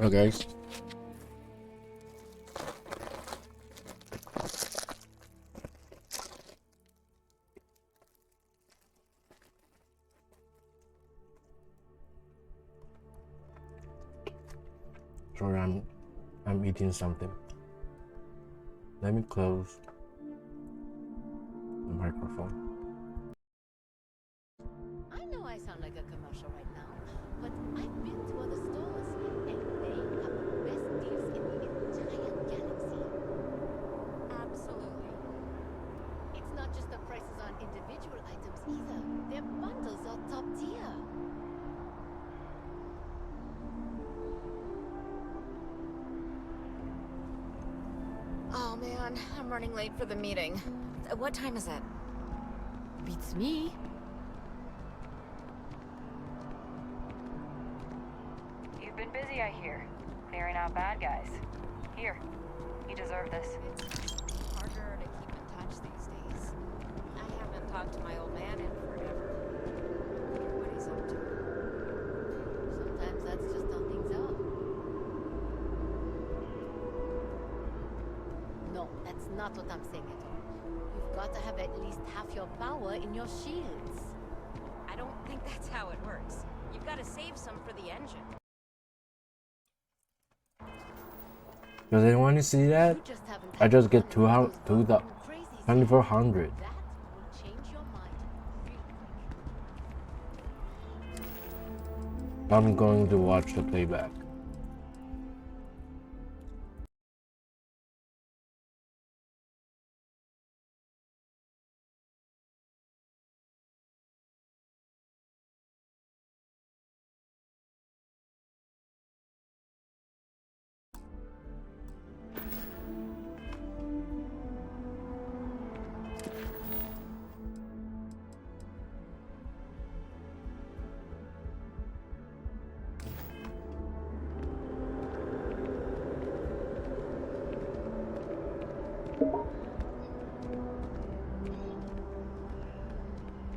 Okay. Sorry, I'm eating something. Let me close the microphone. I know I sound like a commercial right now, but I've been to other stores, and they have the best deals in the entire galaxy. Absolutely. It's not just the prices on individual items either. Their bundles are top tier. Oh man, I'm running late for the meeting. What time is it? Beats me. You've been busy, I hear. Clearing out bad guys. Here, you deserve this. It's harder to keep in touch these days. I haven't talked to my old man in forever. Wonder what he's up to. Sometimes that's just how things are. No, that's not what I'm saying at all. You've got to have at least half your power in your shields. I don't think that's how it works. You've got to save some for the engine. Does anyone see that? I just get 2,400. That will change your mind real quick. I'm going to watch the playback.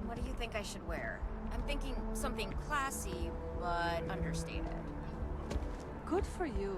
What do you think I should wear? I'm thinking something classy, but understated. Good for you.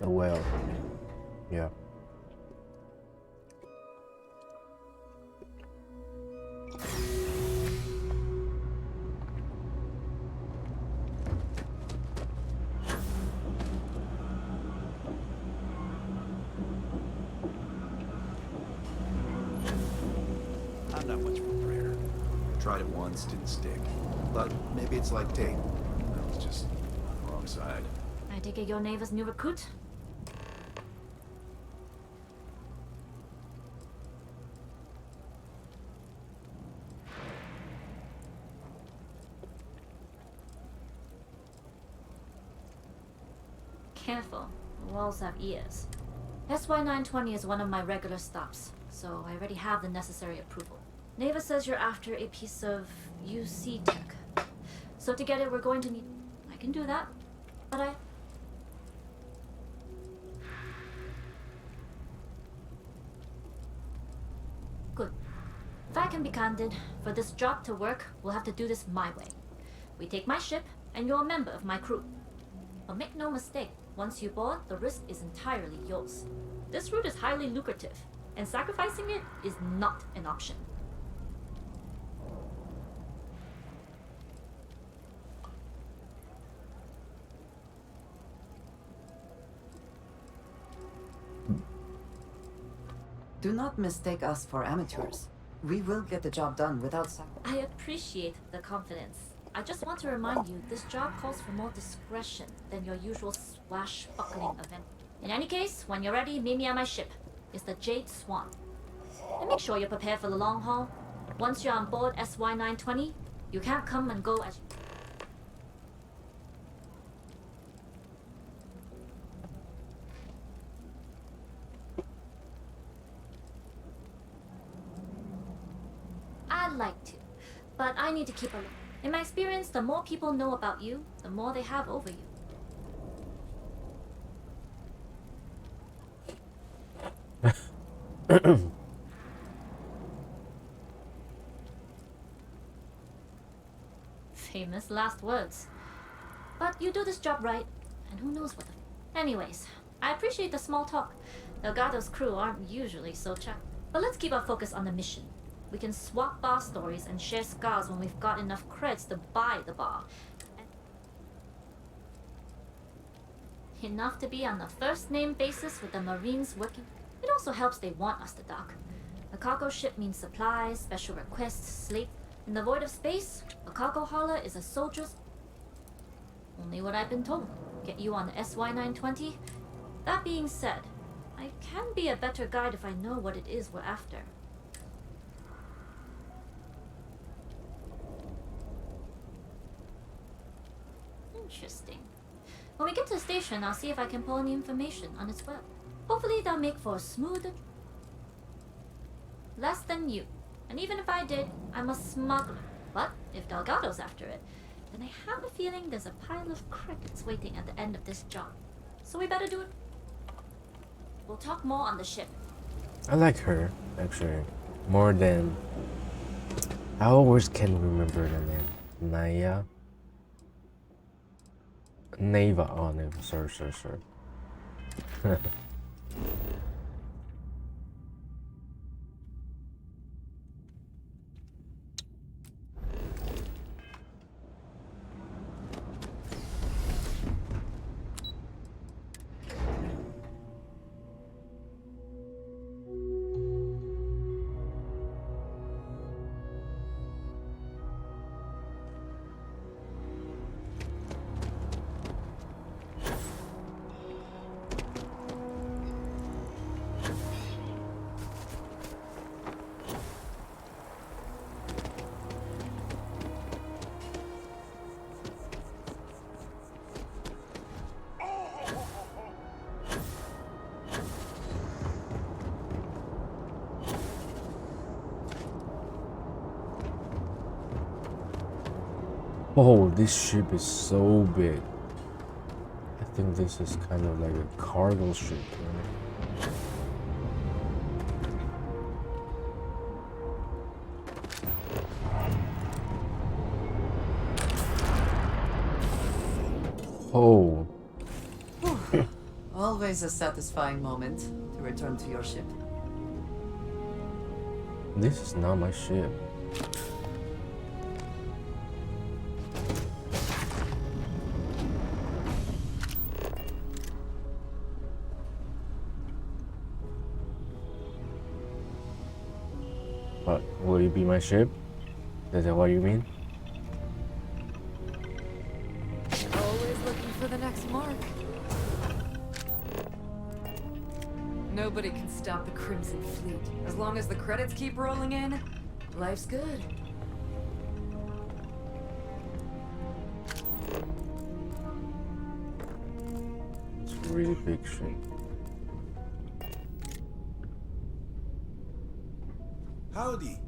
Oh well. Yeah. I'm not much of a prayer. Tried it once, didn't stick. But maybe it's like dating. I was just on the wrong side. I take it your neighbor's new recruit? Careful, the walls have ears. SY920 is one of my regular stops, so I already have the necessary approval. Neva says you're after a piece of UC tech. So to get it, we're going to need... I can do that, but Good. If I can be candid, for this job to work, we'll have to do this my way. We take my ship, and you're a member of my crew. But make no mistake, once you board, the risk is entirely yours. This route is highly lucrative, and sacrificing it is not an option. Do not mistake us for amateurs. We will get the job done without sacrifice. I appreciate the confidence. I just want to remind you, this job calls for more discretion than your usual swashbuckling event. In any case, when you're ready, meet me at my ship. It's the Jade Swan. And make sure you're prepared for the long haul. Once you're on board SY-920, you can't come and go as... I'd like to, but I need to keep a look. In my experience, the more people know about you, the more they have over you. Famous last words. But you do this job right, and who knows what the... Anyways, I appreciate the small talk. Delgado's crew aren't usually so chat. But let's keep our focus on the mission. We can swap bar stories and share scars when we've got enough creds to buy the bar. Enough to be on the first-name basis with the Marines working. It also helps they want us to dock. A cargo ship means supplies, special requests, sleep. In the void of space, a cargo hauler is a soldier's... Only what I've been told. Get you on the SY-920? That being said, I can be a better guide if I know what it is we're after. Interesting. When we get to the station, I'll see if I can pull any information on its web. Hopefully that'll make for a smoother... Less than you. And even if I did, I'm a smuggler. But if Delgado's after it, then I have a feeling there's a pile of credits waiting at the end of this job. So we better do it. We'll talk more on the ship. I like her, actually, more than... I always can remember the name. Naya? Neva. Oh, Neva. Sorry. Oh, this ship is so big. I think this is kind of like a cargo ship, right? Oh. Always a satisfying moment to return to your ship. This is not my ship. But will it be my ship? Is that what you mean? Always looking for the next mark. Nobody can stop the Crimson Fleet. As long as the credits keep rolling in, life's good. It's a really big ship. Howdy.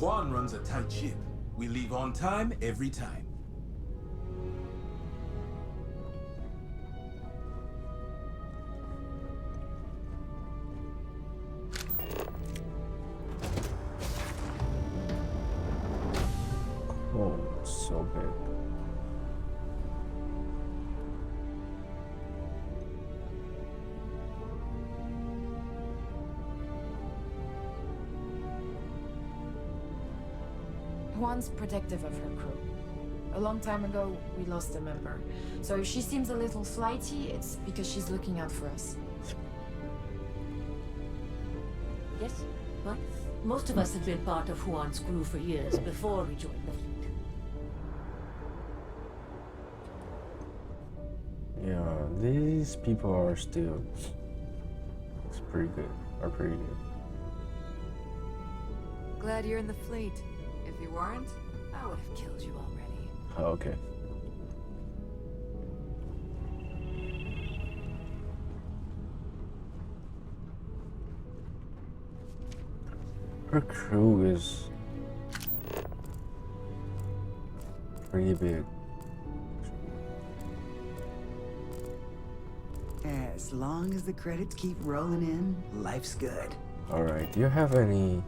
Juan runs a tight ship. We leave on time every time. Oh, it's so big. Juan's protective of her crew. A long time ago, we lost a member. So if she seems a little flighty, it's because she's looking out for us. Yes, but most of us have been part of Juan's crew for years before we joined the fleet. Yeah, these people are still... It's pretty good. Are pretty good. glad you're in the fleet. If you weren't, I would have killed you already. Oh, okay. Her crew is pretty big. As long as the credits keep rolling in, life's good. Alright, do you have any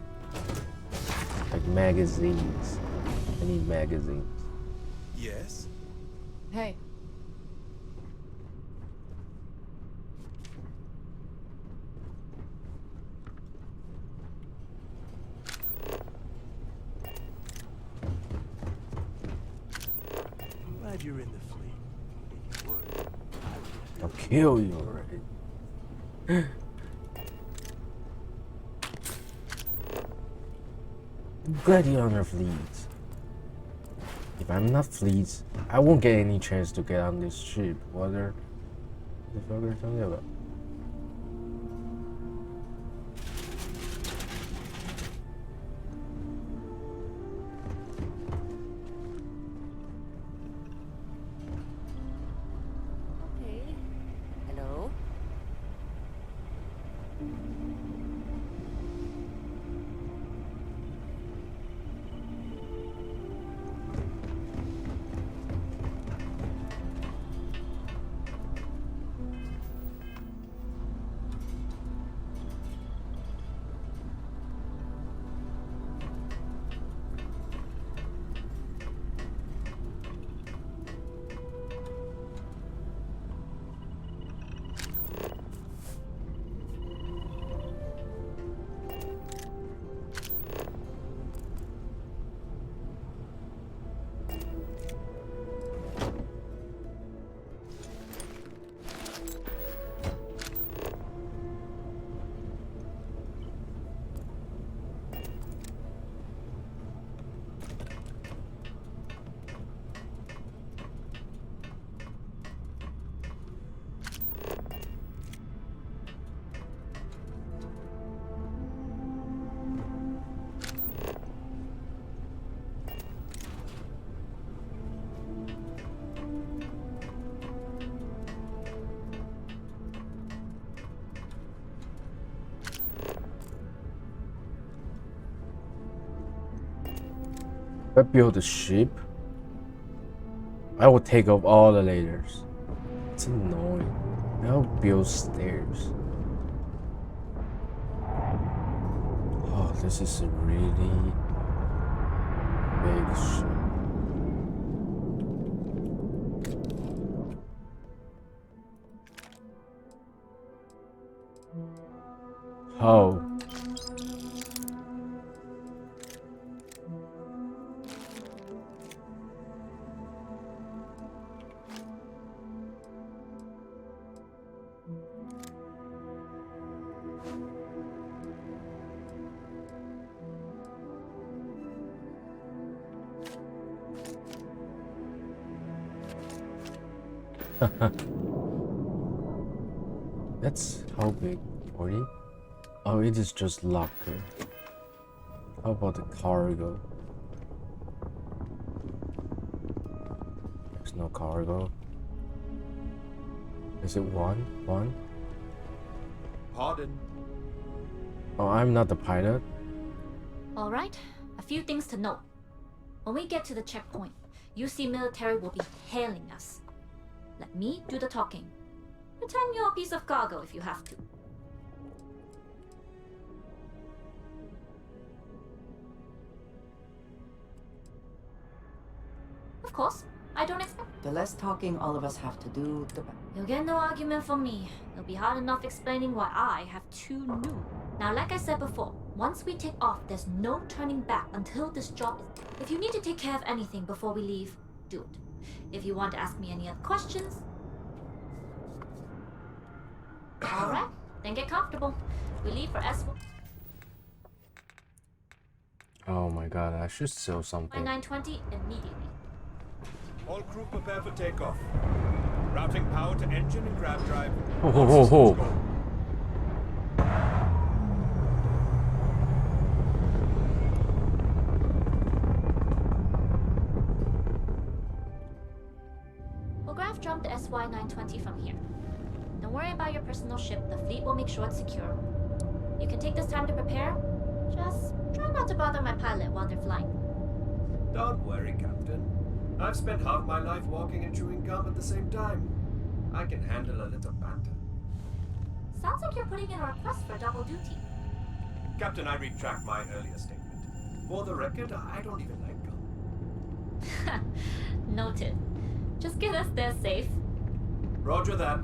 like magazines? Any magazines? Yes? Hey. I'm glad you're in the fleet. If you weren't, I would I'll kill you already. I'm glad you're on the fleet. If I'm not fleet, I won't get any chance to get on this ship. What the fuck are you talking about? Okay. Hello? If I build a ship, I will take off all the layers. It's annoying. I'll build stairs. Oh, this is a really big ship. How? That's how big? 40? Oh, it is just locker. How about the cargo? There's no cargo. Is it one? One? Pardon? Oh, I'm not the pilot. Alright, a few things to note. When we get to the checkpoint, UC military will be hailing us. Let me do the talking. Pretend you're a piece of cargo if you have to. Of course, I don't expect. The less talking all of us have to do, the better. You'll get no argument from me. It'll be hard enough explaining why I have two new. Now, like I said before, once we take off, there's no turning back until this job is. If you need to take care of anything before we leave, do it. If you want to ask me any other questions, alright, then get comfortable. We leave for S. Oh my god, I should sell something. 920 immediately. All crew prepare for takeoff. Routing power to engine and grab drive. Ho ho ho ho. bounty from here. Don't worry about your personal ship. The fleet will make sure it's secure. You can take this time to prepare. Just try not to bother my pilot while they're flying. Don't worry, Captain. I've spent half my life walking and chewing gum at the same time. I can handle a little banter. Sounds like you're putting in a request for double duty. Captain, I retract my earlier statement. For the record, I don't even like gum. Noted. Just get us there safe. Roger that.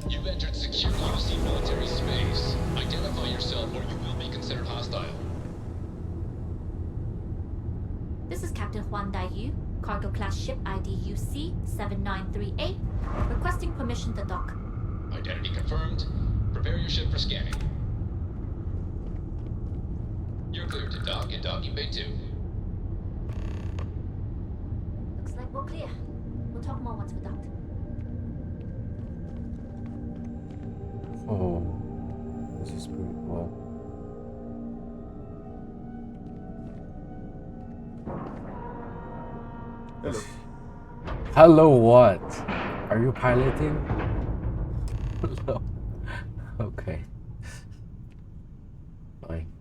You've entered secure UC military space. Identify yourself or you will be considered hostile. This is Captain Huan Daiyu, cargo class ship ID UC 7938, requesting permission to dock. Identity confirmed. Prepare your ship for scanning. You're cleared to dock in docking bay 2. Looks like we're clear. We'll talk more once we're docked. Oh, this is pretty cool. Hello. Hello, what? Are you piloting? Hello. Okay. Fine.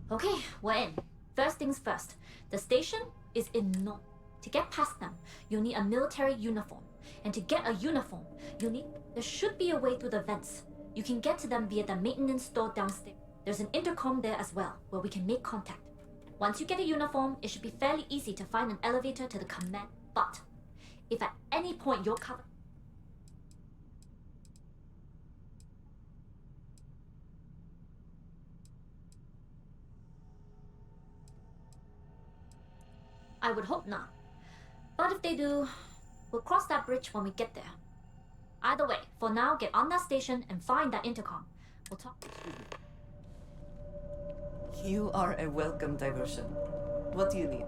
Okay, we're in. First things first. The station is in North. To get past them, you'll need a military uniform. And to get a uniform, there should be a way through the vents. You can get to them via the maintenance store downstairs. There's an intercom there as well, where we can make contact. Once you get a uniform, it should be fairly easy to find an elevator to the command. But if at any point you're covered, I would hope not. But if they do, we'll cross that bridge when we get there. Either way, for now, get on that station and find that intercom. We'll talk. You are a welcome diversion. What do you need?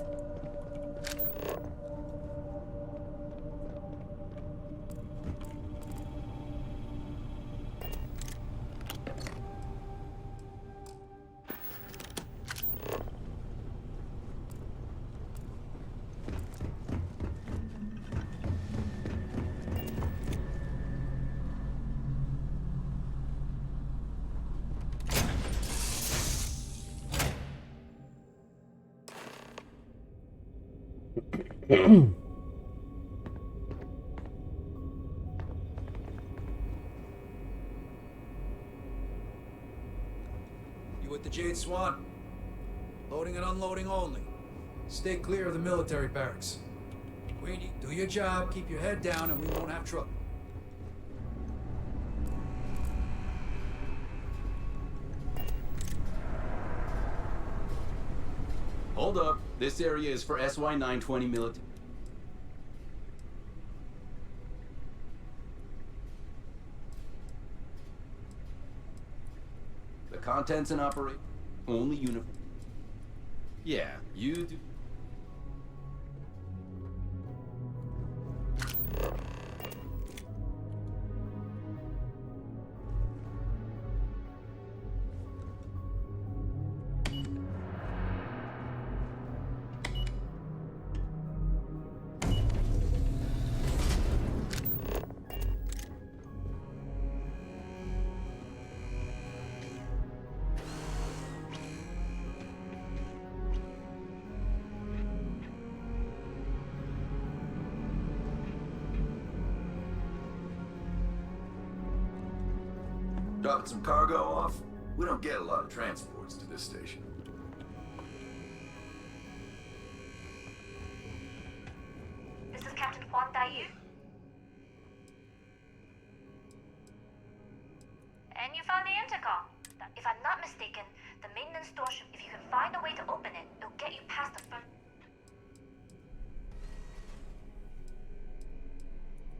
You with the Jade Swan? Loading and unloading only. Stay clear of the military barracks. Queenie, do your job, keep your head down, and we won't have trouble. Hold up. This area is for SY-920 military. The contents and operate. Only uniform. Yeah, you do. Dropping some cargo off? We don't get a lot of transports to this station. This is Captain Huan Daiyu. And you found the intercom. If I'm not mistaken, the maintenance door should, if you can find a way to open it, it'll get you past the front.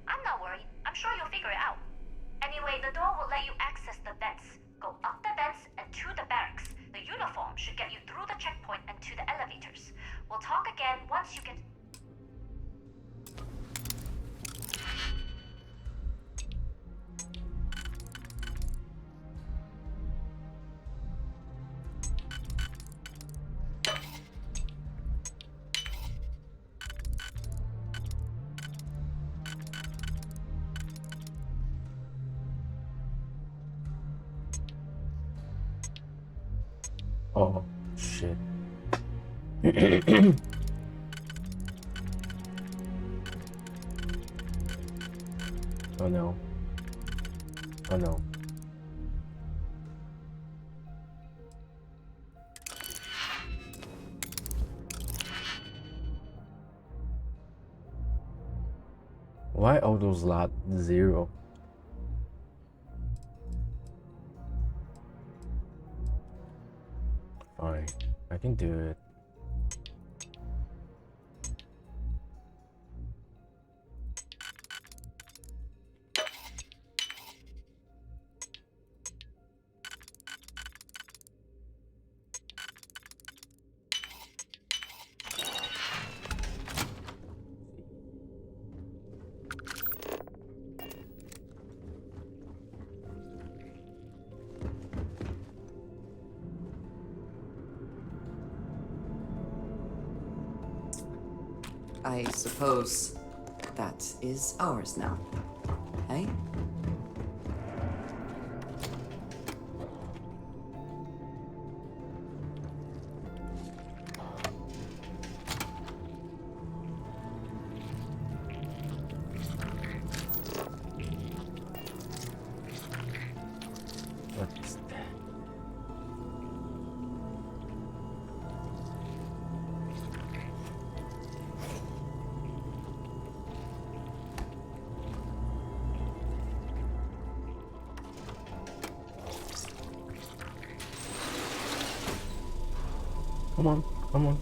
I'm not worried. I'm sure you'll figure it out. Anyway, the door will let you access the vents. Go up the vents and to the barracks. The uniform should get you through the checkpoint and to the elevators. We'll talk again once you get... Oh, shit. Oh no. Oh no. Why all those lot 0? Fine, I can do it. I suppose that is ours now. Eh? What is that? Come on, come on.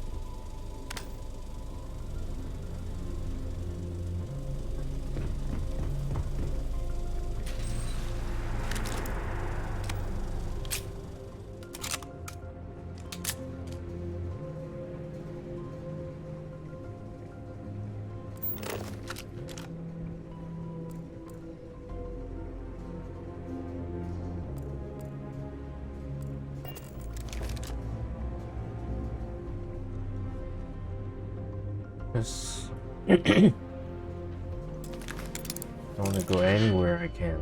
Yes. I want to go anywhere I can.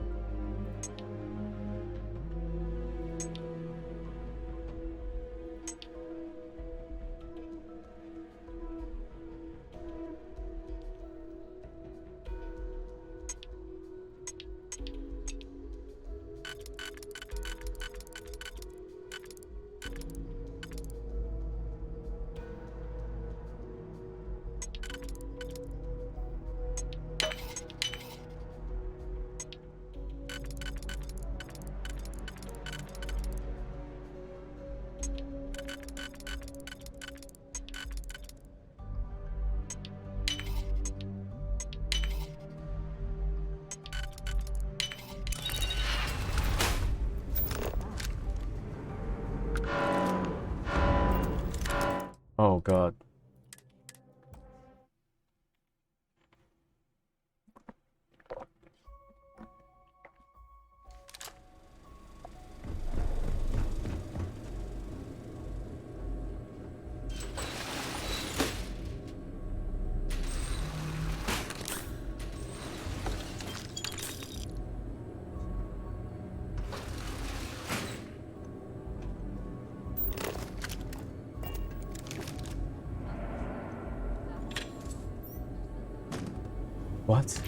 Oh god. What?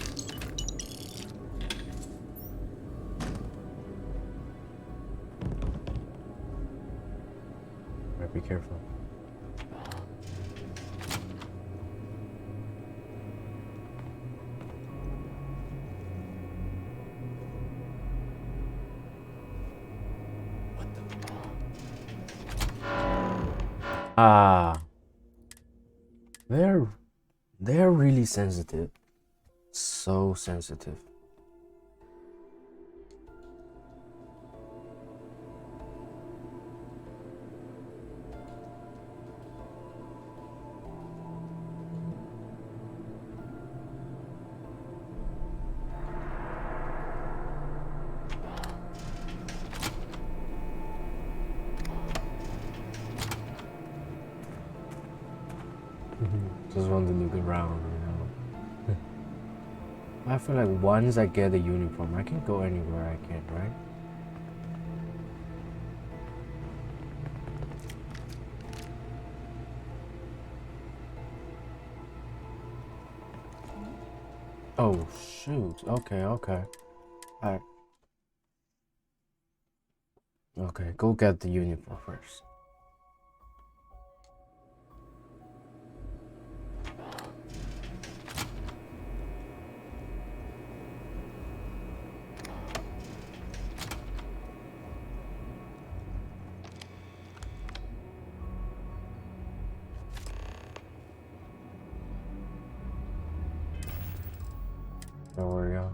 Alright, be careful. Ah, they're really sensitive. So sensitive. Just want to look around, you know. I feel like once I get a uniform, I can go anywhere I can, right? Oh shoot. Okay, okay. Alright. Okay, go get the uniform first. There we go.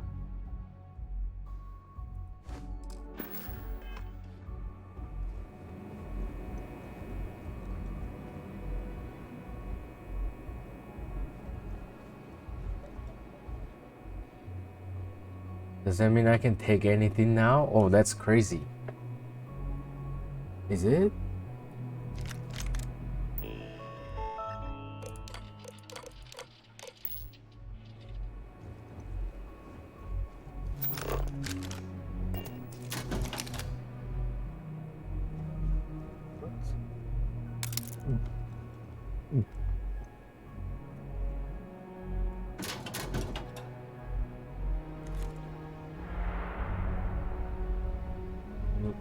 Does that mean I can take anything now? Oh, that's crazy. Is it?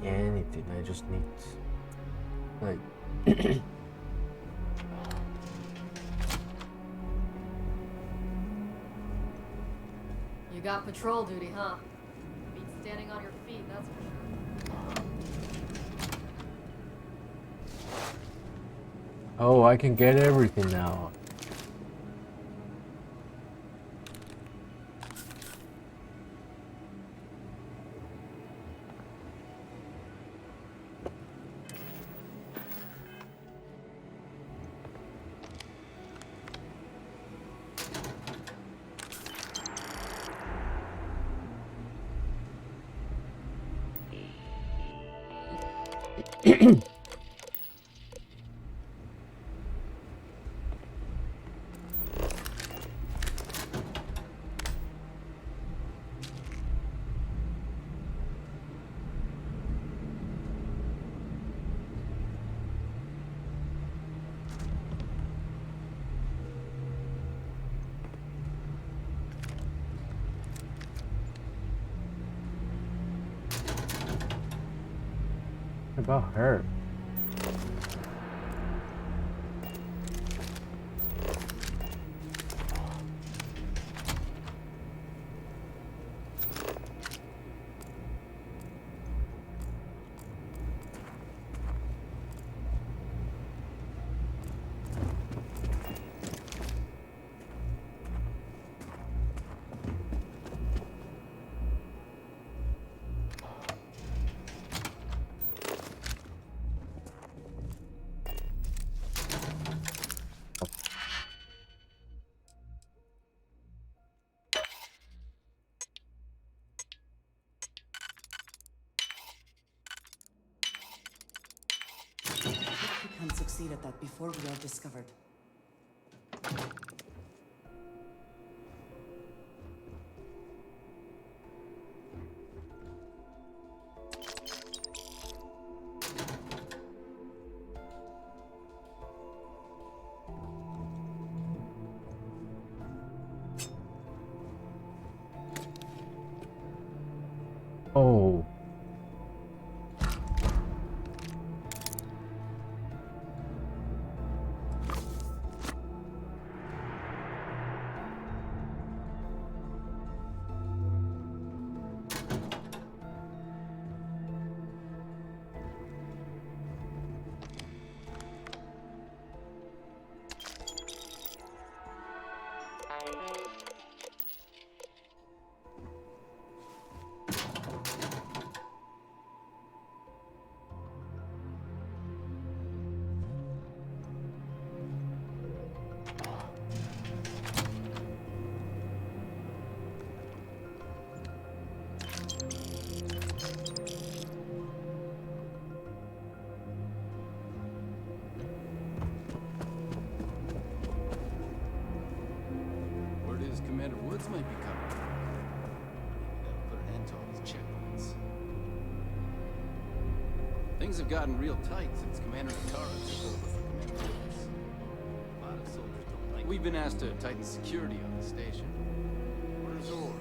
Anything. I just need like You got patrol duty, huh? Beats standing on your feet, that's for sure. oh, I can get everything now. About her. We can succeed at that before we are discovered. Oh. Word is Commander Woods might be coming. That'll put an end to all these checkpoints. Things have gotten real tight since Commander Nakara took over for Commander Woods. A lot of soldiers don't like. We've been asked to tighten security on the station. Orders doors.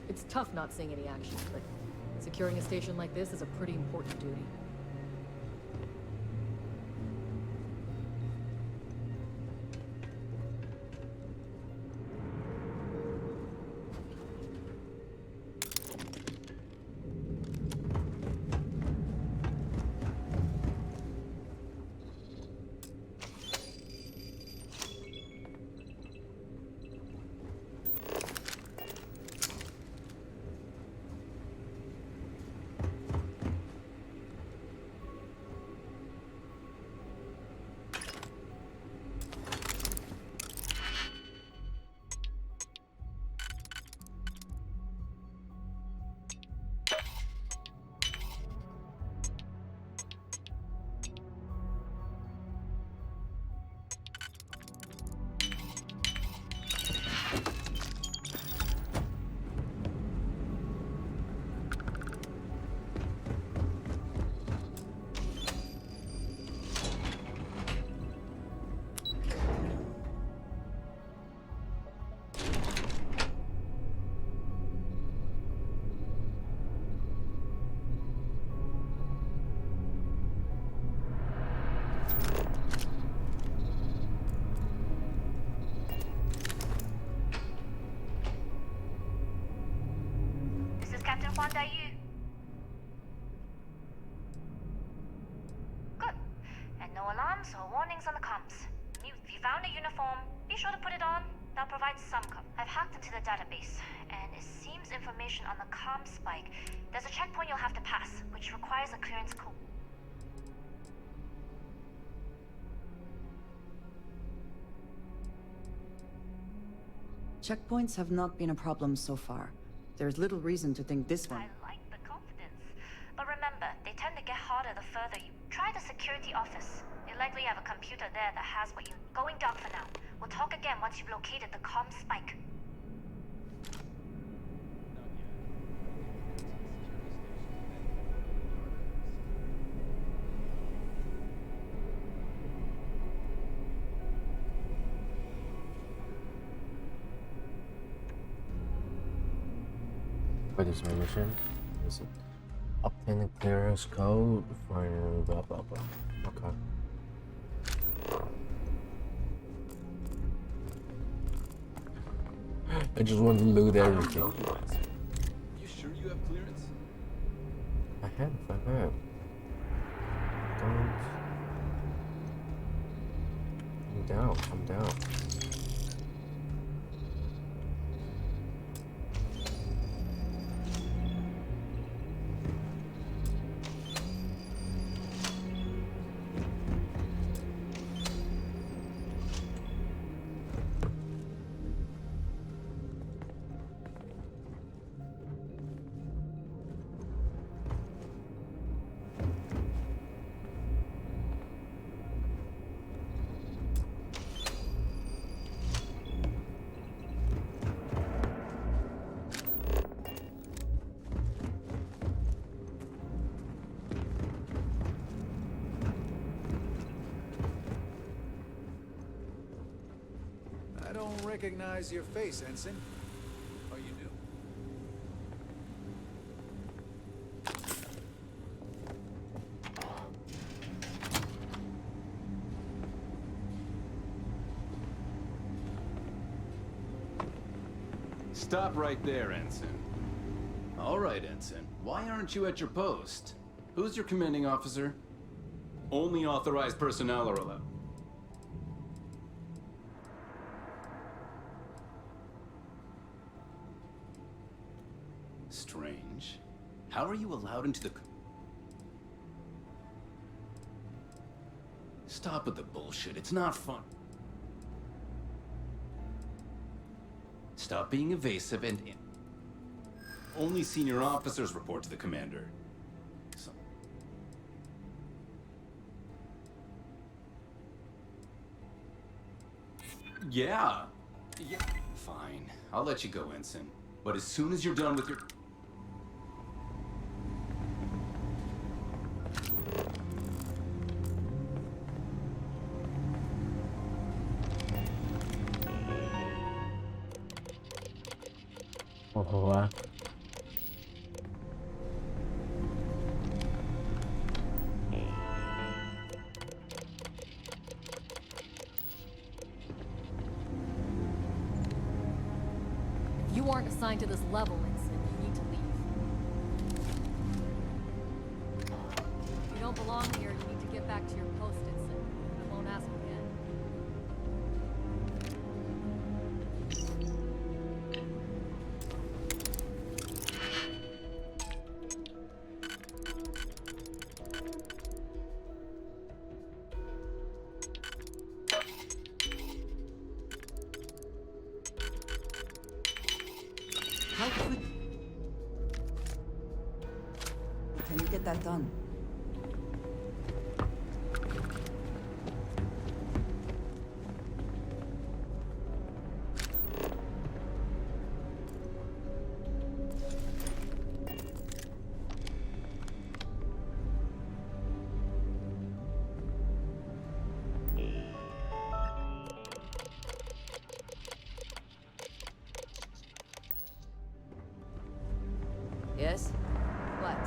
It's tough not seeing any action, but securing a station like this is a pretty important duty. Good. And no alarms or warnings on the comms. If you found a uniform, be sure to put it on. That'll provide some cover. I've hacked into the database, and it seems information on the comm spike. There's a checkpoint you'll have to pass, which requires a clearance code. Checkpoints have not been a problem so far. There's little reason to think this one. I like the confidence. But remember, they tend to get harder the further you... Try the security office. They likely have a computer there that has what you... Going dark for now. We'll talk again once you've located the comm spike. What is my mission? Is it obtain a clearance code? Find blah blah blah. Okay. I just want to loot everything. You sure you have clearance? I have. Don't. I'm down. I don't recognize your face, Ensign. Are you new? Stop right there, Ensign. All right, Ensign. Why aren't you at your post? Who's your commanding officer? Only authorized personnel are allowed. Strange. How are you allowed into the... Stop with the bullshit. It's not fun. Stop being evasive and... Only senior officers report to the commander. So... Yeah. Fine. I'll let you go, Ensign. But as soon as you're done with your... Oh, If you aren't assigned to this level, Ensign, you need to leave. If you don't belong here, you need to get back to your post, Ensign. I won't ask again. How quick can you get that done? Yes? What?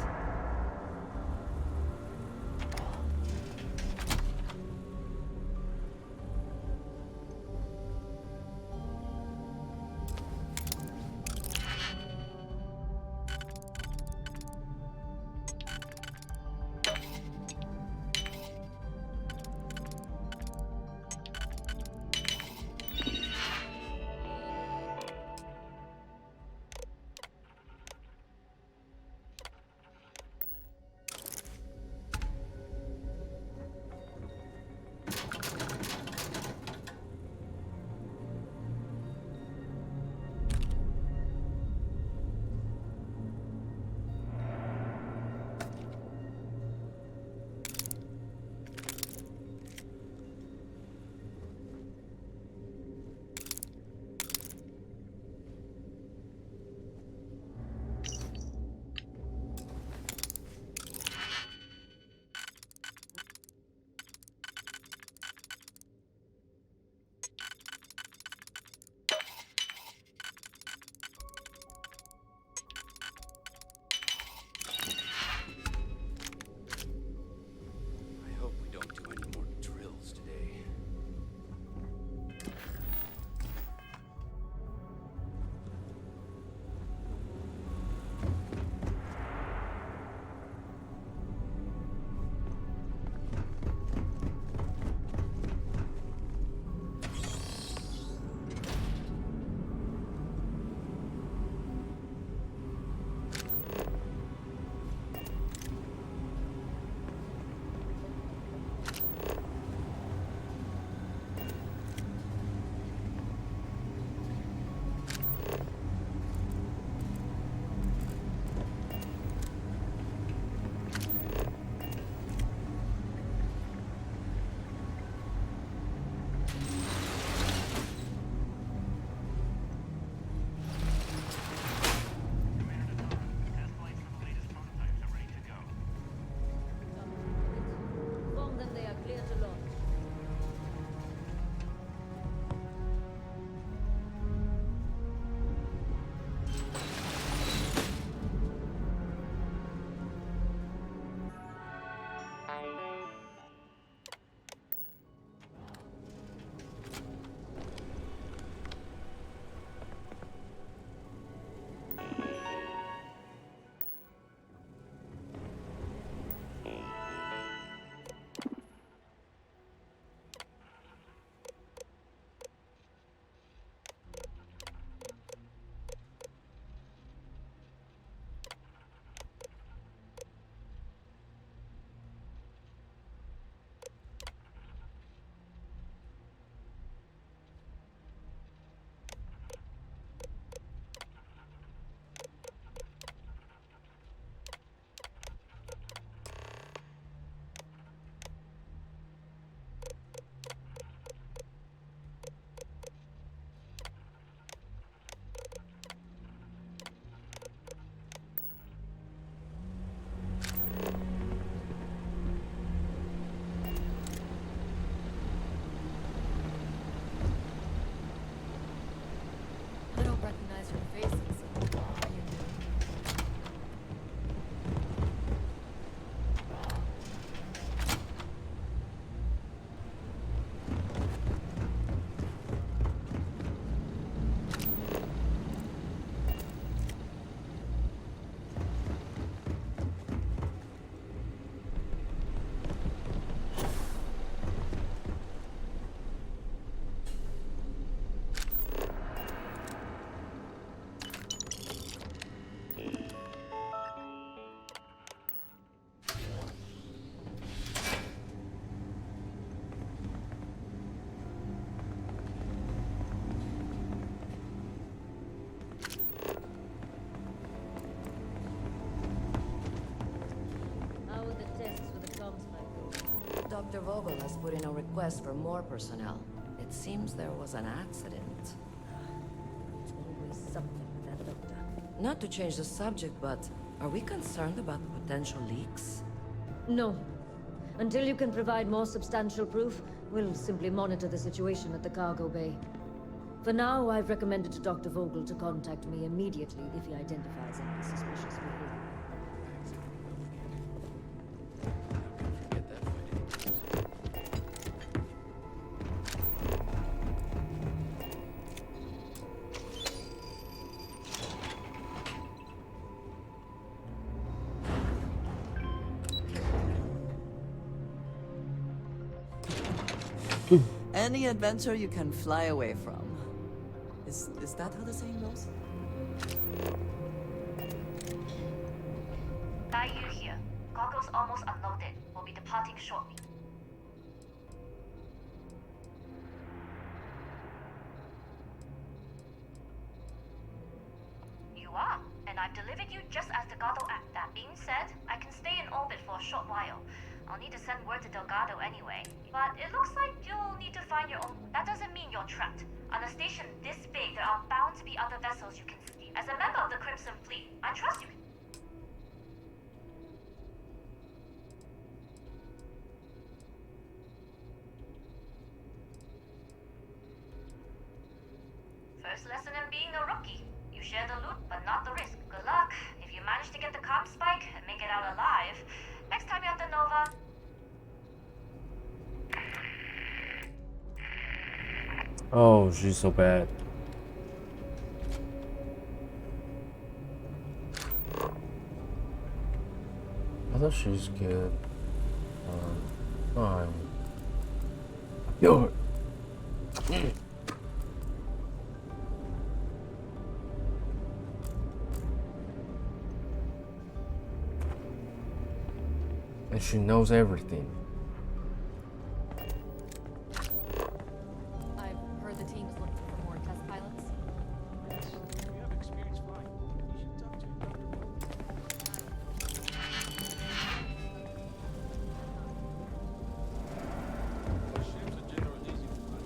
put in a request for more personnel. It seems there was an accident. Always something with that doctor. Not to change the subject, but are we concerned about potential leaks? No. Until you can provide more substantial proof, we'll simply monitor the situation at the cargo bay. For now, I've recommended to Dr. Vogel to contact me immediately if he identifies any suspicious behavior. Any adventure you can fly away from. Is that how the saying goes? Daiyu here. Goggles almost unloaded. We'll be departing shortly. You are, and I've delivered you just as Delgado asked. That being said, I can stay in orbit for a short while. I'll need to send word to Delgado anyway. But it looks like you'll need to find your own. That doesn't mean you're trapped. On a station this big, there are bound to be other vessels you can see. As a member of the Crimson Fleet, I trust you. First lesson in being a rookie. You share the loot, but not the risk. Good luck. If you manage to get the comm spike and make it out alive, next time you're at the Nova... Oh, she's so bad. I thought she was good. Oh, yo. And she knows everything. I've heard the team's looking for more test pilots. You have experience flying. You should talk to Dr. Ships are generally easy to fly.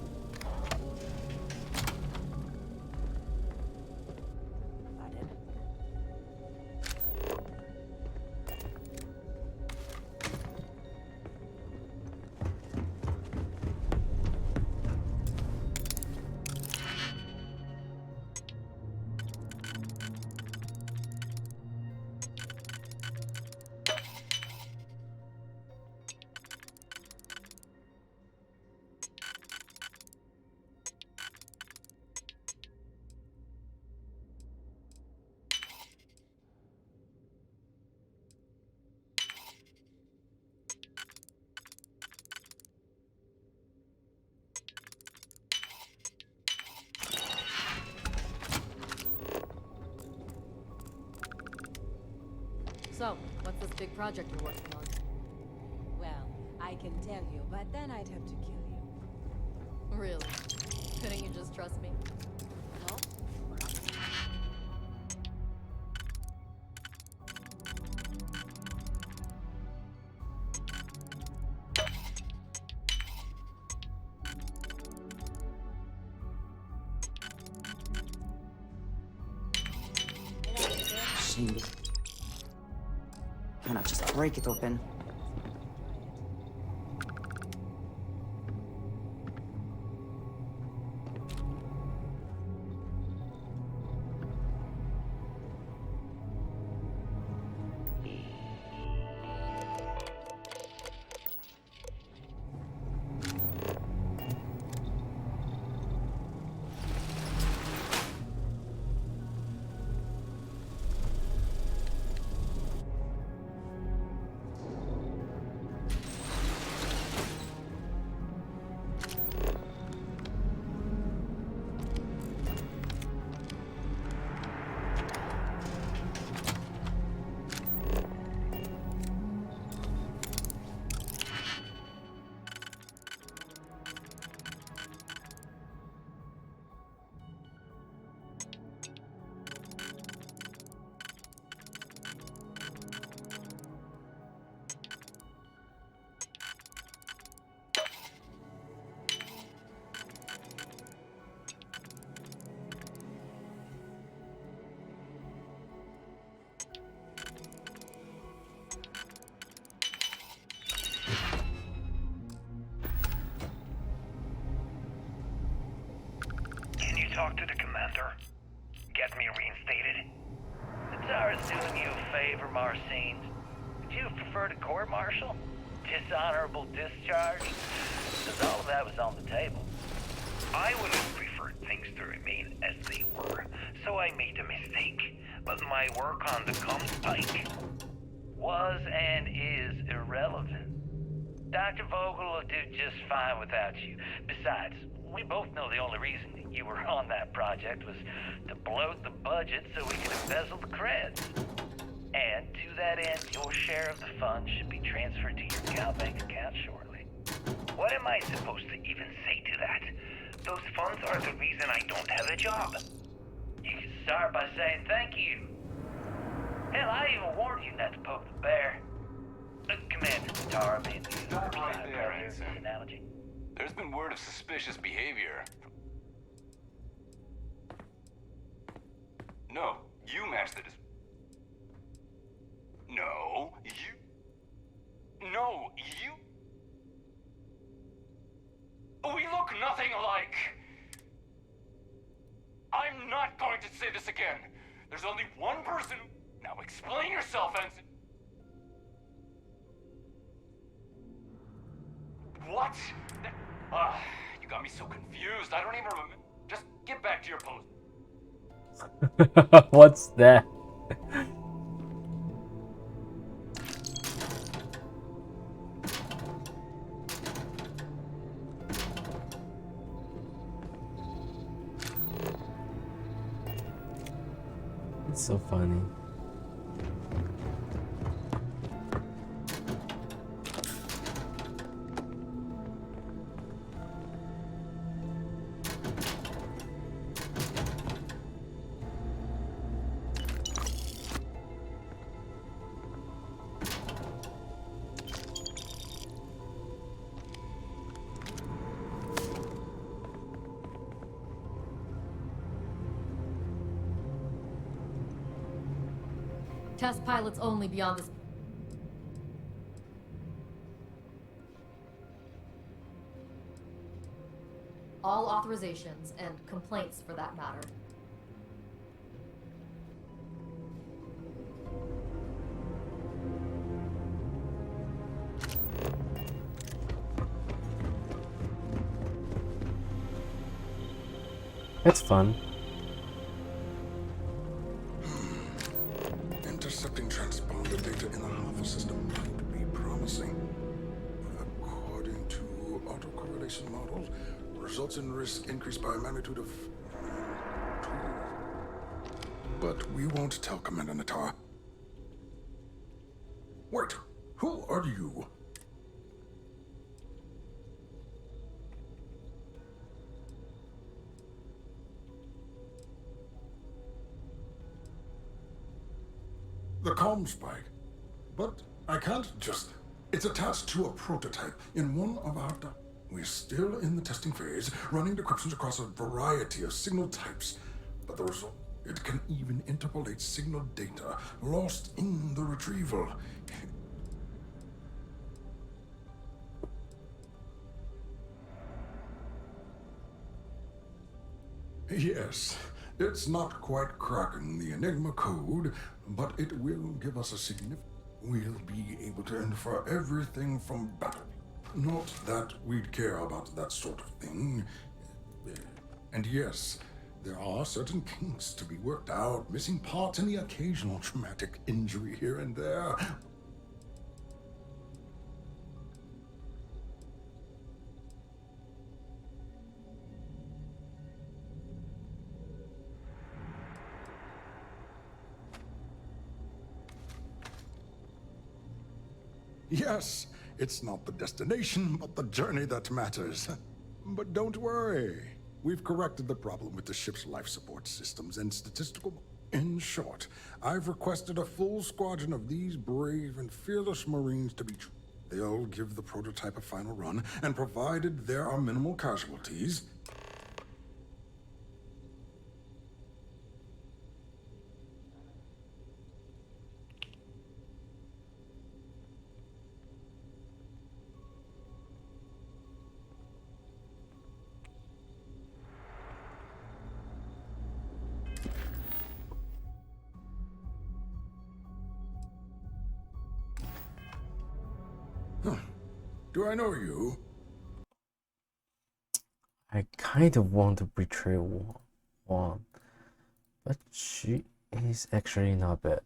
So, what's this big project you're working on? Well, I can tell you, but then I'd have to kill you. Really? Couldn't you just trust me? No? Shit. Why not just break it open? talk to the commander? Get me reinstated? The Tsar's doing you a favor, Marcine. Would you prefer to court-martial? Dishonorable discharge? Because all of that was on the table. I would have preferred things to remain as they were, so I made a mistake. But my work on the comms pike Was and is irrelevant. Dr. Vogel will do just fine without you. Besides, we both know the only reason you were on that project was to bloat the budget so we could embezzle the creds. And to that end, your share of the funds should be transferred to your Cal Bank account shortly. What am I supposed to even say to that? Those funds are the reason I don't have a job. You can start by saying thank you. Hell, I even warned you not to poke the bear. Commander Tara made the Stop right there, this Ensign. analogy. There's been word of suspicious behavior. No, you matched the No, you... No, you... We look nothing alike! I'm not going to say this again. There's only one person who... Now explain yourself, Ensign. What? You got me so confused. I don't even remember. Just get back to your post. What's that? It's so funny. Test pilots only beyond this. All authorizations and complaints for that matter. It's fun. Intercepting transponder data in the Alpha system might be promising. According to autocorrelation models, results in risk increased by a magnitude of 2. But we won't tell Commander Natar. Wait, who are you? The comm spike. But I can't just... It's attached to a prototype in one of our... We're still in the testing phase, running decryptions across a variety of signal types. But the result... It can even interpolate signal data lost in the retrieval. Yes, it's not quite cracking the Enigma code, but it will give us a significant... We'll be able to infer everything from battle. Not that we'd care about that sort of thing. And yes, there are certain kinks to be worked out, missing parts and the occasional traumatic injury here and there. Yes, it's not the destination, but the journey that matters. But don't worry. We've corrected the problem with the ship's life support systems and statistical... In short, I've requested a full squadron of these brave and fearless Marines to be... They'll give the prototype a final run, and provided there are minimal casualties... Do I know you? I kind of want to betray one, but she is actually not bad.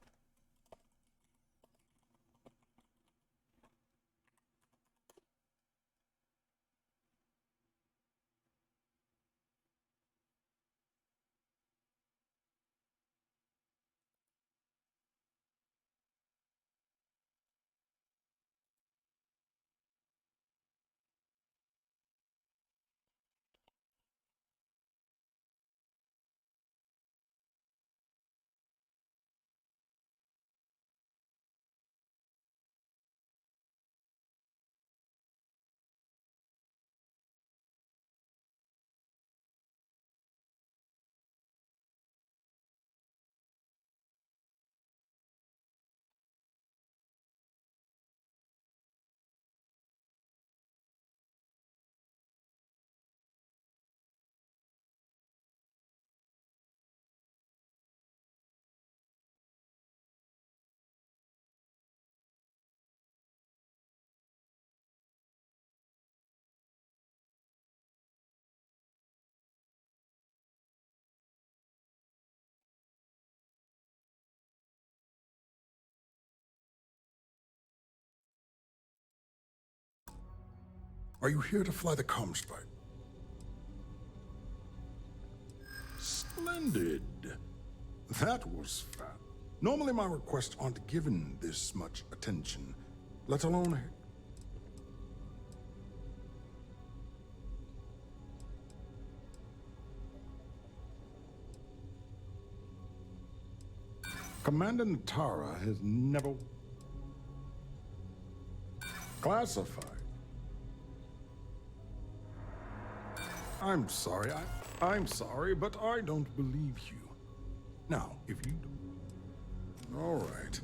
Are you here to fly the comm spike? Splendid. That was fast. Normally my requests aren't given this much attention, let alone... Commander Natara has never... Classified. I'm sorry, I'm sorry, but I don't believe you. Now, if you don't... All right.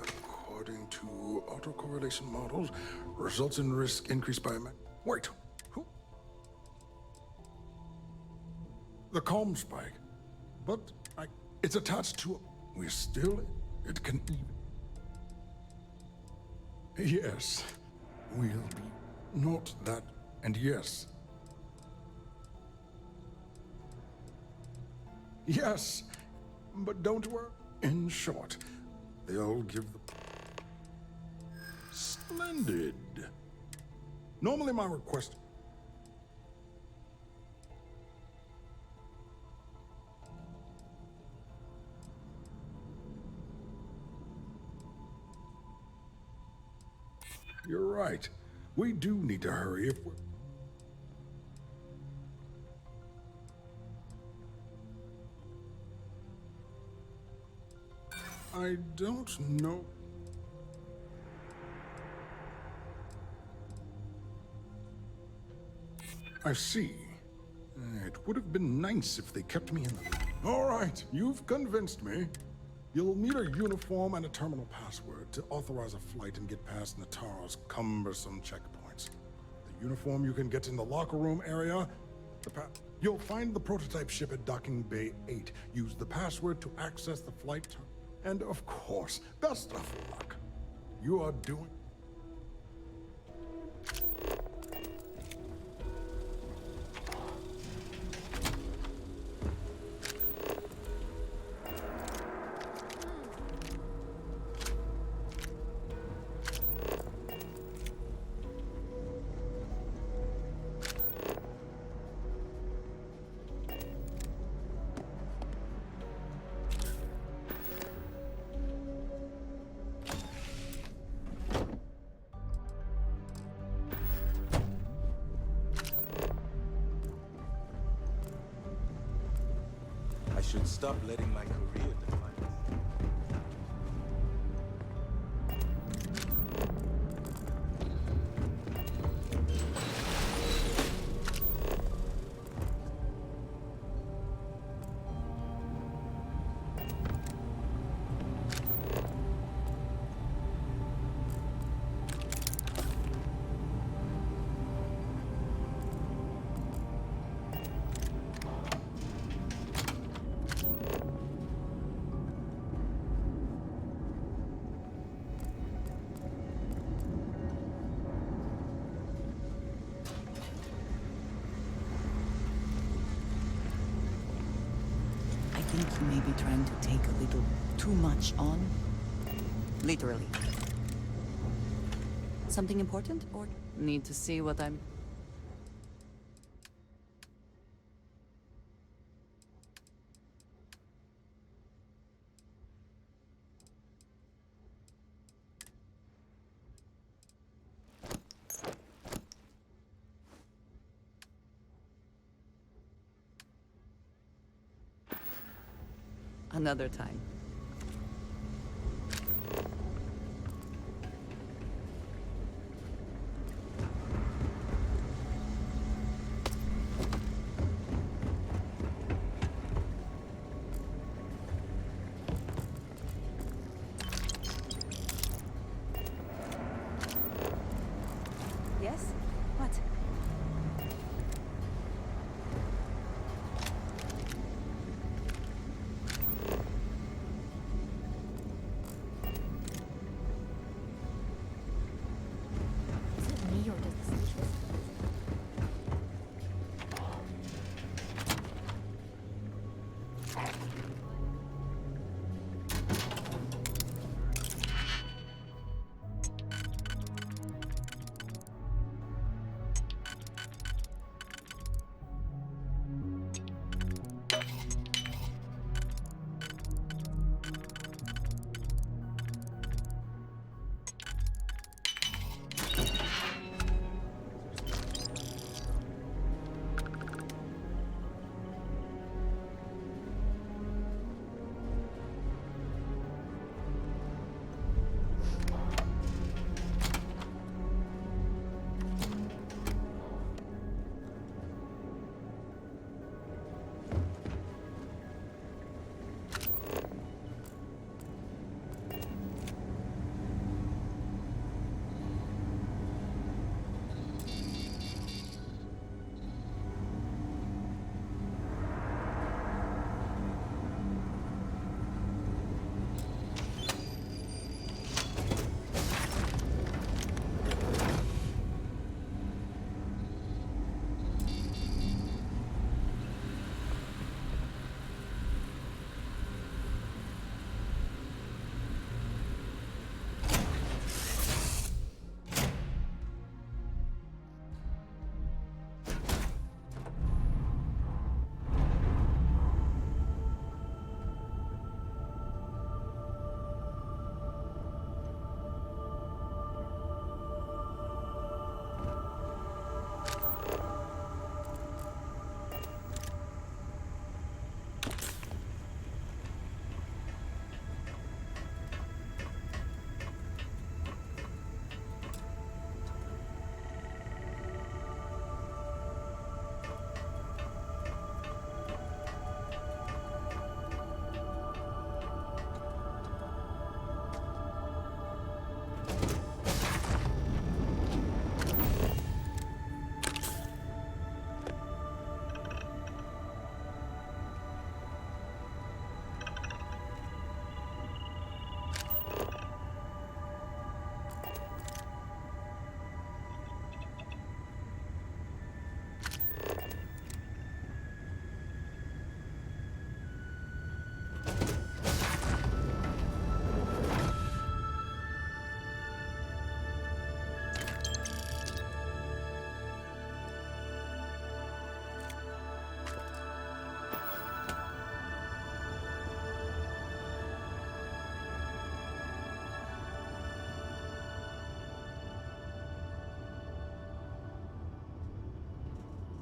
According to autocorrelation models, results in risk increased by... Wait, who? The calm spike. But it's attached to... We're still... It can even... Yes. We'll be... Not that... And yes. Yes. But don't worry. In short, they'll give the... Splendid. Normally my request... You're right. We do need to hurry if we're... I don't know... I see. It would have been nice if they kept me in the... All right, you've convinced me. You'll need a uniform and a terminal password to authorize a flight and get past Natara's cumbersome checkpoints. The uniform you can get in the locker room area. You'll find the prototype ship at Docking Bay 8. Use the password to access the flight and of course, best of luck. You are doing... I should stop letting my career define me. think you may be trying to take a little too much on? Literally. Something important, or need to see what I'm... Another time. Yes? What? Is it me or does the switch whisper?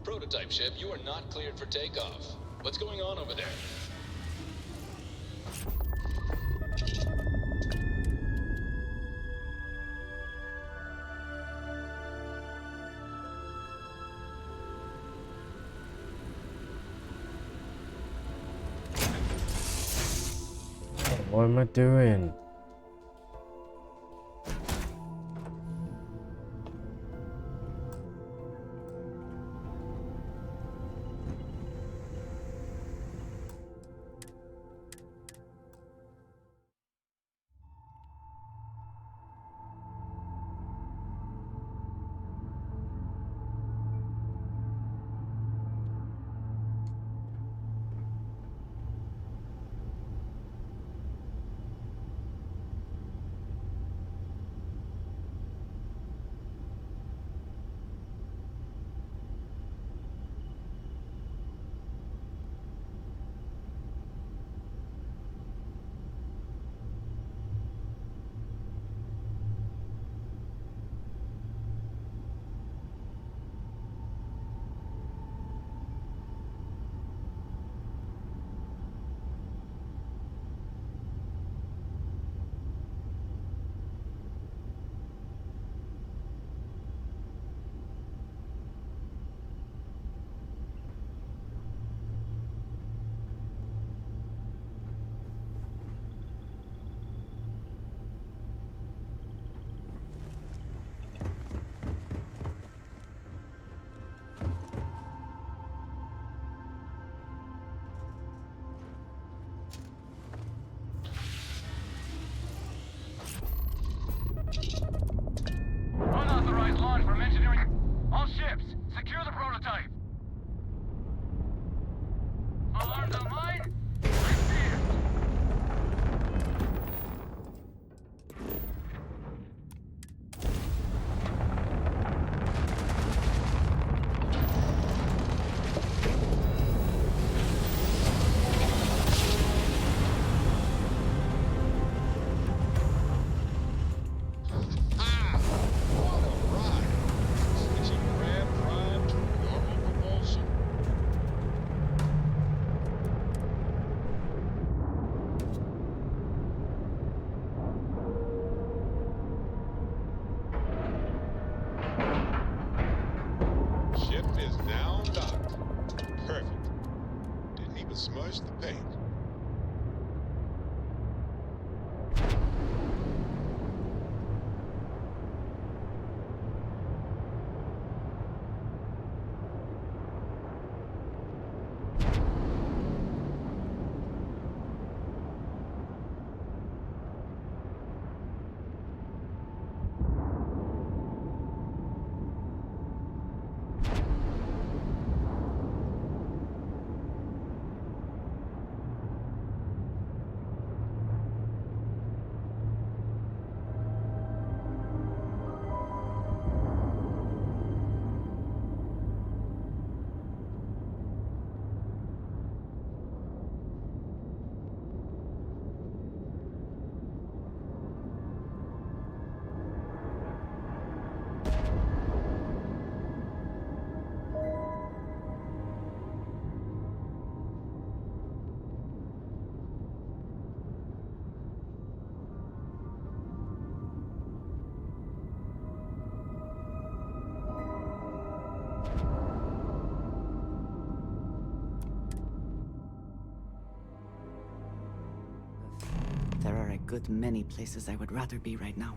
Prototype ship, you are not cleared for takeoff. What's going on over there? What am I doing? smudge the paint. There are a good many places I would rather be right now.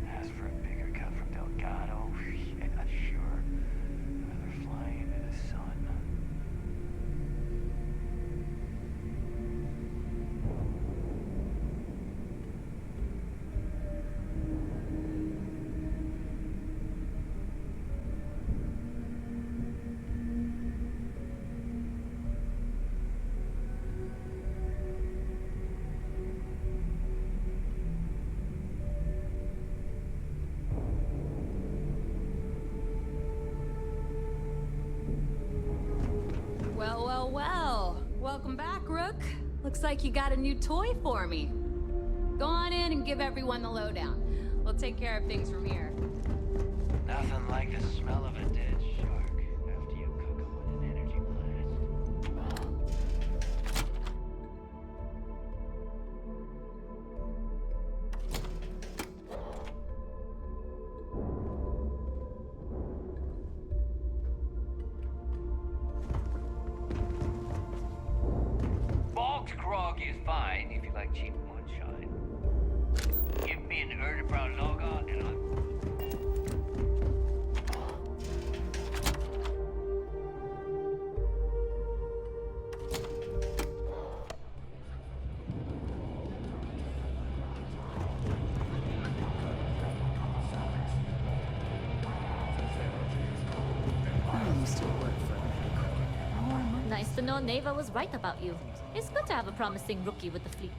As for a bigger cut from Delgado, yeah, sure. Rather fly into the sun. Well, well, well. Welcome back, Rook. Looks like you got a new toy for me. Go on in and give everyone the lowdown. We'll take care of things from here. Nothing like the smell of a dead shark after you cook 'em with an energy blast. Bog's grog is fine if you like cheap moonshine. Give me an early brown lager and I'm I used to work for a medical. Nice to know Neva was right about you. It's good to have a promising rookie with the fleet.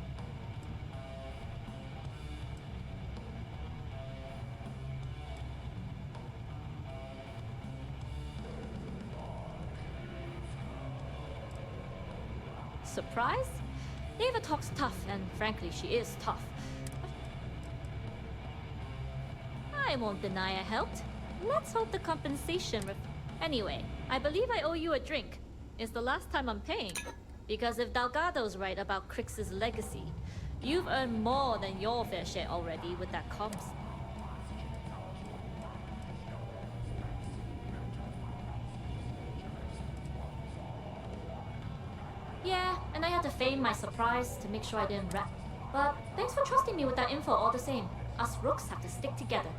Surprise? Neva talks tough, and frankly, she is tough. I won't deny I helped. Let's hope the compensation Anyway, I believe I owe you a drink. It's the last time I'm paying. Because if Delgado's right about Crix's legacy, you've earned more than your fair share already with that comms. Yeah, and I had to feign my surprise to make sure I didn't rat. But thanks for trusting me with that info all the same. Us rooks have to stick together.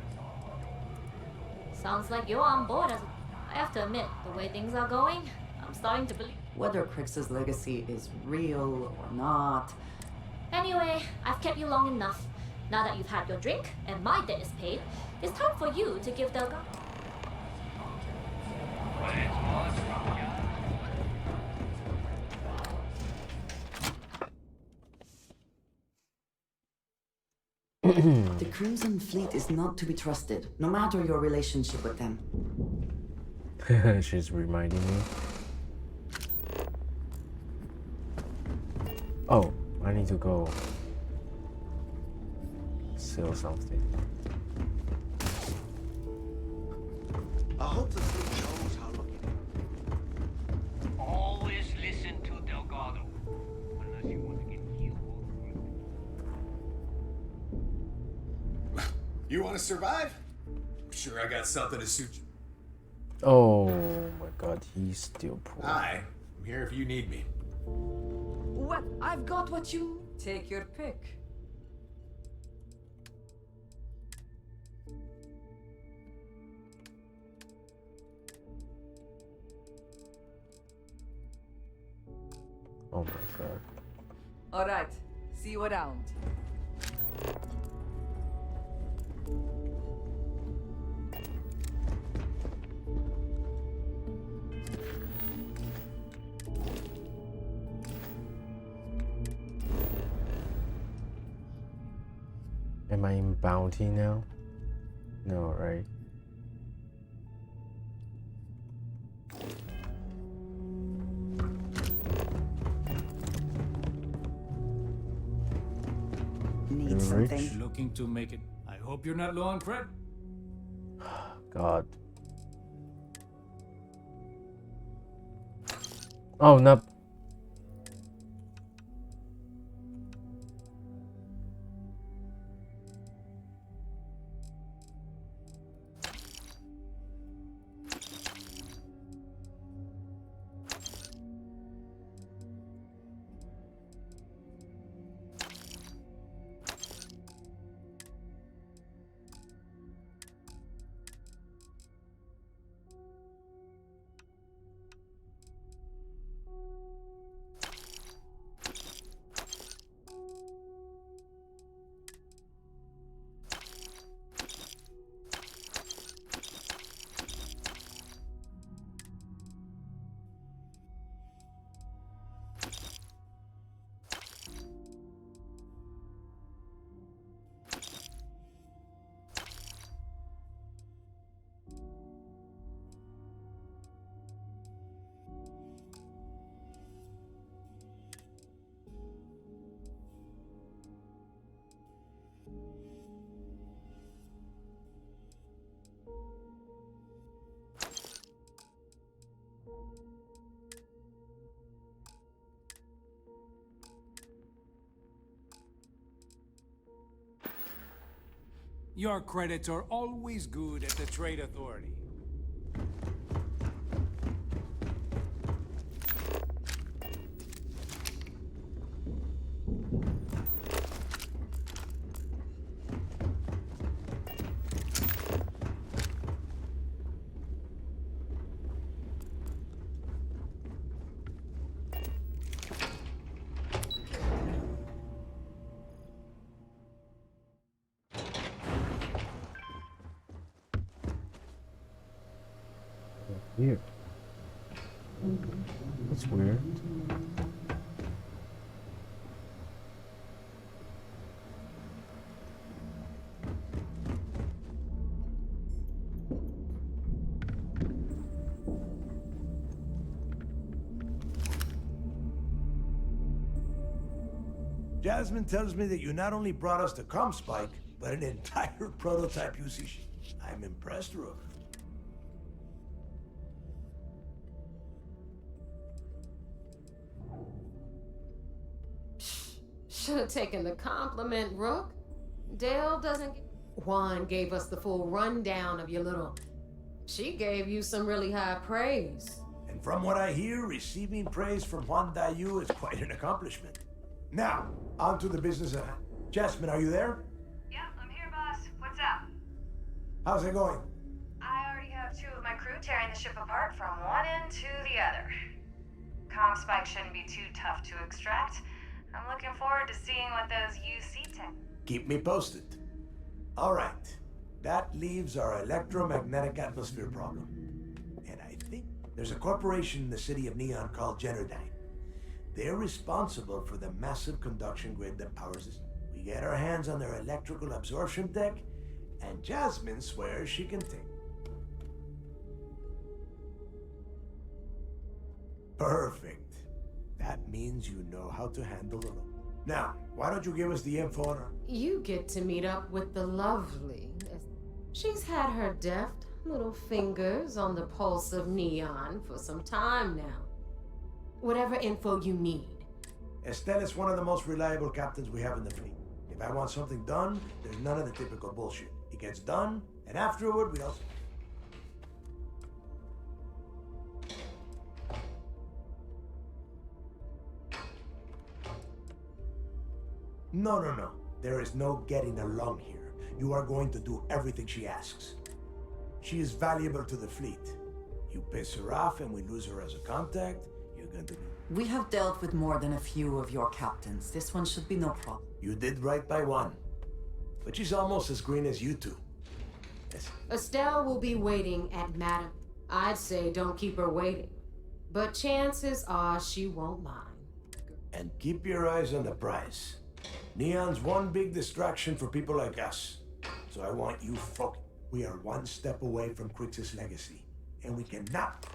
Sounds like you're on board as I have to admit, the way things are going, I'm starting to believe. Whether Crix's legacy is real or not. Anyway, I've kept you long enough. Now that you've had your drink and my debt is paid, it's time for you to give Delgado. The Crimson Fleet is not to be trusted, no matter your relationship with them. She's reminding me. Oh, I need to go sell something. I hope the fleet knows how lucky they are. Always listen to Delgado. Unless you want to get killed. You want to survive? I'm sure I got something to suit you. Oh my god, he's still poor. Hi, I'm here if you need me. What? I've got what you... Take your pick. Oh my god. Alright, see you around. Am I in bounty now? No, right? Need something? Looking to make it. I hope you're not low on credit. God. Oh, no. Your credits are always good at the Trade Authority. Weird. That's weird. Jasmine tells me that you not only brought us the Spike, but an entire prototype UC. I'm impressed, Rook. Should have taken the compliment, Rook. Dale doesn't. Juan gave us the full rundown of your little. She gave you some really high praise. And from what I hear, receiving praise from Juan Dayu is quite an accomplishment. Now, on to the business at hand. Jasmine, are you there? Yeah, I'm here, boss. What's up? How's it going? I already two of my crew tearing the ship apart from one end to the other. Comm spike shouldn't be too tough to extract. I'm looking forward to seeing what those UC tech... Keep me posted. All right. That leaves our electromagnetic atmosphere problem. And I think there's a corporation in the city of Neon called Generdyne. They're responsible for the massive conduction grid that powers us. We get our hands on their electrical absorption tech, and Jasmine swears she can take. Perfect. That means you know how to handle a load. Now, why don't you give us the info on her? You get to meet up with the lovely. She's had her deft little fingers on the pulse of Neon for some time now. Whatever info you need. Estelle is one of the most reliable captains we have in the fleet. If I want something done, there's none of the typical bullshit. It gets done, and afterward we also... No. There is no getting along here. You are going to do everything she asks. She is valuable to the fleet. You piss her off and we lose her as a contact, you're going to be... We have dealt with more than a few of your captains. This one should be no problem. You did right by one. But she's almost as green as you two. Yes. Estelle will be waiting at Madam. I'd say don't keep her waiting. But chances are she won't mind. And keep your eyes on the prize. Neon's one big distraction for people like us. So I want you focused. We are one step away from Crix's legacy. And we cannot...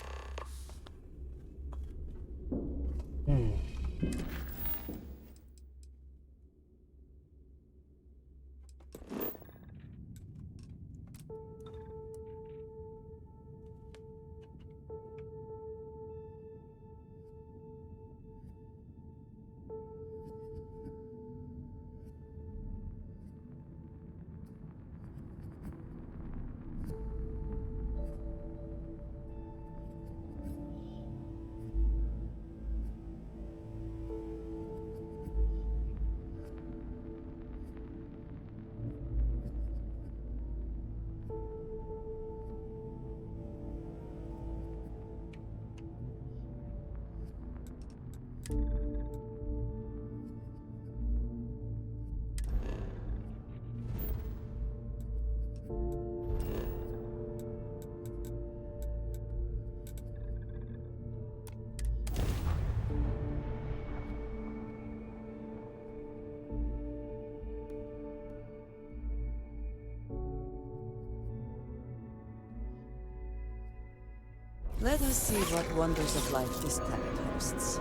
Let us see what wonders of life this planet hosts.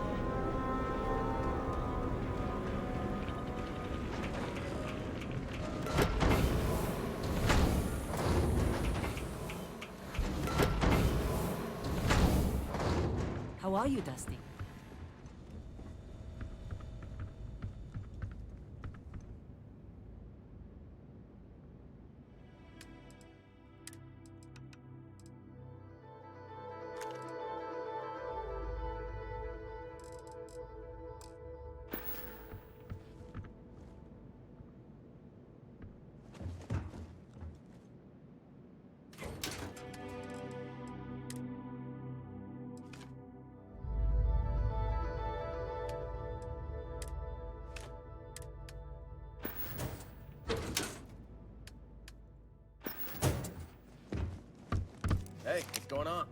How are you, Dusty? Hey, what's going on?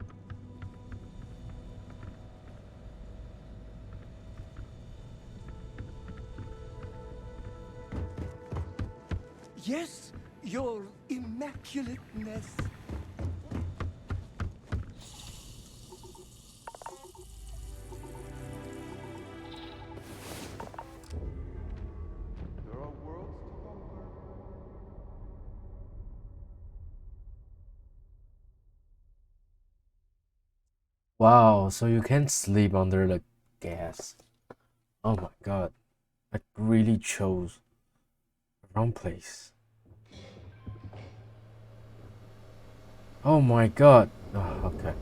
Yes, your immaculateness. There are worlds to conquer. Wow, so you can't sleep under the gas. Oh my god. I really chose the wrong place. Oh my god. Oh, okay.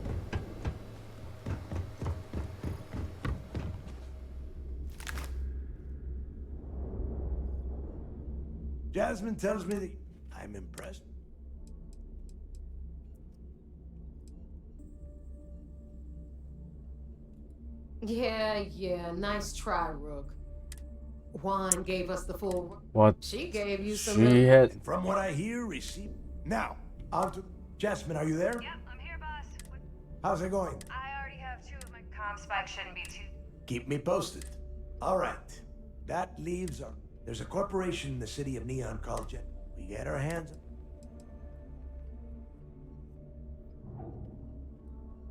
Jasmine tells me that I'm impressed. Yeah, nice try, Rook. Juan gave us the full... What? She gave you some... She had... And from what I hear, receive... Now, on to... Jasmine, are you there? Yep, I'm here, boss. How's it going? I already have two of my comm spike shouldn't be too... Keep me posted. All right. That leaves our... There's a corporation in the city of Neon called Jet. We get our hands...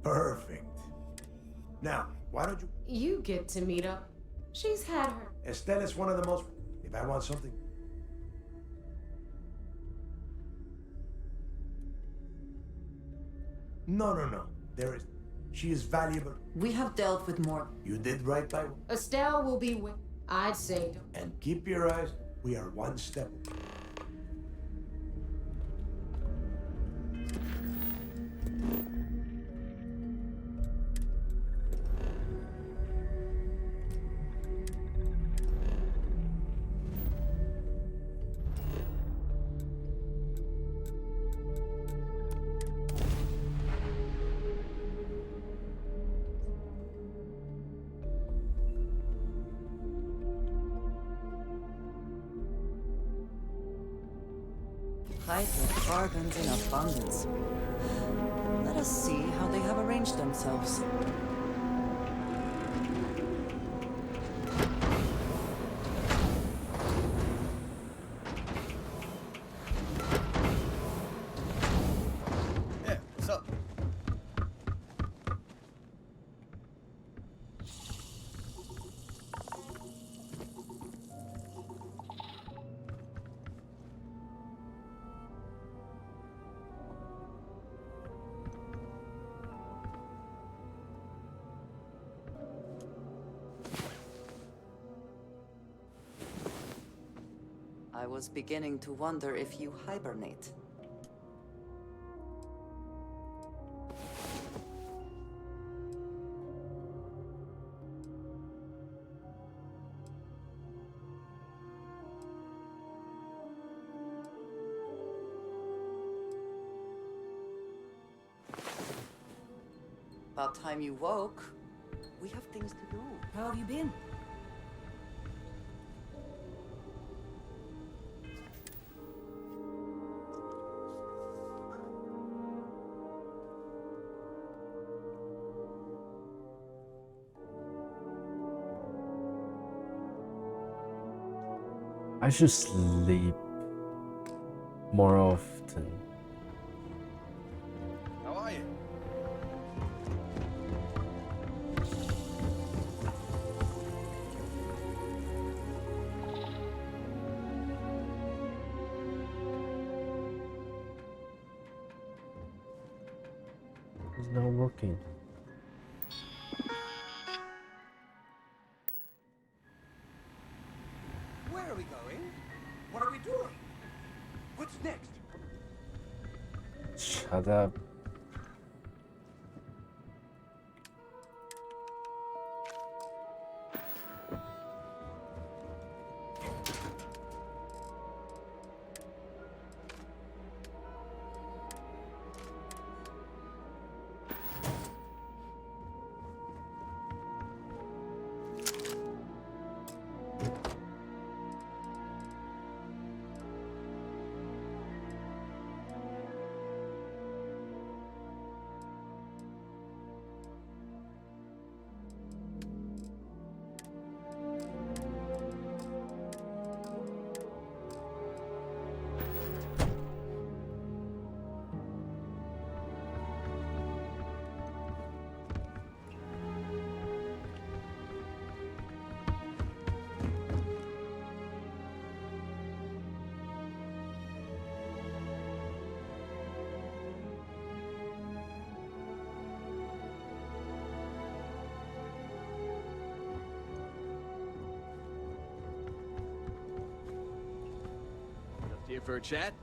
Perfect. Now, why don't you... You get to meet up. She's had her... Estelle is one of the most... If I want something... No. There is... She is valuable. We have dealt with more. You did right by... Estelle will be with... I'd say... And keep your eyes... We are one step... Hydrocarbons in abundance. Let us see how they have arranged themselves. Yeah, what's up? I was beginning to wonder if you hibernate. About time you woke. We have things to do. How have you been? I should sleep more often. How are you? It's not working. Where are we going? What are we doing? What's next? Shut up. Just here for a chat?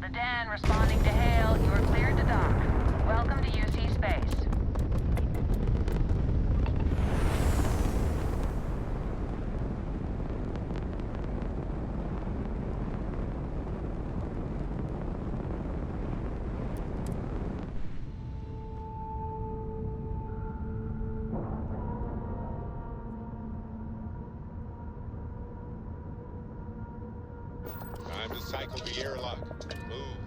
to Dan, responding to hail. You are cleared to dock. Welcome to UC Space. Time to cycle the airlock. Move.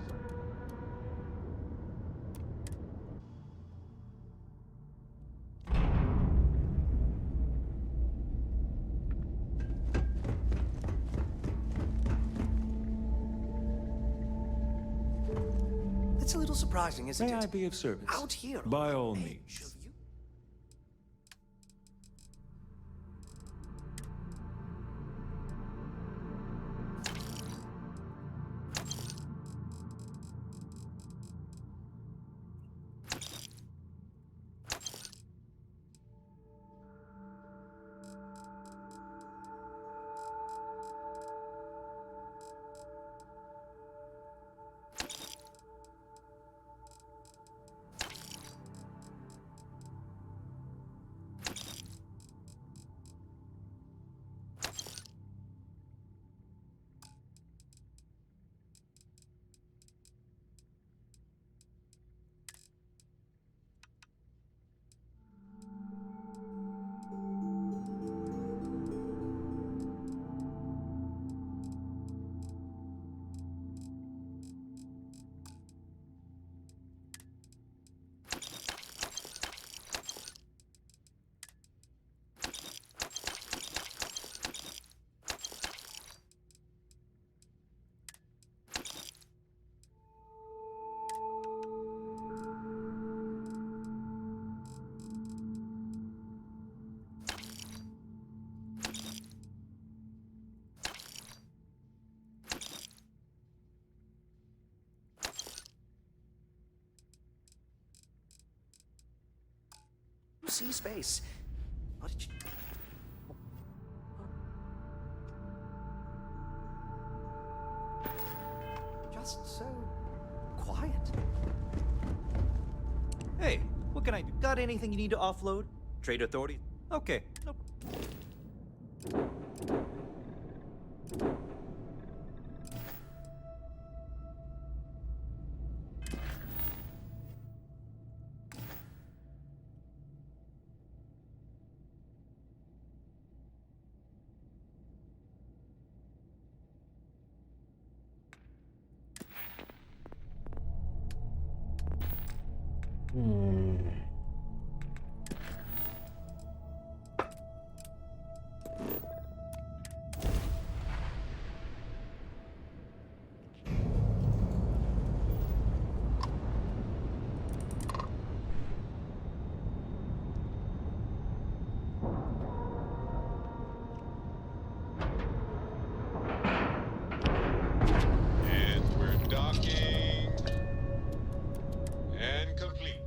That's a little surprising, isn't it? May I be of service? Out here. By all means. See space. What did you... Just so quiet. Hey, what can I do? Got anything you need to offload? Trade authority? Okay. Nope. And we're docking. And complete.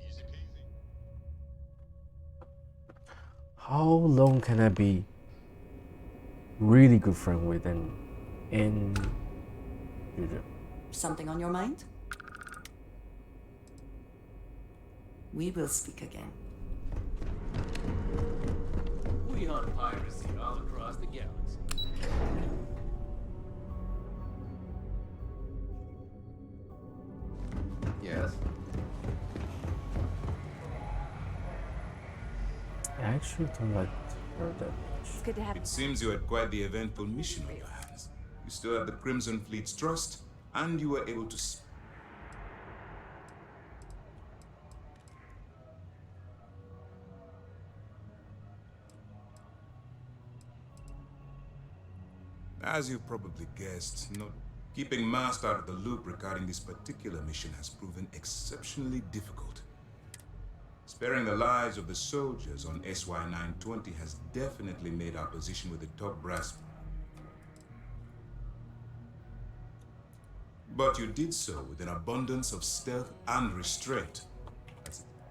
Easy peasy. How long can I be really good friend with and Something on your mind? We will speak again. We hunt piracy all across the galaxy. Yes. I actually don't like her that much. It's good to have It seems you had quite the eventful mission on your hands. You still have the Crimson Fleet's trust, and you were able to... As you probably guessed, keeping Master out of the loop regarding this particular mission has proven exceptionally difficult. Sparing the lives of the soldiers on SY-920 has definitely made our position with the top brass. But you did so with an abundance of stealth and restraint.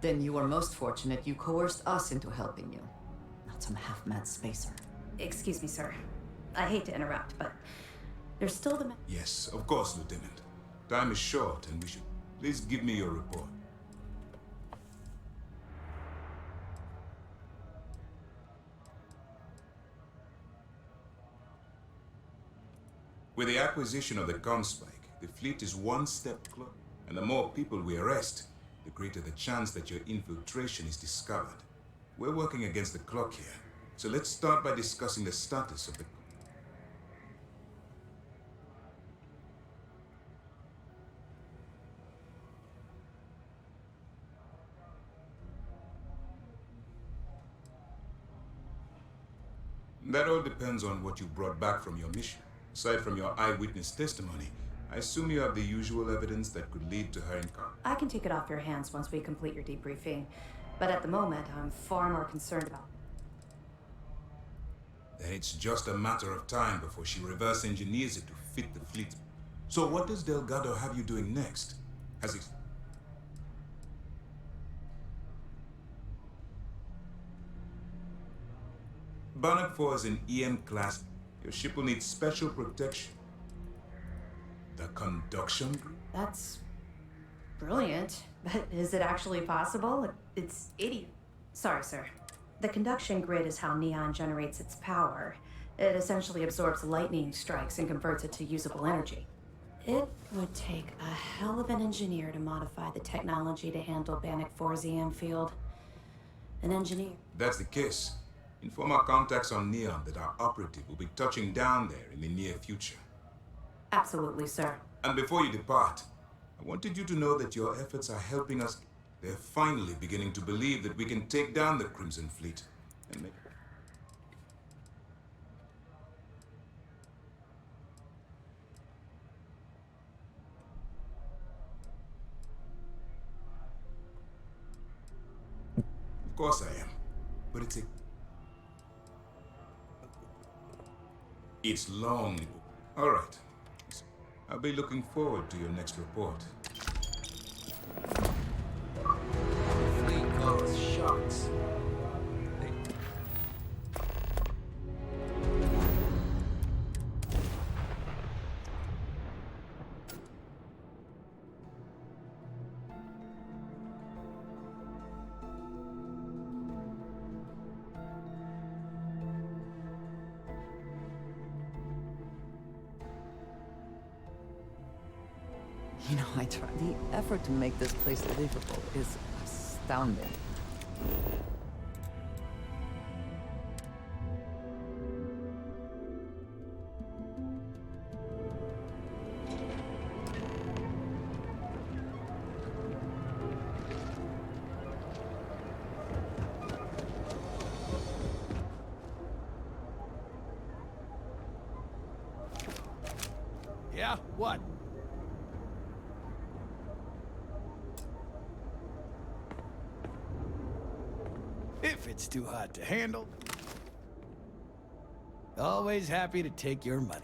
Then you are most fortunate you coerced us into helping you. Not some half-mad spacer. Excuse me, sir. I hate to interrupt, but there's still the... Yes, of course, Lieutenant. Time is short, and we should... Please give me your report. With the acquisition of the Comspike, the fleet is one step closer. And the more people we arrest, the greater the chance that your infiltration is discovered. We're working against the clock here, so let's start by discussing the status of the... That all depends on what you brought back from your mission. Aside from your eyewitness testimony, I assume you have the usual evidence that could lead to her encounter. I can take it off your hands once we complete your debriefing, but at the moment, I'm far more concerned about... Then it's just a matter of time before she reverse engineers it to fit the fleet. So what does Delgado have you doing next? Has he... Bannock 4 is an EM class. Your ship will need special protection. The conduction group? That's... brilliant. But is it actually possible? It's idiot. Sorry, sir. The conduction grid is how Neon generates its power. It essentially absorbs lightning strikes and converts it to usable energy. It would take a hell of an engineer to modify the technology to handle Bannock 4's EM field. An engineer. That's the case. Inform our contacts on Neon that our operative will be touching down there in the near future. Absolutely, sir. And before you depart, I wanted you to know that your efforts are helping us. They're finally beginning to believe that we can take down the Crimson Fleet and make... Of course I am, but it's long. All right. I'll be looking forward to your next report. Fleet calls shots. You know, the effort to make this place livable is astounding. Yeah? What? If it's too hot to handle, always happy to take your money.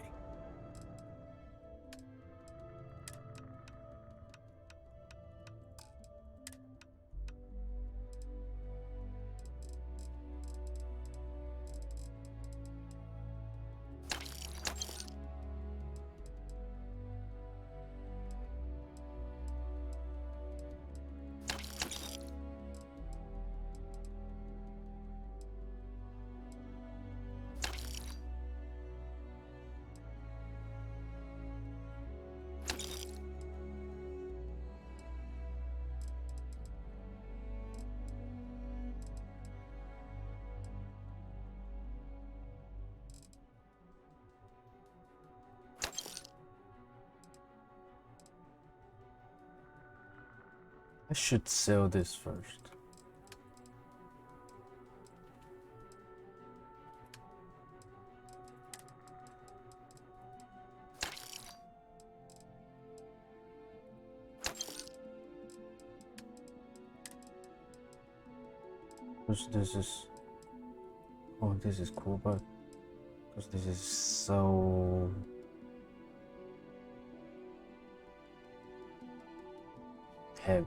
I should sell this first. Because this is... Oh, this is cool, but... Because this is so... heavy.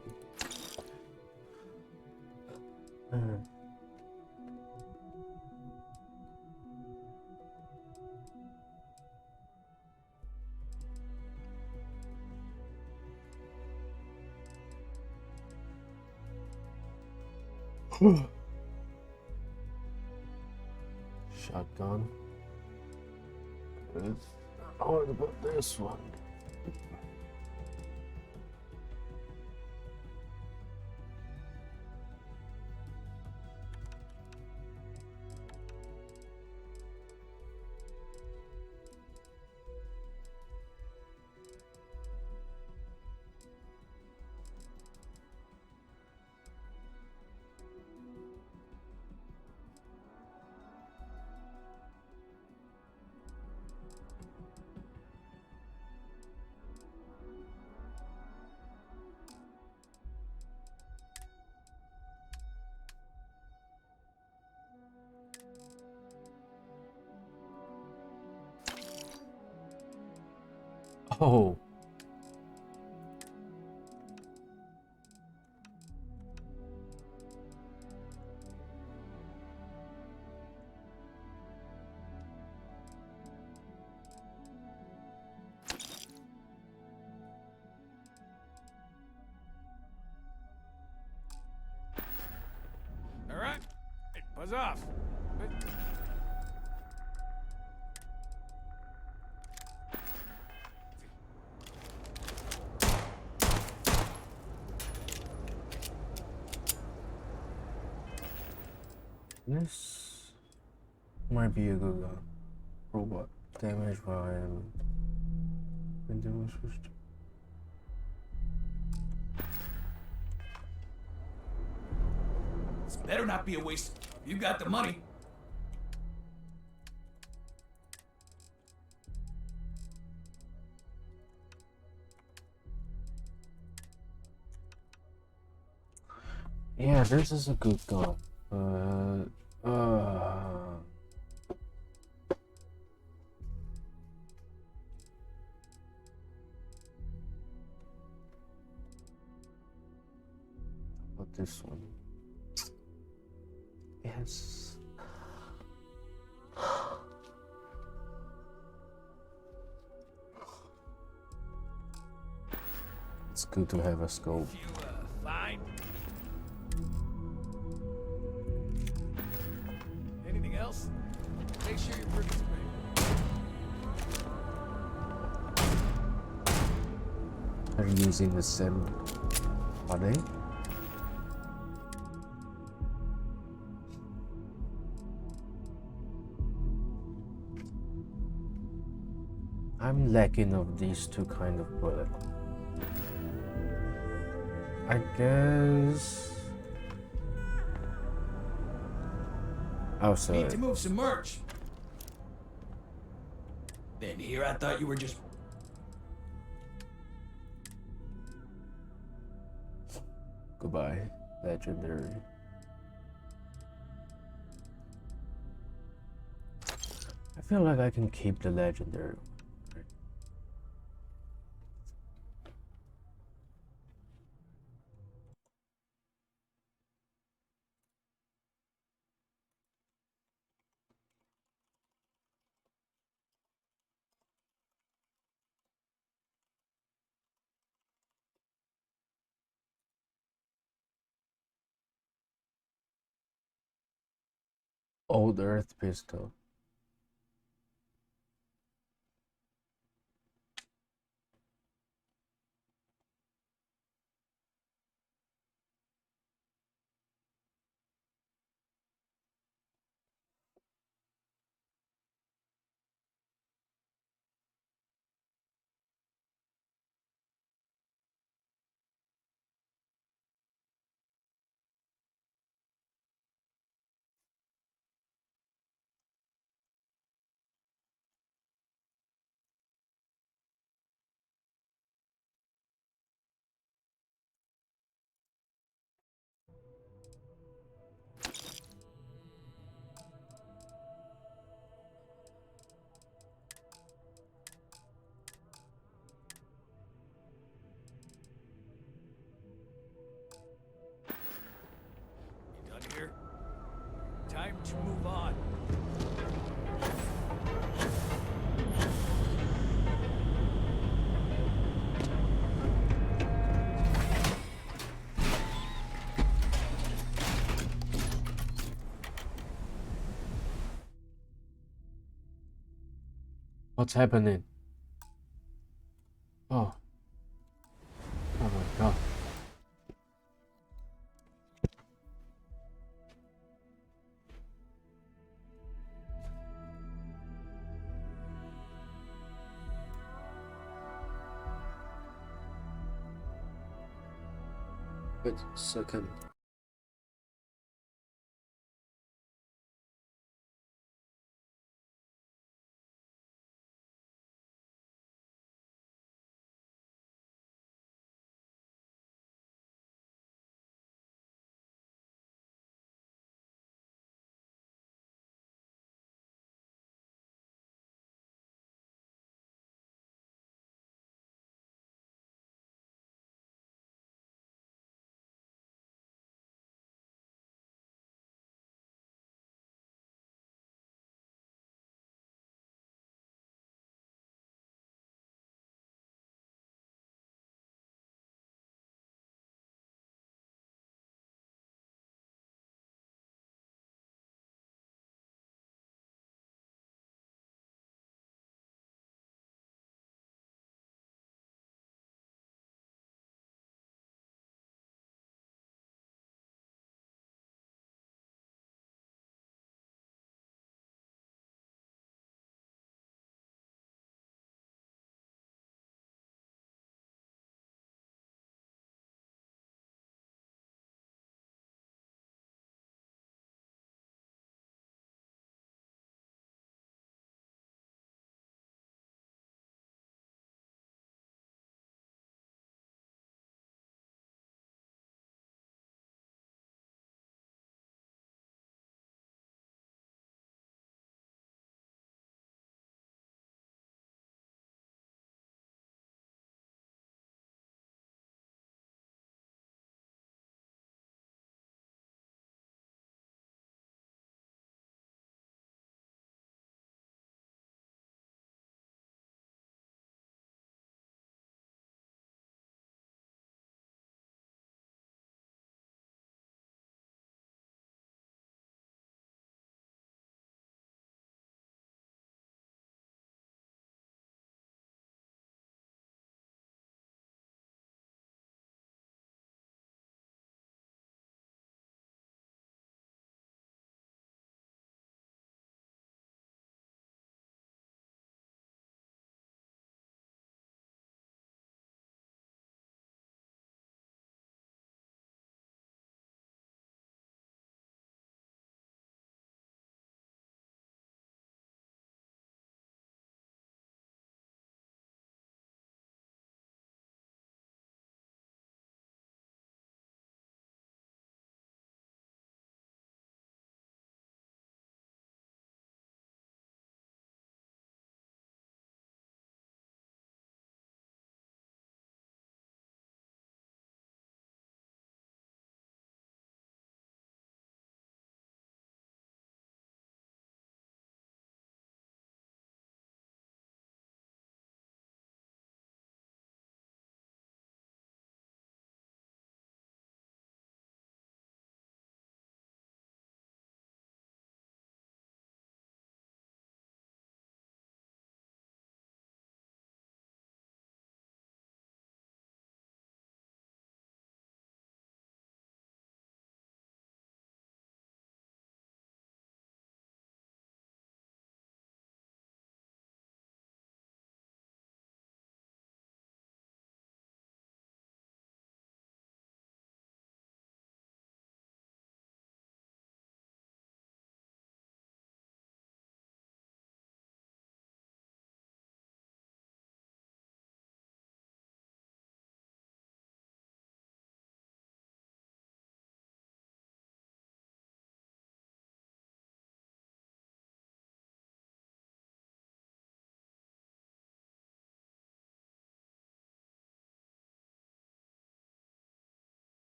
Shotgun. Good. What about this one? Oh. All right, buzz off. This might be a good robot. Damage while I am in the switched. This better not be a waste. You got the money. Yeah, this is a good gun. What this one? Yes. It's good to have a scope. Fine. Anything else? Make sure you're pretty straight. Are you using the same? Are they? I'm lacking of these two kind of bullet. I guess. Oh, sorry. Need to move some merch. Then here I thought you were just. Goodbye, legendary. I feel like I can keep the legendary. Old Earth pistol. What's happening? Oh. Oh my god. Wait a second.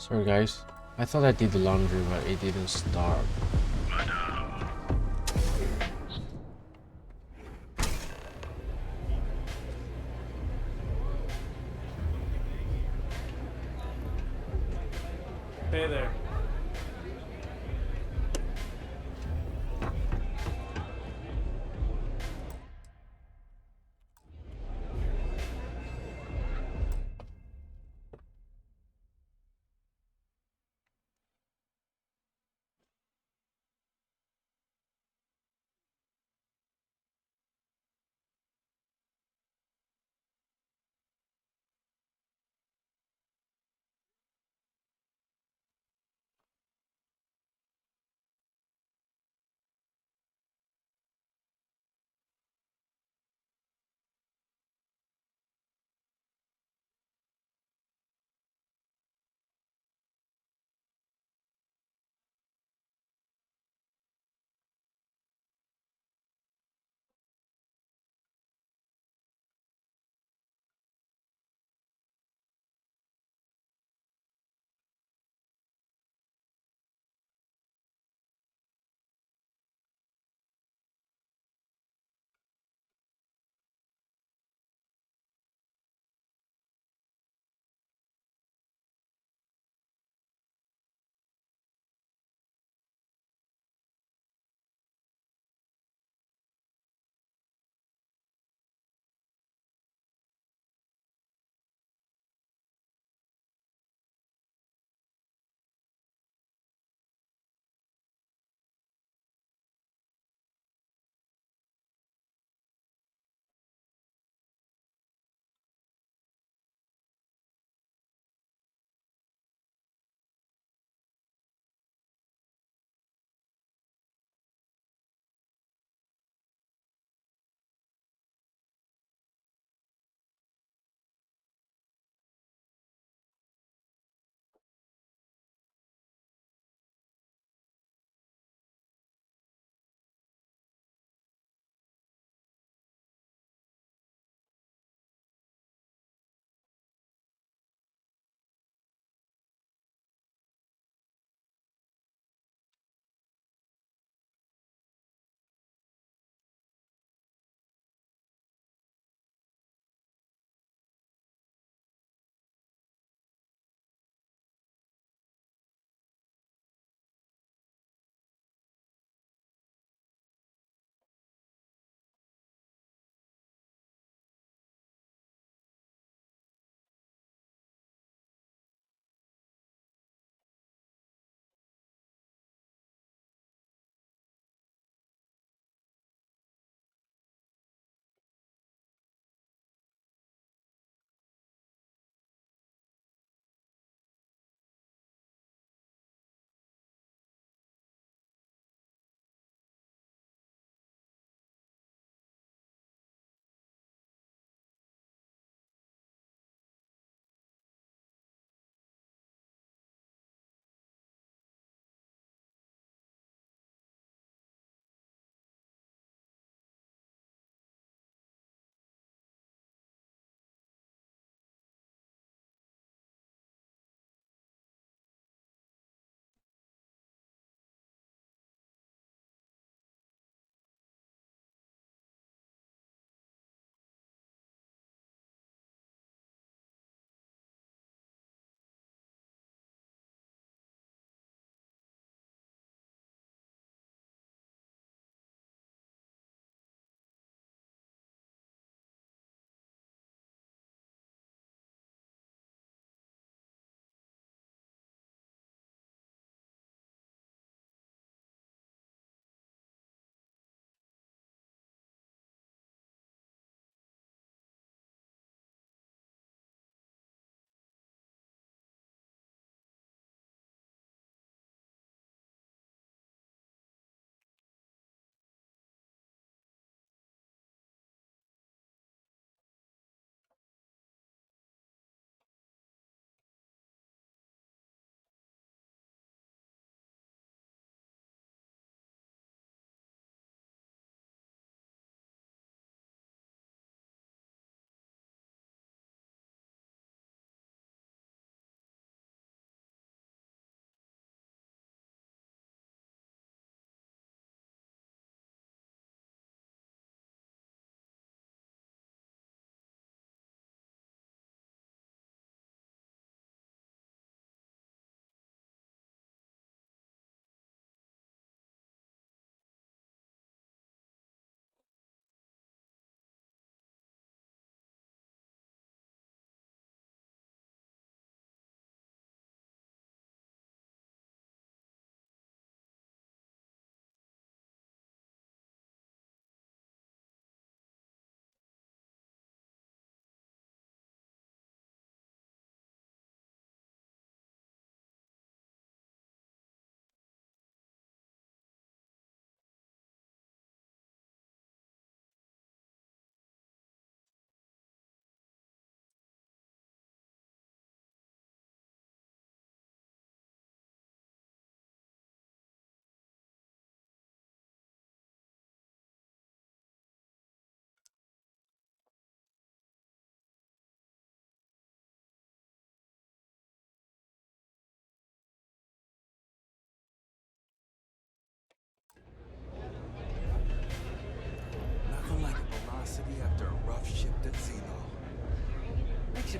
Sorry guys, I thought I did the laundry but it didn't start. Hey there.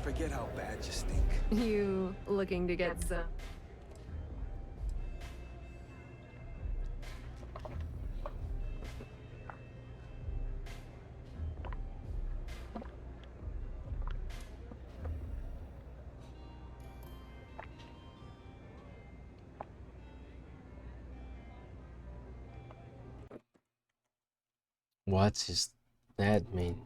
forget how bad you stink. You looking to get some? What does that mean?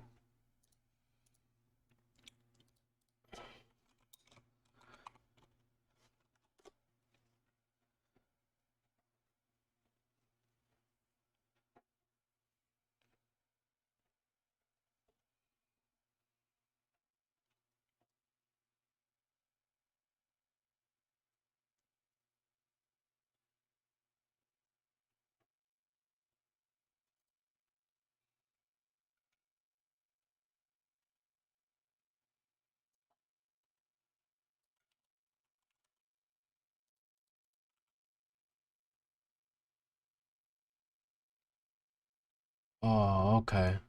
Oh, okay.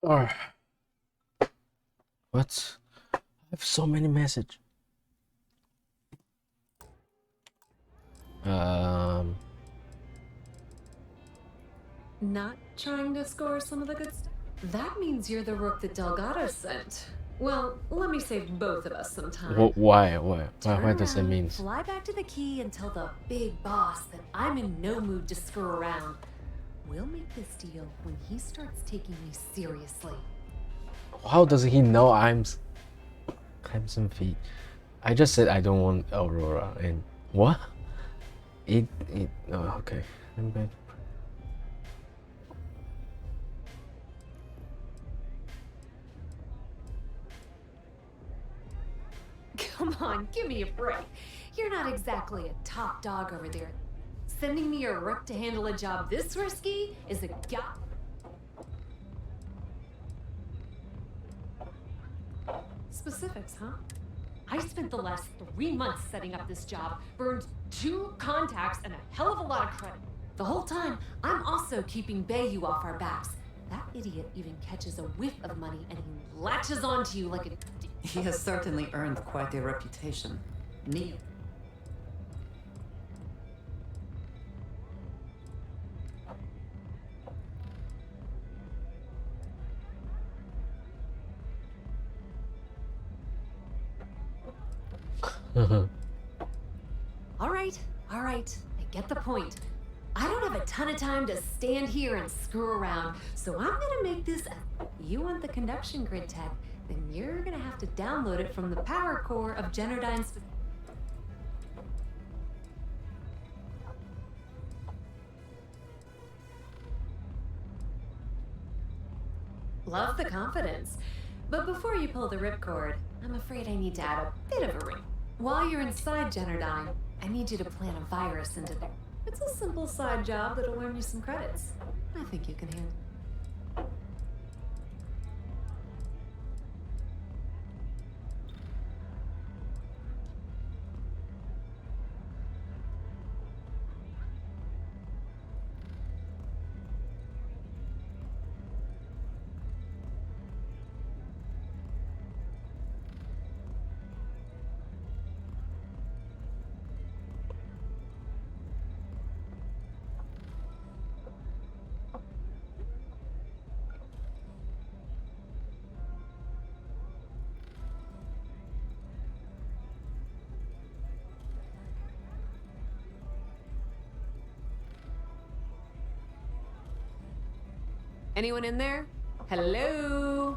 Alright. What? I have so many messages. Not trying to score some of the good stuff? That means you're the rook that Delgado sent. Well, let me save both of us some time. Why Turn does that around, mean? fly back to the key and tell the big boss that I'm in no mood to screw around. We'll make this deal when he starts taking me seriously. How does he know I'm Clemson feet? I just said I don't want Aurora and what? Oh, okay. I'm back. Come on, give me a break. You're not exactly a top dog over there. Sending me a rook to handle a job this risky is a Specifics, huh? I spent the last 3 months setting up this job, burned 2 contacts and a hell of a lot of credit. The whole time, I'm also keeping Bayou off our backs. That idiot even catches a whiff of money and he latches onto you like a... He has certainly earned quite a reputation. Neil. All right, I get the point. I don't have a ton of time to stand here and screw around, so I'm gonna make this... You want the conduction grid tech, then you're gonna have to download it from the power core of Generdyne's... Love the confidence. But before you pull the ripcord, I'm afraid I need to add a bit of a ring. While you're inside Generdyne, I need you to plant a virus into there. It's a simple side job that'll earn you some credits. I think you can handle it. Anyone in there? Hello?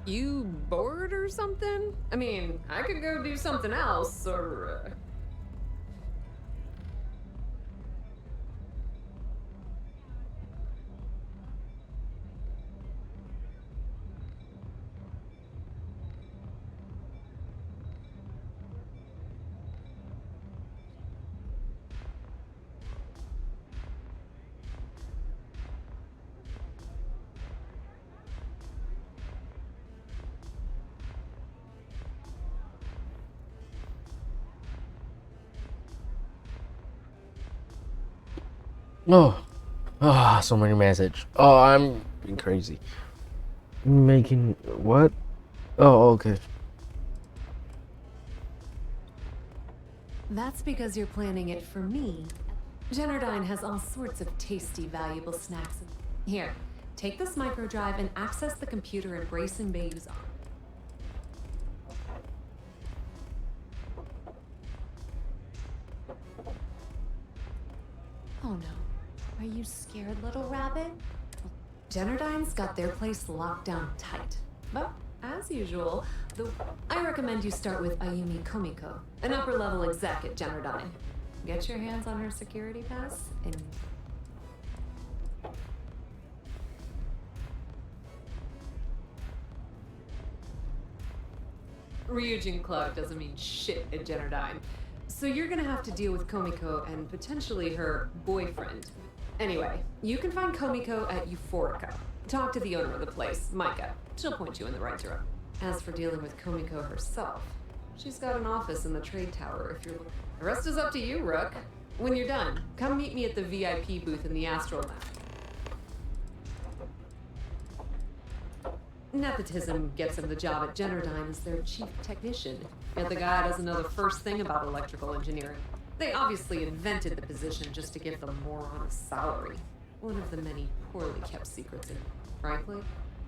You bored or something? I mean, I could go do something else, or... So many messages. Oh, I'm being crazy. Making what? Oh, okay. That's because you're planning it for me. Generdyne has all sorts of tasty, valuable snacks. Here, take this microdrive and access the computer at Brace and Bayou's arm. Oh no. Are you scared, little rabbit? Generdyne's got their place locked down tight. But, as usual, I recommend you start with Ayumi Komiko, an upper-level exec at Generdyne. Get your hands on her security pass, and... Ryujin Clark doesn't mean shit at Generdyne. So you're gonna have to deal with Komiko and potentially her boyfriend. Anyway, you can find Komiko at Euphorica. Talk to the owner of the place, Micah. She'll point you in the right direction. As for dealing with Komiko herself, she's got an office in the trade tower if you're looking. The rest is up to you, Rook. When you're done, come meet me at the VIP booth in the Astral Lounge. Nepotism gets him the job at Generdyne as their chief technician, yet the guy doesn't know the first thing about electrical engineering. They obviously invented the position just to give the moron a salary. One of the many poorly kept secrets, and frankly,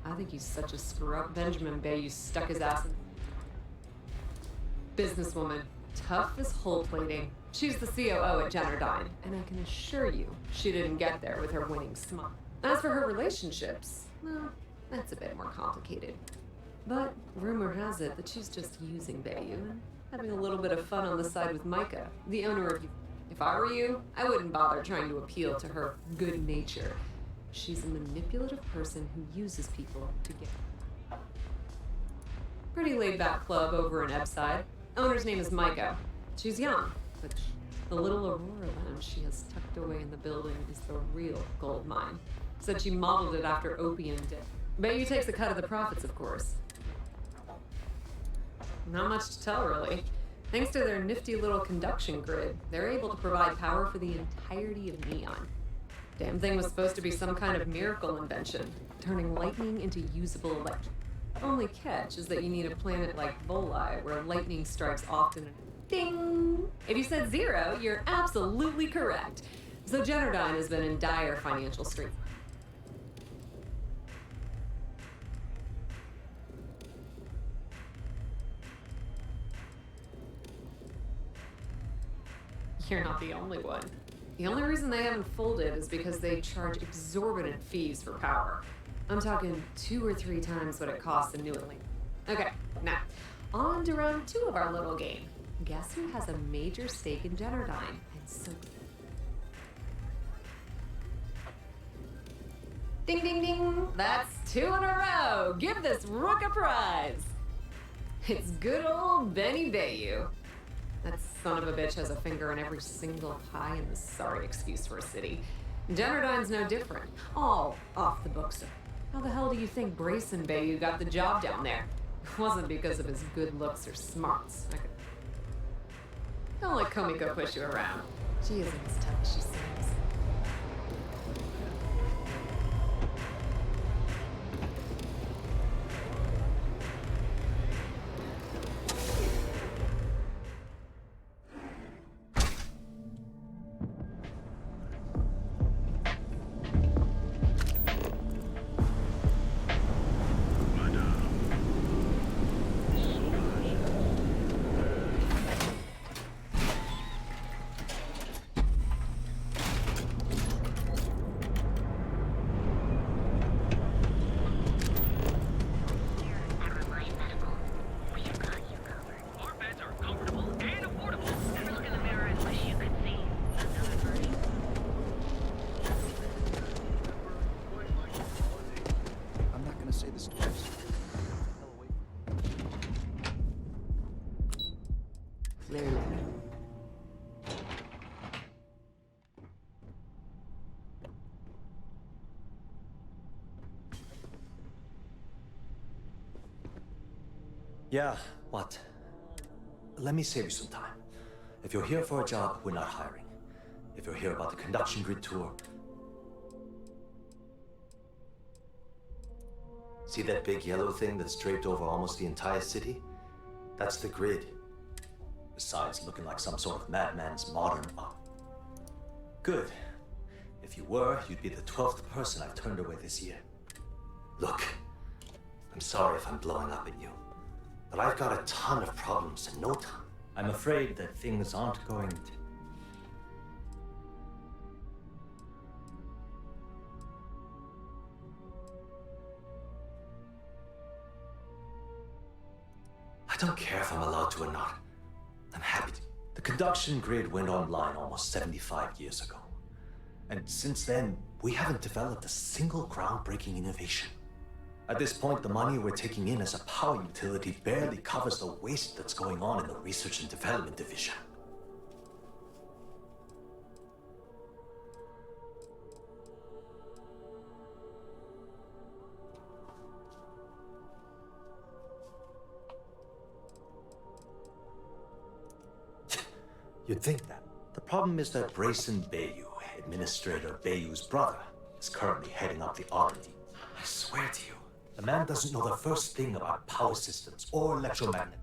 I think he's such a screw-up Benjamin Bayou stuck his ass in. Businesswoman, tough as hull plating. She's the COO at Generdyne, and I can assure you, she didn't get there with her winning smile. As for her relationships, well, that's a bit more complicated. But rumor has it that she's just using Bayou and having a little bit of fun on the side with Micah, the owner of you. If I were you, I wouldn't bother trying to appeal to her good nature. She's a manipulative person who uses people to get. Pretty laid-back club over in Ebside. Owner's name is Micah. She's young, but the little Aurora lounge she has tucked away in the building is the real gold mine. Said she modeled it after opium dip. Bayou takes a cut of the profits, of course. Not much to tell, really. Thanks to their nifty little conduction grid, they're able to provide power for the entirety of Neon. Damn thing was supposed to be some kind of miracle invention, turning lightning into usable electricity. Only catch is that you need a planet like Voli, where lightning strikes often and ding! If you said 0, you're absolutely correct. So Generdyne has been in dire financial straits. You're not the only one. The only reason they haven't folded is because they charge exorbitant fees for power. I'm talking 2 or 3 times what it costs in New Atlanta. Okay, now, on to round 2 of our little game. Guess who has a major stake in Generdyne? And so... Ding, ding, ding! That's 2 in a row! Give this rook a prize! It's good old Benny Bayou. That son of a bitch has a finger in every single pie and the sorry excuse for a city. Generdyne's no different. All off the books. How the hell do you think Brayson Bayou got the job down there? It wasn't because of his good looks or smarts. Don't let Komiko push you around. She isn't as tough as she seems. Yeah, what? Let me save you some time. If you're here for a job, we're not hiring. If you're here about the conduction grid tour... See that big yellow thing that's draped over almost the entire city? That's the grid. Besides looking like some sort of madman's modern art. Good. If you were, you'd be the 12th person I've turned away this year. Look, I'm sorry if I'm blowing up at you. But I've got a ton of problems and no time. I'm afraid that things aren't going to... I don't care if I'm allowed to or not. I'm happy to. The conduction grid went online almost 75 years ago. And since then, we haven't developed a single groundbreaking innovation. At this point, the money we're taking in as a power utility barely covers the waste that's going on in the research and development division. You'd think that. The problem is that Brayson Bayou, Administrator Bayou's brother, is currently heading up the R&D. I swear to you, the man doesn't know the first thing about power systems or electromagnet.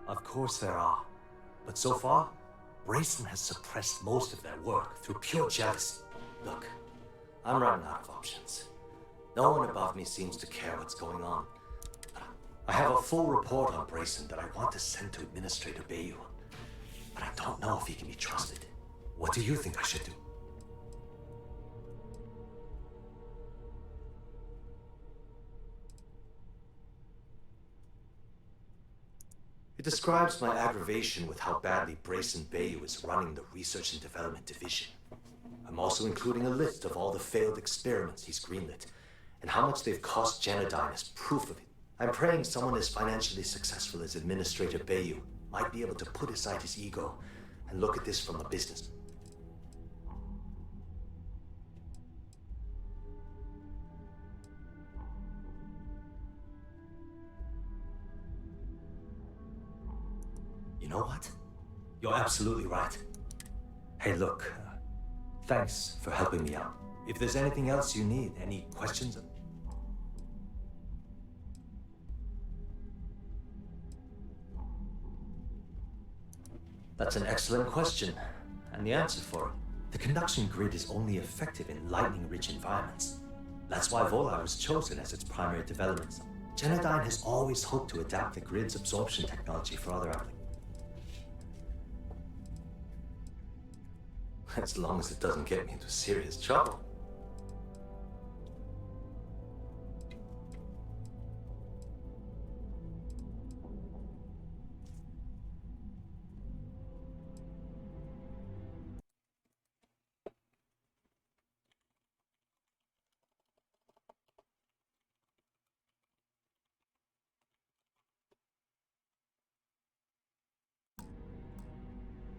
Of course there are. But so far, Brayson has suppressed most of their work through pure jealousy. Look, I'm running out of options. No one above me seems to care what's going on. I have a full report on Brayson that I want to send to Administrator Bayou. But I don't know if he can be trusted. What do you think I should do? It describes my aggravation with how badly Brayson Bayou is running the Research and Development Division. I'm also including a list of all the failed experiments he's greenlit, and how much they've cost Generdyne as proof of it. I'm praying someone as financially successful as Administrator Bayou might be able to put aside his ego and look at this from a business. You know what? You're absolutely right. Hey, look, thanks for helping me out. If there's anything else you need, any questions? That's an excellent question, and the answer for it. The conduction grid is only effective in lightning-rich environments. That's why Volai was chosen as its primary development site. Genodyne has always hoped to adapt the grid's absorption technology for other applications. As long as it doesn't get me into serious trouble.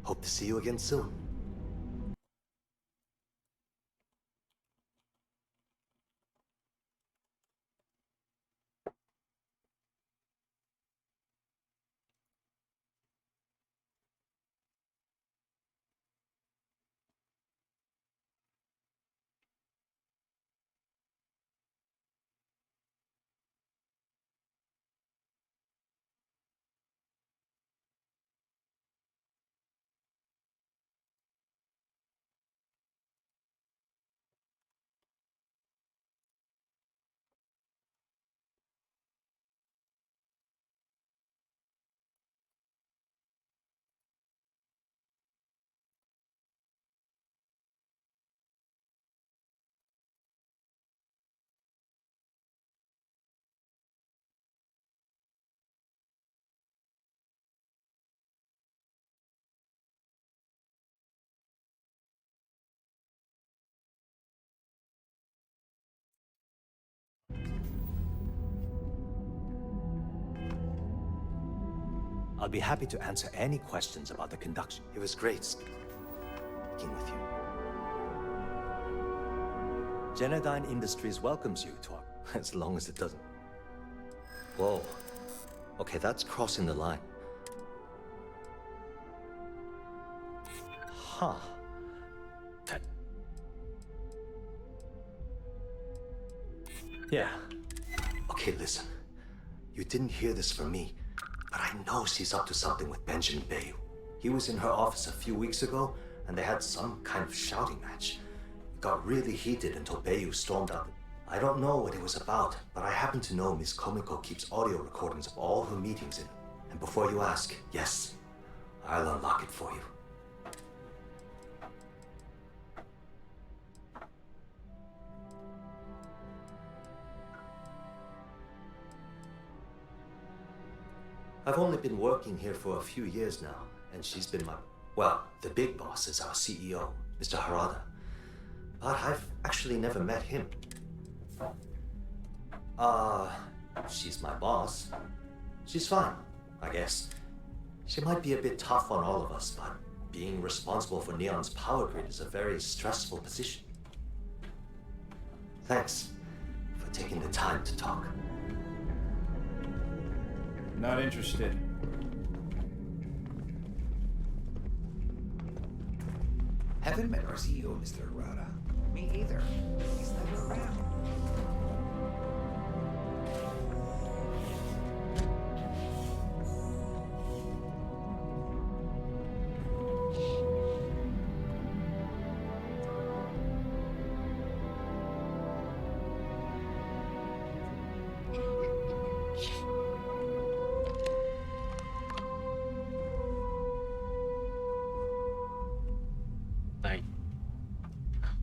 Hope to see you again soon. I'll be happy to answer any questions about the conduction. It was great speaking with you. Genodyne Industries welcomes you to our... as long as it doesn't... Whoa. Okay, that's crossing the line. Huh. That... Yeah. Okay, listen. You didn't hear this from me. But I know she's up to something with Benjamin Bayou. He was in her office a few weeks ago, and they had some kind of shouting match. It got really heated until Bayou stormed out. I don't know what it was about, but I happen to know Miss Komiko keeps audio recordings of all her meetings in it. And before you ask, yes, I'll unlock it for you. I've only been working here for a few years now, and she's been my... Well, the big boss is our CEO, Mr. Harada. But I've actually never met him. She's my boss. She's fine, I guess. She might be a bit tough on all of us, but being responsible for Neon's power grid is a very stressful position. Thanks for taking the time to talk. Not interested. Haven't met our CEO, Mr. Arata. Me either. He's never around.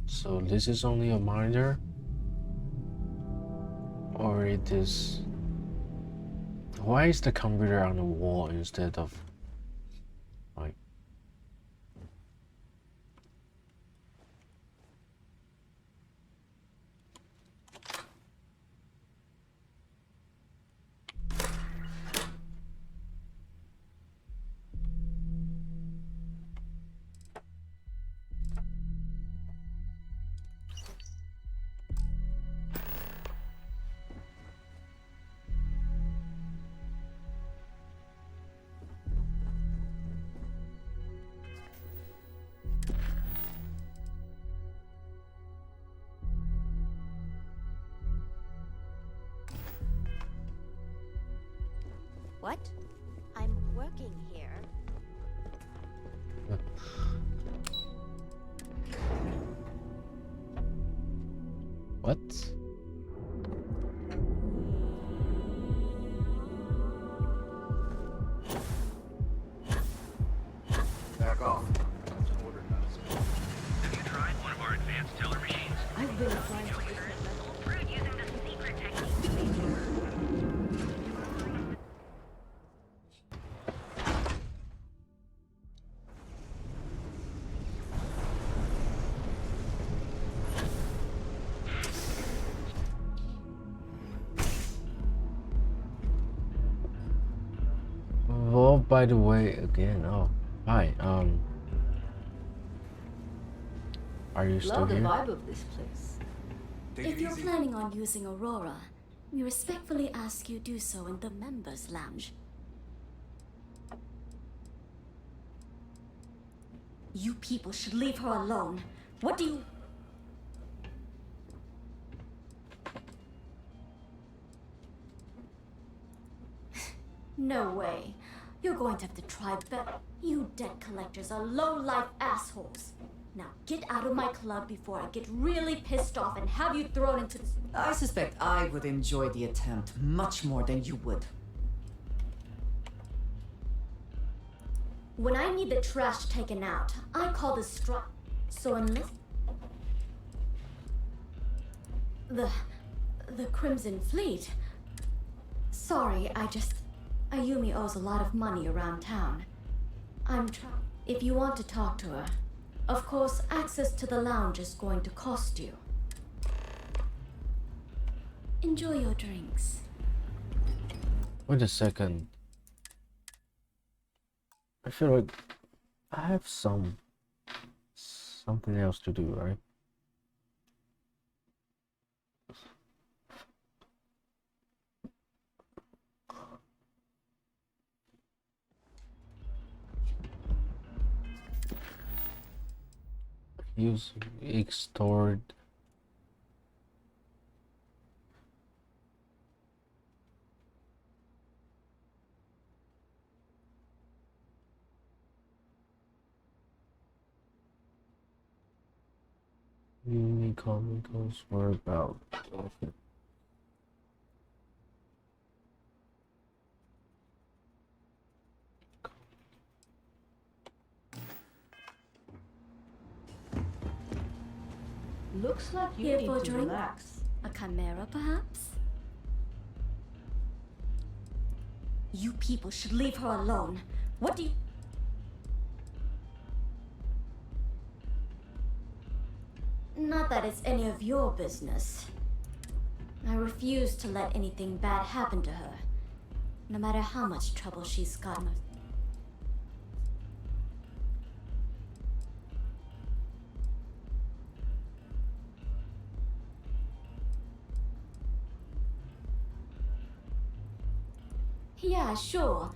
So this is only a monitor, or it is... Why is the computer on the wall instead of like... What? I'm working here. What? Back off. Have you tried one of our advanced teller machines? I've been trying to Brute using the secret technique. Oh, by the way, again, oh, hi, are you still love the here? vibe of this place. If you're planning on using Aurora, we respectfully ask you do so in the members' lounge. You people should leave her alone. What do you... No way. You're going to have to try better. You debt collectors are low-life assholes. Now get out of my club before I get really pissed off and have you thrown into the... I suspect I would enjoy the attempt much more than you would. When I need the trash taken out, I call the strike. So unless... The Crimson Fleet... Sorry, Ayumi owes a lot of money around town. If you want to talk to her, of course, access to the lounge is going to cost you. Enjoy your drinks. Wait a second. I feel like I have something else to do, right? Use extort. Unique chemicals were about. Okay. Looks like you Here need for a to drink? relax. A chimera, perhaps? You people should leave her alone. What do you... Not that it's any of your business. I refuse to let anything bad happen to her, no matter how much trouble she's gotten herself. Yeah, sure.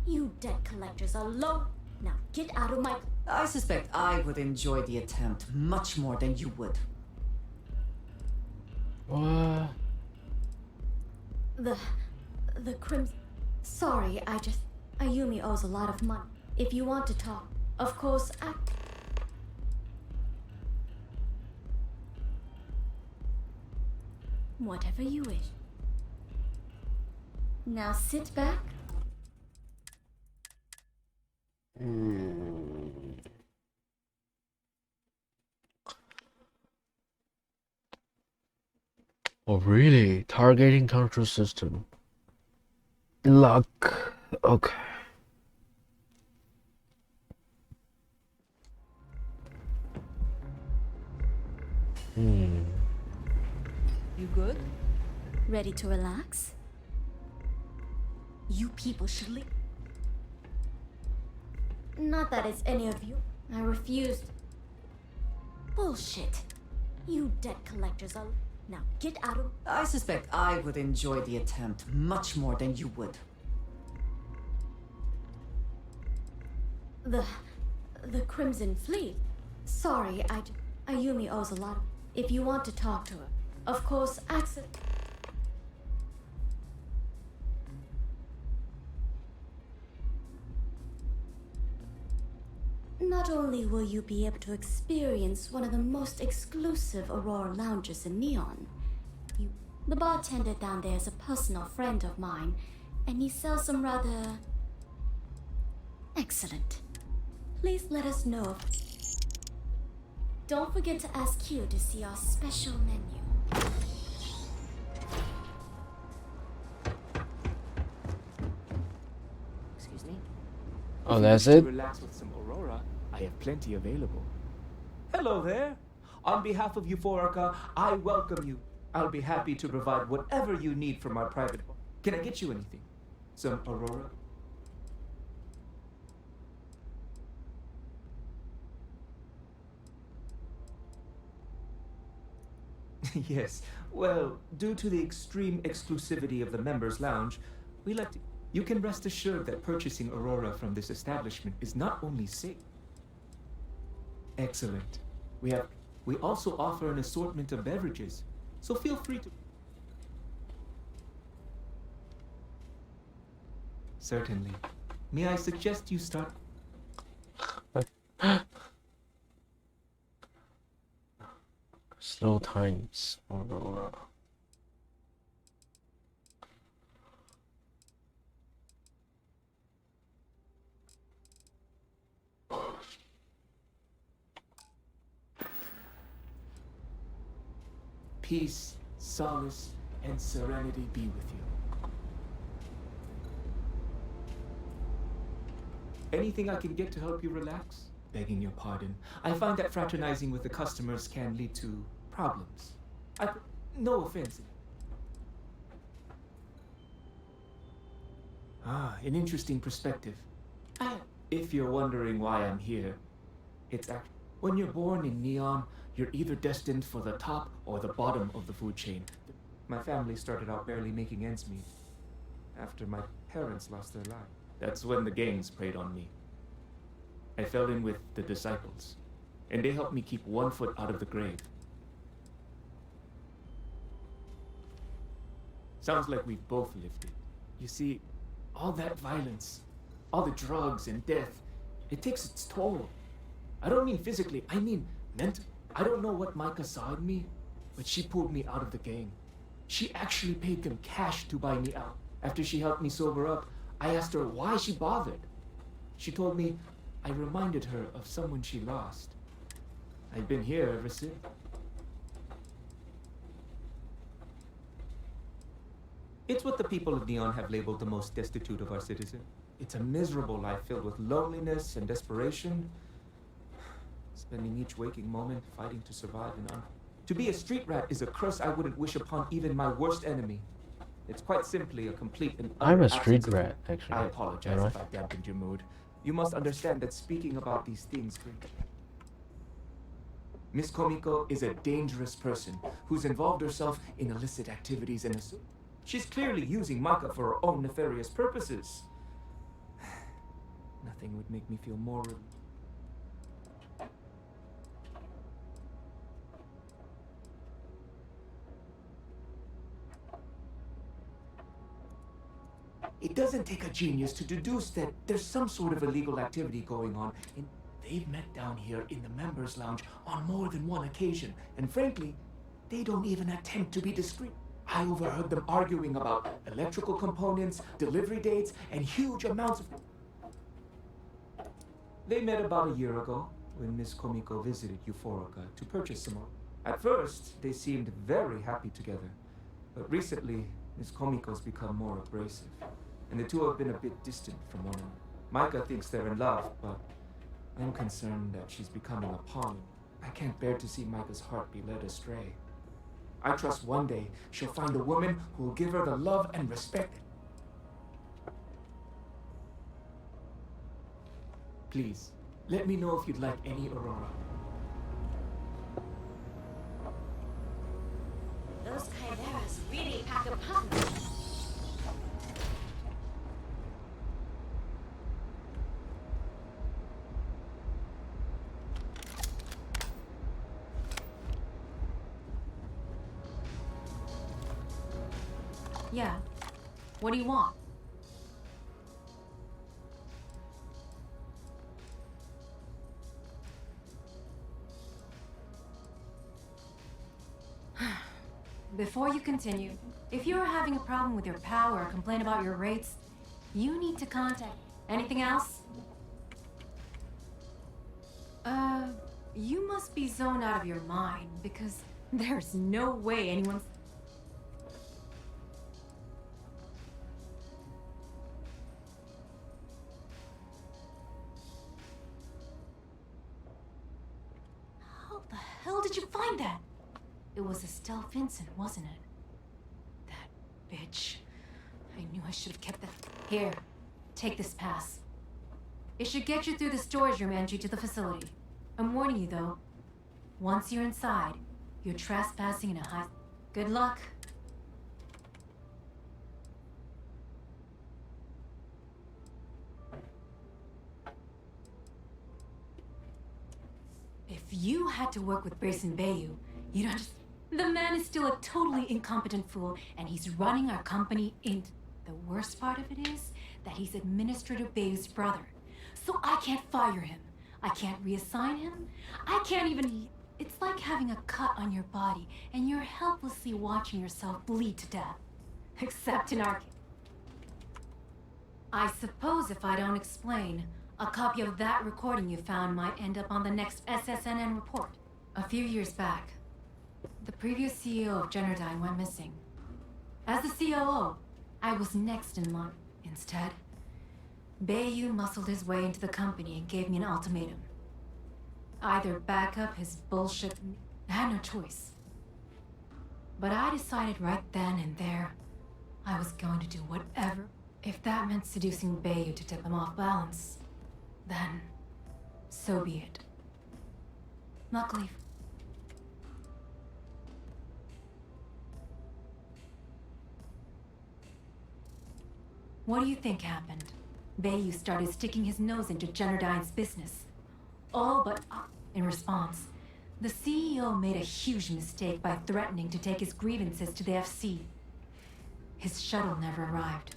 You debt collectors are low. Now get out of my... I suspect I would enjoy the attempt much more than you would. What? The Crimson... Sorry, Ayumi owes a lot of money. If you want to talk, of course, Whatever you wish. Now sit back. Oh, really? Targeting control system. Luck. Okay. You good? Ready to relax? You people should leave. Not that it's any of you. I refused. Bullshit. You debt collectors are... Now get out of... I suspect I would enjoy the attempt much more than you would. The Crimson Fleet. Sorry, Ayumi owes a lot. If you want to talk to her, of course, access... Not only will you be able to experience one of the most exclusive Aurora lounges in Neon, the bartender down there is a personal friend of mine, and he sells some rather excellent. Please let us know. Don't forget to ask Q to see our special menu. Excuse me? Oh, If you that's wish to it? relax with some Aurora, I have plenty available. Hello there. On behalf of Euphorica, I welcome you. I'll be happy to provide whatever you need from my private. Can I get you anything? Some Aurora? Yes. Well, due to the extreme exclusivity of the members' lounge, we like to. You can rest assured that purchasing Aurora from this establishment is not only safe. Excellent. We also offer an assortment of beverages, so feel free to. Certainly. May I suggest you start? Slow times. Aurora. Peace, solace, and serenity be with you. Anything I can get to help you relax? Begging your pardon. I find that fraternizing with the customers can lead to problems. No offense. An interesting perspective. If you're wondering why I'm here, it's actually when you're born in Neon, you're either destined for the top or the bottom of the food chain. My family started out barely making ends meet after my parents lost their lives. That's when the gangs preyed on me. I fell in with the disciples, and they helped me keep one foot out of the grave. Sounds like we've both lived it. You see, all that violence, all the drugs and death, it takes its toll. I don't mean physically, I mean mentally. I don't know what Micah saw in me, but she pulled me out of the gang. She actually paid them cash to buy me out. After she helped me sober up, I asked her why she bothered. She told me I reminded her of someone she lost. I've been here ever since. It's what the people of Neon have labeled the most destitute of our citizens. It's a miserable life filled with loneliness and desperation. Spending each waking moment fighting to survive and To be a street rat is a curse I wouldn't wish upon even my worst enemy. It's quite simply a complete and I'm utter a street absence of- rat, actually. I apologize if I dampened your mood. You must understand that speaking about these things... Miss Komiko is a dangerous person who's involved herself in illicit activities and she's clearly using Micah for her own nefarious purposes. Nothing would make me feel more... It doesn't take a genius to deduce that there's some sort of illegal activity going on, and they've met down here in the members' lounge on more than one occasion, and frankly, they don't even attempt to be discreet. I overheard them arguing about electrical components, delivery dates, and huge amounts of... They met about a year ago, when Miss Komiko visited Euphorica to purchase some more. At first, they seemed very happy together, but recently, Miss Komiko's become more abrasive, and the two have been a bit distant from one another. Micah thinks they're in love, but I'm concerned that she's becoming a pawn. I can't bear to see Micah's heart be led astray. I trust one day she'll find a woman who will give her the love and respect. Please, let me know if you'd like any Aurora. Those chimeras really pack a punch. Yeah. What do you want? before you continue, if you're having a problem with your power or complain about your rates, you need to contact... Anything else? You must be zoned out of your mind, because there's no way anyone's... How the hell did you find that? It was Estelle Vincent, wasn't it? That bitch. I knew I should have kept that. Here, take this pass. It should get you through the storage room entry to the facility. I'm warning you, though. Once you're inside, you're trespassing in a high... Good luck. If you had to work with Grayson Bayou, you don't just... The man is still a totally incompetent fool, and he's running our company in... The worst part of it is that he's Administrator Bayou's brother. So I can't fire him. I can't reassign him. I can't even... It's like having a cut on your body, and you're helplessly watching yourself bleed to death. Except in our... I suppose if I don't explain, a copy of that recording you found might end up on the next SSNN report. A few years back, the previous CEO of Generdyne went missing. As the COO, I was next in line. Instead, Bayou muscled his way into the company and gave me an ultimatum. Either back up his bullshit... I had no choice. But I decided right then and there, I was going to do whatever. If that meant seducing Bayou to tip him off balance, then so be it. Luckily... What do you think happened? Bayou started sticking his nose into Generdyne's business. All but in response, the CEO made a huge mistake by threatening to take his grievances to the FC. His shuttle never arrived.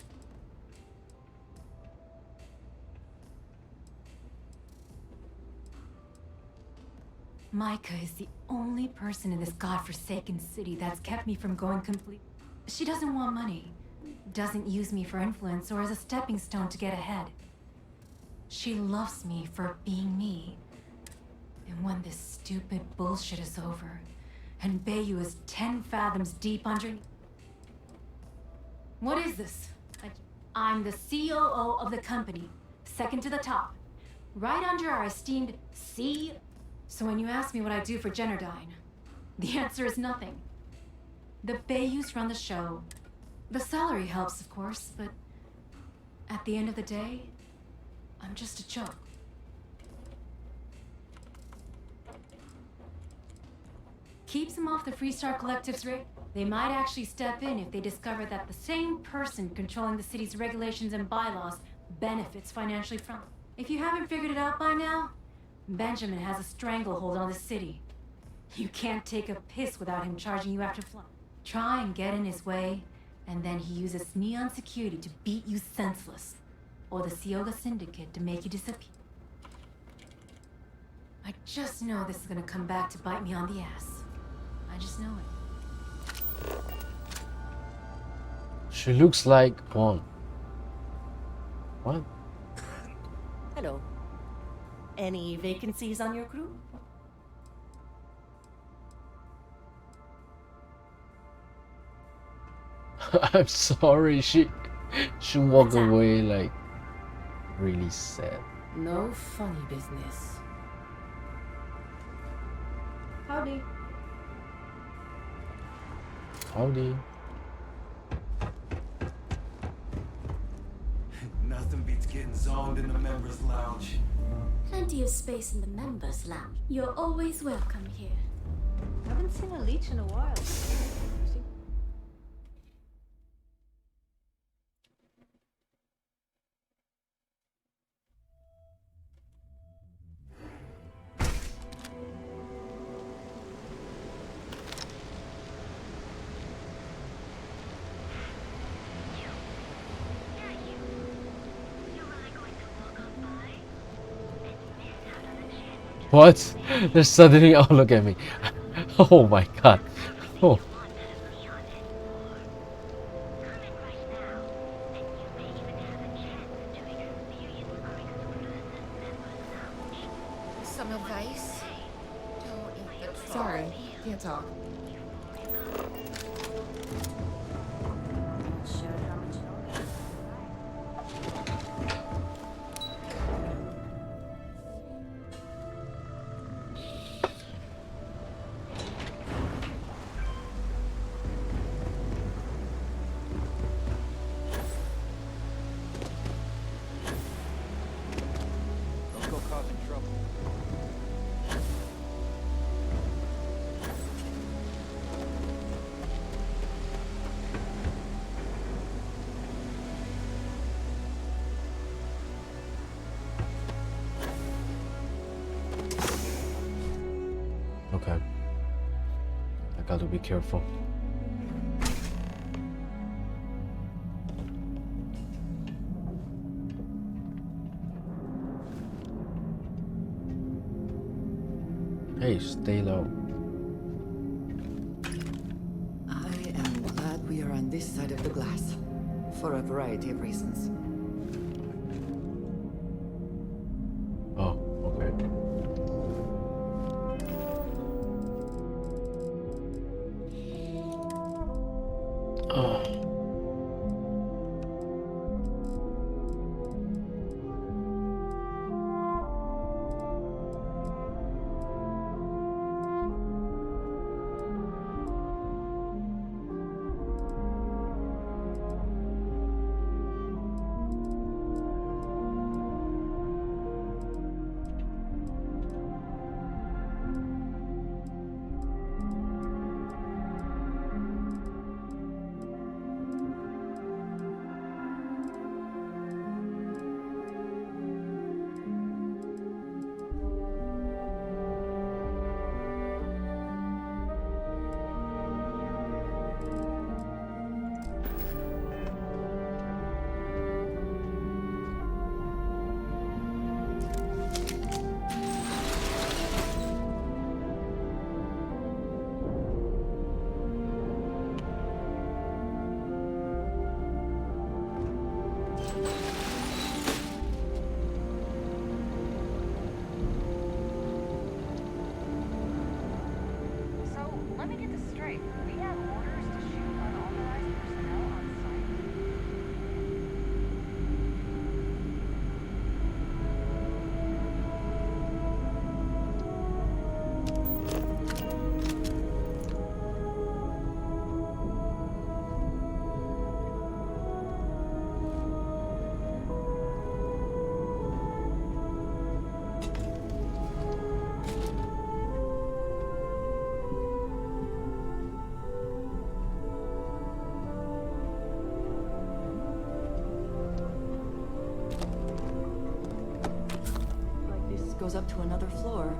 Micah is the only person in this godforsaken city that's kept me from going complete. She doesn't want money, doesn't use me for influence or as a stepping stone to get ahead. She loves me for being me. And when this stupid bullshit is over, and Bayou is 10 fathoms deep underneath... What is this? I'm the COO of the company, second to the top, right under our esteemed C... So when you ask me what I do for Generdyne, the answer is nothing. The Bayous run the show. The salary helps, of course, but at the end of the day, I'm just a joke. Keeps them off the Freestar Collective's rate. They might actually step in if they discover that the same person controlling the city's regulations and bylaws benefits financially from it. If you haven't figured it out by now, Benjamin has a stranglehold on the city. You can't take a piss without him charging you after flight. Try and get in his way, and then he uses Neon security to beat you senseless. Or the Sioga Syndicate to make you disappear. I just know this is gonna come back to bite me on the ass. I just know it. She looks like one. What? Hello. Any vacancies on your crew? I'm sorry, she walked away like really sad. No funny business. Howdy. Howdy. Nothing beats getting zoned in the members' lounge. Plenty of space in the members' lounge. You're always welcome here. Haven't seen a leech in a while. What? They're suddenly... Oh, look at me. Oh my god. Oh. some advice? Don't eat the troll. Sorry, can't talk. Not sure how much longer. Don't go causing trouble. Okay. I gotta be careful. Hey, stay low. I am glad we are on this side of the glass. For a variety of reasons. Oh, okay. Oh. So, let me get this straight. We have orders to shoot unauthorized personnel on site? Like this goes up to another floor.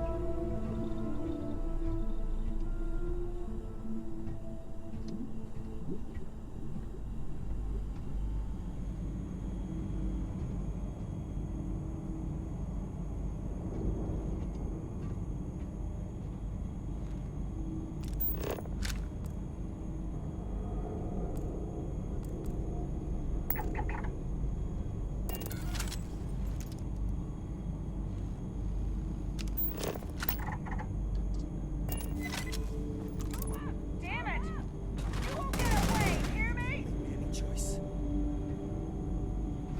Damn it! You won't get away, hear me? Any choice?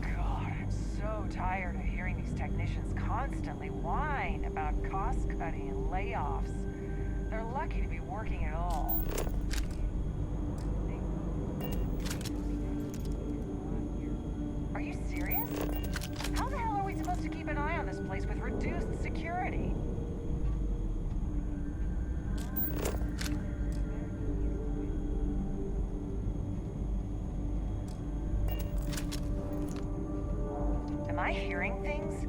God, I'm so tired of hearing these technicians constantly whine about cost cutting and layoffs. They're lucky to be working at all. Are you serious? How the hell are we supposed to keep an eye on this place with reduced security? Am I hearing things?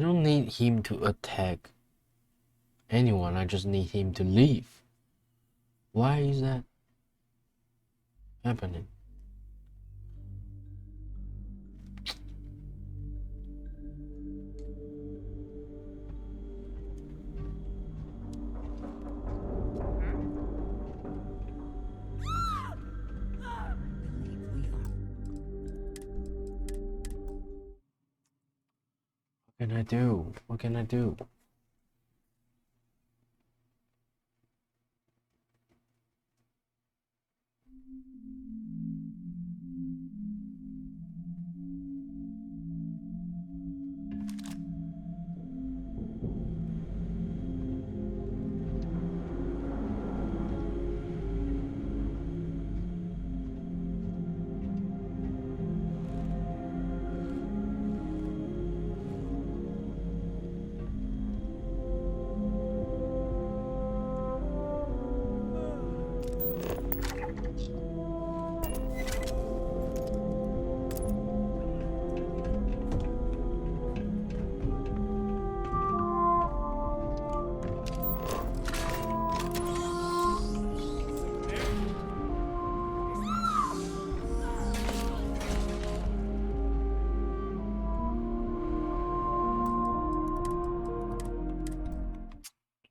I don't need him to attack anyone, I just need him to leave. Why is that happening? What can I do? What can I do?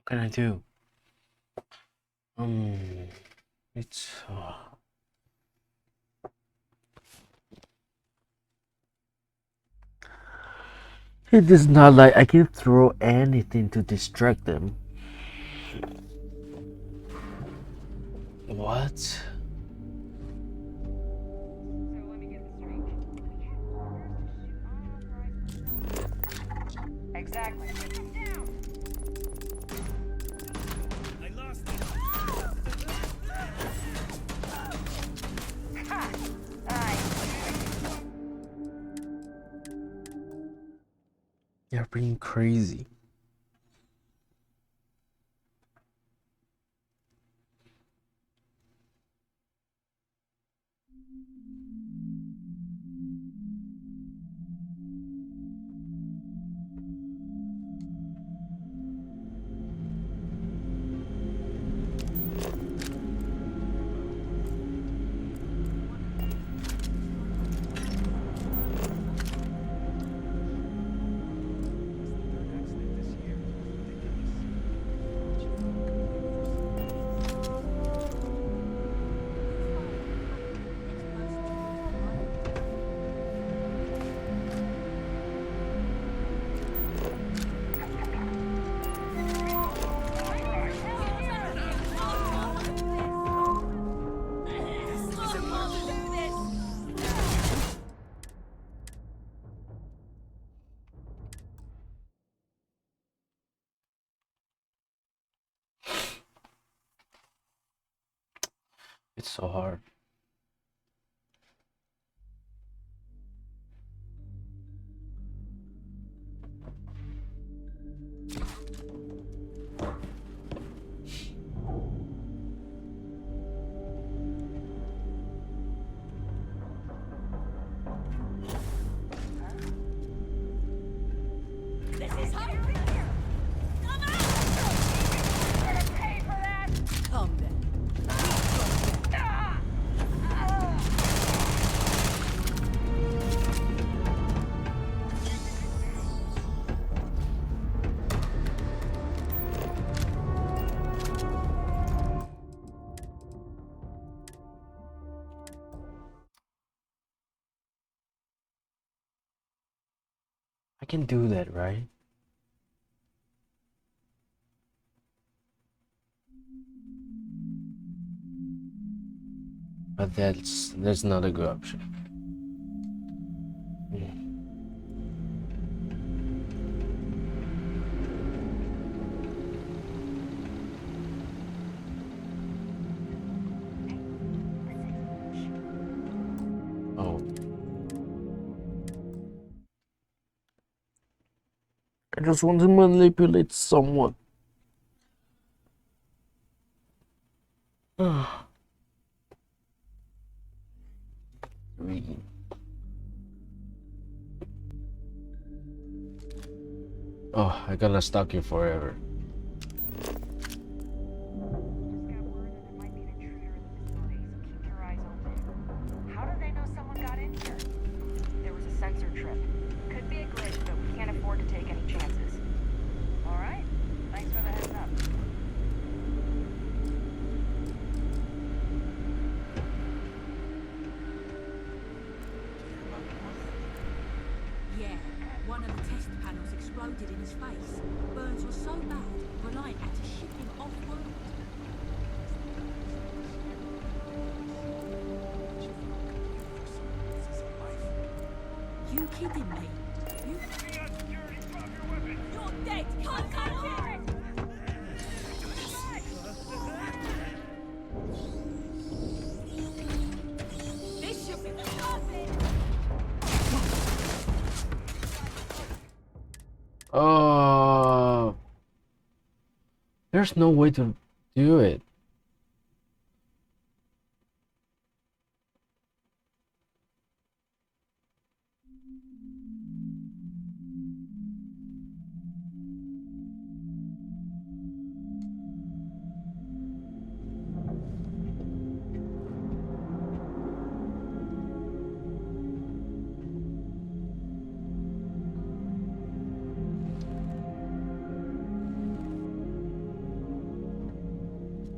What can I do? It's it is not like I can throw anything to distract them. What? Exactly. You're being crazy. It's so hard. This is how you come out! You're gonna pay for that! Come then. I can do that, right? But that's not a good option. Oh. I just want to manipulate someone. Three. Oh, I'm gonna stalk you forever. How do they know someone got in here? There was a sensor trip. Could be a glitch, but we can't afford to take any chances. All right. Thanks for the heads up. Yeah, one of the test panels exploded in his face. Burns were so bad, Reliant had to ship him off-world. You kidding me? You... You're dead! Can't touch it! This should be perfect! Oh, there's no way to do it.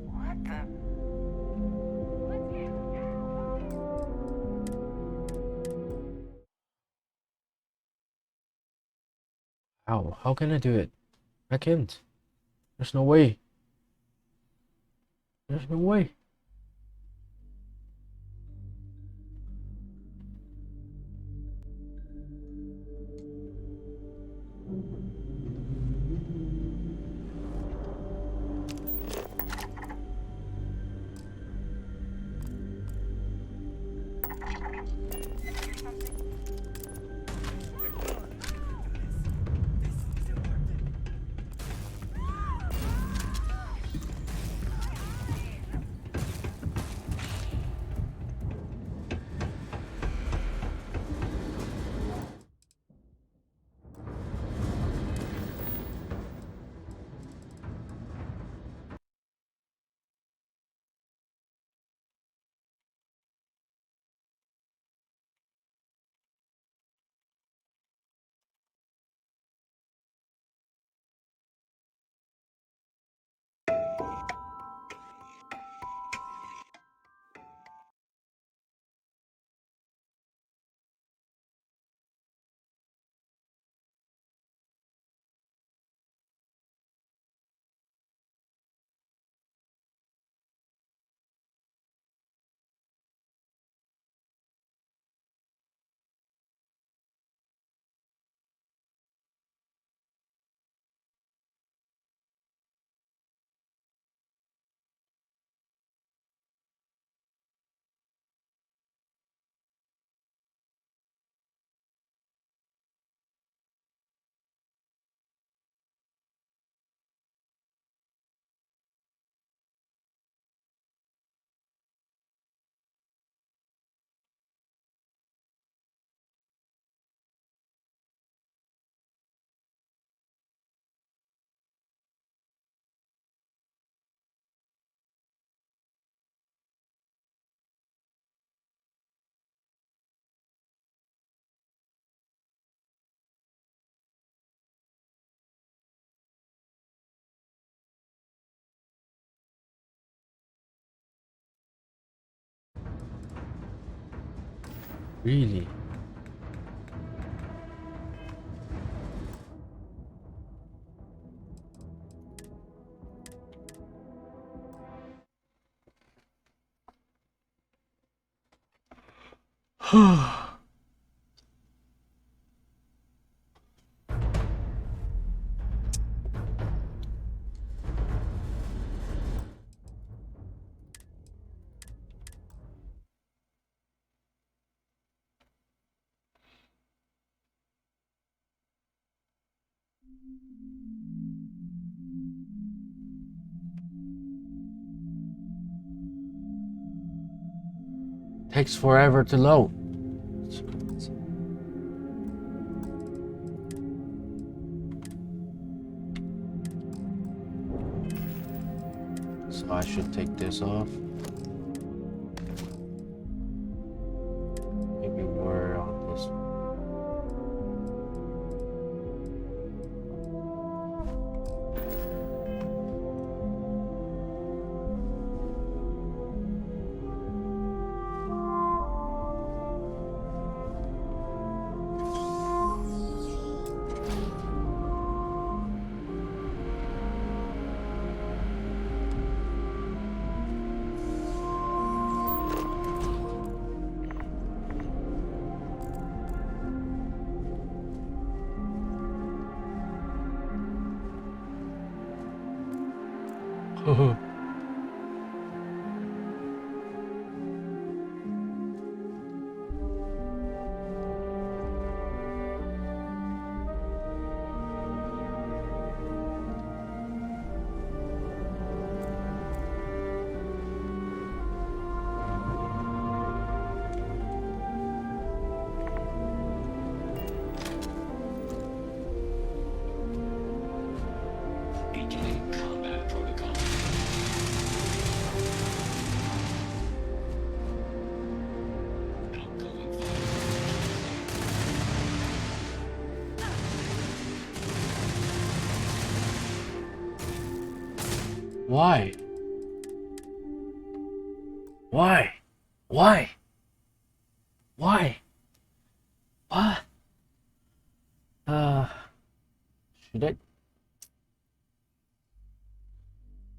What the? How can I do it? I can't. There's no way. There's no way. Really? Takes forever to load. So I should take this off. Maybe we're on this one. Beginning combat protocol. Outgoing fire. Why? Why? Why? Why? What? Should I?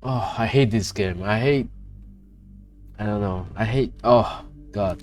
Oh, I hate this game. I don't know. Oh, God.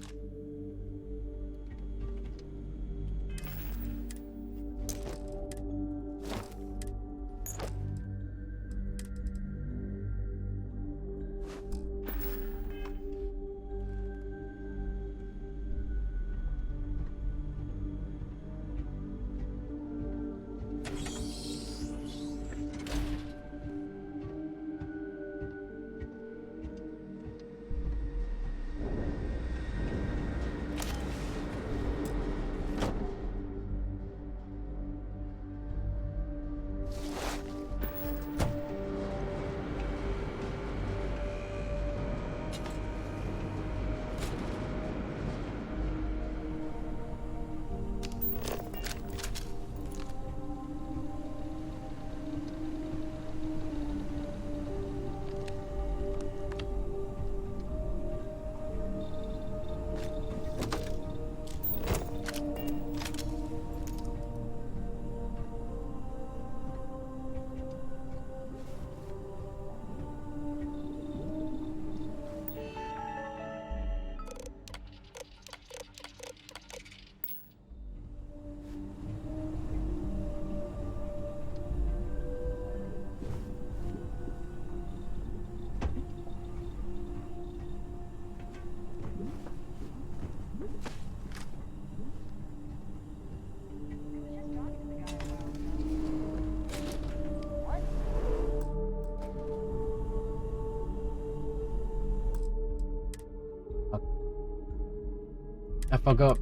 I forgot.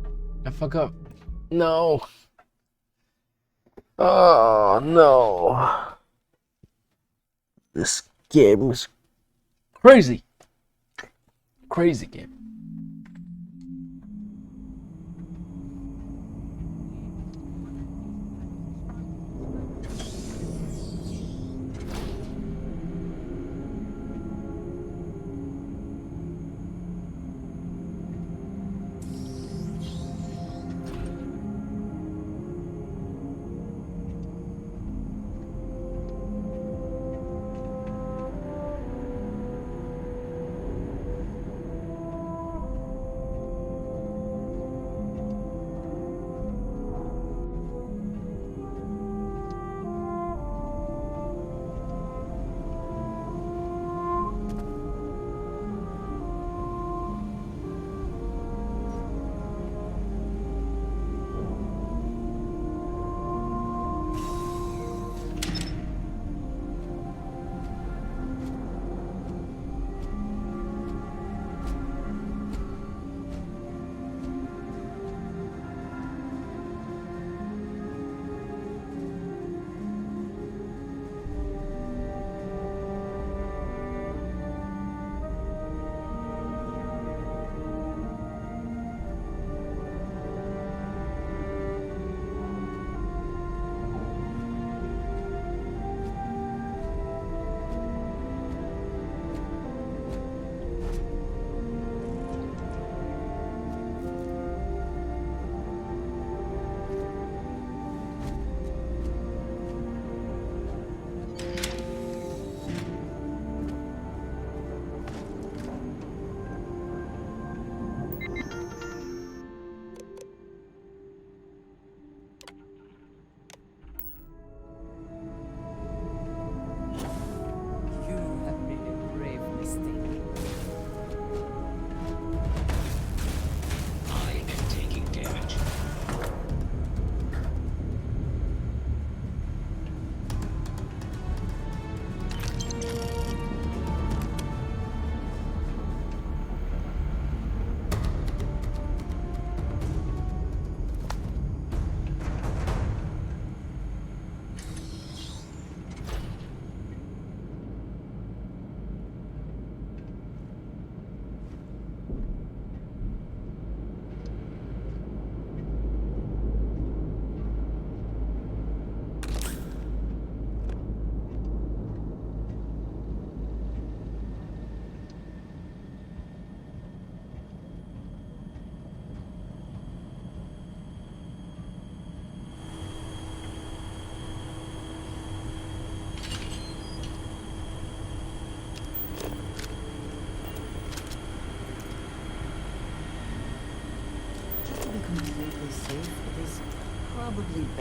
I forgot. No. Oh, no. This game is crazy. Crazy game.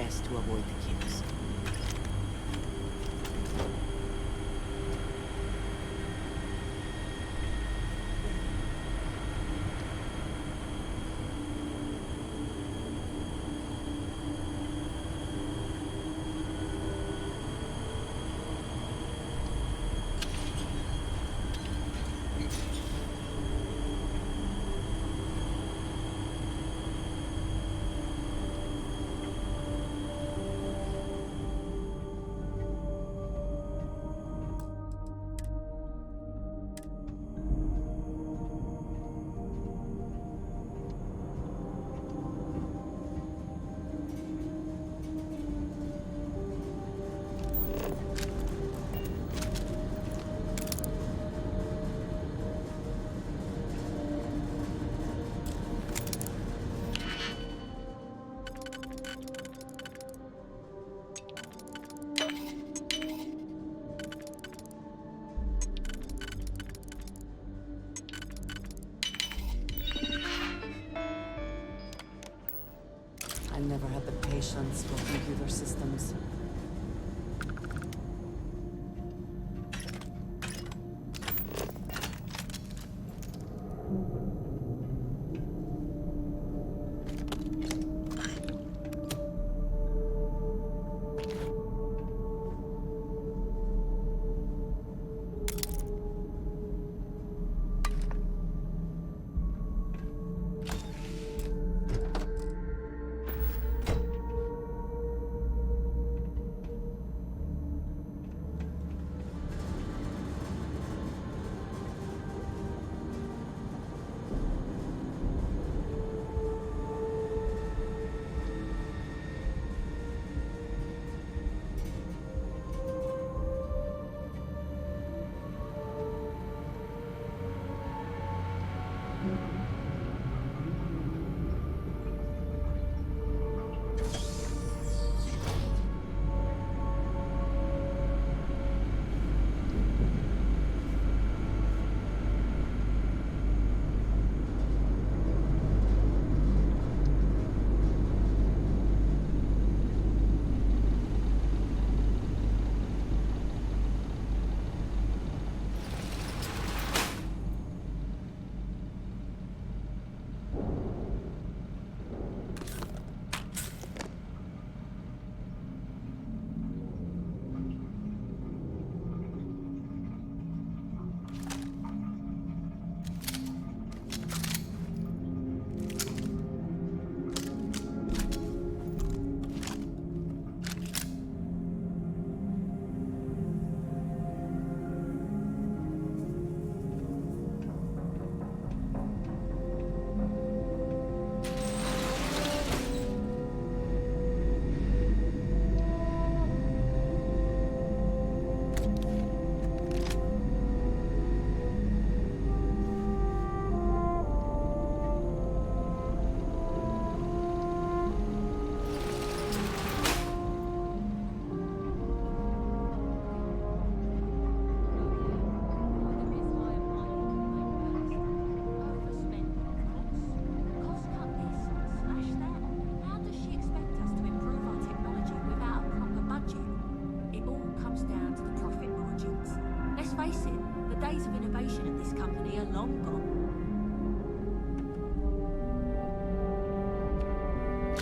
best to avoid the kills. I never had the patience for computer systems.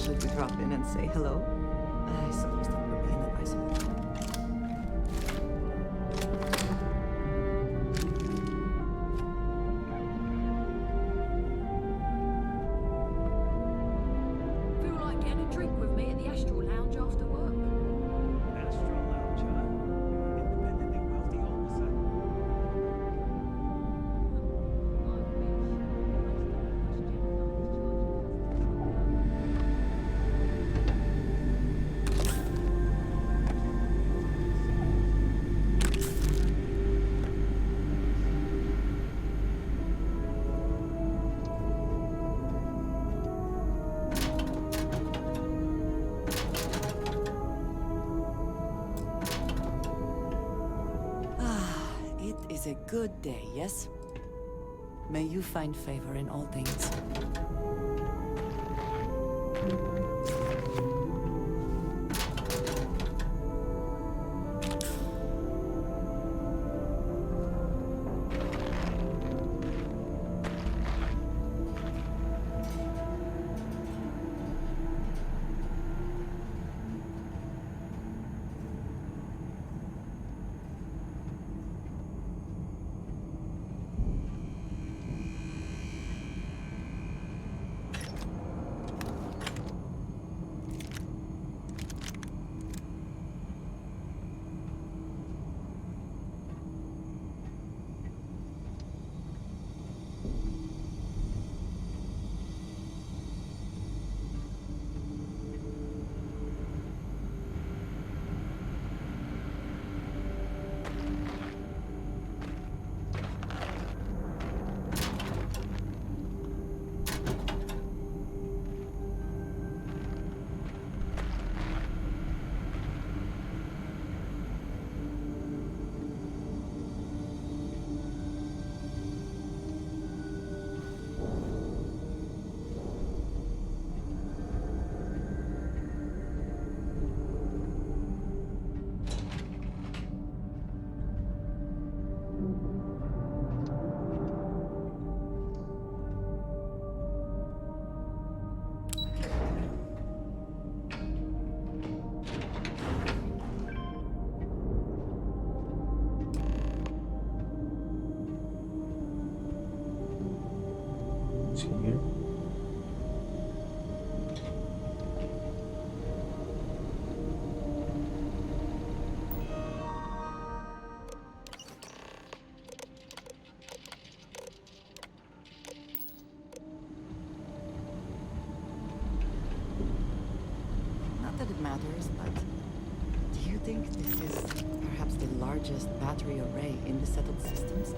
Should we drop in and say hello? I suppose that would be inadvisable. Feel like getting a drink with me at the Astral Lounge after work? Astral Lounge, huh? Independently wealthy officer. A good day, yes? May you find favor in all things. here. Not that it matters, but do you think this is perhaps the largest battery array in the settled systems?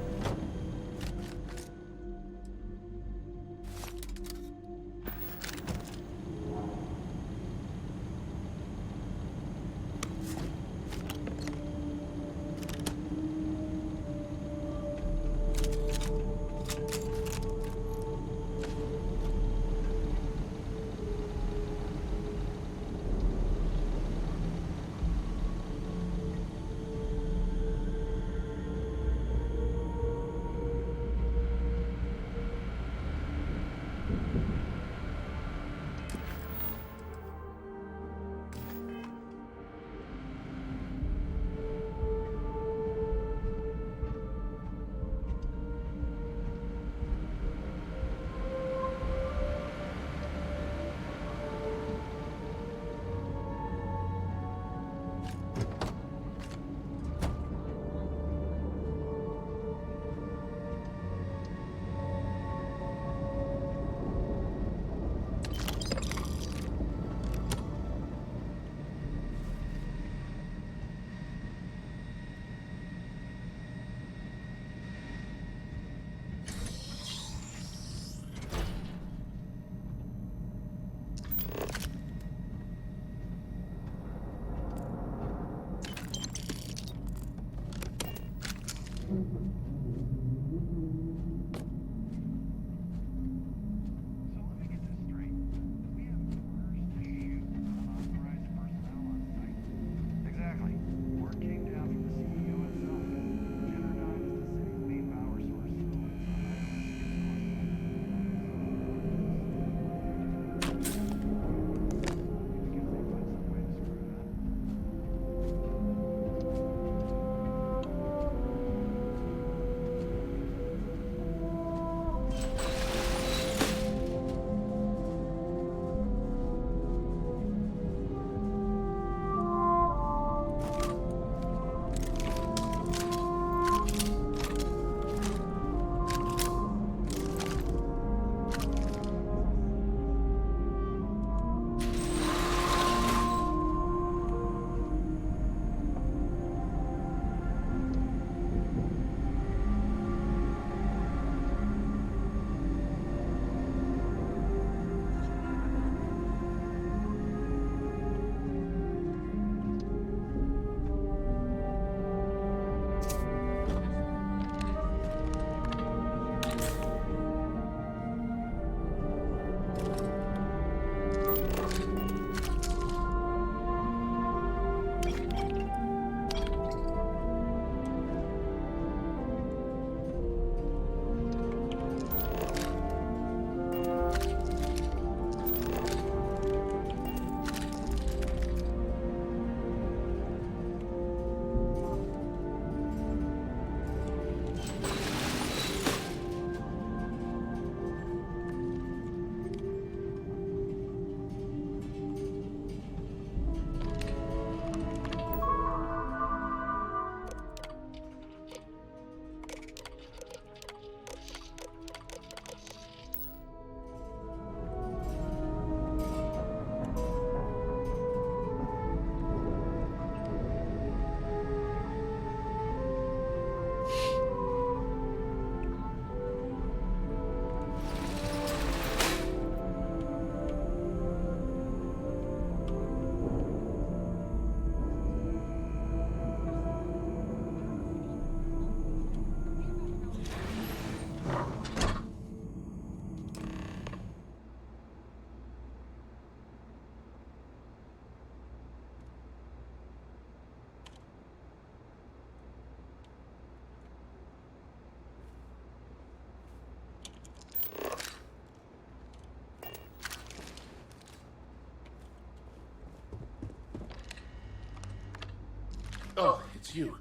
Oh, it's you.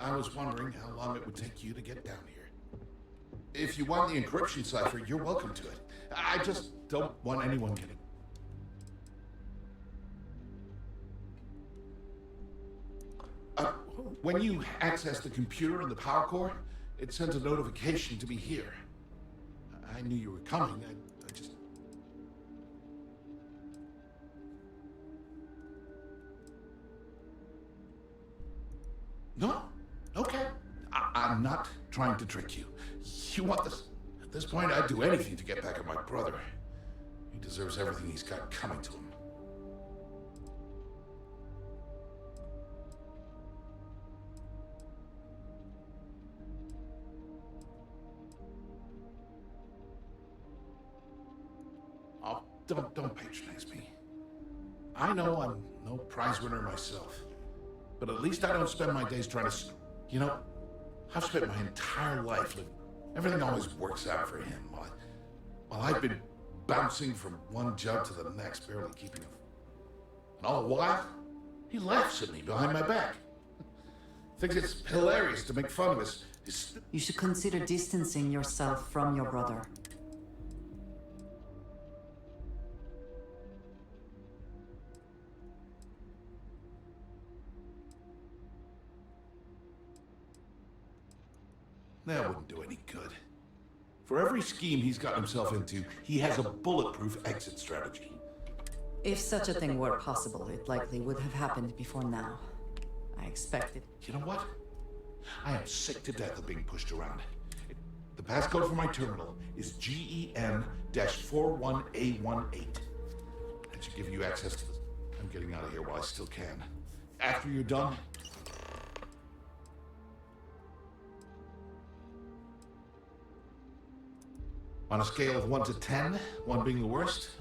I was wondering how long it would take you to get down here. If you want the encryption cipher, you're welcome to it. I just don't want anyone getting... when you access the computer and the power core, it sends a notification to me here. I knew you were coming. I just... No? Okay. I'm not trying to trick you. You want this? At this point, I'd do anything to get back at my brother. He deserves everything he's got coming to him. Oh, don't patronize me. I know I'm no prize winner myself, but at least I don't spend my days trying to... You know, I've spent my entire life living. Everything always works out for him, while I've been bouncing from one job to the next, barely keeping him. And all the while, he laughs at me behind my back. Thinks it's hilarious to make fun of his... You should consider distancing yourself from your brother. That wouldn't do any good. For every scheme he's got himself into, he has a bulletproof exit strategy. If such a thing were possible, it likely would have happened before now. I expected. You know what? I am sick to death of being pushed around. The passcode for my terminal is GEN-41A18. That should give you access to this. I'm getting out of here while I still can. After you're done, on a scale of 1 to 10, 1 being the worst,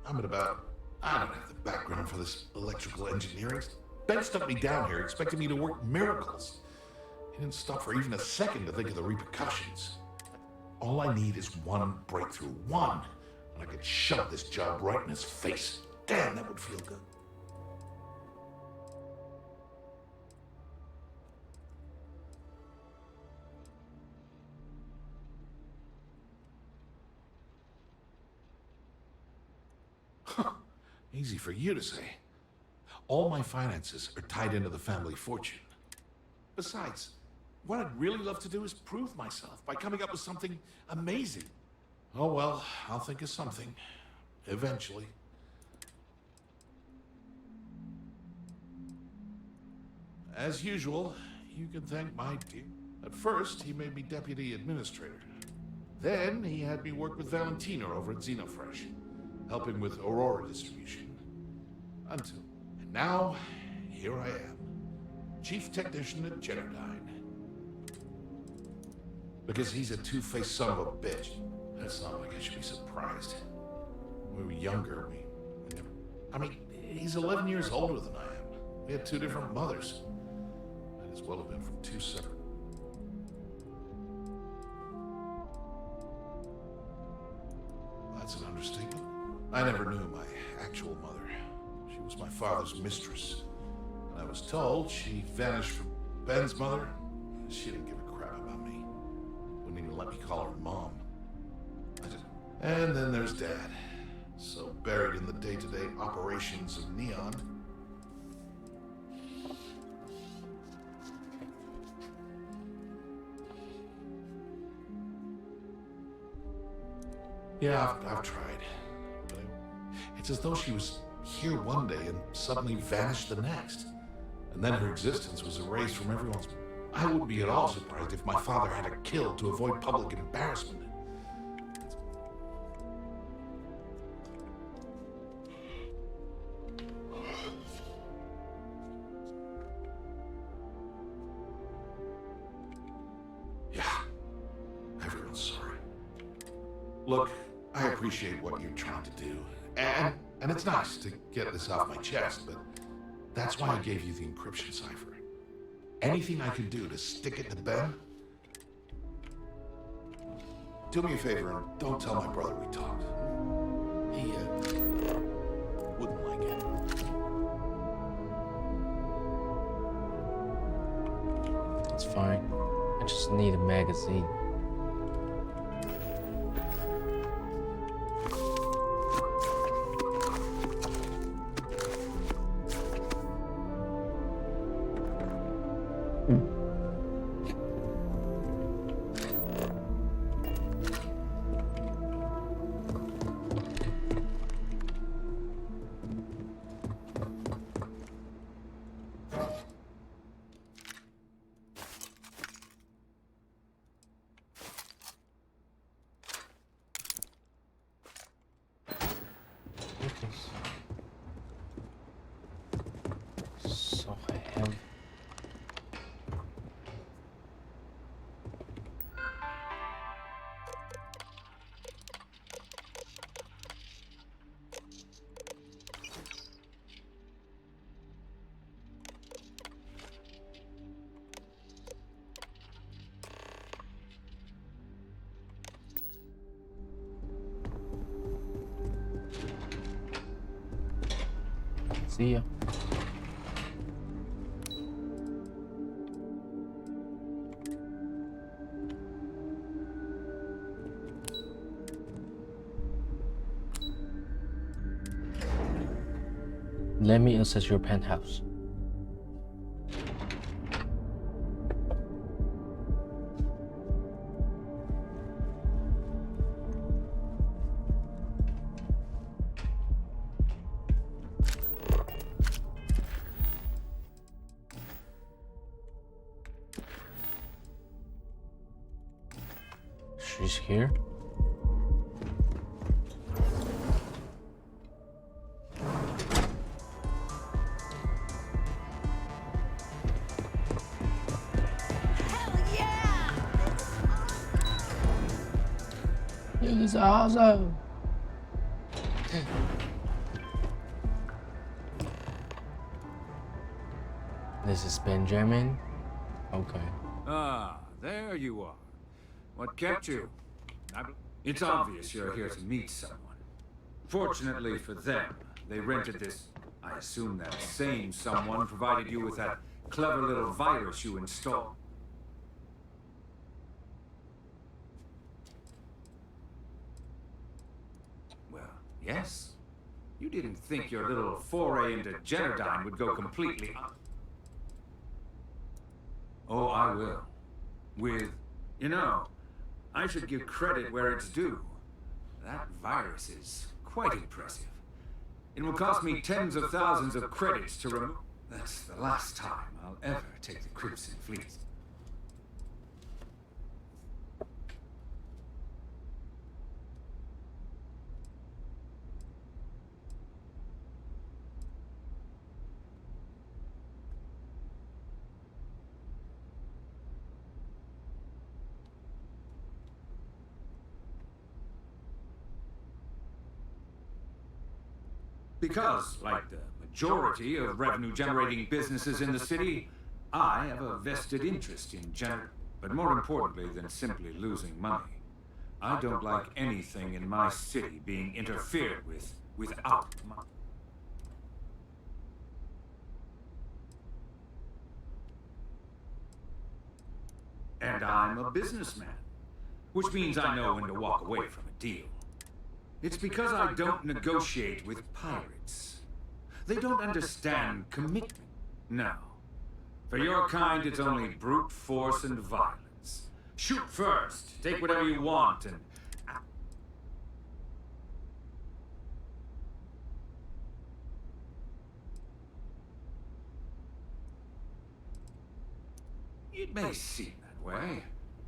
I'm at about... I don't have the background for this electrical engineering. Ben stuck me down here expecting me to work miracles. He didn't stop for even a second to think of the repercussions. All I need is one breakthrough, one, and I could shove this job right in his face. Damn, that would feel good. Easy for you to say. All my finances are tied into the family fortune. Besides, what I'd really love to do is prove myself by coming up with something amazing. Oh well, I'll think of something. Eventually. As usual, you can thank my dear. At first, he made me deputy administrator. Then, he had me work with Valentina over at Xenofresh, helping with Aurora distribution. And now, here I am, chief technician at Generdyne. Because he's a two-faced son of a bitch. That's not like I should be surprised. When we were younger, we never... I mean, he's 11 years older than I am. We had 2 different mothers. Might as well have been from 2 separate... That's an understatement. I never knew my actual mother. She was my father's mistress. And I was told she vanished from Ben's mother. She didn't give a crap about me. Wouldn't even let me call her mom. And then there's Dad. So buried in the day-to-day operations of Neon. Yeah, I've tried. But it's as though she was here one day and suddenly vanished the next. And then her existence was erased from everyone's... I wouldn't be at all surprised if my father had her killed to avoid public embarrassment. Yeah, everyone's sorry. Look, I appreciate what you're trying to do, and it's nice to get this off my chest, but that's why I gave you the encryption cipher. Anything I can do to stick it to Ben? Do me a favor and don't tell my brother we talked. He, wouldn't like it. It's fine. I just need a magazine. hell? See ya. Let me assess your penthouse. She's here. This is awesome. This is Benjamin. Okay. Ah, there you are. What kept you? It's obvious you're here to meet someone. Fortunately for them, they rented this. I assume that same someone provided you with that clever little virus you installed. Well, yes. You didn't think your little foray into Genodyne would go completely Oh, I will. You know, I should give credit where it's due. That virus is quite impressive. It will cost me tens of thousands of credits to remove. That's the last time I'll ever take the Crimson Fleet. Because, like the majority of revenue-generating businesses in the city, I have a vested interest in but more importantly than simply losing money, I don't like anything in my city being interfered with without money. And I'm a businessman, which means I know when to walk away from a deal. It's because I don't negotiate with pirates. They don't understand commitment. No. For your kind, it's only brute force and violence. Shoot first, take whatever you want, and... It may seem that way,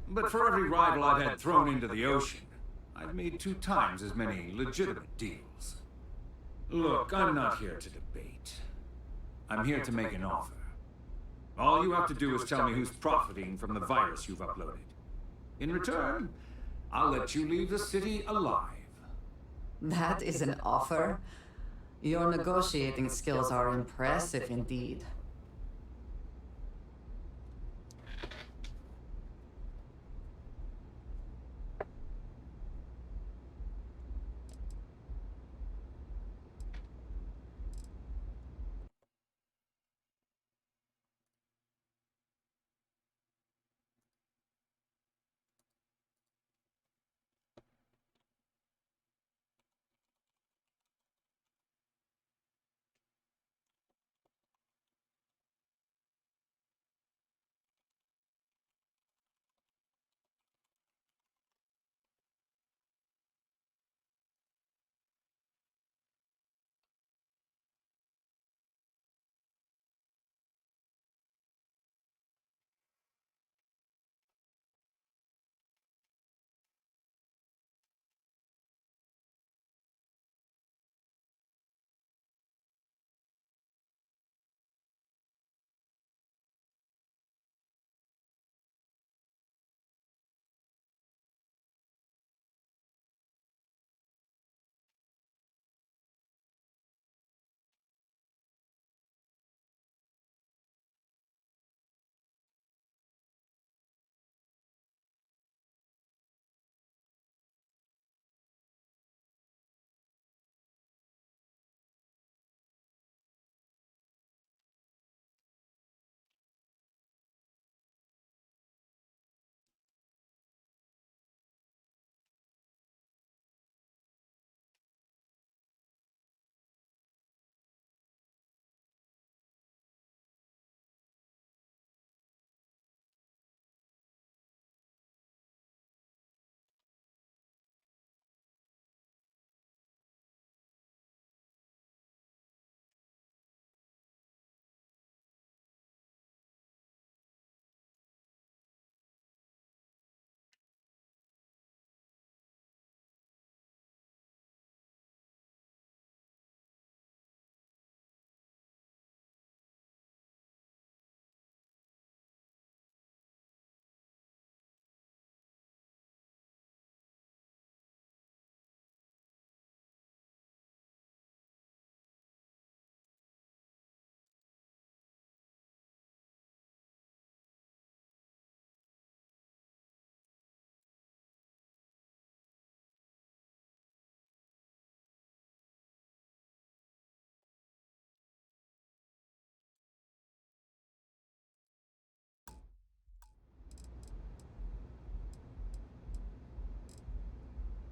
but for every rival I've had thrown into the ocean, I've made 2 times as many legitimate deals. Look, I'm not here to debate. I'm here to make an offer. All you have to do is tell me who's profiting from the virus you've uploaded. In return, I'll let you leave the city alive. That is an offer. Your negotiating skills are impressive indeed.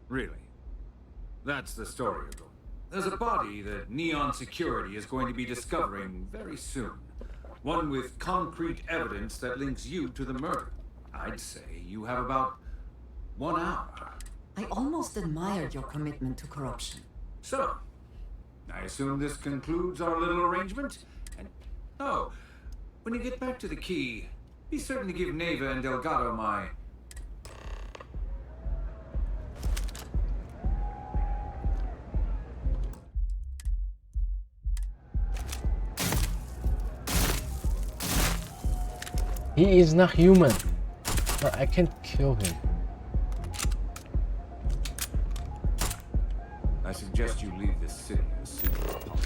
Really. That's the story you're going. There's a body that Neon Security is going to be discovering very soon. One with concrete evidence that links you to the murder. I'd say you have about 1 hour. I almost admire your commitment to corruption. So, I assume this concludes our little arrangement? And, oh, when you get back to the key, be certain to give Neva and Delgado my... He is not human. But I can't kill him. I suggest you leave this city as soon as possible.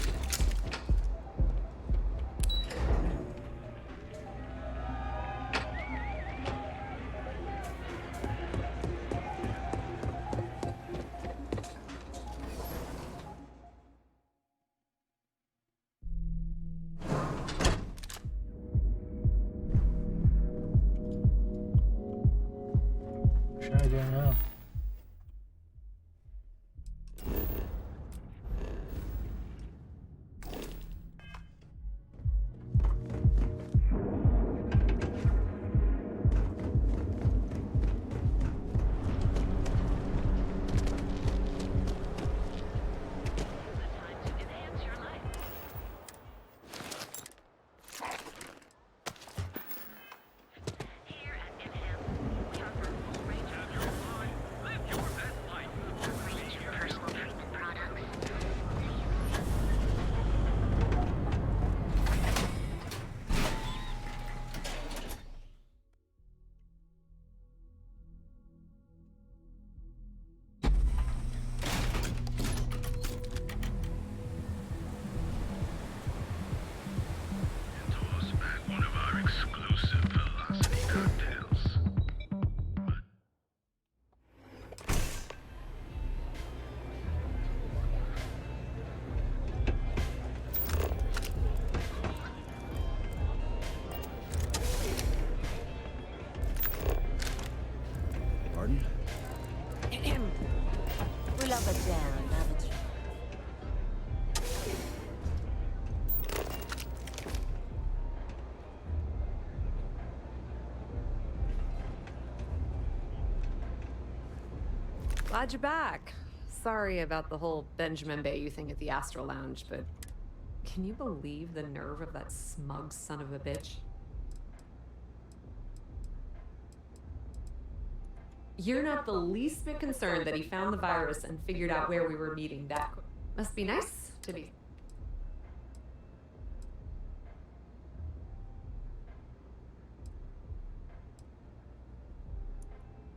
Should I do now? We'll have a jam, haven't you? Glad you're back. Sorry about the whole Benjamin Bayou thing at the Astro Lounge, but can you believe the nerve of that smug son of a bitch? You're not the least bit concerned that he found the virus and figured out where we were meeting that quick. Must be nice to be...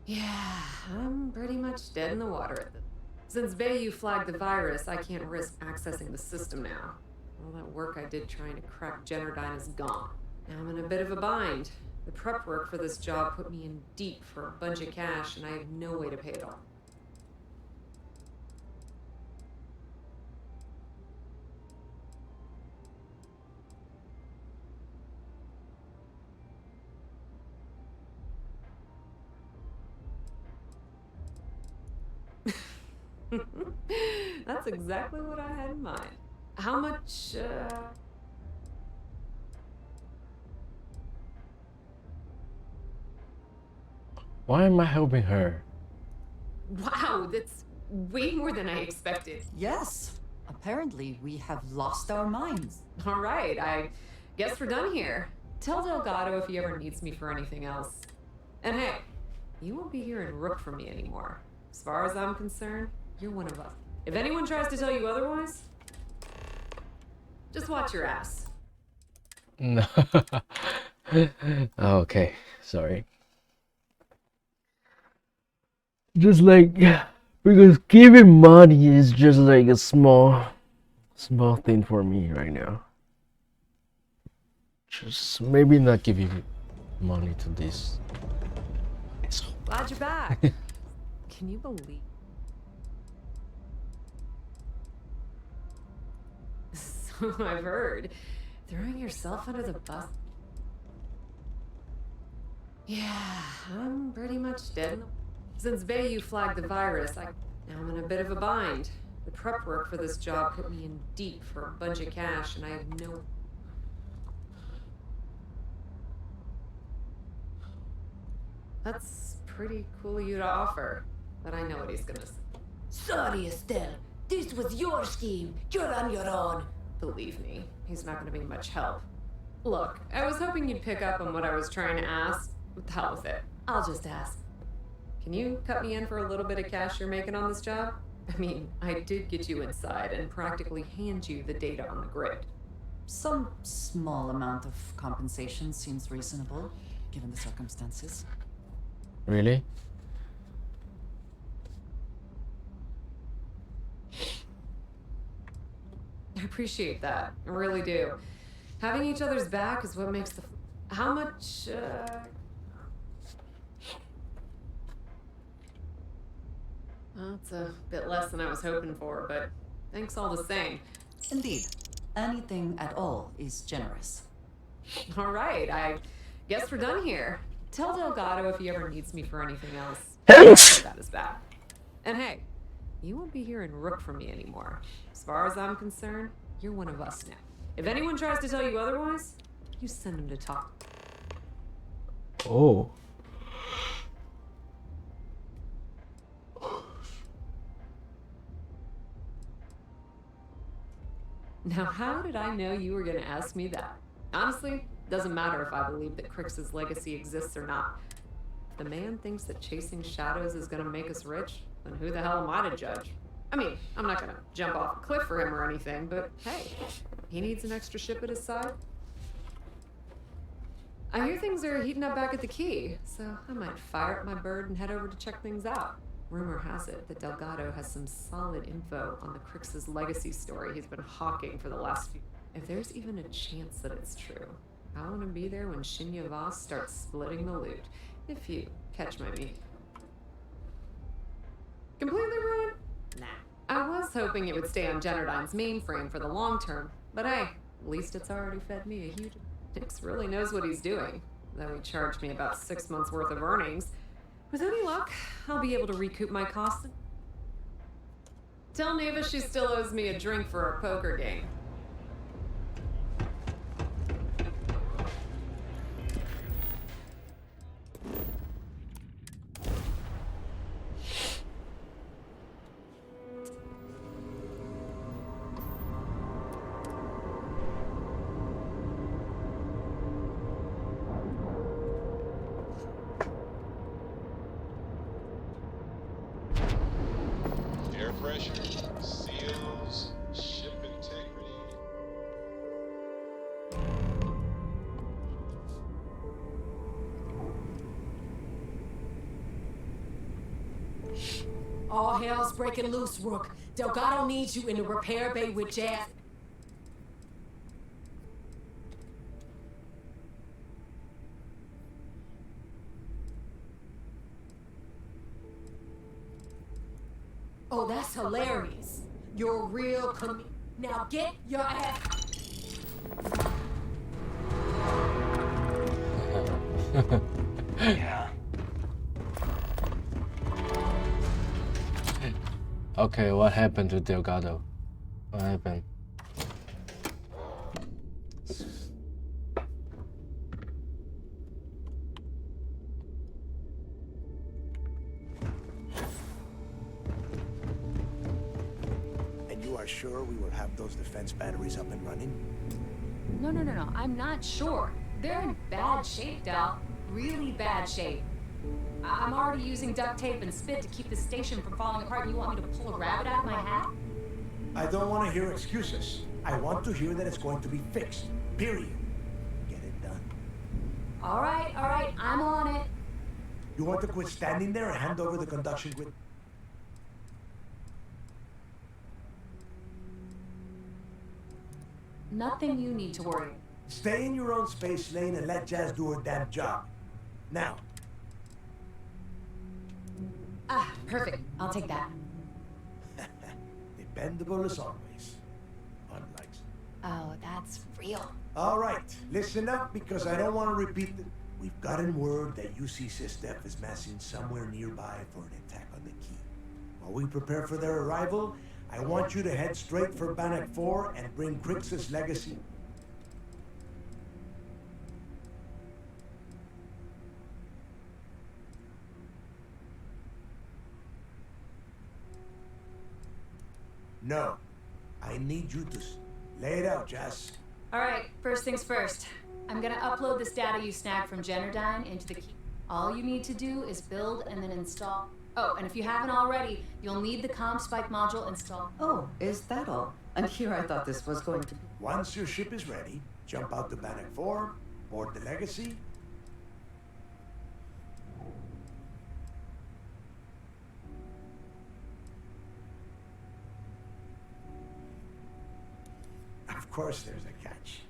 Yeah, I'm pretty much dead in the water at this. Since Bayou flagged the virus, I can't risk accessing the system now. All that work I did trying to crack Generdyne is gone. Now I'm in a bit of a bind. The prep work for this job put me in deep for a bunch of cash, and I have no way to pay it all. That's exactly what I had in mind. How much, Why am I helping her? Wow, that's way more than I expected. Yes. Apparently, we have lost our minds. All right, I guess we're done here. Tell Delgado if he ever needs me for anything else. And hey, you won't be hearing rook from me anymore. As far as I'm concerned, you're one of us. If anyone tries to tell you otherwise, just watch your ass. No. Okay, sorry. Just like, because giving money is just like a small thing for me right now. Just maybe not giving money to this. Glad you're back. Can you believe? So I've heard. Throwing yourself under the bus. Yeah, I'm pretty much dead. Since Bayou flagged the virus, Now I'm in a bit of a bind. The prep work for this job put me in deep for a bunch of cash, and I have no... That's pretty cool of you to offer, but I know what he's gonna say. Sorry, Estelle. This was your scheme. You're on your own. Believe me, he's not gonna be much help. Look, I was hoping you'd pick up on what I was trying to ask. What the hell with it? I'll just ask. Can you cut me in for a little bit of cash you're making on this job? I mean, I did get you inside and practically hand you the data on the grid. Some small amount of compensation seems reasonable, given the circumstances. Really? I appreciate that. I really do. Having each other's back is what makes the... How much, Well, it's a bit less than I was hoping for, but thanks all the same. Indeed. Anything at all is generous. All right, I guess we're done here. Tell Delgado if he ever needs me for anything else. That is bad. And hey, you won't be hearing rook from me anymore. As far as I'm concerned, you're one of us now. If anyone tries to tell you otherwise, you send them to talk. Oh. Now, how did I know you were going to ask me that? Honestly, doesn't matter if I believe that Crix's legacy exists or not. If the man thinks that chasing shadows is going to make us rich, then who the hell am I to judge? I mean, I'm not going to jump off a cliff for him or anything, but hey, he needs an extra ship at his side. I hear things are heating up back at the Key, so I might fire up my bird and head over to check things out. Rumor has it that Delgado has some solid info on the Crix's legacy story he's been hawking for the last few... If there's even a chance that it's true, I want to be there when Shinya Voss starts splitting the loot. If you catch my meaning. Completely ruined? Nah. I was hoping it would stay on Generdyne's mainframe for the long term, but hey, at least it's already fed me a huge... Nix really knows what he's doing, though he charged me about 6 months worth of earnings. With any luck, I'll be able to recoup my costs. Tell Neva she still owes me a drink for our poker game. Air pressure, seals, ship integrity. All hell's breaking loose, Rook. Delgado needs you in the repair bay with Jazz. Oh, that's hilarious. You're a real Now get your ass... Yeah. Okay, what happened to Delgado? What happened? And you are sure we will have those defense batteries up and running? No. I'm not sure. They're in bad shape, Del. Really bad shape. I'm already using duct tape and spit to keep the station from falling apart, and you want me to pull a rabbit out of my hat? I don't want to hear excuses. I want to hear that it's going to be fixed. Period. Get it done. All right. I'm on it. You want to quit standing there and hand over the conduction grid? Nothing you need to worry. Stay in your own space lane and let Jazz do her damn job. Now. Ah, perfect. I'll take that. Dependable as always. Unlike... Oh, that's real. All right, listen up because I don't want to repeat the... We've gotten word that UC System is massing somewhere nearby for an attack on the Key. While we prepare for their arrival, I want you to head straight for Bannock 4 and bring Crixus' legacy. No. I need you to lay it out, Jess. Alright, first things first. I'm gonna upload this data you snagged from Generdyne into the key. All you need to do is build and then install. Oh, and if you haven't already, you'll need the comm spike module installed. Oh, is that all? And here I thought this was going to be. Once your ship is ready, jump out to Bannock 4, board the legacy. Of course there's a catch.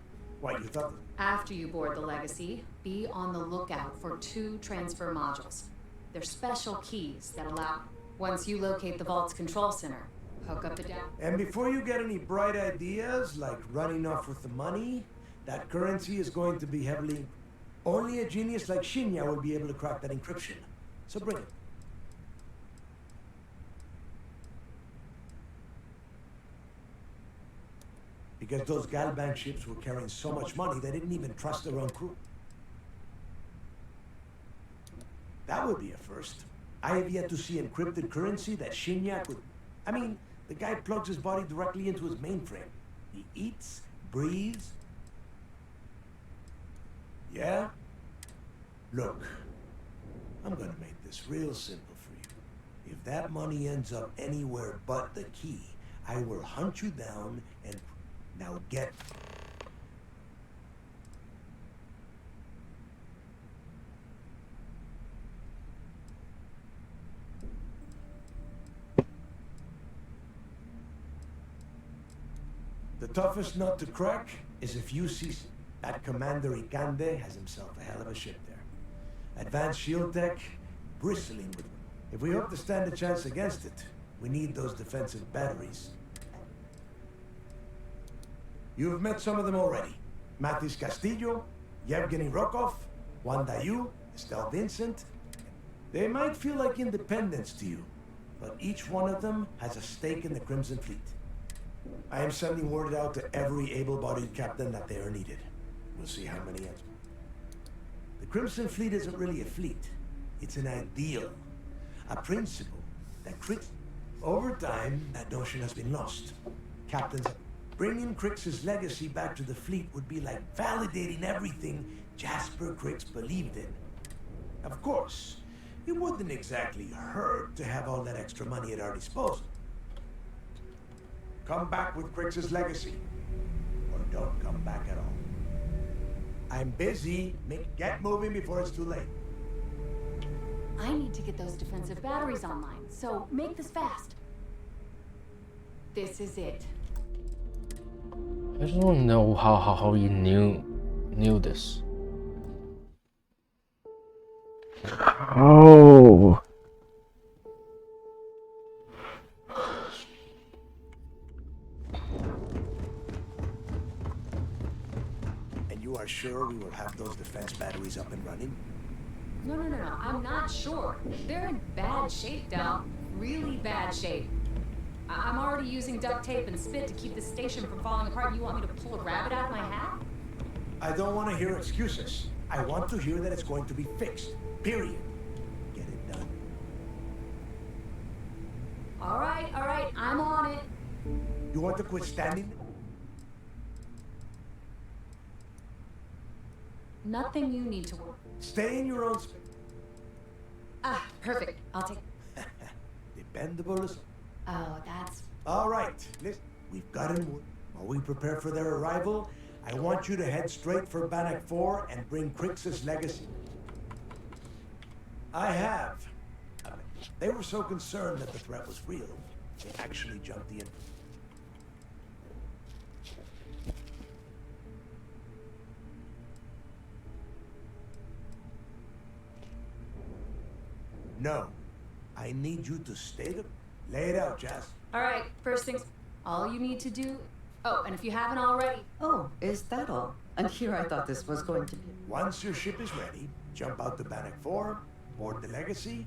What, you thought... After you board the legacy, be on the lookout for 2 transfer modules. They're special keys that allow... Once you locate the vault's control center, hook up the data. And before you get any bright ideas, like running off with the money, that currency is going to be heavily... Only a genius like Shinya will be able to crack that encryption. So bring it. Because those Galbank ships were carrying so much money, they didn't even trust their own crew. That would be a first. I have yet to see encrypted currency that Shinya could... I mean, the guy plugs his body directly into his mainframe. He eats, breathes... Yeah? Look, I'm gonna make this real simple for you. If that money ends up anywhere but the key, I will hunt you down and... Now get... The toughest nut to crack is if you see that Commander Ikande has himself a hell of a ship there. Advanced shield tech, bristling with... If we hope to stand a chance against it, we need those defensive batteries. You've met some of them already. Mathis Castillo, Yevgeny Rokov, Juan Dayu, Estelle Vincent. They might feel like independents to you, but each one of them has a stake in the Crimson Fleet. I am sending word out to every able-bodied captain that they are needed. We'll see how many answer. The Crimson Fleet isn't really a fleet. It's an ideal. A principle that over time, that notion has been lost. Captains... Bringing Crix's legacy back to the fleet would be like validating everything Jasper Crix believed in. Of course, it wouldn't exactly hurt to have all that extra money at our disposal. Come back with Crix's legacy, or don't come back at all. I'm busy. Get moving before it's too late. I need to get those defensive batteries online, so make this fast. This is it. I don't know how he knew this. Oh. And you are sure we will have those defense batteries up and running? No, I'm not sure. They're in bad shape, Del. Really bad shape. I'm already using duct tape and spit to keep the station from falling apart. You want me to pull a rabbit out of my hat? I don't want to hear excuses. I want to hear that it's going to be fixed. Period. Get it done. All right. I'm on it. You want to quit standing? Nothing you need to worry. Stay in your own space. Ah, perfect. I'll take... Dependable as... Oh, that's... All right, listen, we've got him. While we prepare for their arrival, I want you to head straight for Bannock 4 and bring Crix's legacy. I have. They were so concerned that the threat was real, they actually jumped in. No, I need you to stay there. Lay it out, Jess. All right, first things... All you need to do... Oh, and if you haven't already... Oh, is that all? And here I thought this was going to be... Once your ship is ready, jump out to Bannock 4, board the legacy.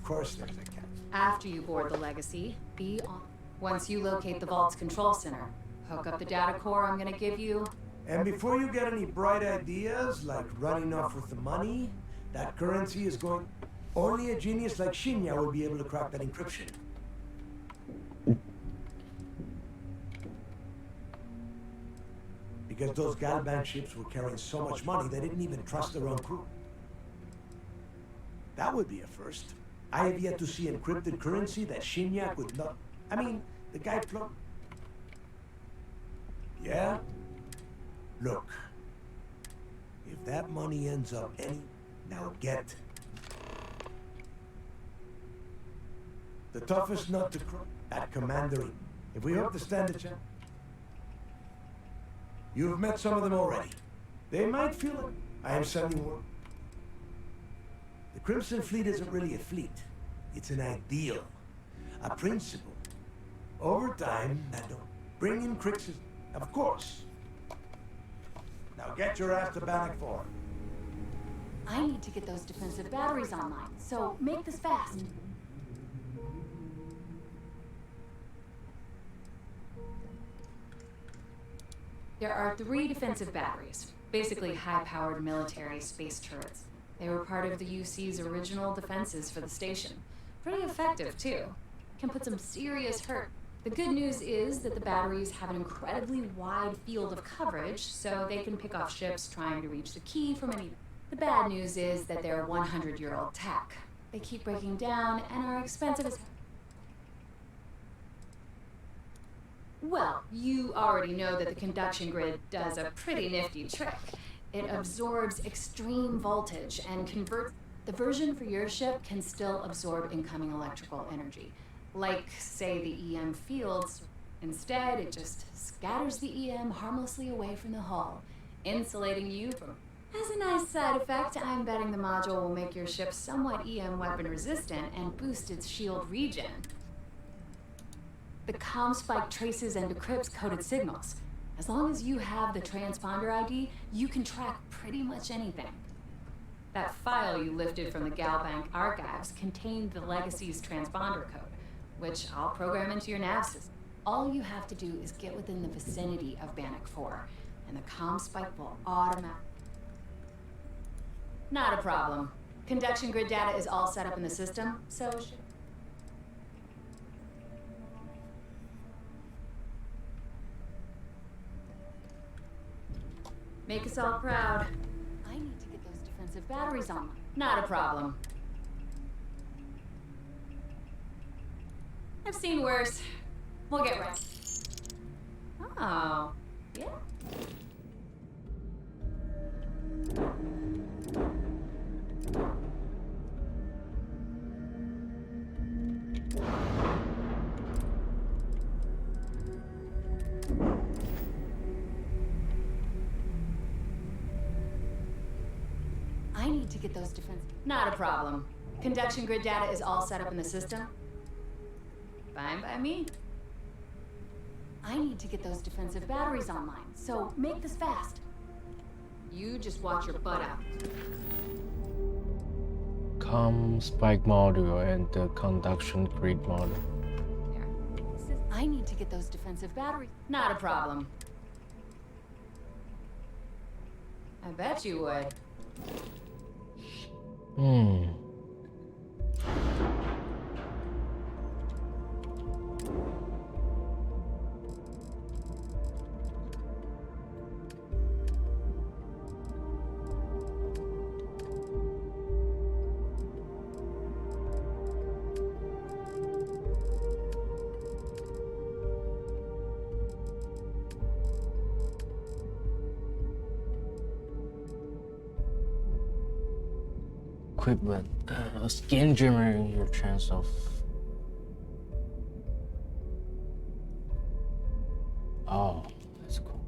course there's a catch. After you board the Legacy, be on. Once you locate the Vault's control center, hook up the data core I'm gonna give you. And before you get any bright ideas, like running off with the money, that currency is going... Only a genius like Shinya will be able to crack that encryption. Because those Galban ships were carrying so much money, they didn't even trust their own crew. That would be a first. I have yet to see encrypted currency that Shinya would not... I mean, the guy Yeah? Look. If that money ends up any... Now get. The toughest nut to crack, that commander. If we hope to stand a chance... You've met some of them already. They might feel it. I am sending word. The Crimson Fleet isn't really a fleet. It's an ideal. A principle. Over time, that don't bring in Crix's... Of course. Now get your ass to Bannock 4. I need to get those defensive batteries online, so make this fast. There are 3 defensive batteries, basically high-powered military space turrets. They were part of the UC's original defenses for the station. Pretty effective, too. Can put some serious hurt. The good news is that the batteries have an incredibly wide field of coverage, so they can pick off ships trying to reach the key from any... The bad news is that they're 100-year-old tech. They keep breaking down and are expensive as... Well, you already know that the conduction grid does a pretty nifty trick. It absorbs extreme voltage and converts... The version for your ship can still absorb incoming electrical energy. Like, say, the EM fields. Instead, it just scatters the EM harmlessly away from the hull, insulating you from... As a nice side effect, I'm betting the module will make your ship somewhat EM weapon resistant and boost its shield regen. The comm spike traces and decrypts coded signals. As long as you have the transponder ID, you can track pretty much anything. That file you lifted from the Galbank archives contained the Legacy's transponder code, which I'll program into your nav system. All you have to do is get within the vicinity of Bannock 4, and the comm spike will automatically... Not a problem. Conduction grid data is all set up in the system, so... Make us all proud. I need to get those defensive batteries on. Not a problem. I've seen worse. We'll get right. Oh, yeah. I need to get those defense... Not a problem. Conduction grid data is all set up in the system. Fine by me. I need to get those defensive batteries online, so make this fast. You just watch your butt out. Com spike module and the conduction grid module. There. I need to get those defensive batteries. Not a problem. I bet you would. Equipment. A skin generating your chance of... Oh, that's cool.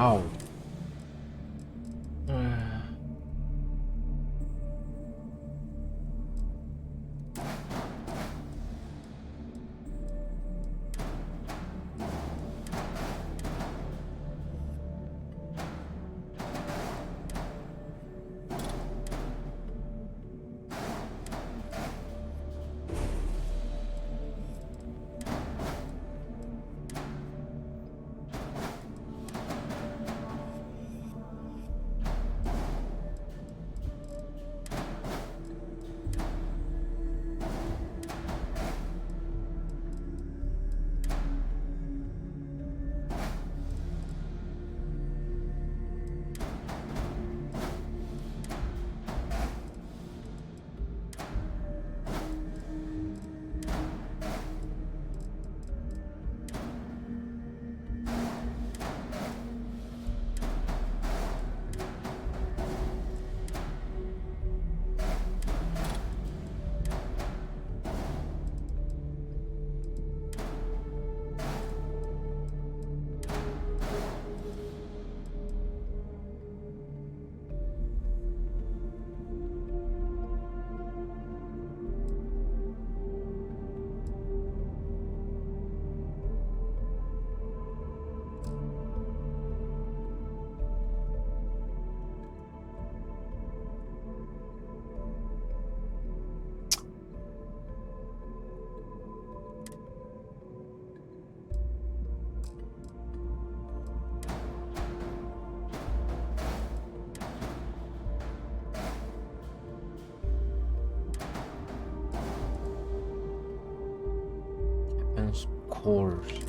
Ow. And cores.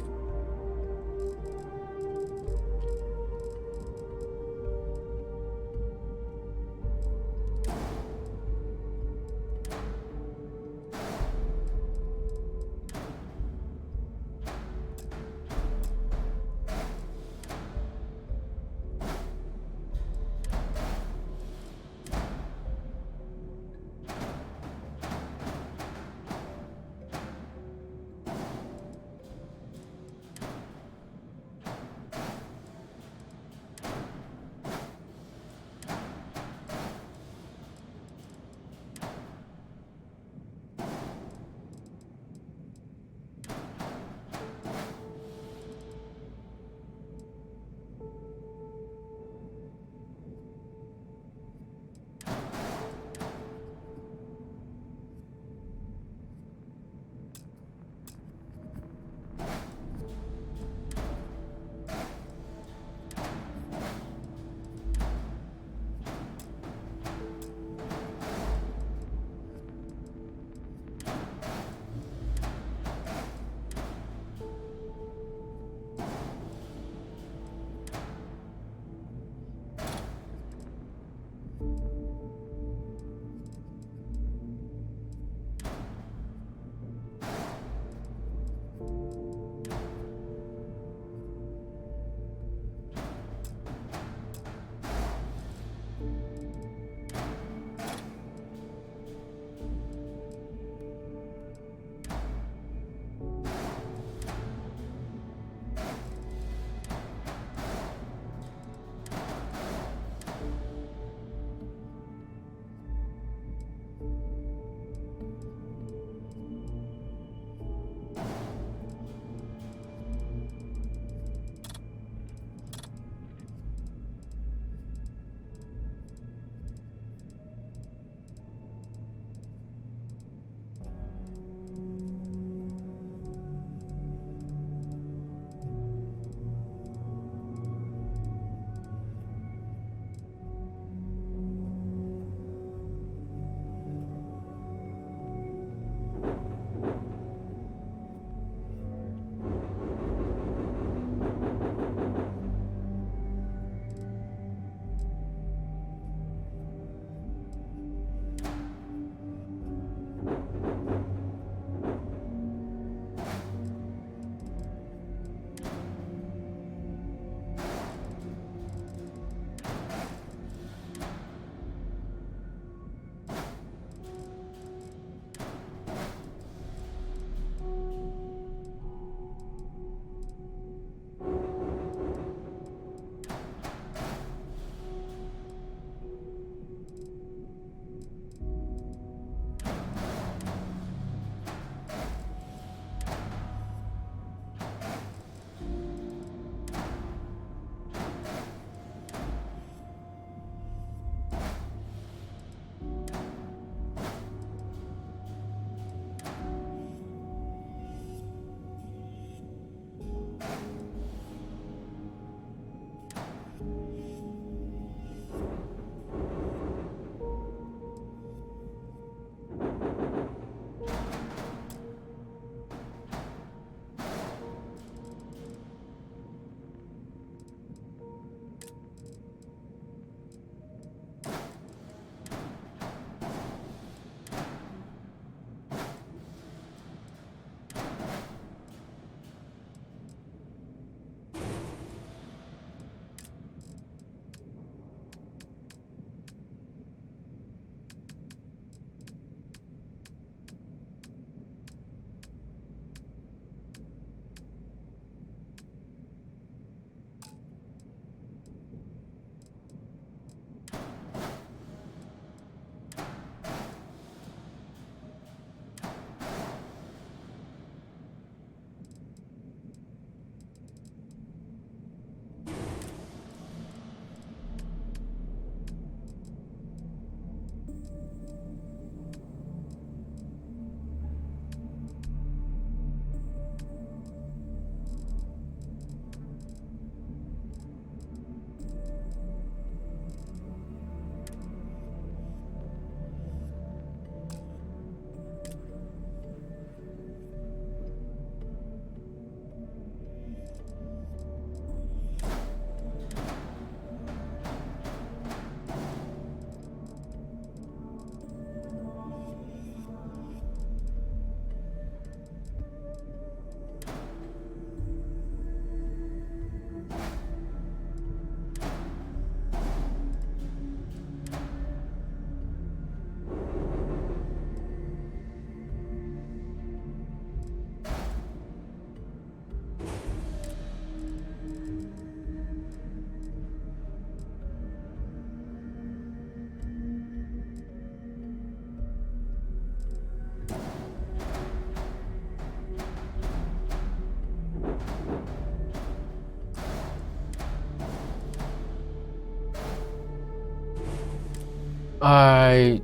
I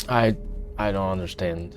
I I don't understand.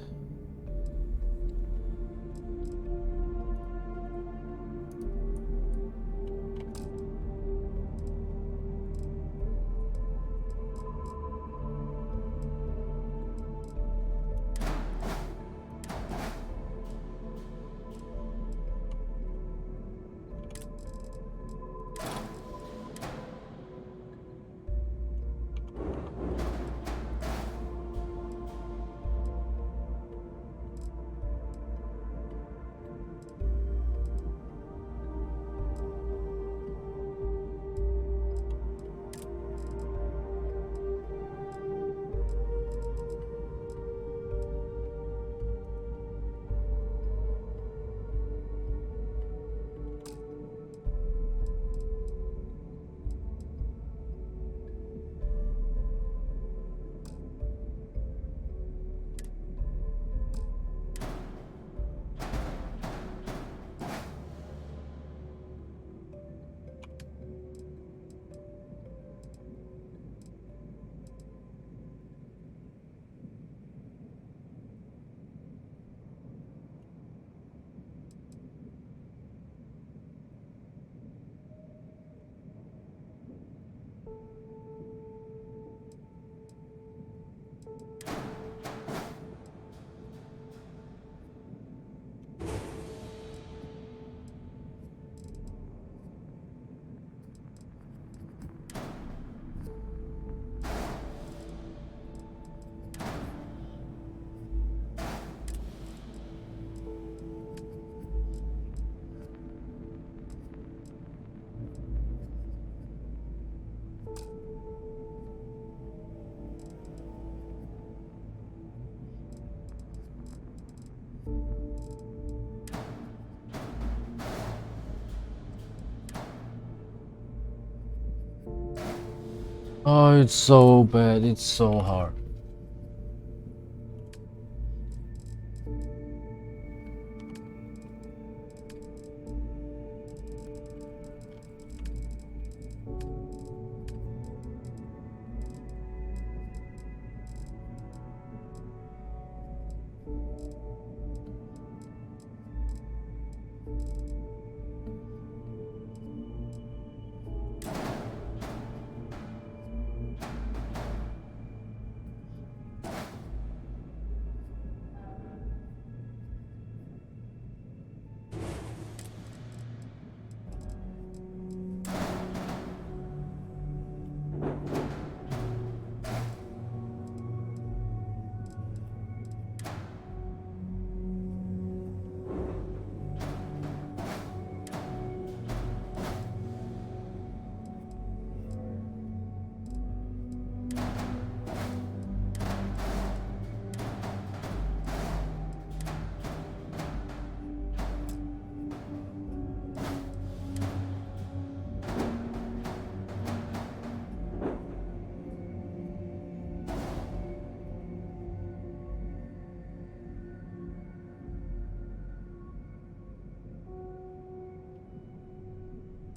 Oh, it's so bad. It's so hard.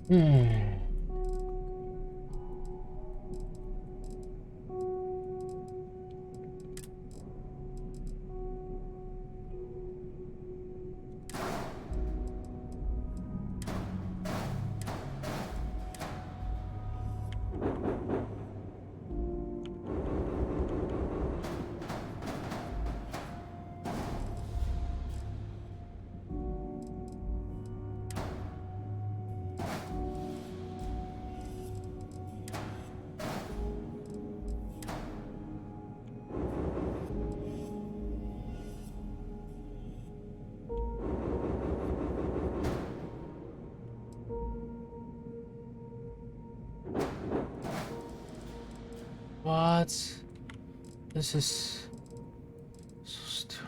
Hmm. What? This is so stupid.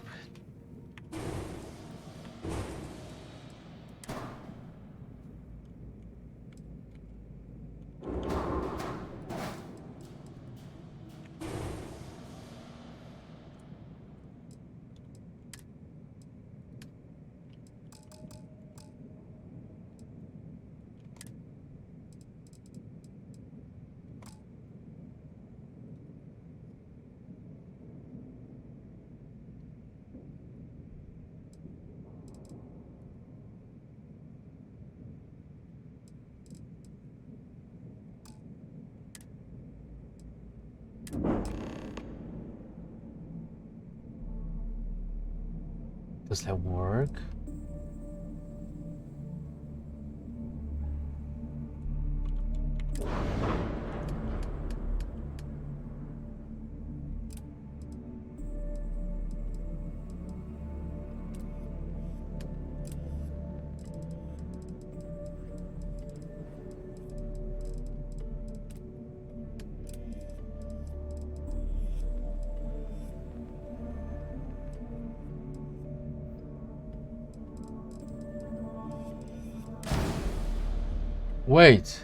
Does that work? Wait.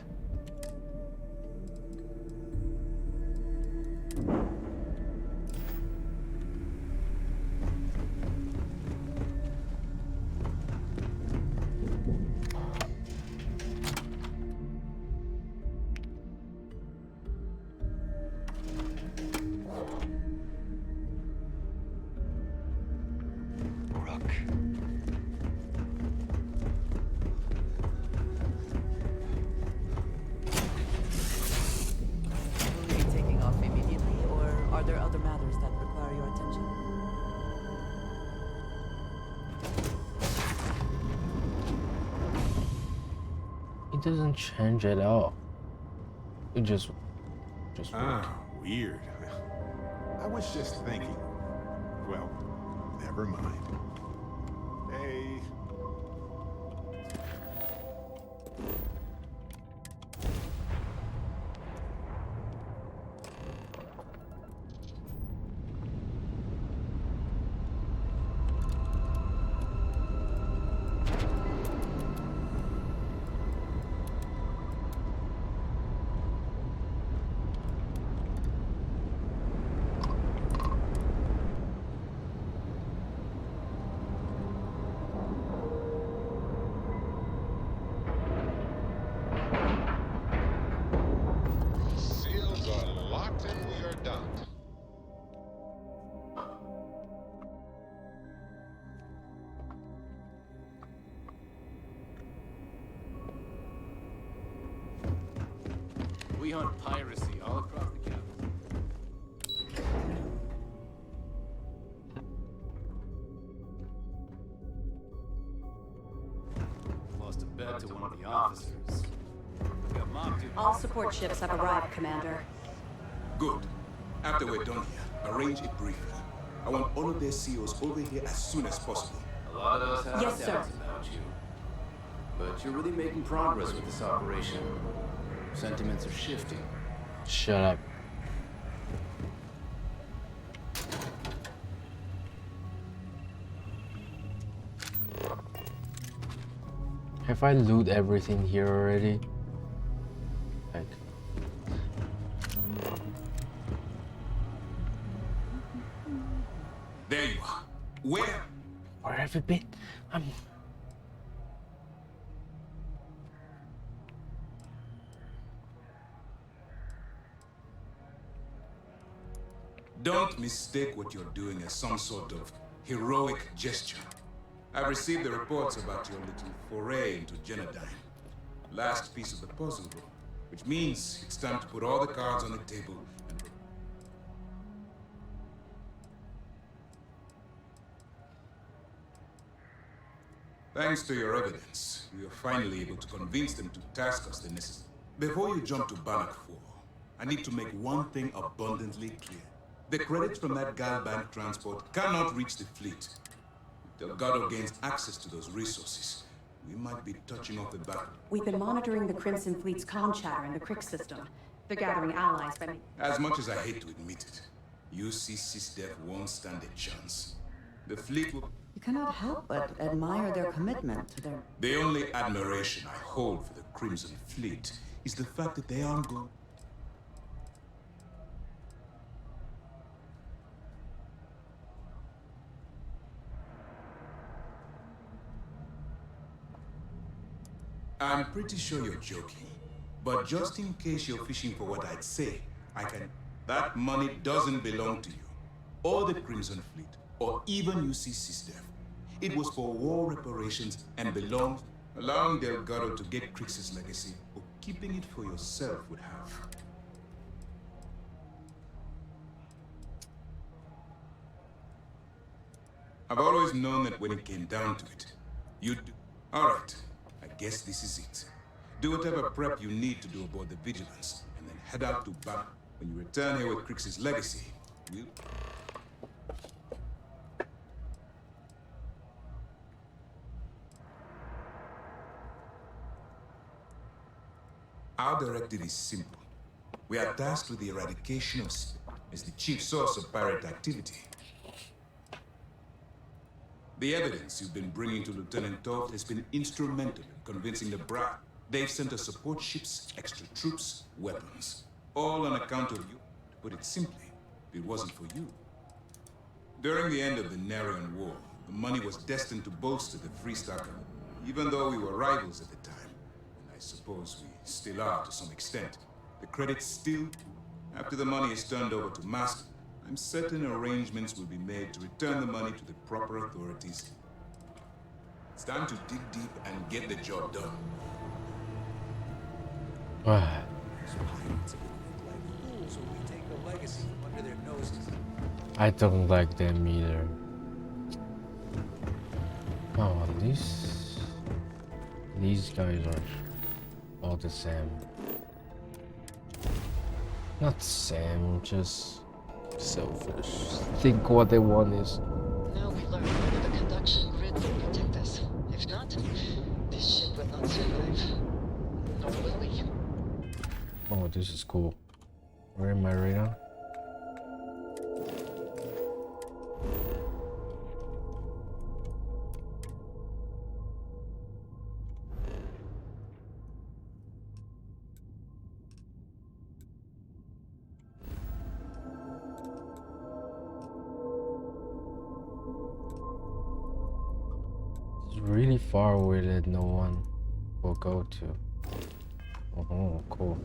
Will you be taking off immediately, or are there other matters that require your attention? It doesn't change at all. It just weird. I was just thinking. Well, never mind. Hey. Seals are locked and we are done. We hunt piracy all across the galaxy. Lost a bet to one of the officers. Got mobbed to All support ships have arrived, Commander. Good. After we're done here, arrange a briefing. I want all of their CEOs over here as soon as possible. A lot of us have Yes, sir. doubts about you. But you're really making progress with this operation. Sentiments are shifting. shut up. Have I loot everything here already? Like, There you are. Where? where have you been? Don't mistake what you're doing as some sort of heroic gesture. I've received the reports about your little foray into Genodyne. Last piece of the puzzle, which means it's time to put all the cards on the table and... Thanks to your evidence, we were finally able to convince them to task us the necessary. Before you jump to Bannock 4, I need to make one thing abundantly clear. The credits from that Galbank transport cannot reach the fleet. If Delgado gains access to those resources, we might be touching off the battle. We've been monitoring the Crimson Fleet's comm chatter in the Crick system. They're gathering allies, but As much as I hate to admit it, UCC SysDef won't stand a chance. The fleet will... You cannot help but admire their commitment to their... The only admiration I hold for the Crimson Fleet is the fact that they aren't going... I'm pretty sure you're joking, but just in case you're fishing for what I'd say, I can... That money doesn't belong to you, or the Crimson Fleet, or even UC SysDef. It was for war reparations and belonged... Allowing Delgado to get Crix's legacy, or keeping it for yourself would have. I've always known that when it came down to it, you'd do. Alright, I guess this is it. Do whatever prep you need to do aboard the Vigilance, and then head out to Bam. When you return here with Crix's legacy, we'll... Our directive is simple. We are tasked with the eradication of as the chief source of pirate activity. The evidence you've been bringing to Lieutenant Toft has been instrumental in convincing the Bra. They've sent us support ships, extra troops, weapons. All on account of you. To put it simply, if it wasn't for you. During the end of the Narian War, the money was destined to bolster the Freestar Company, even though we were rivals at the time. And I suppose we still are to some extent. The credits still, after the money is turned over to Master, I'm certain arrangements will be made to return the money to the proper authorities. It's time to dig deep and get the job done. I don't like them either. Oh, these guys are all the same. Not same, just selfish. Think what they want is. Now we learn whether the conduction grid will protect us. If not, this ship will not survive. Nor will we. Oh, this is cool. Where am I right now? Really far away that no one will go to. Oh, cool.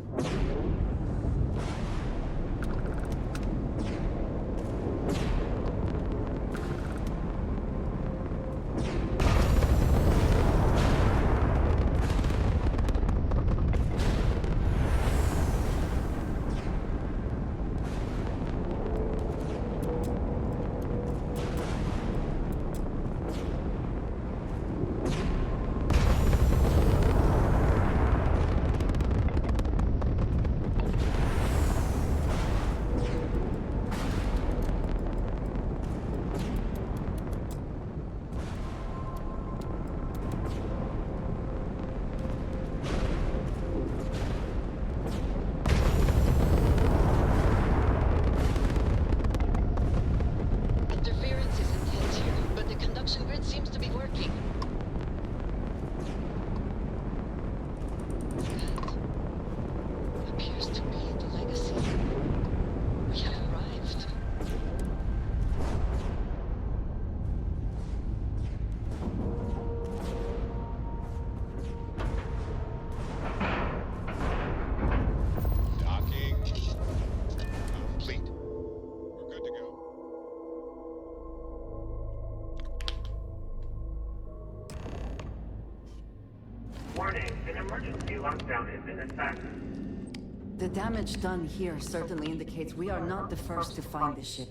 The damage done here certainly indicates we are not the first to find the ship.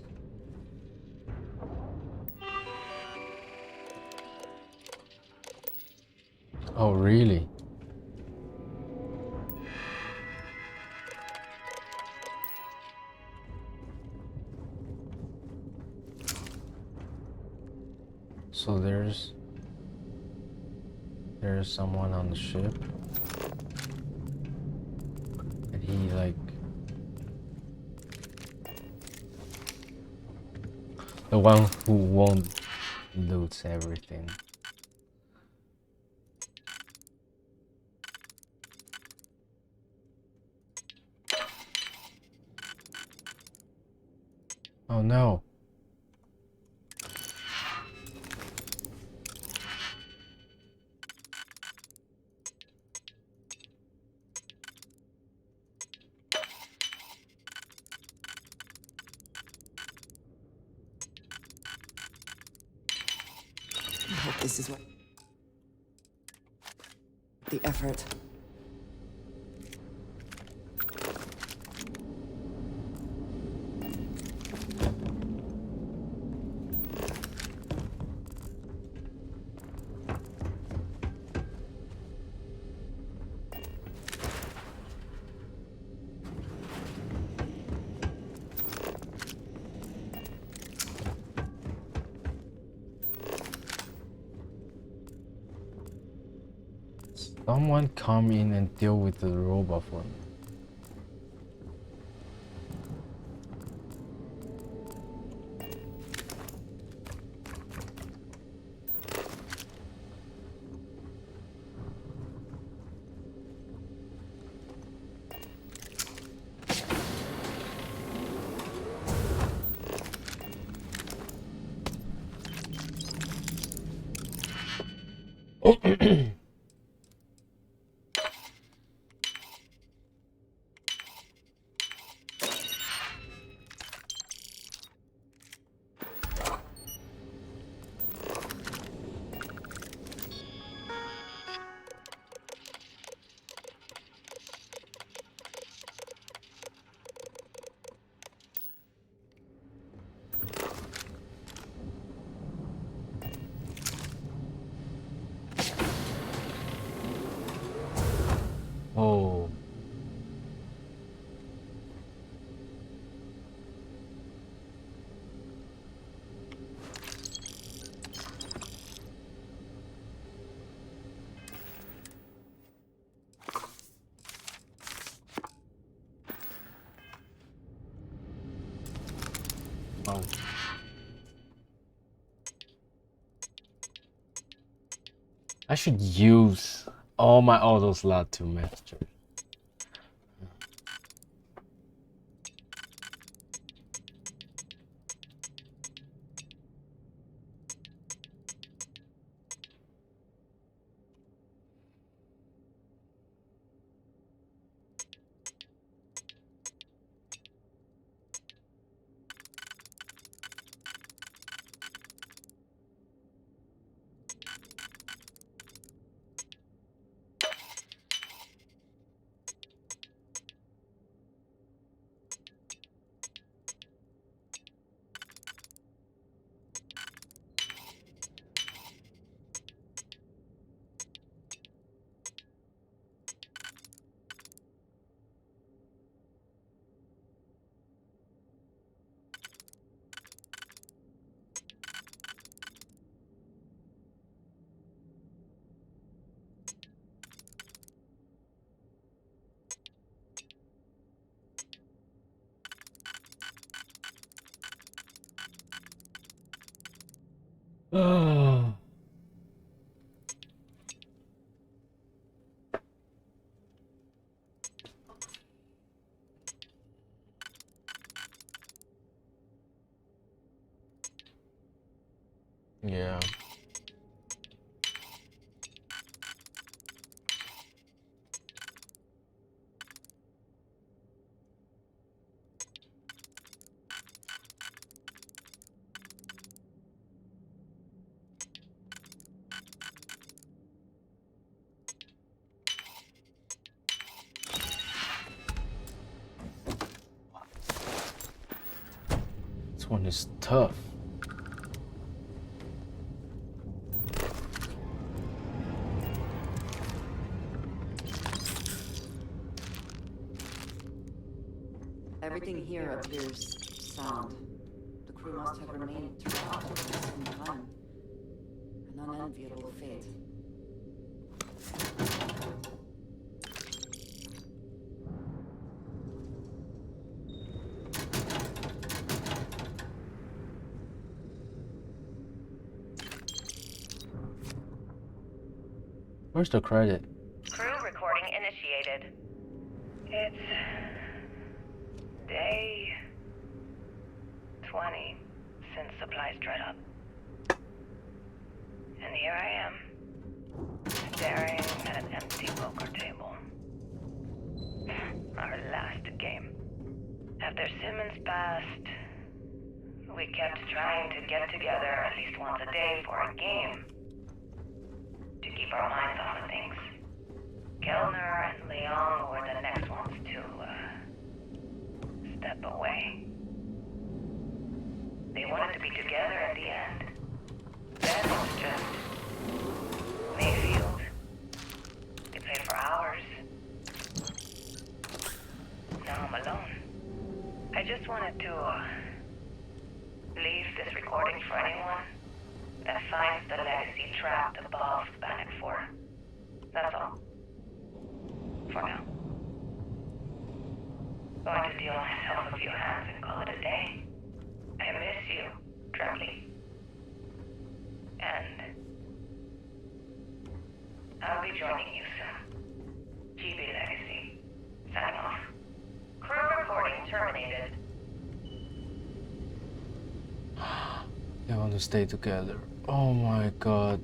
Oh, really? So there's someone on the ship. He like the one who won't loot everything. Oh no. I hope this is what... the effort. Someone come in and deal with the robot for me. Oh. Oh. I should use all my auto slot to master. Oh. Yeah. This one is tough. Everything here appears sound. The crew must have remained trapped for some time. An unenviable fate. Where's the credit? Crew recording initiated. It's day 20 since supplies dried up. And here I am, staring at an empty poker table. Our last game. After Simmons passed, we kept trying to get together at least once a day for a game. To keep our minds off of things. Kellner and Leon were the next ones to, step away. They wanted to be together at the end. Then it was just Mayfield. They played for hours. Now I'm alone. I just wanted to, leave this recording for anyone that finds the legacy trapped above Panic 4. That's all. For now. Going to deal myself a few hands and call it a day. I miss you, Trembly. And I'll be joining you soon. GB Legacy. Signing off. Crew recording terminated. They want to stay together. Oh my god.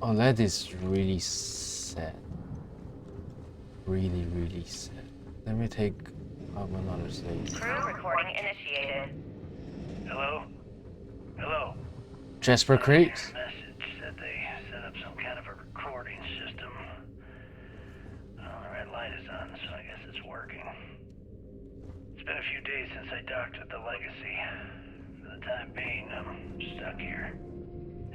Oh, that is really sad. Really, really sad. Let me take up another stage. Crew recording initiated. Hello? Hello? Jasper Creeks? Message said they set up some kind of a recording system. Well, the red light is on, so I guess it's working. It's been a few days since I docked with the Legacy. For the time being, I'm stuck here.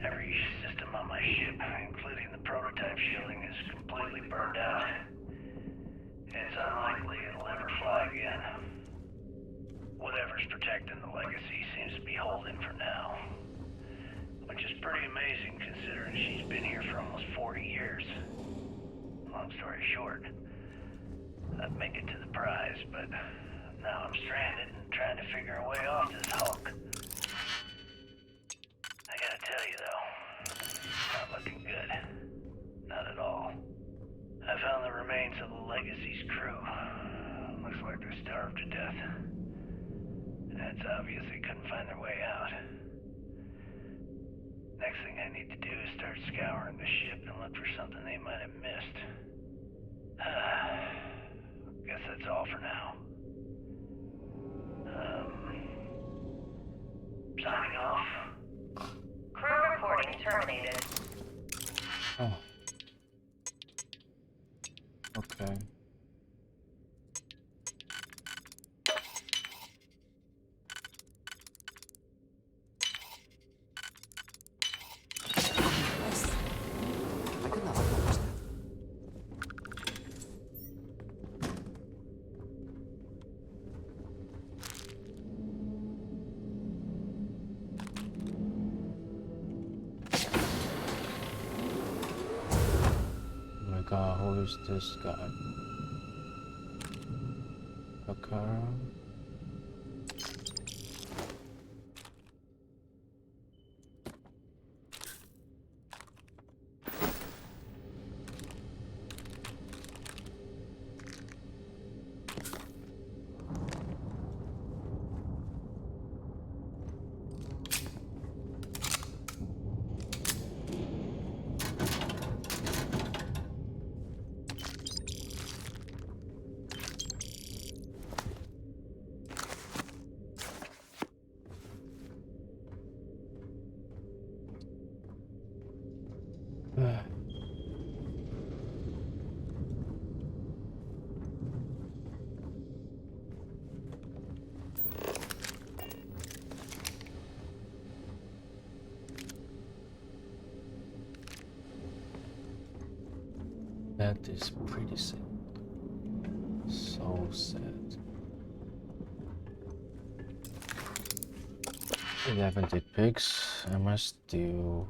Every system on my ship, including the prototype shielding, is completely burned out. It's unlikely it'll ever fly again. Whatever's protecting the Legacy seems to be holding for now. Which is pretty amazing considering she's been here for almost 40 years. Long story short, I'd make it to the prize, but now I'm stranded and trying to figure a way off this hulk. I gotta tell you though, it's not looking good. Not at all. I found the remains of the Legacy's crew. Looks like they're starved to death. And it's obvious they couldn't find their way out. Next thing I need to do is start scouring the ship and look for something they might have missed. Guess that's all for now. Signing off. Crew recording terminated. Oh. Okay. God, who is this guy? Akara? That is pretty sad. So sad. 11 dead pigs. I must do.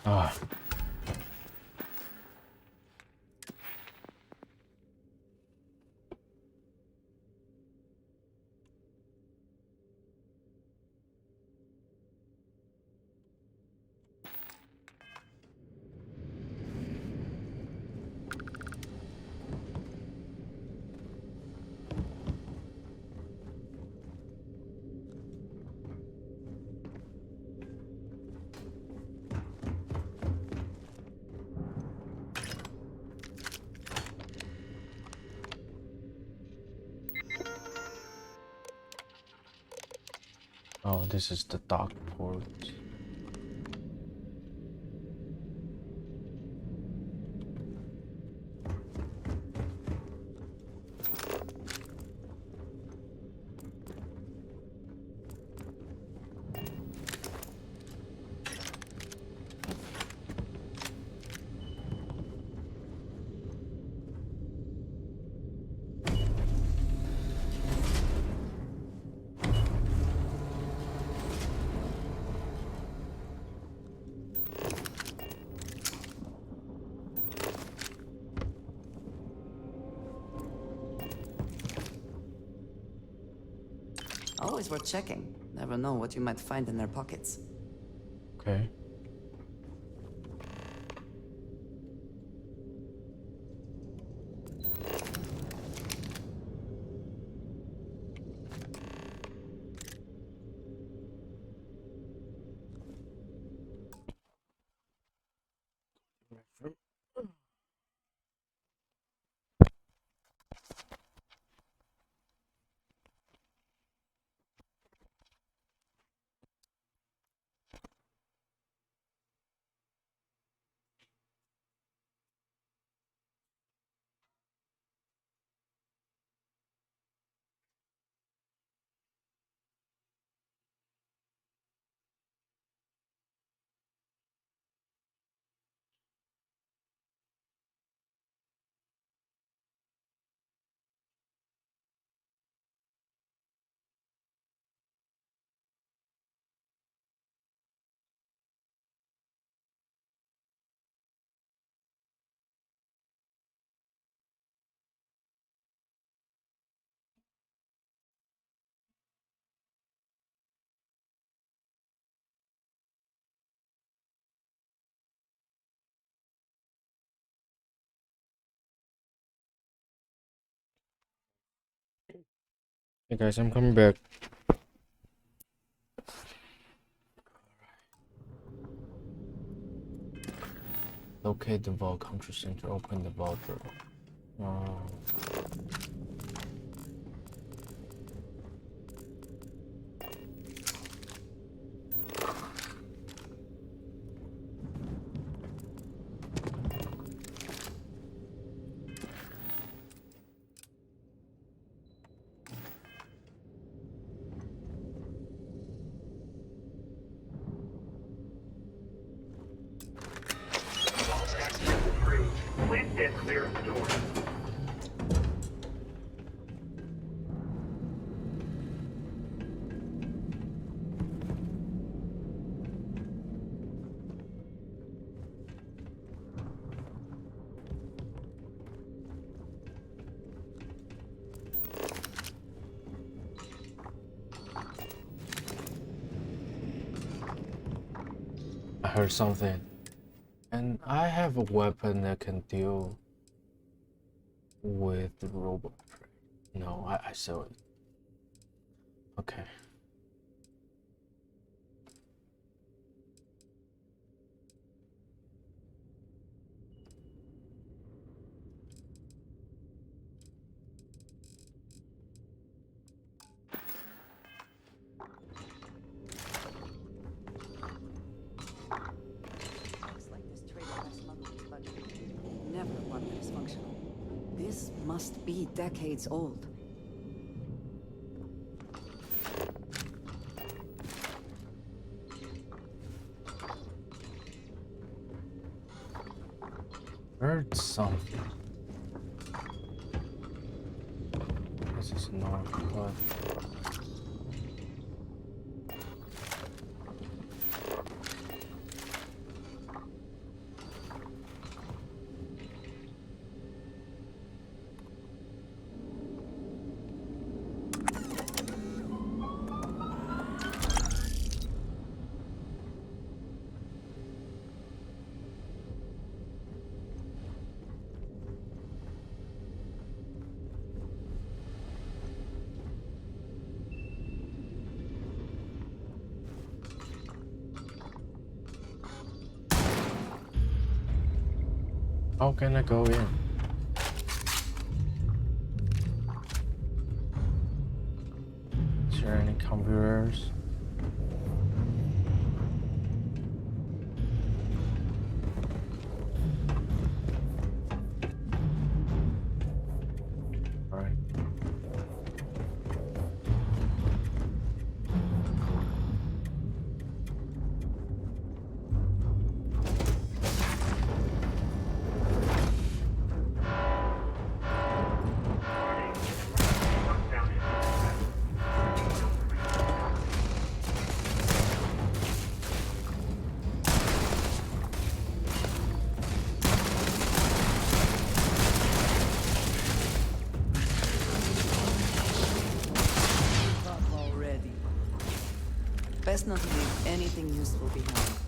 Ah. Oh, this is the dock port. Always worth checking. Never know what you might find in their pockets. Okay. Hey guys, I'm coming back. Locate the vault control center. Open the vault door. Please stand clear of the door. I heard something. And I have a weapon that can deal with the robot. No, I saw it. Okay. Never one that is functional. This must be decades old. Heard something. This is not good. How can I go in? Is there any computers? Alright. Best not to leave anything useful behind.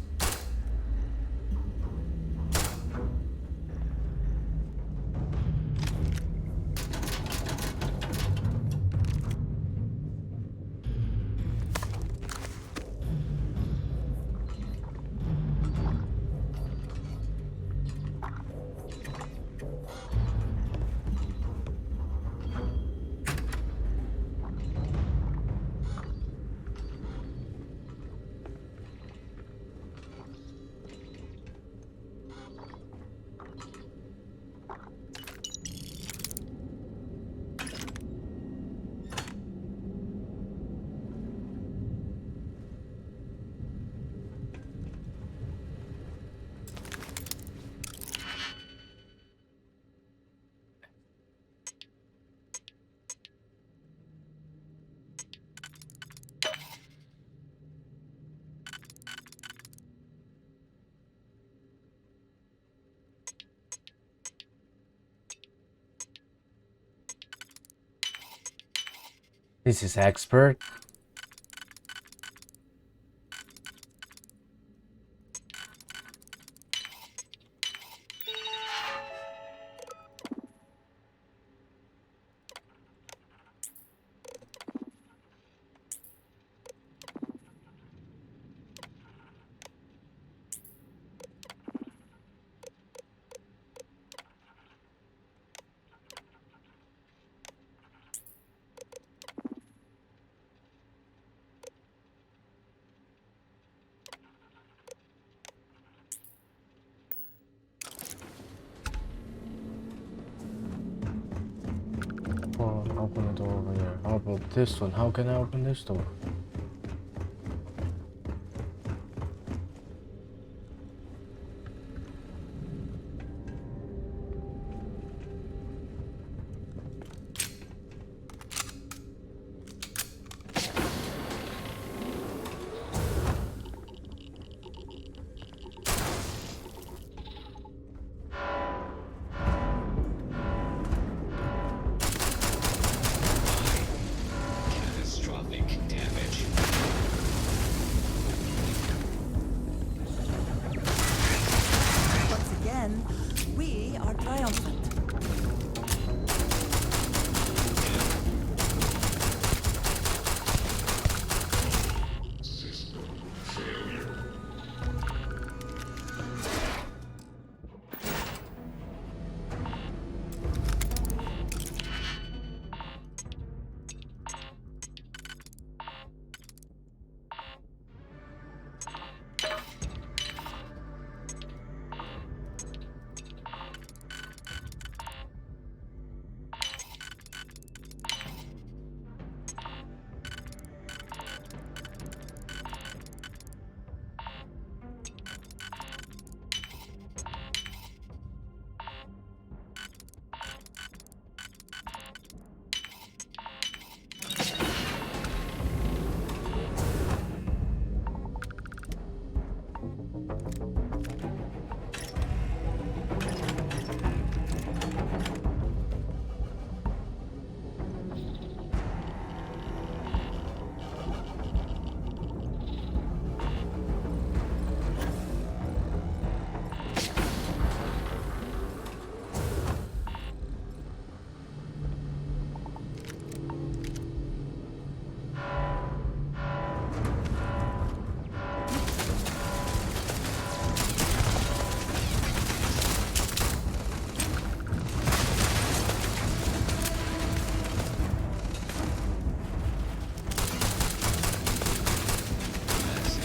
This is expert. Oh, open the door over here. How about this one? How can I open this door? Catastrophic damage. Once again, we are triumphant.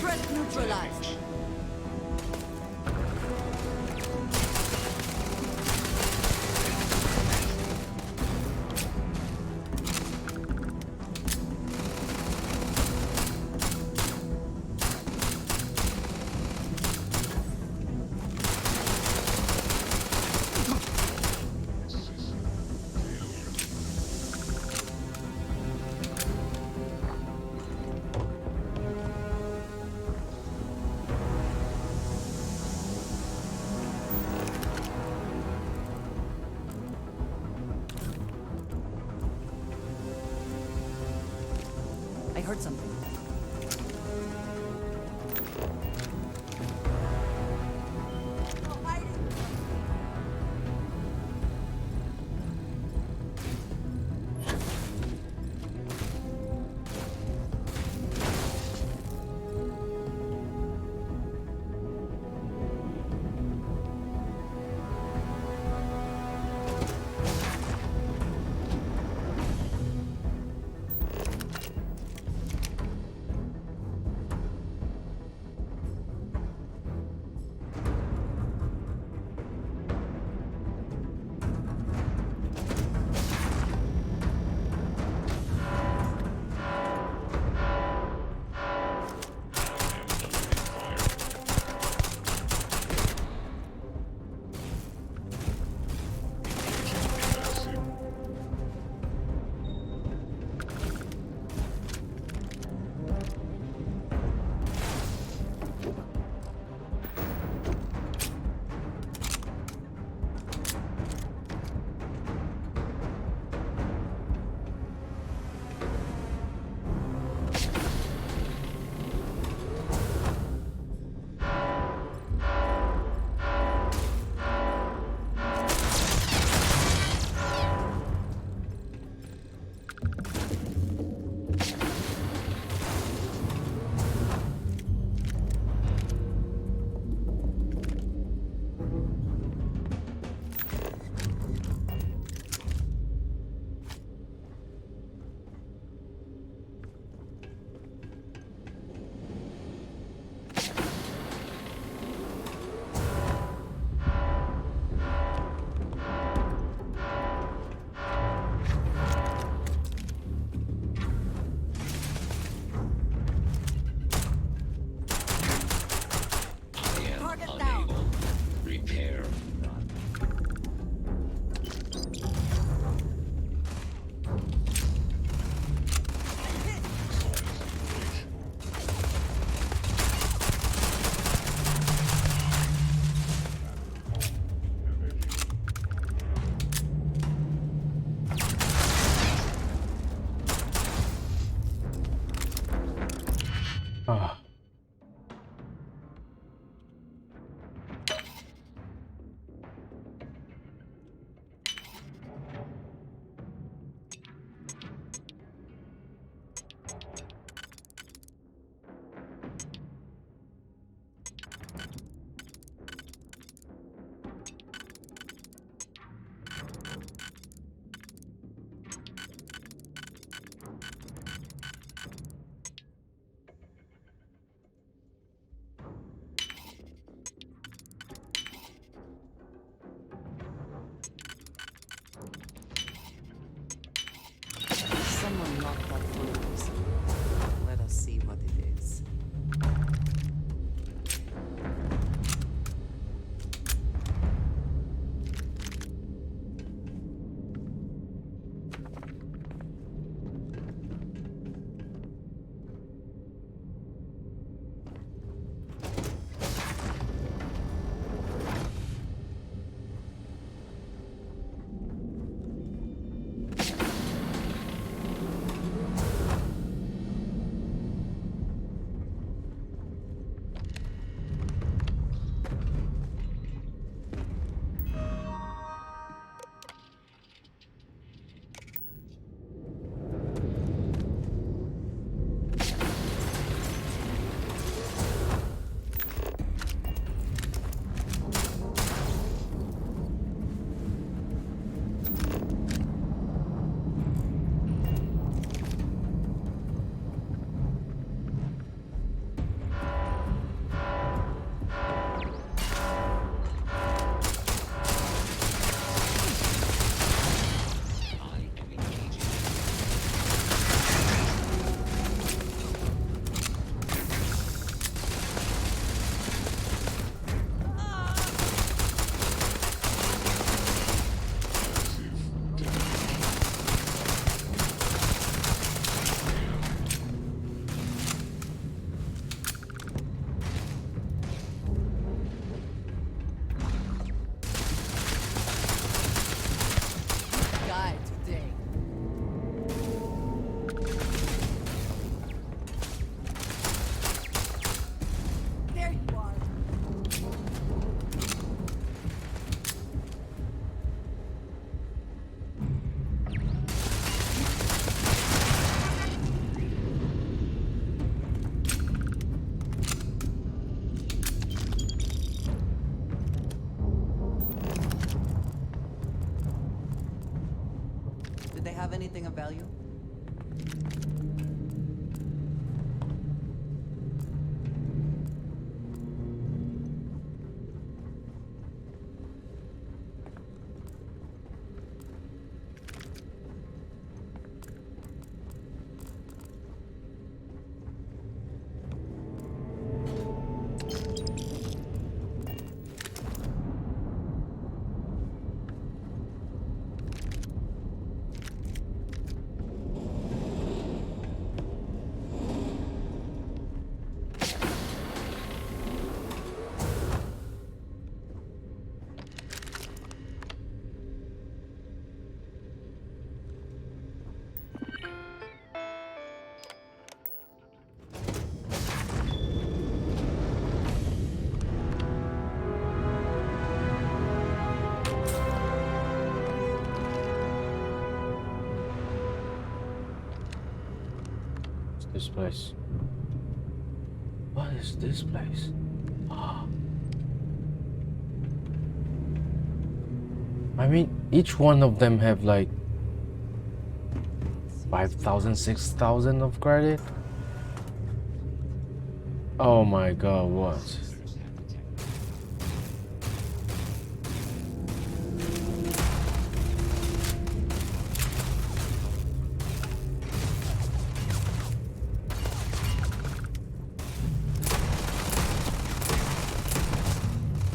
Threat neutralized. I heard something. Ah. Someone locked that furnace. Let us see what it is. Did they have anything of value? This place. What is this place? I mean, each one of them have like 5,000, 6,000 of credit. Oh my god, what?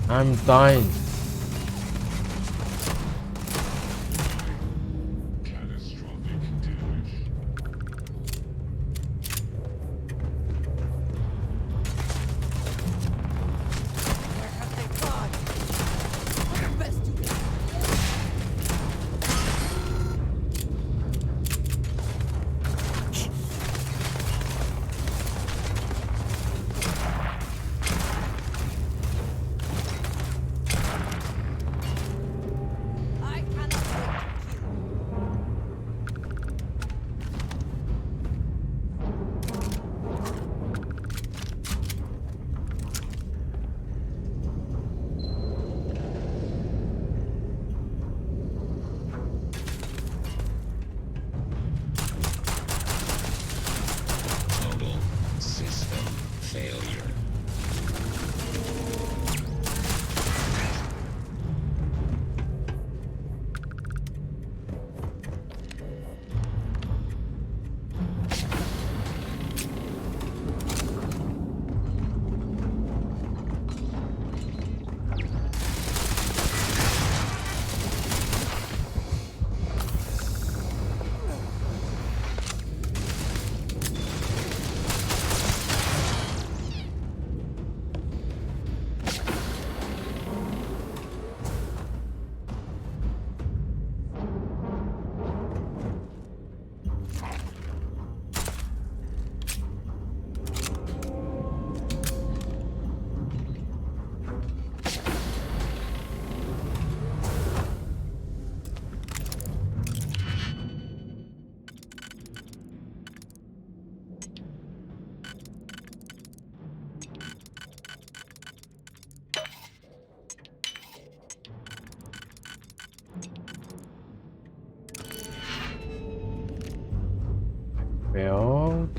I'm dying. Starfield.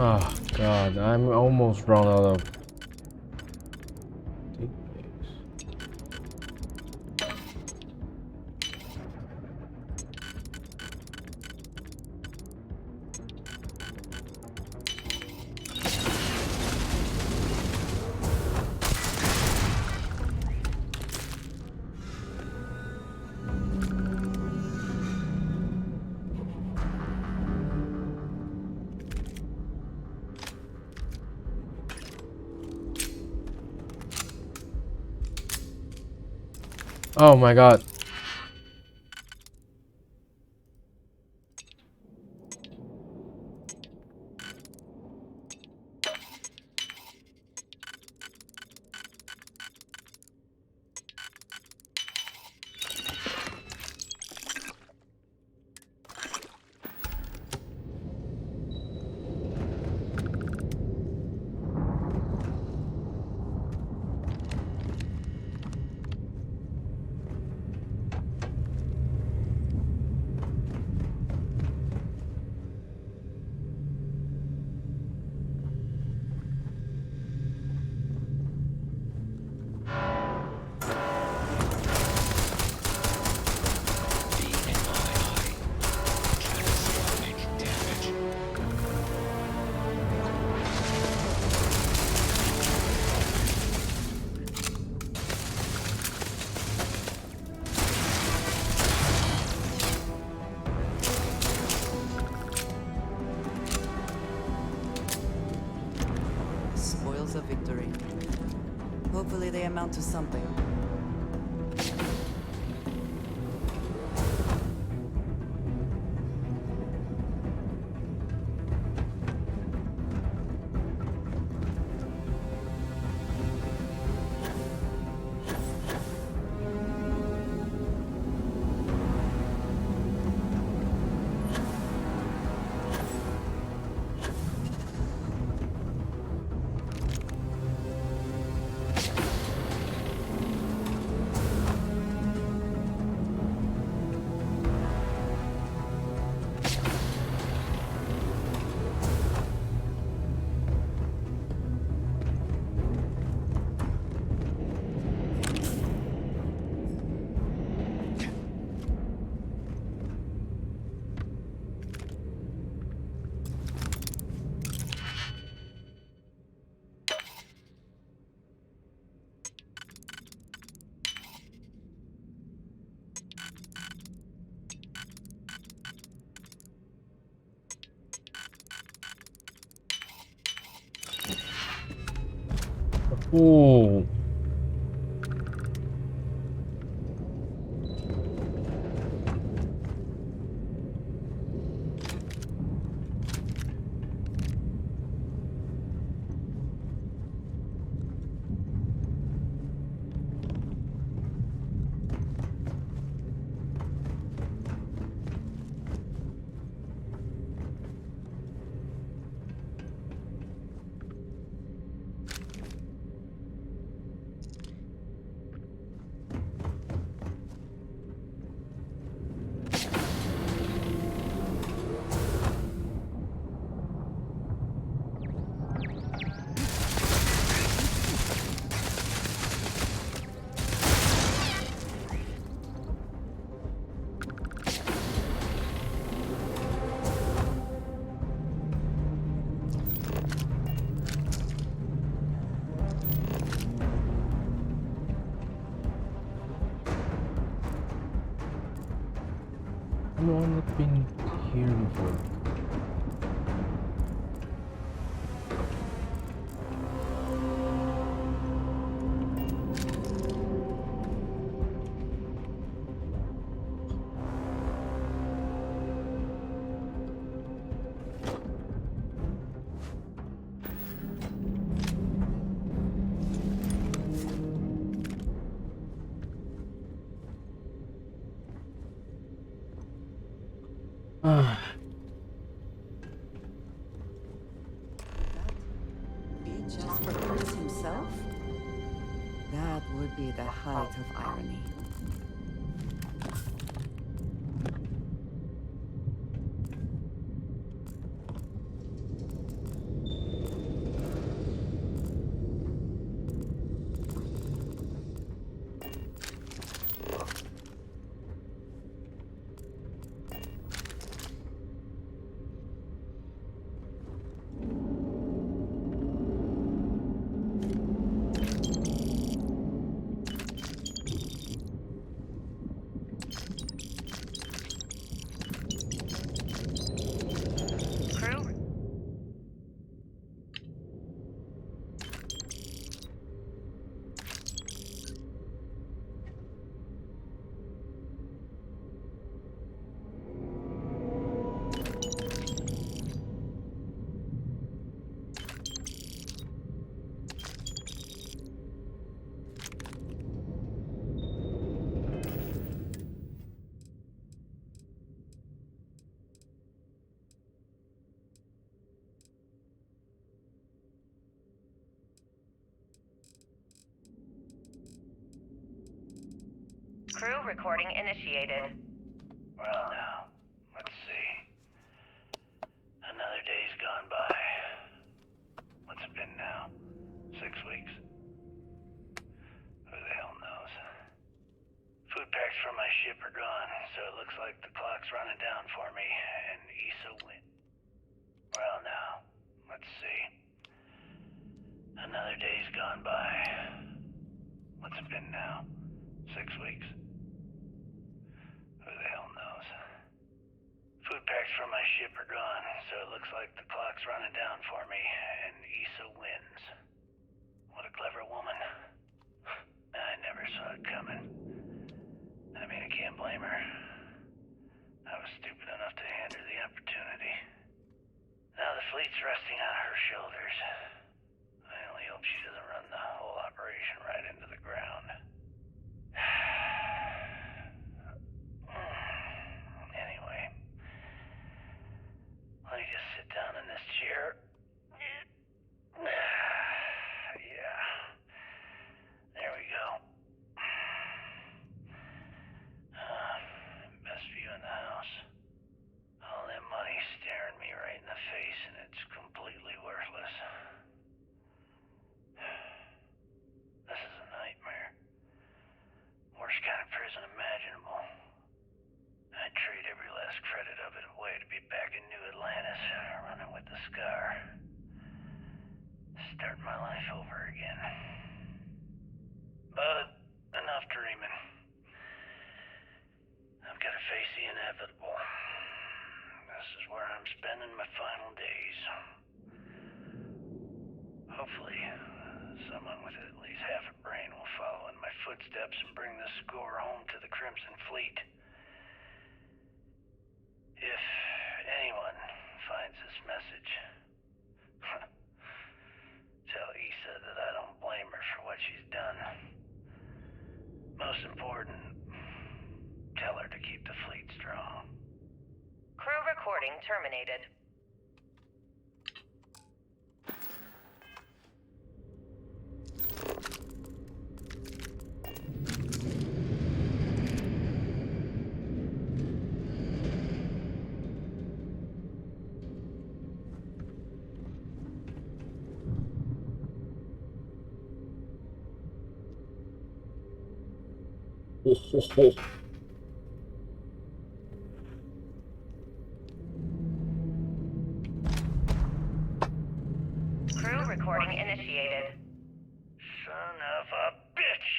Oh god, I'm almost run out of deep base. Oh my god. Spoils of victory. Hopefully they amount to something. Ooh. I've been here before. Be just for Prince himself? That would be the height of irony. Crew recording initiated. Well, now, let's see. Another day's gone by. What's it been now? 6 weeks? Who the hell knows? Food packs from my ship are gone, so it looks like the clock's running down for me, and Issa win. Well, now, let's see. Another day's gone by. What's it been now? 6 weeks? Who the hell knows? Food packs from my ship are gone, so it looks like the clock's running down for me, and Issa wins. What a clever woman. I never saw it coming. I mean, I can't blame her. I was stupid enough to hand her the opportunity. Now the fleet's resting on her shoulders. I only hope she doesn't run the whole operation right into the ground. Anyway, let me just sit down in this chair. Yeah. There we go. Best view in the house. All that money staring me right in the face, and it's completely worthless. This is a nightmare. Worst kind of prison imaginable. I'd trade every last credit of it away to be back in New Atlantis, running with the Scar. Starting my life over again. But enough dreaming. I've got to face the inevitable. This is where I'm spending my final days. Hopefully, someone with at least half a brain will follow in my footsteps and bring the score home to the Crimson Fleet. If anyone finds this message, tell Issa that I don't blame her for what she's done. Most important, tell her to keep the fleet strong. Crew recording terminated. Ho, ho, ho. Crew recording initiated. Son of a bitch!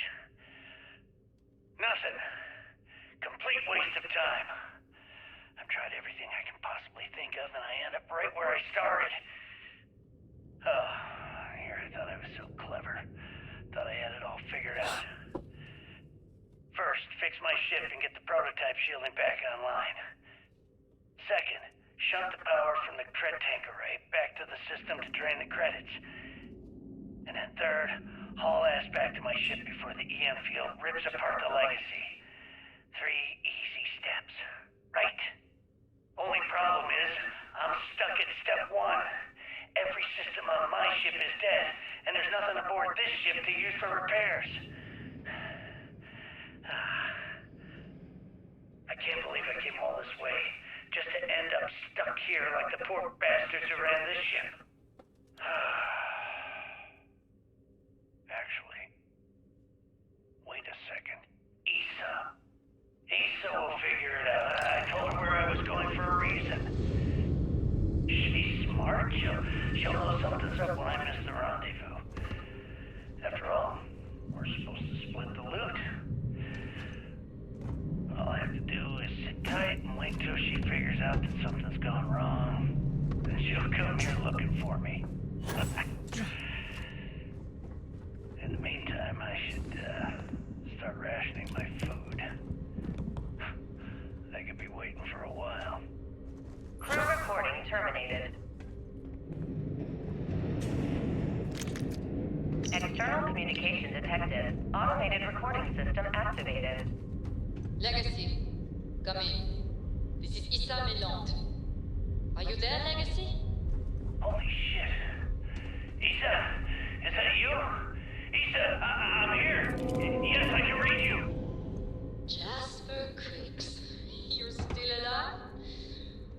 Nothing. Complete waste of time. I've tried everything I can possibly think of, and I end up right where I started. Oh, here I thought I was so clever. Thought I had it all figured out. First, fix my ship and get the prototype shielding back online. Second, shunt the power from the cred tank array back to the system to drain the credits. And then third, haul ass back to my ship before the EM field rips apart the legacy. 3 easy steps, right? Only She'll know something's up when I miss the rendezvous. After all, we're supposed to split the loot. All I have to do is sit tight and wait till she figures out that something's gone wrong. Then she'll come here looking for me. In the meantime, I should start rationing my food. I could be waiting for a while. Crew recording terminated. External communication detected. Automated recording system activated. Legacy, come in. This is Issa Meland. Are you there, Legacy? Holy shit. Issa, is that you? Issa, I'm here. Yes, I can read you. Jasper Creeks. You're still alive?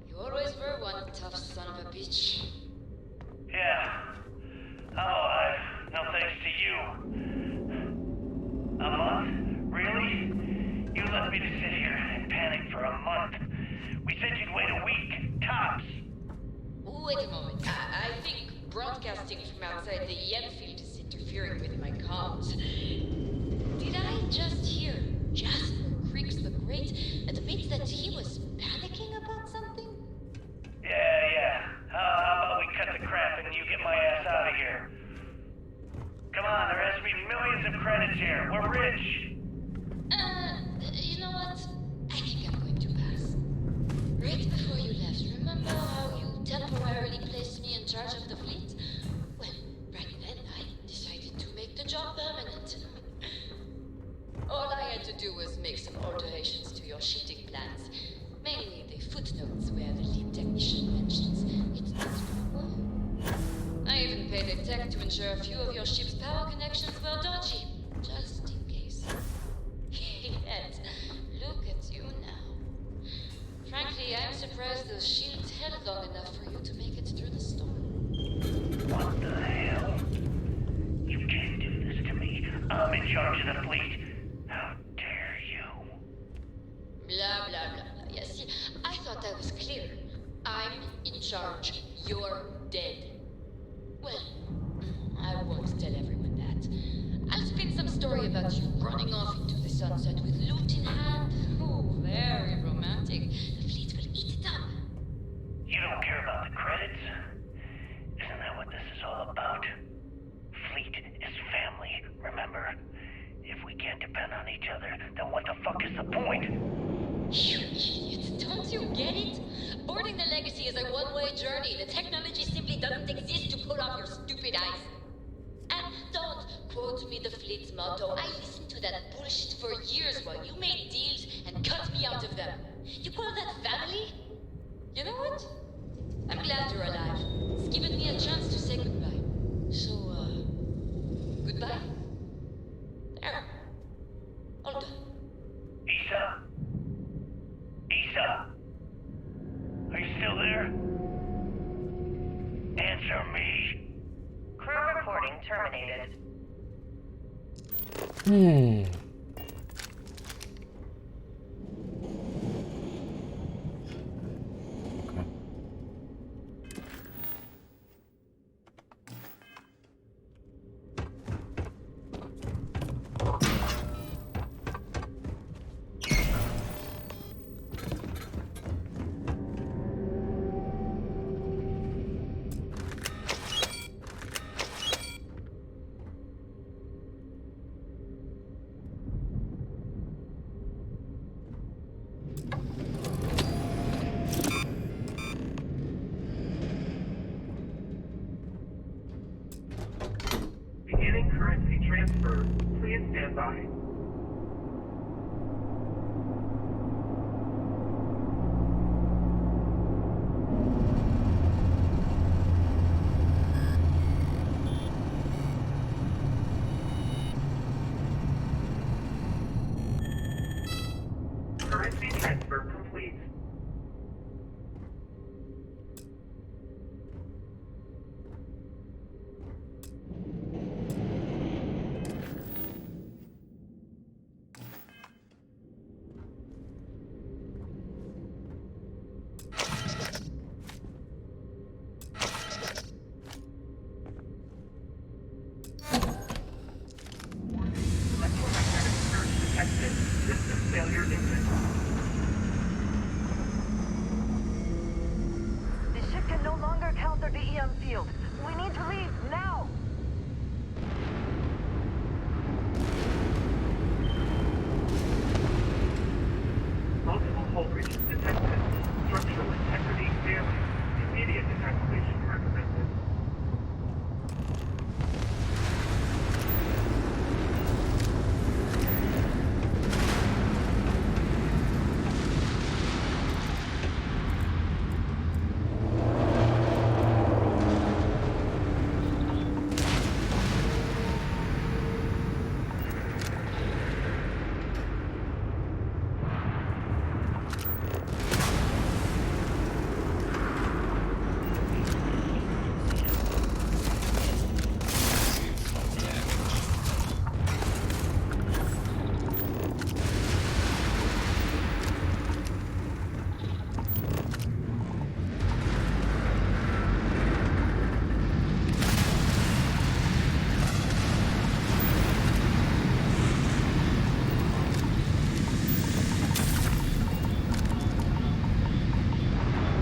You always were one tough son of a bitch. Yeah. I'm alive. No thanks to you. A month? Really? You left me to sit here and panic for a month. We said you'd wait a week. Tops. Wait a moment. I think broadcasting from outside the EM field is interfering with my comms. Did I just hear Jasper Creeks the Great admit that he was panicking about something? Yeah. How about we cut the crap and you get my ass out of here? Come on, there has to be millions of credits here. We're rich. You know what? I think I'm going to pass. Right before you left, remember how you temporarily placed me in charge of the fleet? Well, right then I decided to make the job permanent. All I had to do was make some alterations to your shooting plans. Mainly the footnotes where the lead technician mentions it's not proper. I even paid a tech to ensure a few of your ship's power connections were dodgy, just in case. Yet, look at you now. Frankly, I'm surprised those shields held long enough for you to make it through the storm. What the hell? You can't do this to me. I'm in charge of the fleet. How dare you? Blah, blah, blah, blah. Yeah, see, I thought I was clear. I'm in charge. You're dead. Well, I won't tell everyone that. I'll spin some story about you running off into the sunset with loot in hand. Oh, very romantic. The fleet will eat it up. You don't care about the credits? Isn't that what this is all about? Fleet is family, remember? If we can't depend on each other, then what the fuck is the point? You idiot, don't you get it? Boarding the Legacy is a one-way journey. The technology simply doesn't exist to pull off your stupid eyes. And don't quote me the fleet's motto. I listened to that bullshit for years while you made deals and cut me out of them. You call that family? You know what? I'm glad you're alive. It's given me a chance to say goodbye. So, goodbye. There. All done. Issa? Issa? Are you still there? Answer me. Crew recording terminated. Beginning currency transfer. Please stand by. Currency transfer complete. detected. System failure imminent. The ship can no longer counter the EM field. We need to leave now! Multiple hull breaches detected. Structural integrity failing. Immediate evacuation recommended.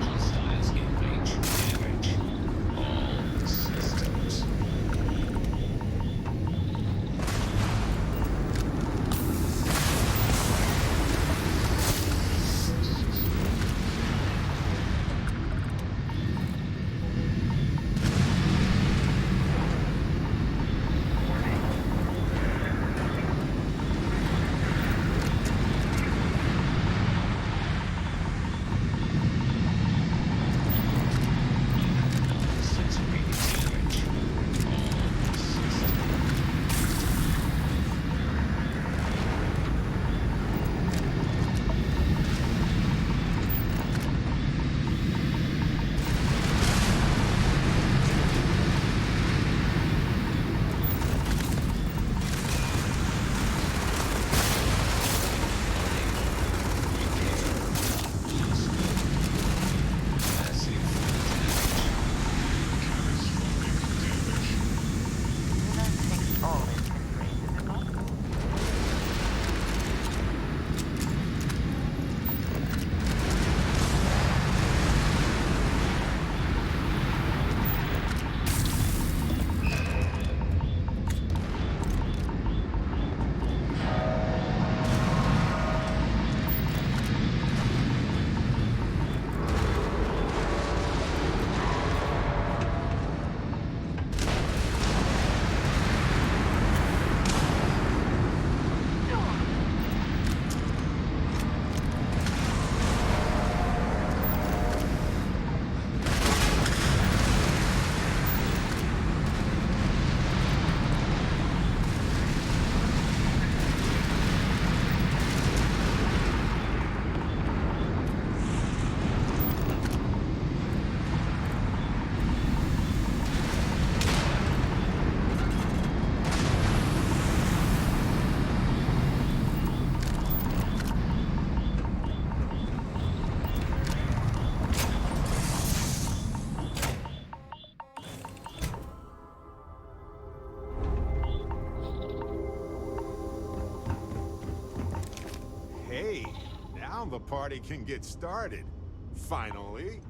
Hostiles in range. Damage all systems. Sensory damage all systems. Massive damage. Hey, now the party can get started. Finally.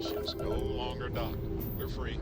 Ship's no longer docked. We're free.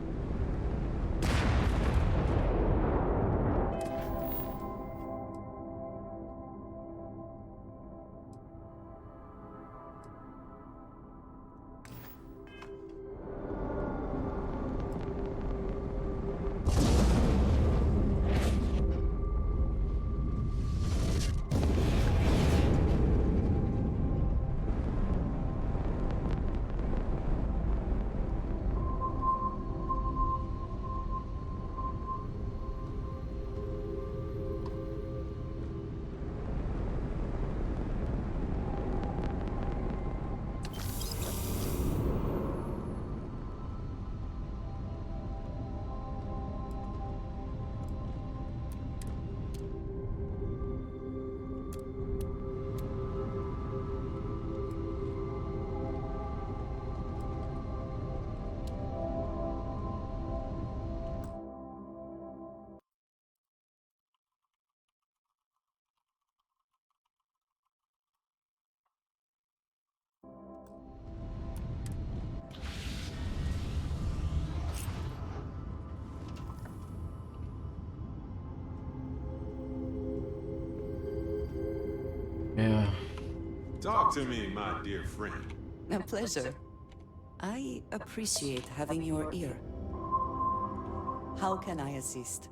Talk to me, my dear friend. A pleasure. I appreciate having your ear. How can I assist?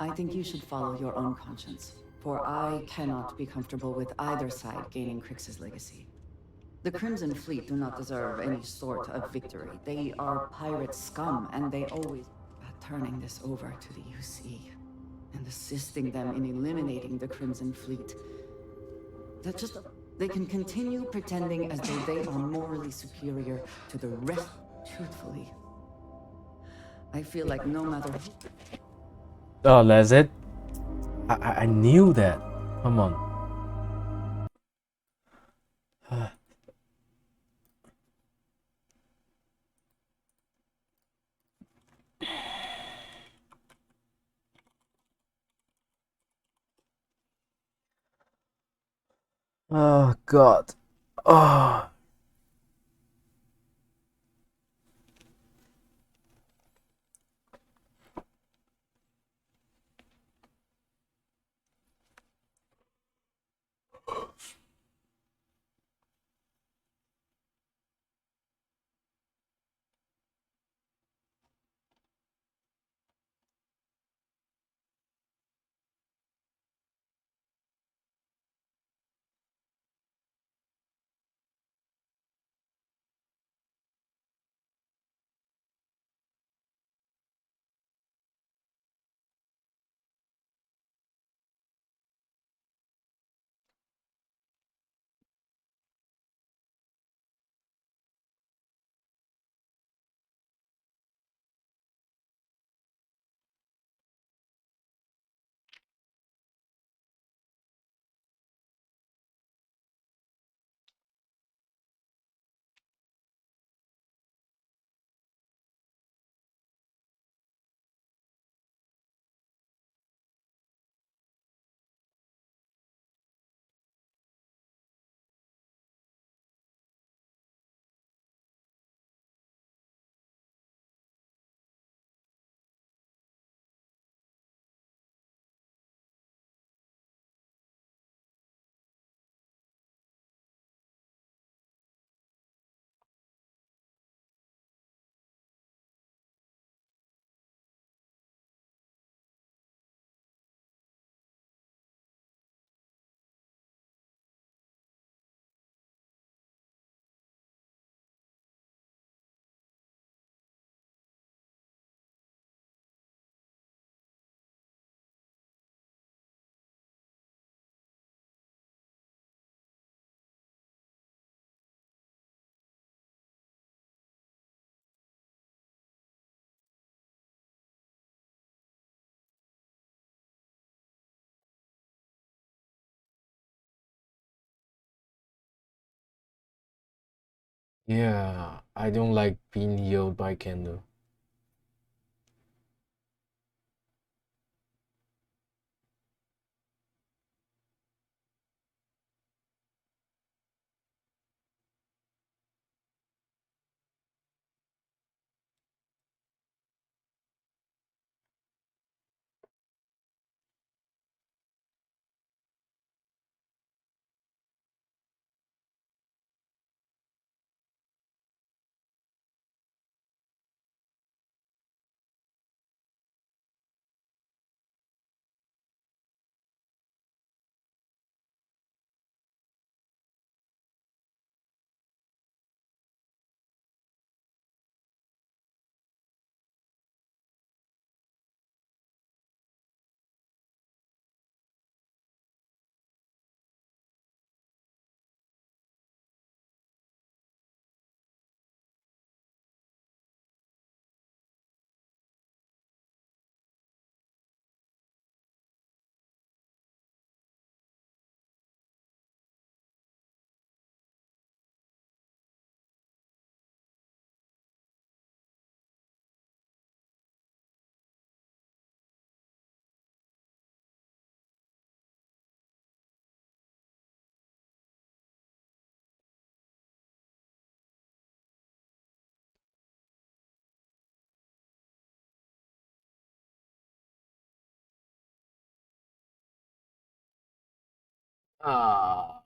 I think you should follow your own conscience, for I cannot be comfortable with either side gaining Crix's legacy. The Crimson Fleet do not deserve any sort of victory. They are pirate scum, and they always turning this over to the UC and assisting them in eliminating the Crimson Fleet. They can continue pretending as though they are morally superior to the rest. Truthfully, I feel like no matter who... Oh, that's it? I knew that. Come on. Oh, God. Oh. Yeah, I don't like being healed by candle. Ah.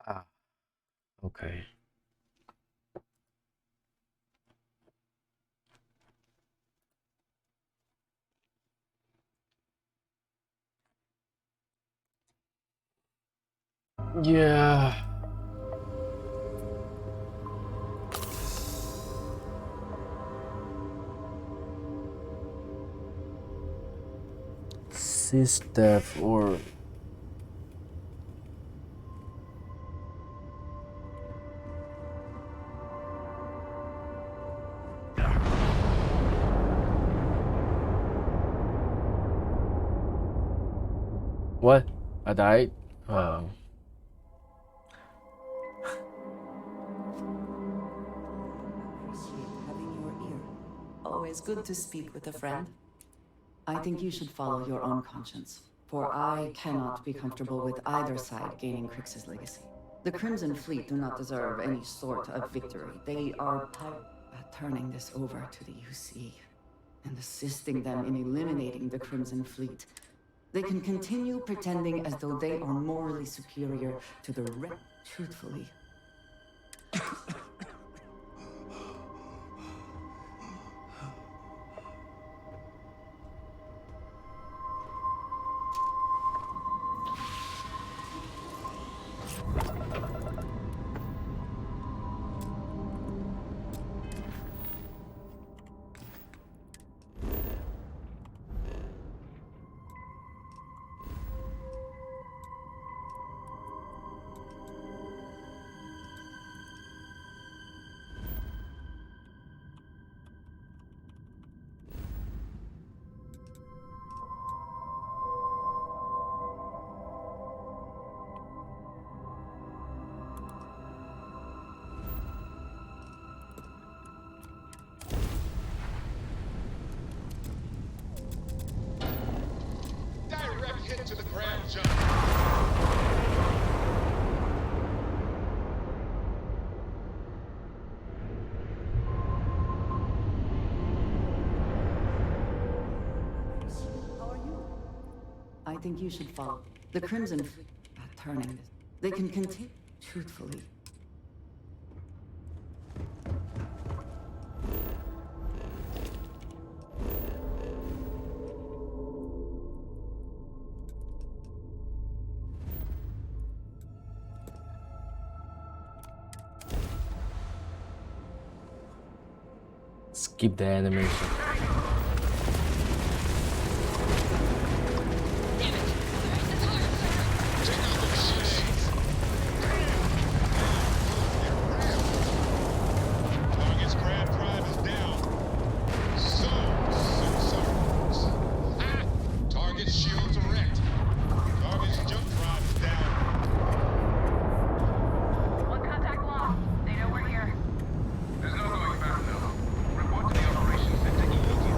Ah. Okay. Yeah. Sys or what? I died? Appreciate having your ear. Always good to speak with a friend. I think you should follow your own conscience, for I cannot be comfortable with either side gaining Crix's legacy. The Crimson Fleet do not deserve any sort of victory. They are turning this over to the UC and assisting them in eliminating the Crimson Fleet. They can continue pretending as though they are morally superior to the rest. Truthfully, Direct hit to the ground, jump. How are you? I think you should follow. The Crimson Fleet are turning this. They can continue. Truthfully, skip the animation. Target's crab drive is down. So sorry. Ah! Target's shields are wrecked. Target's jump drive is down. One contact lost. They know we're here. There's no going back now. Report to the operations center immediately.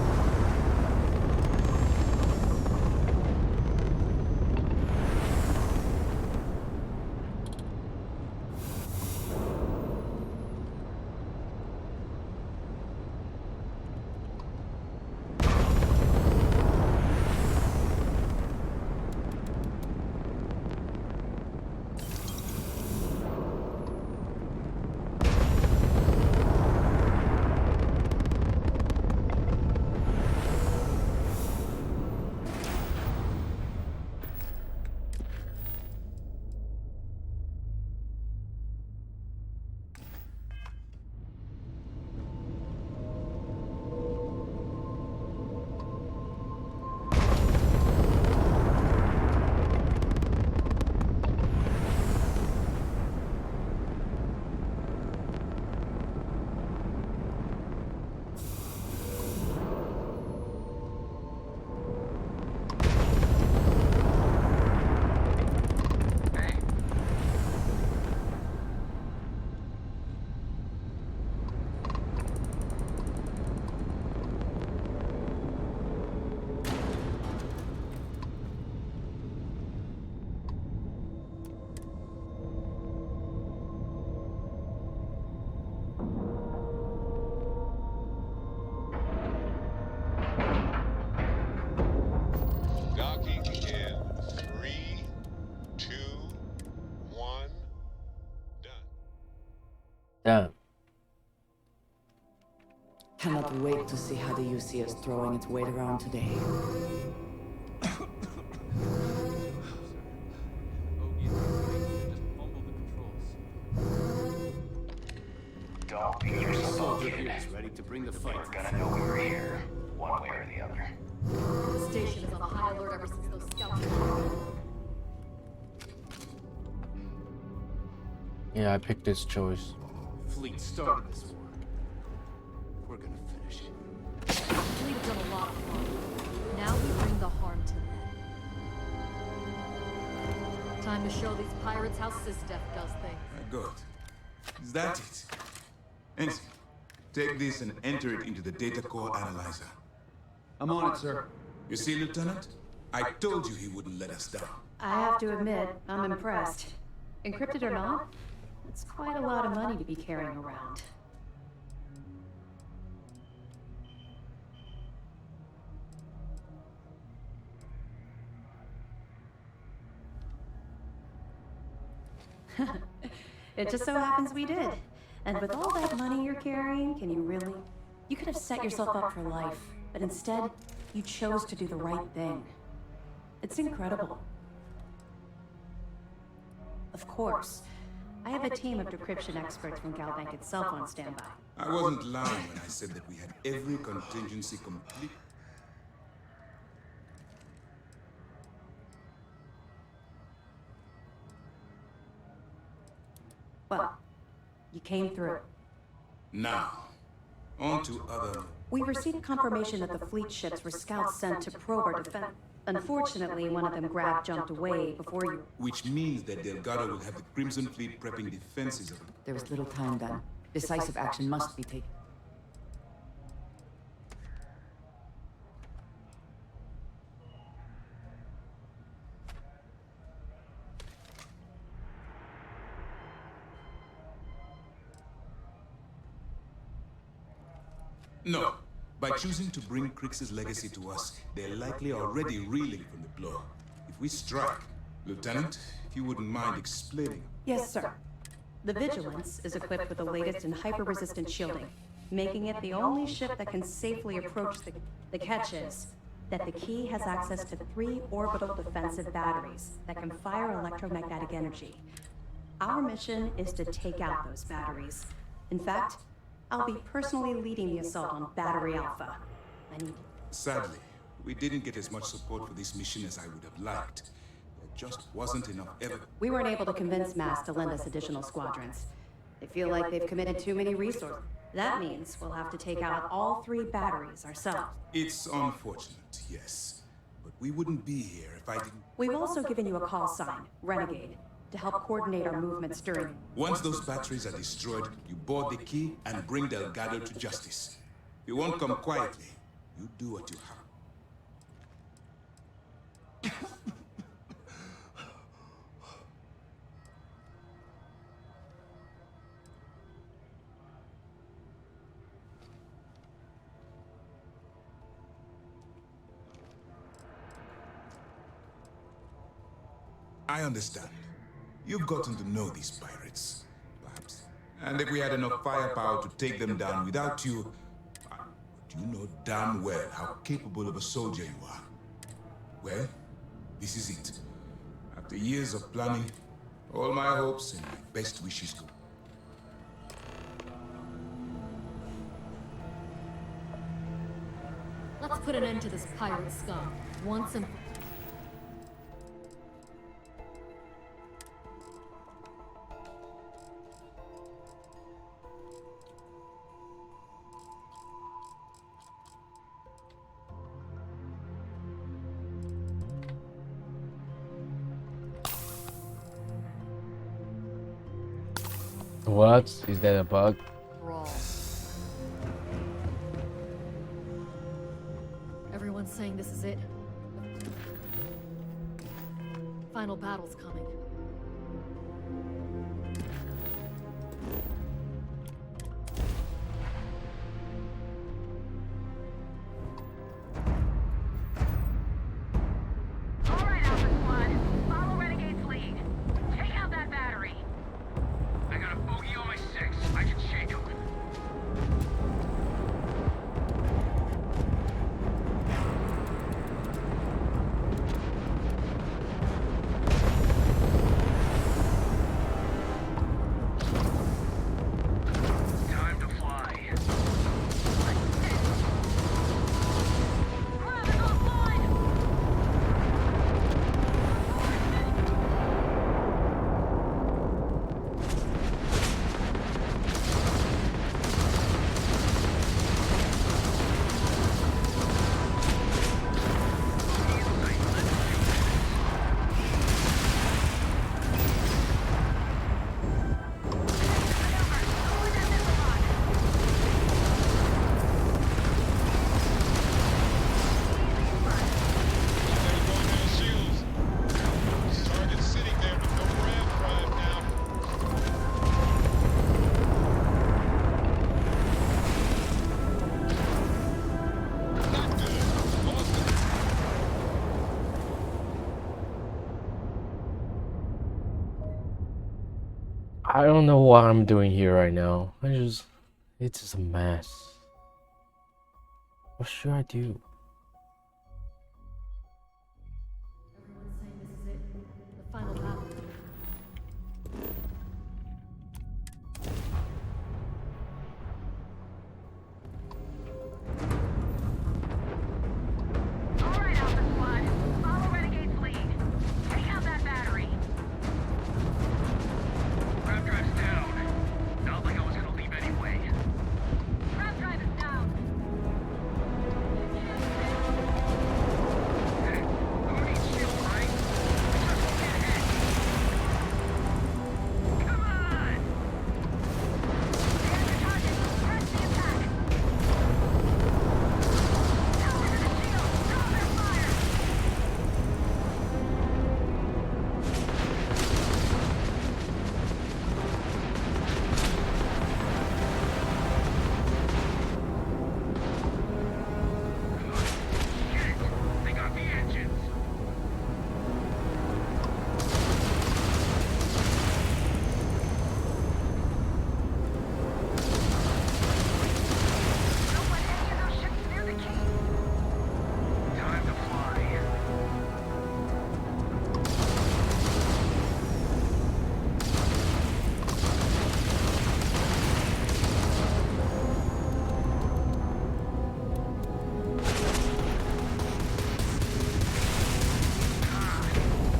Damn. Cannot wait to see how the UC is throwing its weight around today. Don't beat yourself up, kid. Ready to bring the fight. We're gonna know we were here, one way or the other. The station is on high alert ever since those scouts. Yeah, I picked this choice. Fleet started this war. We're gonna finish it. Fleet have done a lot of harm. Now we bring the harm to them. Time to show these pirates how SysDef does things. Good. Is that it? Ensign, take this and enter it into the data core analyzer. I'm on it, sir. You see, Lieutenant? I told you he wouldn't let us down. I have to admit, I'm impressed. Encrypted or not, it's quite a lot of money to be carrying around. It just so happens we did. And with all that money you're carrying, can you really? You could have set yourself up for life, but instead, you chose to do the right thing. It's incredible. Of course, I have a team of decryption experts from Galbank itself on standby. I wasn't lying when I said that we had every contingency complete. Well, you came through. Now, on to other... We received confirmation that the fleet ships were scouts sent to probe our defense. Unfortunately, one of them jumped away before you... Which means that Delgado will have the Crimson Fleet prepping defenses of... There is little time then. Decisive action must be taken. No. By choosing to bring Crix's legacy to us, they're likely already reeling from the blow. If we strike, Lieutenant, if you wouldn't mind explaining. Yes, sir. The Vigilance is equipped with the latest in hyper-resistant shielding, making it the only ship that can safely approach the catch is that the key has access to 3 orbital defensive batteries that can fire electromagnetic energy. Our mission is to take out those batteries. In fact, I'll be personally leading the assault on Battery Alpha. I need... Sadly, we didn't get as much support for this mission as I would have liked. There just wasn't enough evidence. We weren't able to convince MAS to lend us additional squadrons. They feel like they've committed too many resources. That means we'll have to take out all 3 batteries ourselves. It's unfortunate, yes. But we wouldn't be here if I didn't... We've also given you a call sign, Renegade, to help coordinate our movements during... Once those batteries are destroyed, you board the key and bring Delgado to justice. If you won't come quietly, you do what you have. I understand. You've gotten to know these pirates, perhaps. And if we had enough firepower to take them down without you, you know damn well how capable of a soldier you are. Well, this is it. After years of planning, all my hopes and my best wishes go. Let's put an end to this pirate scum, once and for... What? Is that a bug? Brawl. Everyone's saying this is it. Final battle's coming. All right, Alpha Squad. Follow Renegade's lead. Take out that battery. I got a bogey on my 6. I can I don't know what I'm doing here right now. It's just a mess. What should I do? Everyone's saying this is it. The final battle. Alright, Alpha Squad. Follow Renegade's lead. Take out that battery. Grab drive's down. Not like I was gonna leave anyway. Grab drive is down. Hey, who needs shield, right? Just look ahead. Come on! Stand your target. Press the attack. Power to the shield. Draw their fire. Shit! They got the engines! Don't let any of those ships near the key. Time to fly.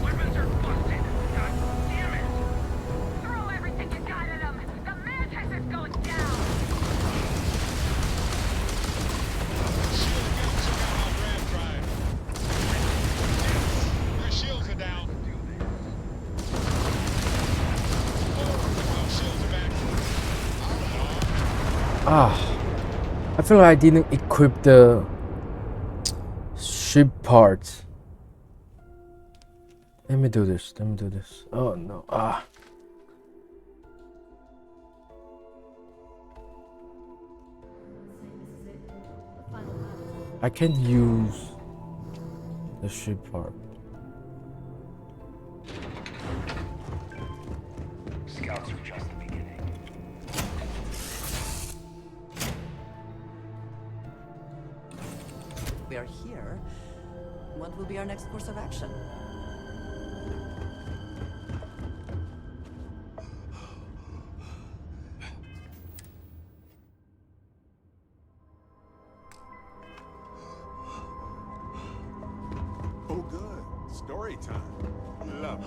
Weapons are busted! God damn it! Throw everything you got at them. The Mantis is going down. Shield gun took out our grab drive. Their shields are down. Our shields are back. I feel like I didn't equip the ship parts. Let me do this. Oh no. I can't use the ship part. Scouts are just the beginning. We are here. What will be our next course of action? Oh, good. Story time. Love it.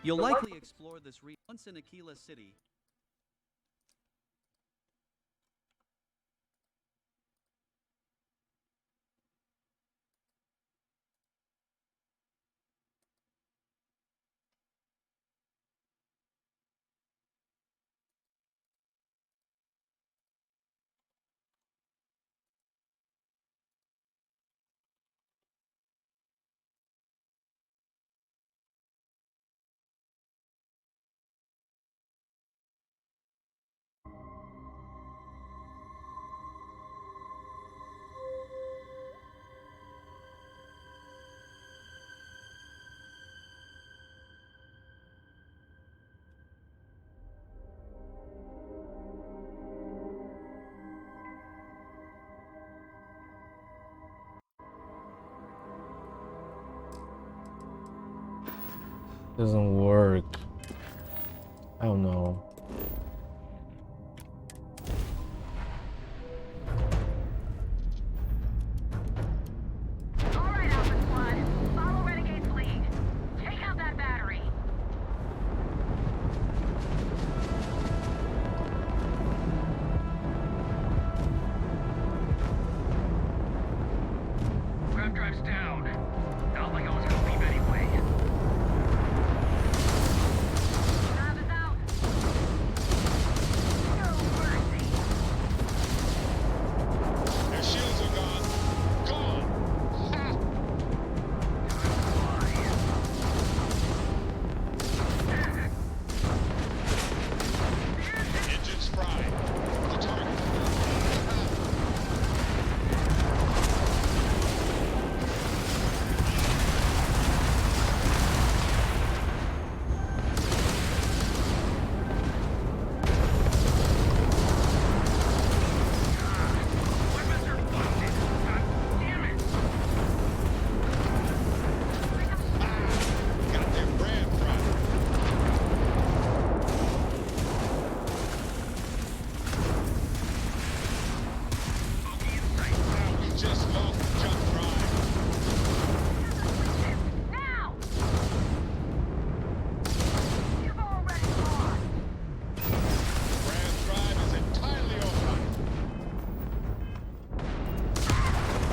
You'll likely explore this once in Aquila City. Doesn't work. I don't know.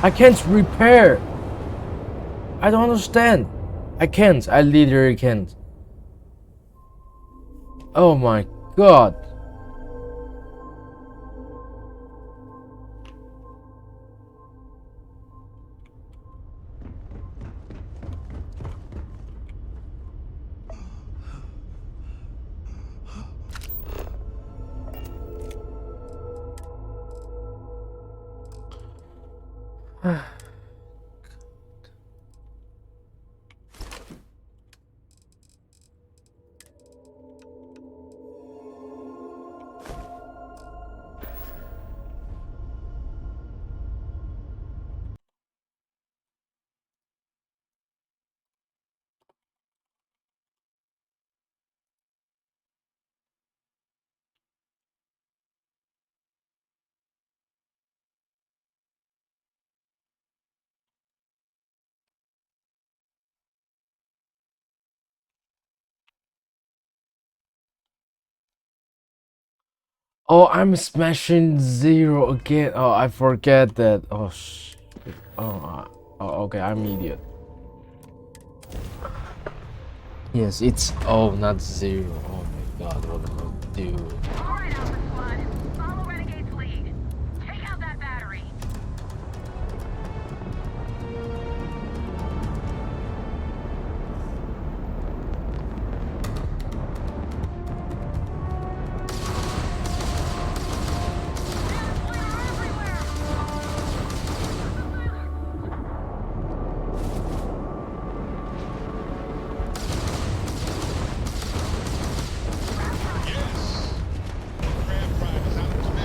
I can't repair. I don't understand. I can't. I literally can't. Oh my god. Oh, I'm smashing zero again. Oh, I forget that. Oh, oh, okay, I'm idiot. Yes, it's not zero. Oh my god, what am I doing? Alright, Alpha Squad. Follow Renegade's lead. Take out that battery. Yes! The crab pride is out.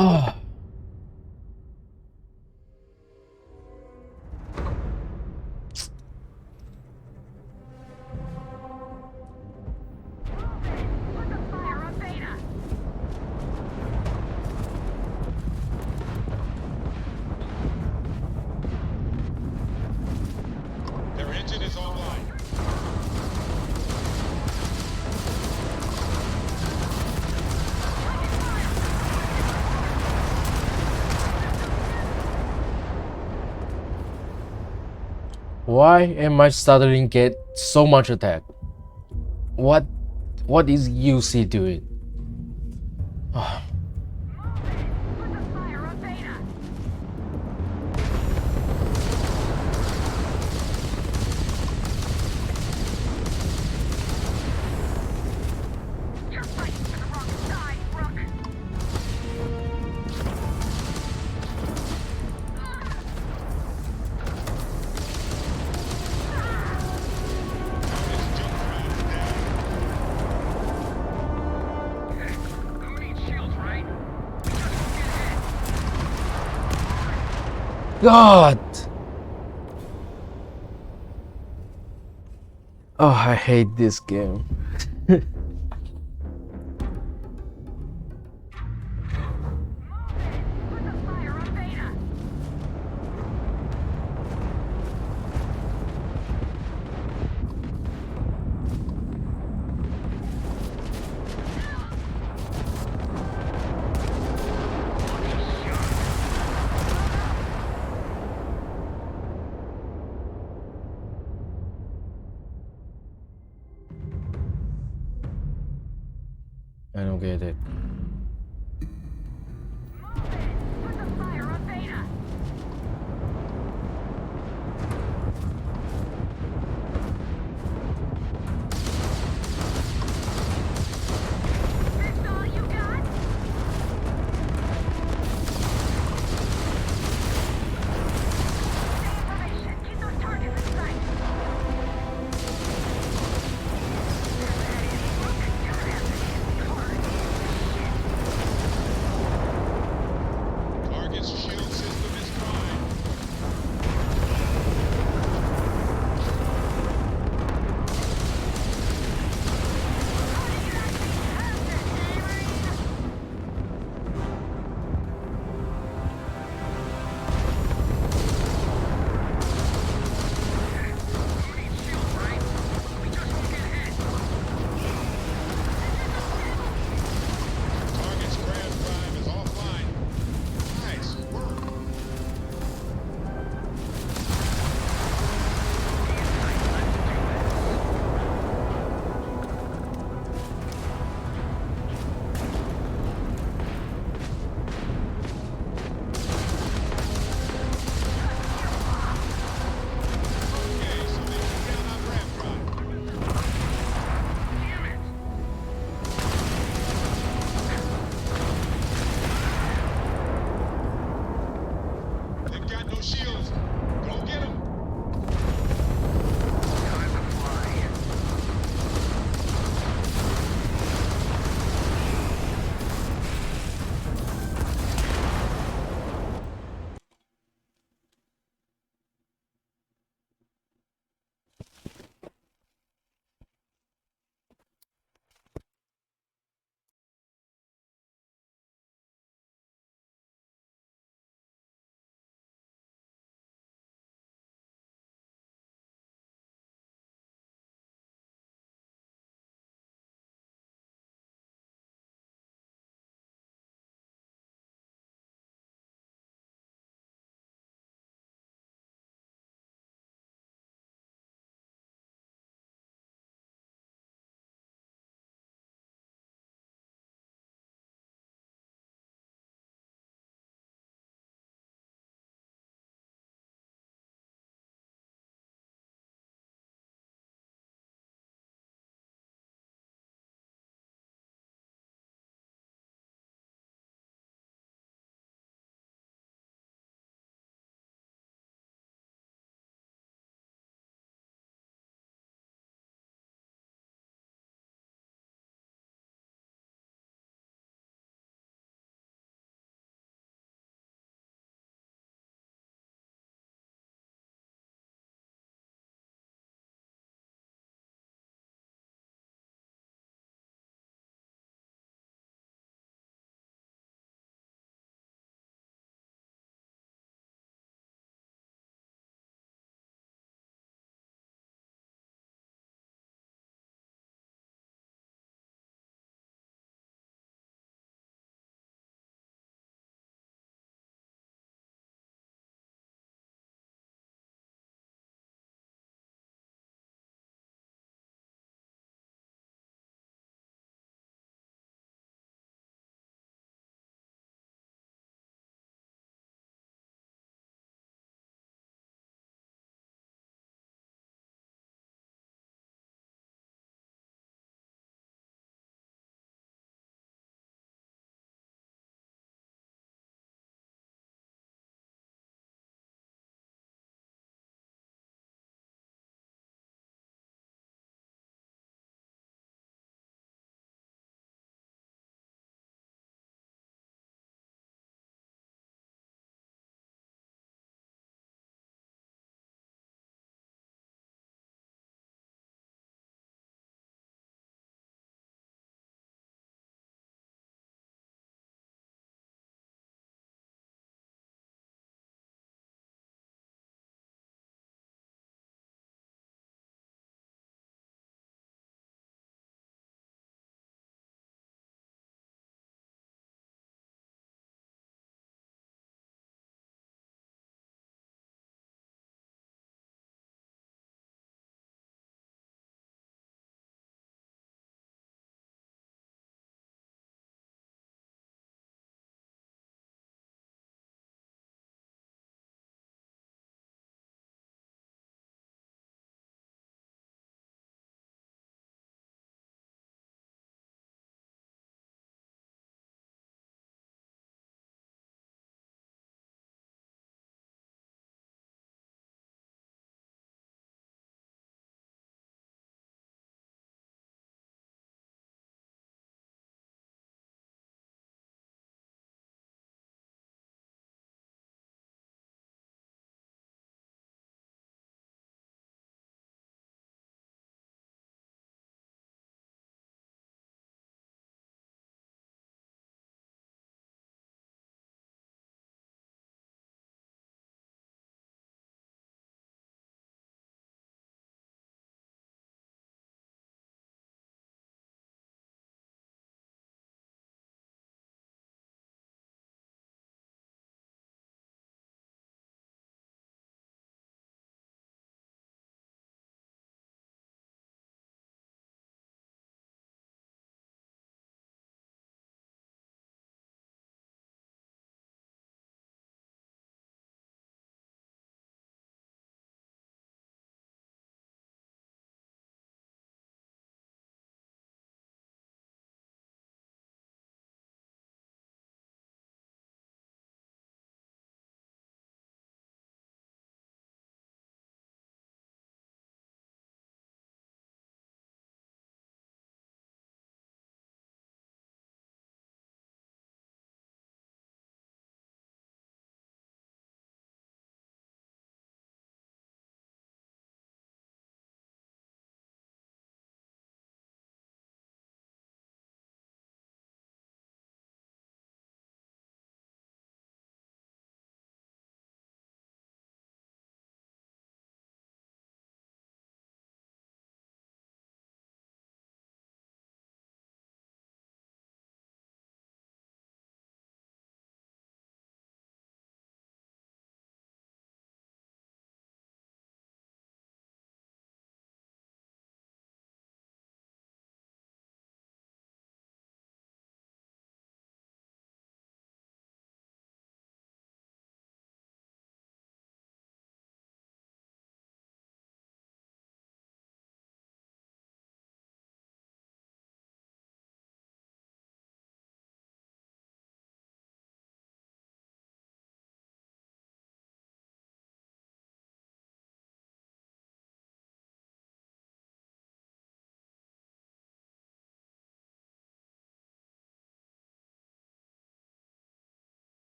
Oh. Their engine is online. Why am I suddenly get so much attack? What is UC doing? Oh. God! Oh, I hate this game. I don't get it.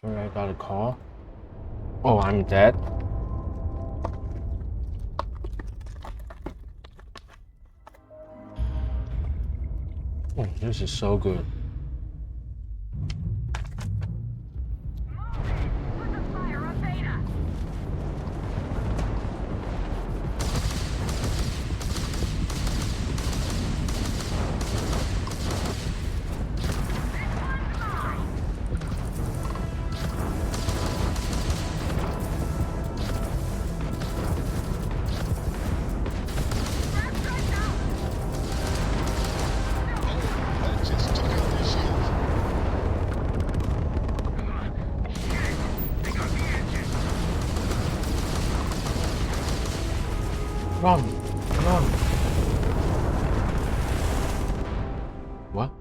Sorry, I got a call. Oh, I'm dead. Oh, this is so good. Run! Run! What?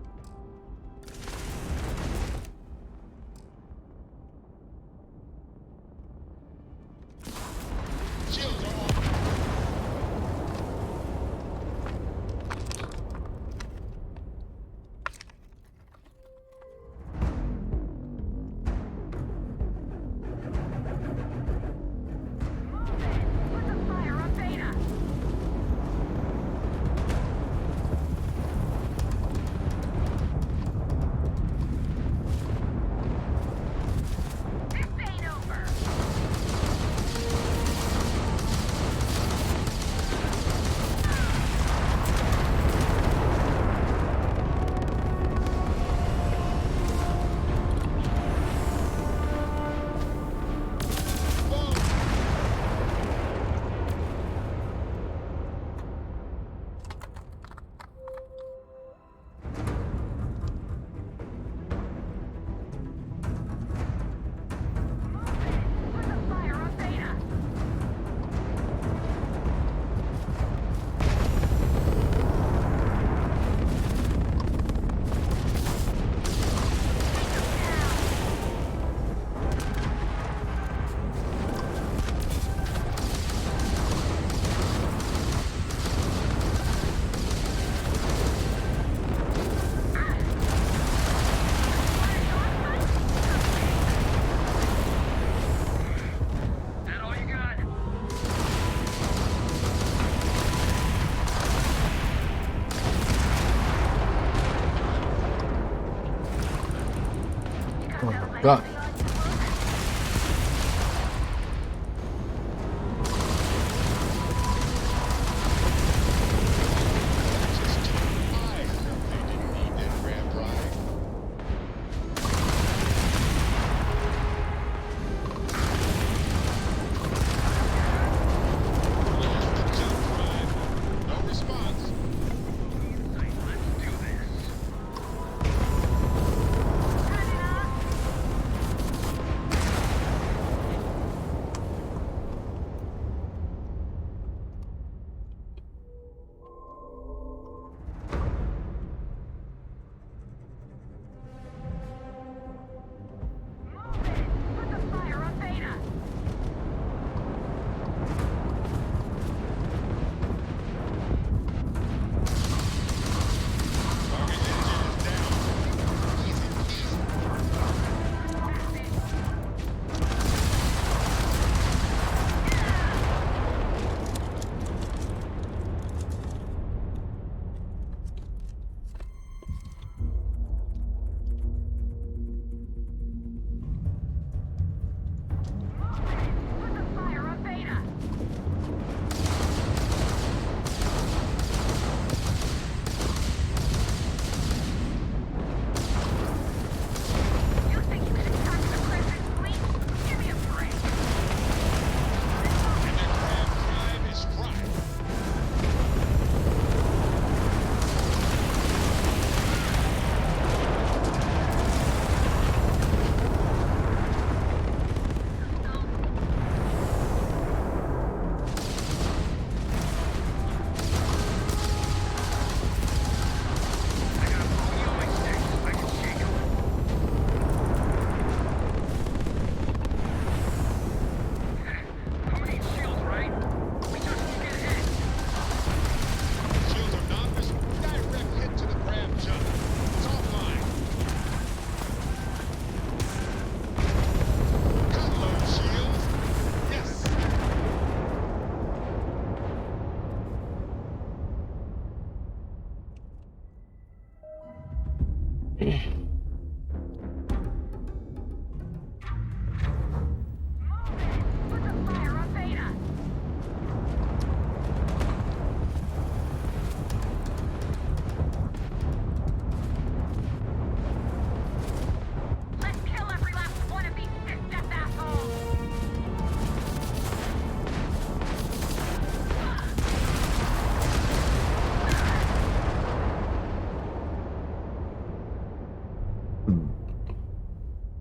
Oh my god.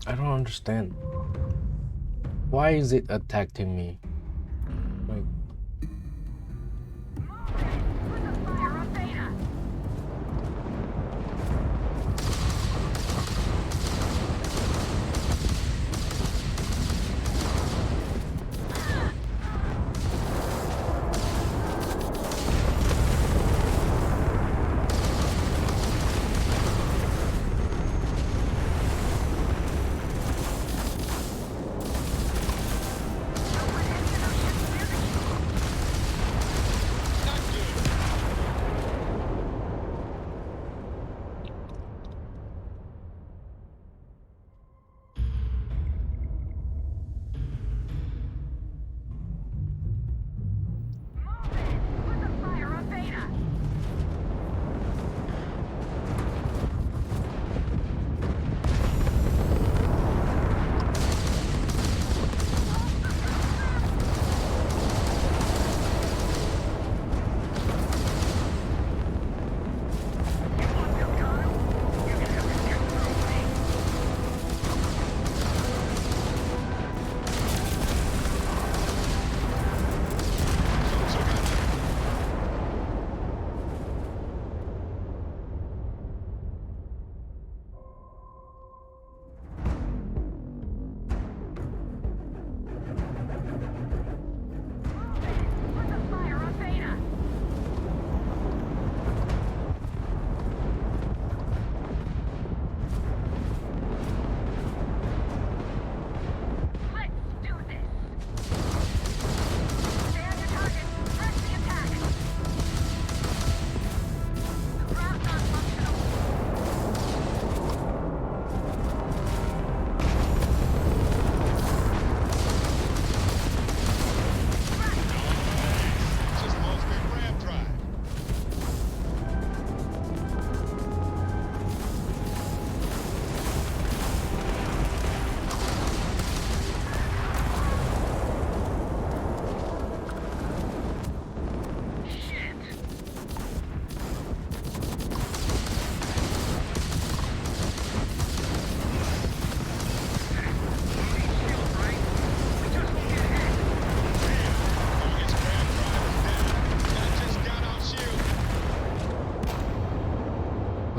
I don't understand. Why is it attacking me? Like,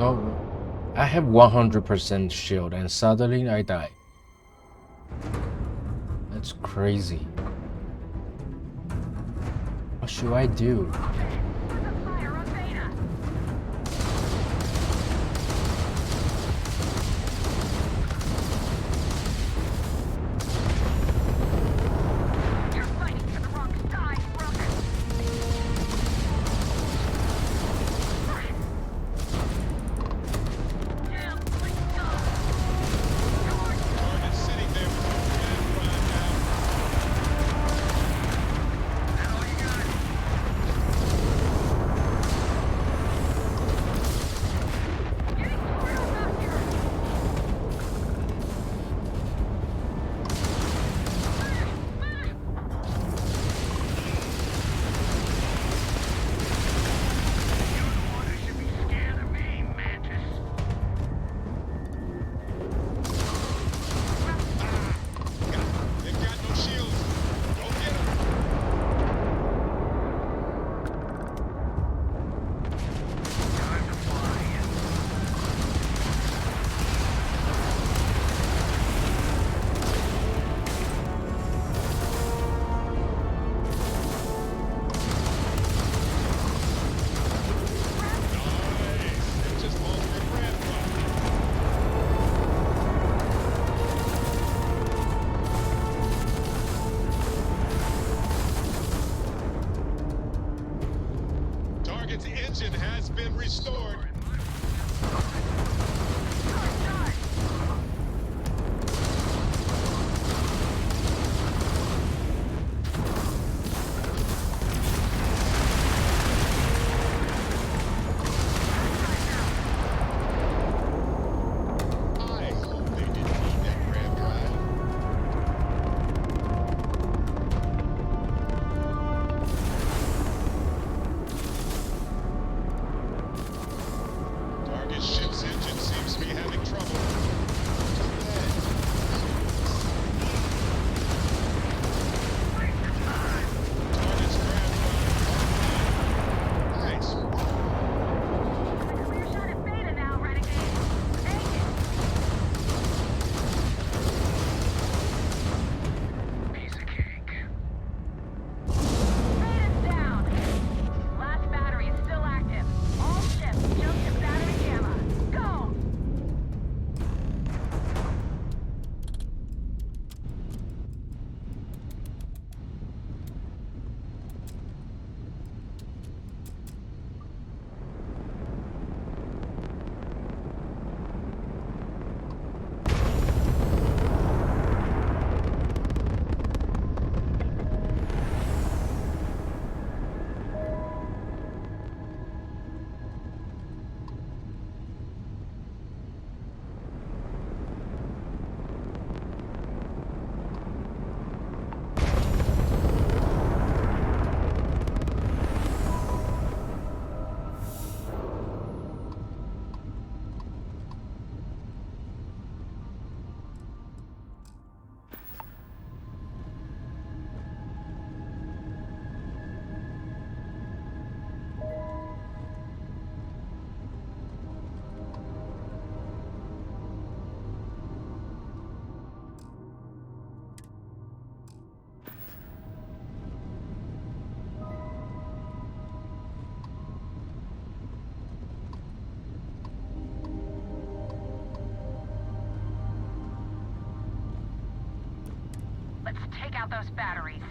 oh, I have 100% shield and suddenly I die. That's crazy. What should I do? Target's engine has been restored. take out those batteries.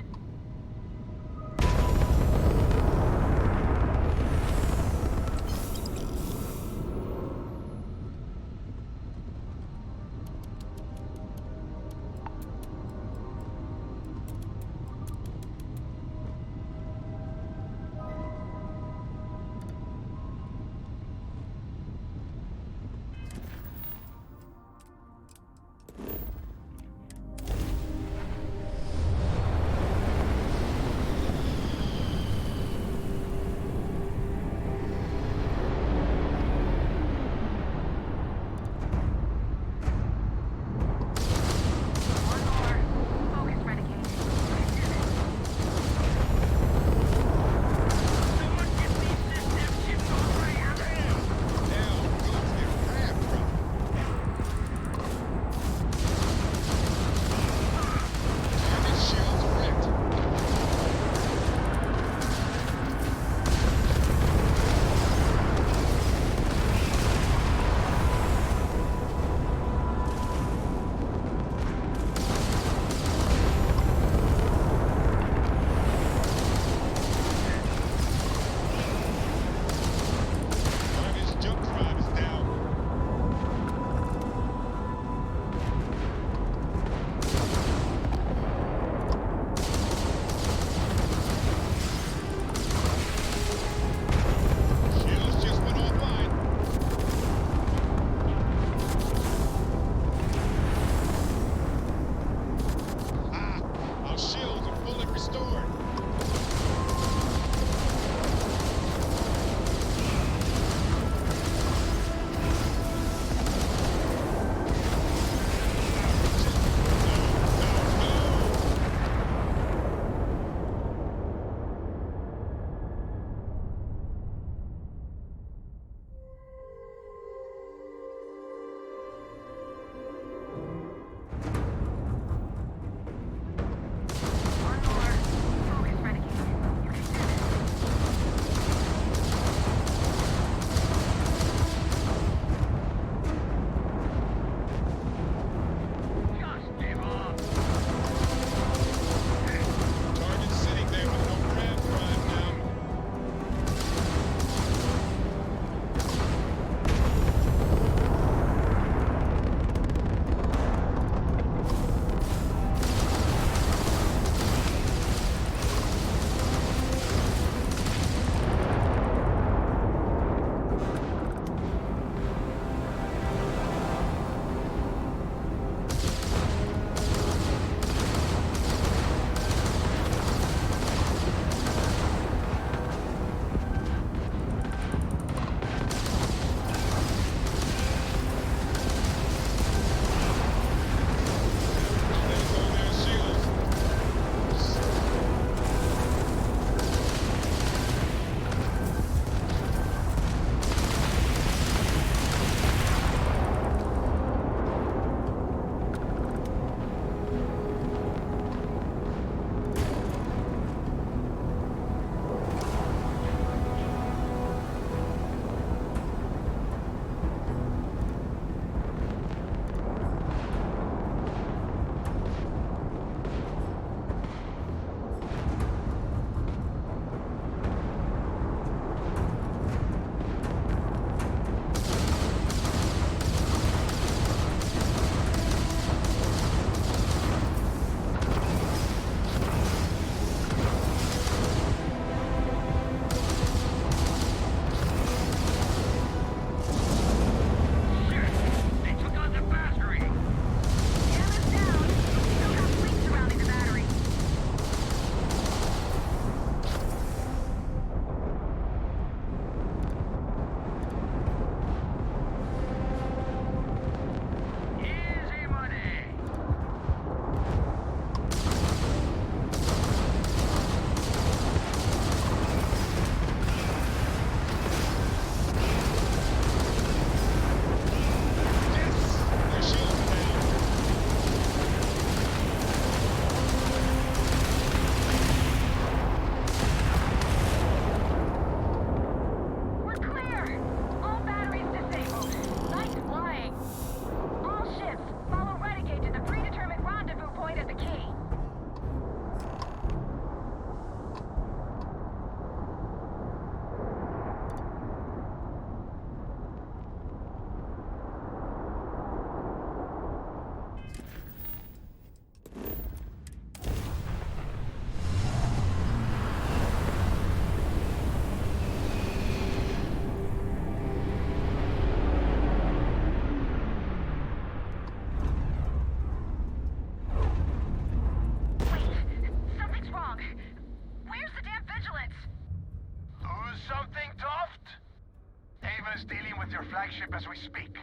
is dealing with your flagship as we speak.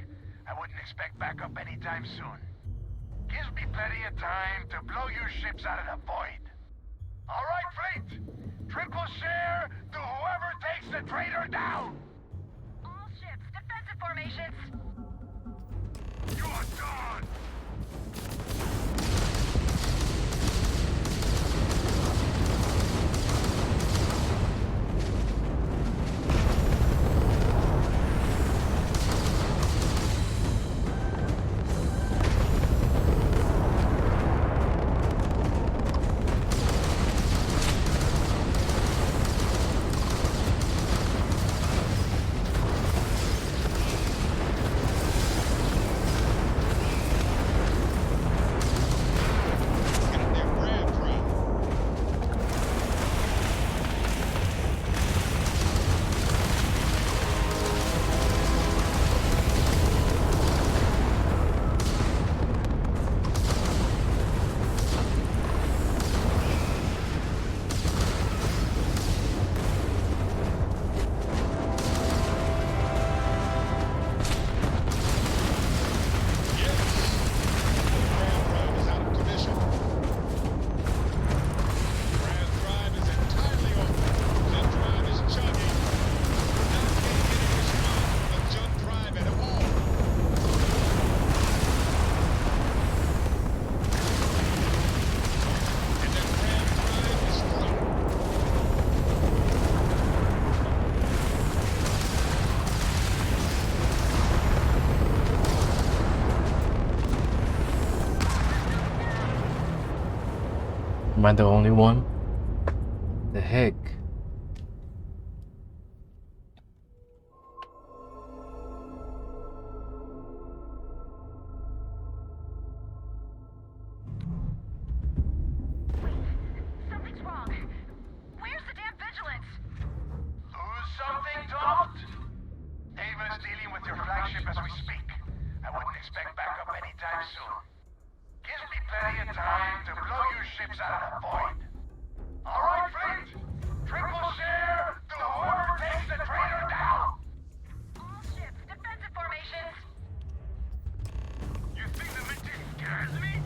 I wouldn't expect backup anytime soon. Gives me plenty of time to blow your ships out of the void. All right, fleet. Triple share to whoever takes the traitor down. All ships, defensive formations. You are done. Am I the only one? The heck? Something's wrong. Where's the damn vigilance? Lose something, don't? Ava's dealing with your flagship as we speak. I wouldn't expect backup anytime soon. Gives me plenty of time to blow your ships out of the void. All right, fleet. Triple share to whoever takes the traitor down. All ships, defensive formations. You think the mission scares me?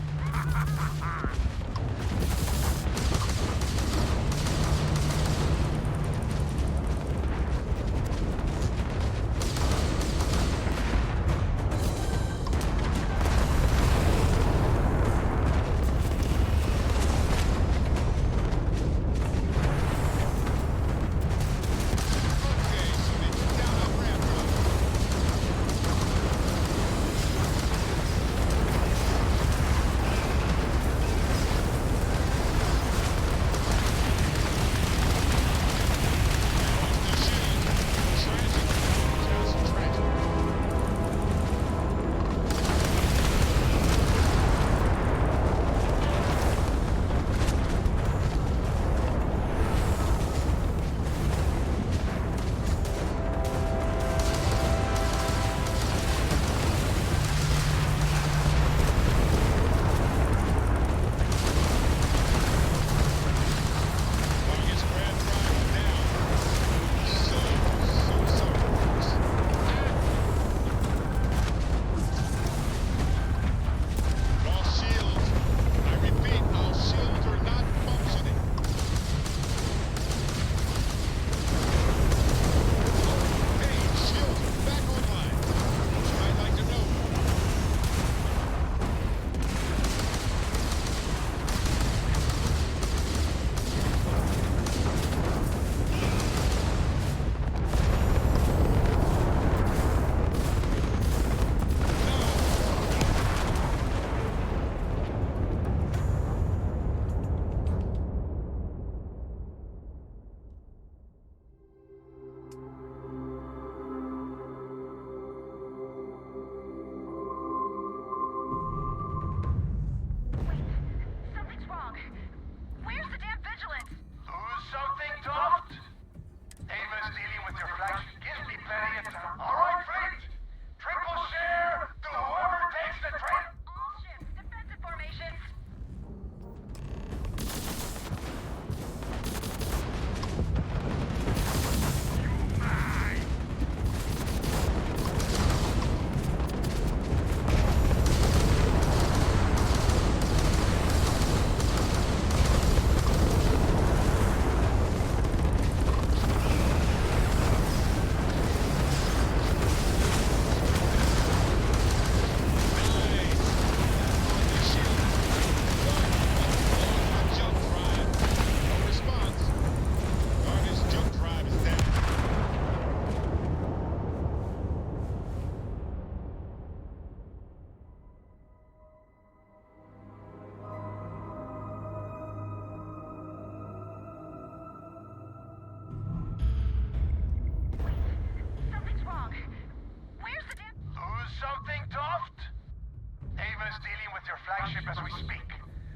flagship as we speak.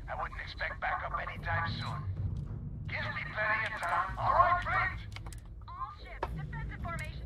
I wouldn't expect backup anytime soon. Gives me plenty of time. All right, fleet! All ships, defensive formation.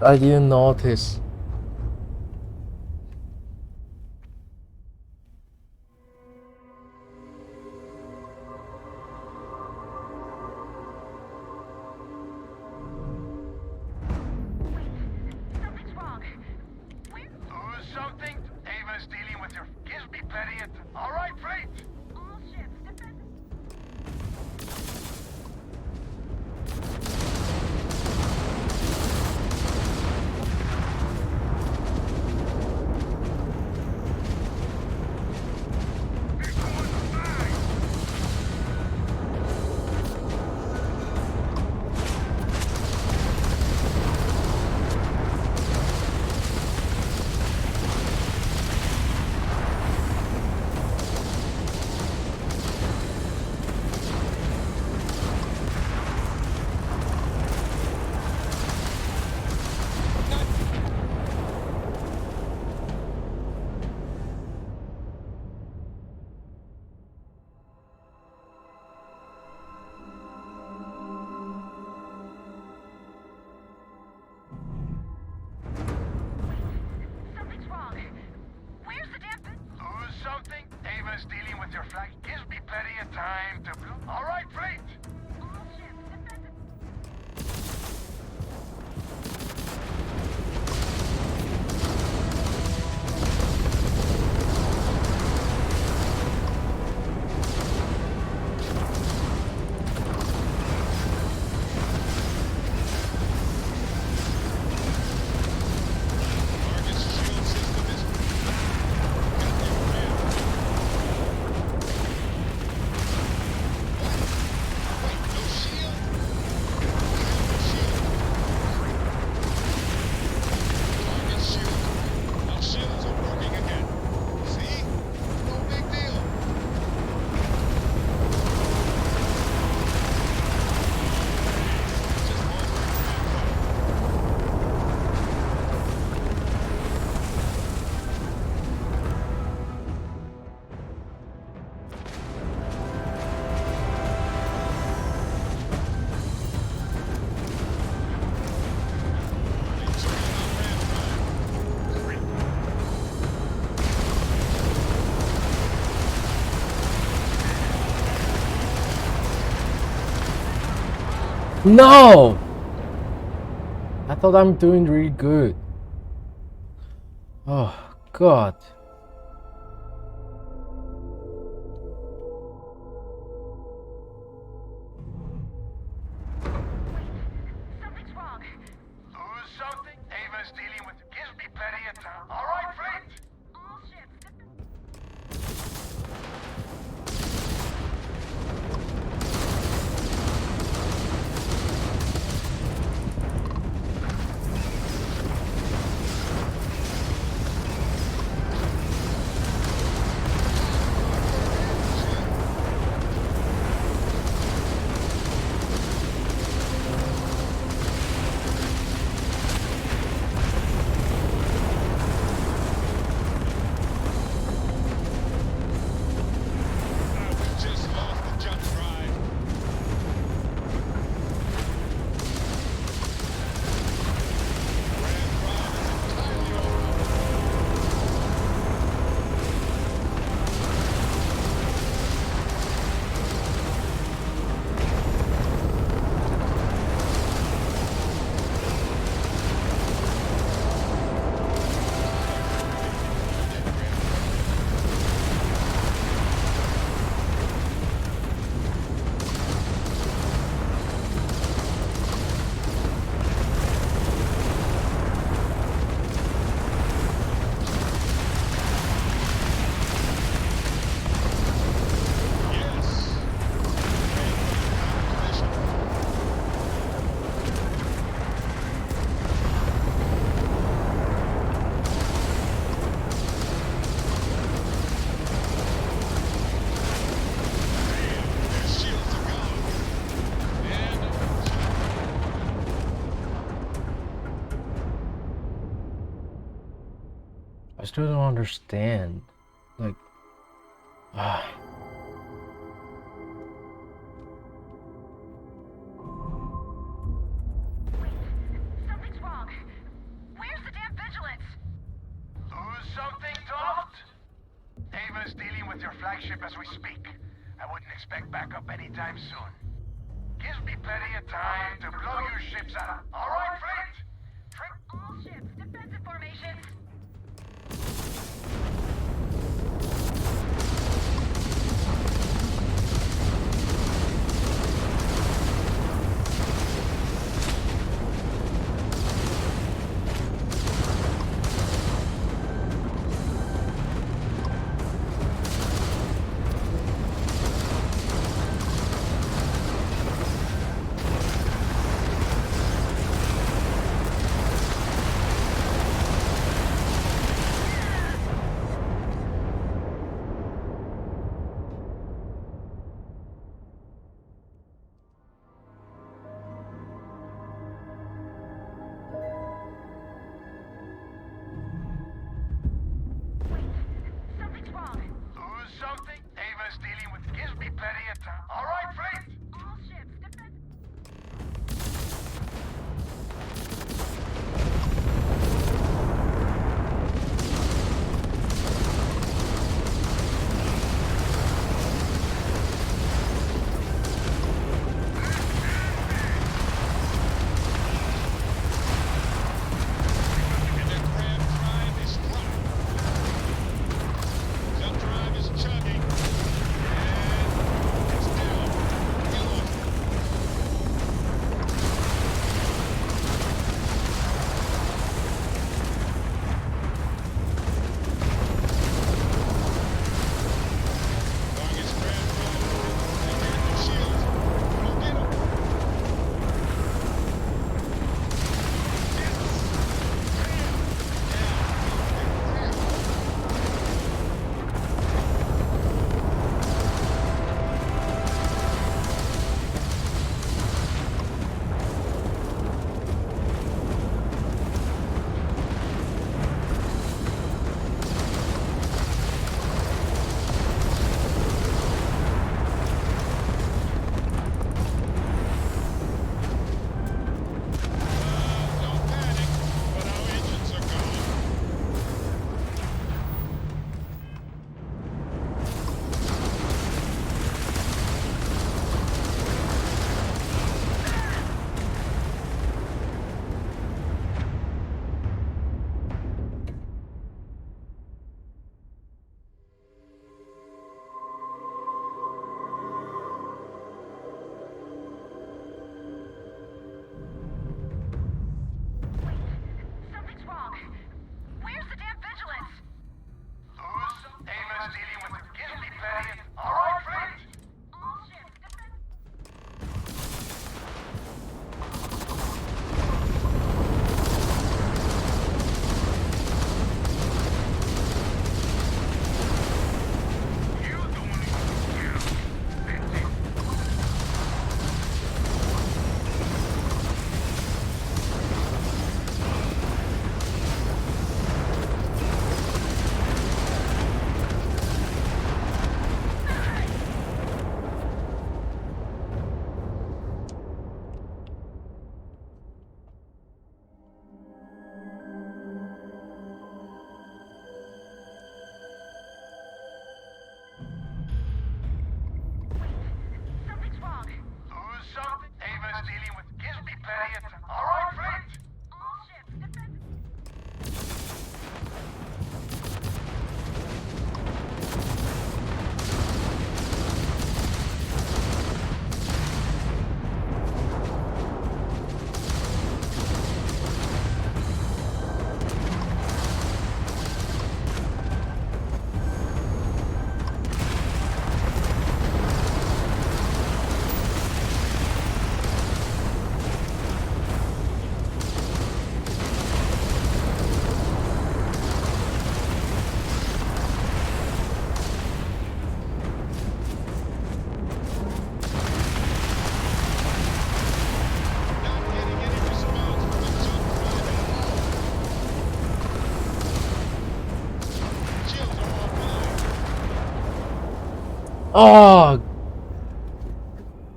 I didn't notice. Something's wrong. Where? Something? Ava's dealing with your... Gives me plenty of... All right, fleet! All ships, defensive. Something's wrong. Where's the damn thing? Something? Ava's dealing with your flag. Gives me plenty of time to... All right, fleet! All ships, defensive. No! I thought I'm doing really good. Oh, God. Something's wrong. Something? Ava's dealing with... Gives me plenty of time. All right, fleet! All ships, defensive. I still don't understand. Like, ah. Something's wrong. Where's the damn vigilance? Lose something, Toft? Ava's dealing with your flagship as we speak. I wouldn't expect backup anytime soon. Gives me plenty of time to blow your ships out. All right, fleet? All ships, defensive formations. Something? Ava's dealing with. Gives me plenty of time. All right, fleet? All ships, defend. And the crab drive is flying. Jump drive is chugging. And it's down.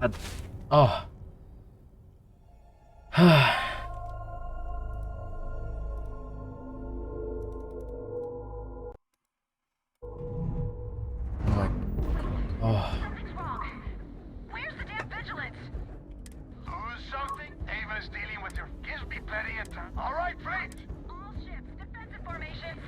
Oh. Oh my god. Oh. Something's wrong. Where's the damn vigilance? Lose something? Ava's dealing with your... Gives me plenty of time. All right, friends. All ships, defensive formations.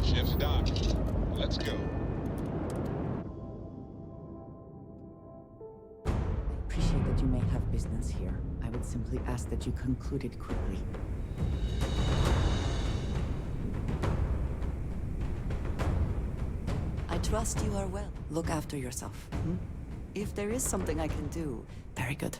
Ship's docked. Let's go. I appreciate that you may have business here. I would simply ask that you conclude it quickly. I trust you are well. Look after yourself. Hmm? If there is something I can do, very good.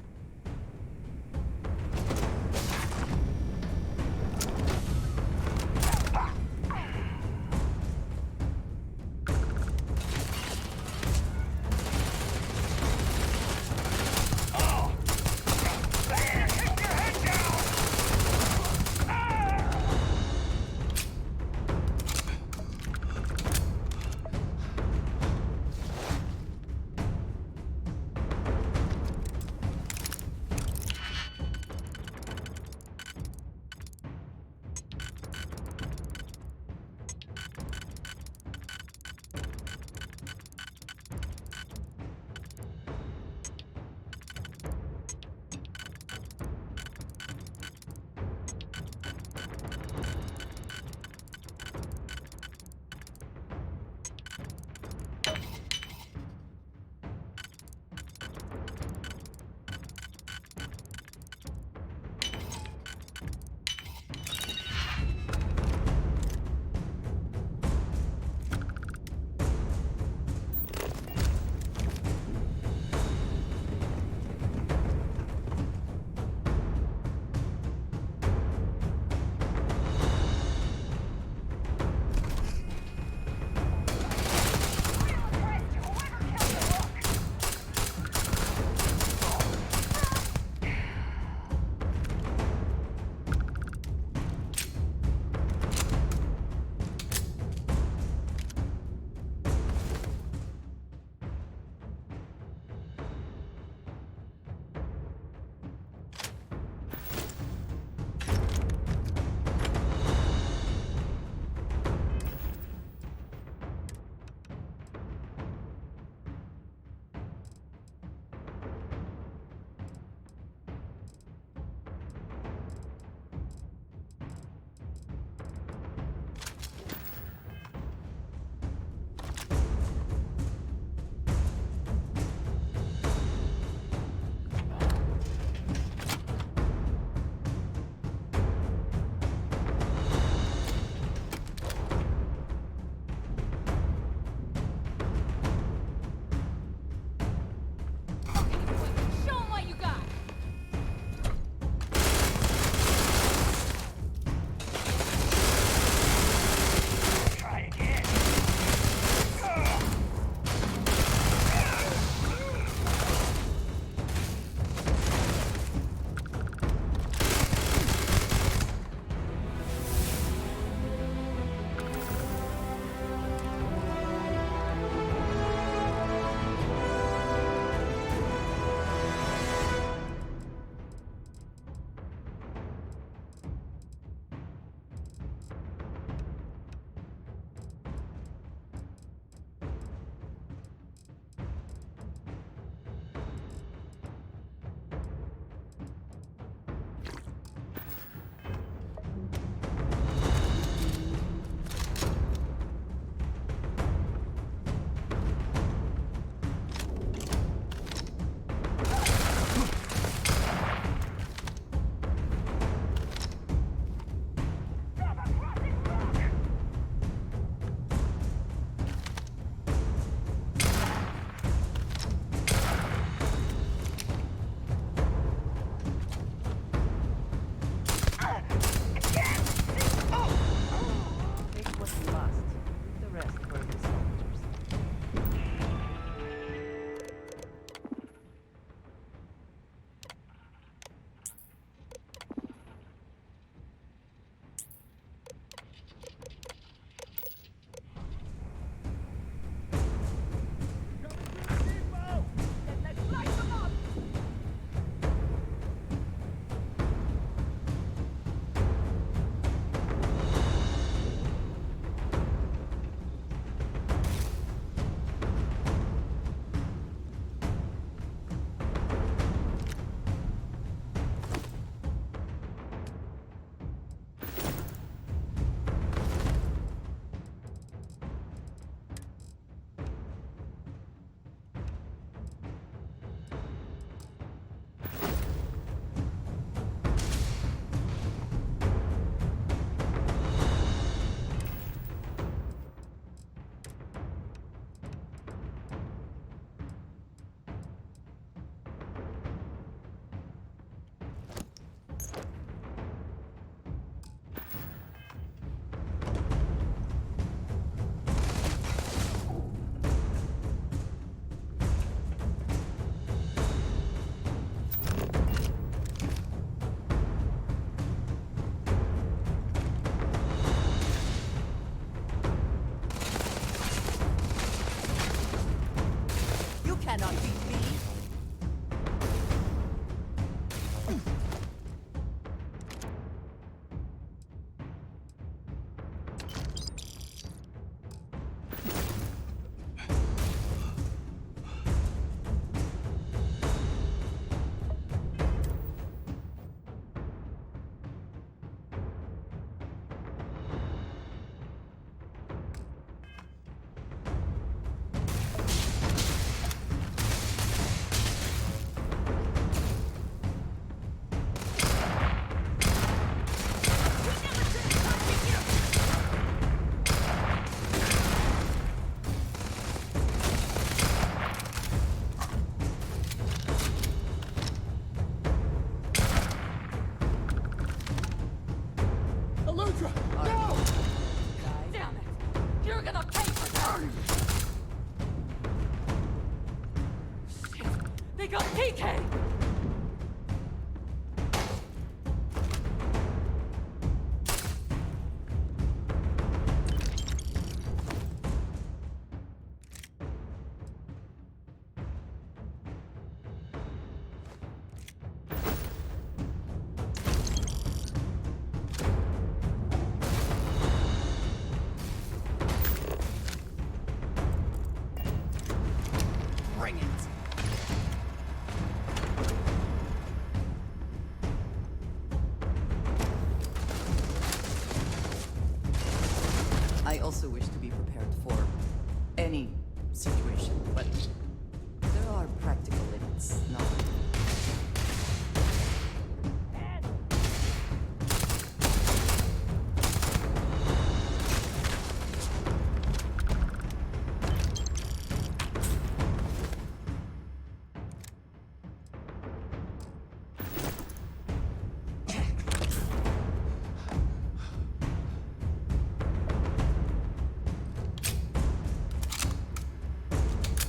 cannot beat me. They got PK! Bring it. I also wish to be prepared for any situation, but there are practical limits, no?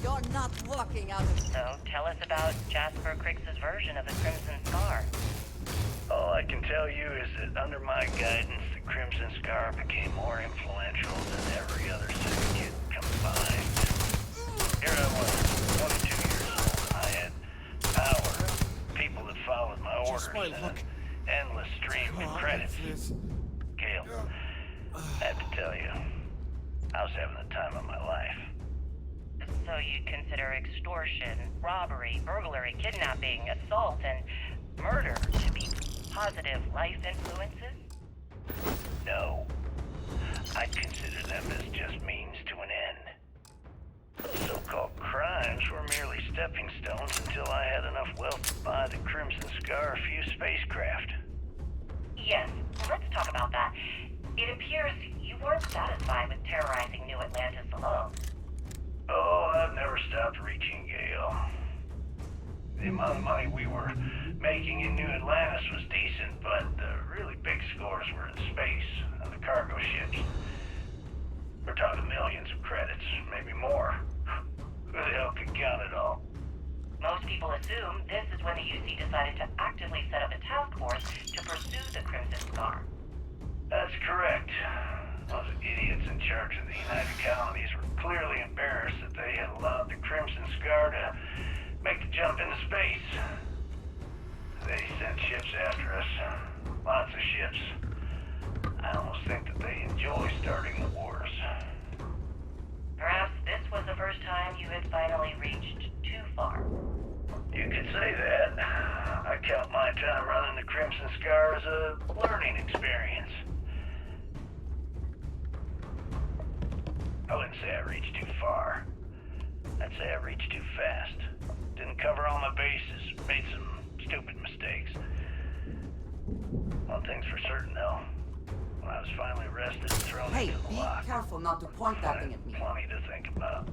You're not walking out of... So, tell us about Jasper Cricks's version of the Crimson Scar. All I can tell you is that under my guidance, the Crimson Scar became more influential than every other city kid combined. Here I was, 22 years old. I had power, people that followed my orders, and an endless stream of credits. Gale, I have to tell you, I was having the time of my life. So you consider extortion, robbery, burglary, kidnapping, assault, and murder to be positive life influences? No. I consider them as just means to an end. Those so-called crimes were merely stepping stones until I had enough wealth to buy the Crimson Scar a few spacecraft. Yes, let's talk about that. It appears you weren't satisfied with terrorizing New Atlantis alone. Oh, I've never stopped reaching, Gale. The amount of money we were making in New Atlantis was decent, but the really big scores were in space and the cargo ships. We're talking millions of credits, maybe more. Who the hell could count it all? Most people assume this is when the UC decided to actively set up a task force to pursue the Crimson Scar. That's correct. Those idiots in charge of the United Colonies were clearly embarrassed that they had allowed the Crimson Scar to make the jump into space. They sent ships after us. Lots of ships. I almost think that they enjoy starting the wars. Perhaps this was the first time you had finally reached too far. You could say that. I count my time running the Crimson Scar as a learning experience. I wouldn't say I reached too far. I'd say I reached too fast. Didn't cover all my bases. Made some stupid mistakes. One thing's for certain, though. When I was finally arrested and thrown Hey, into the be lock, careful not to point that thing at me. plenty to think about.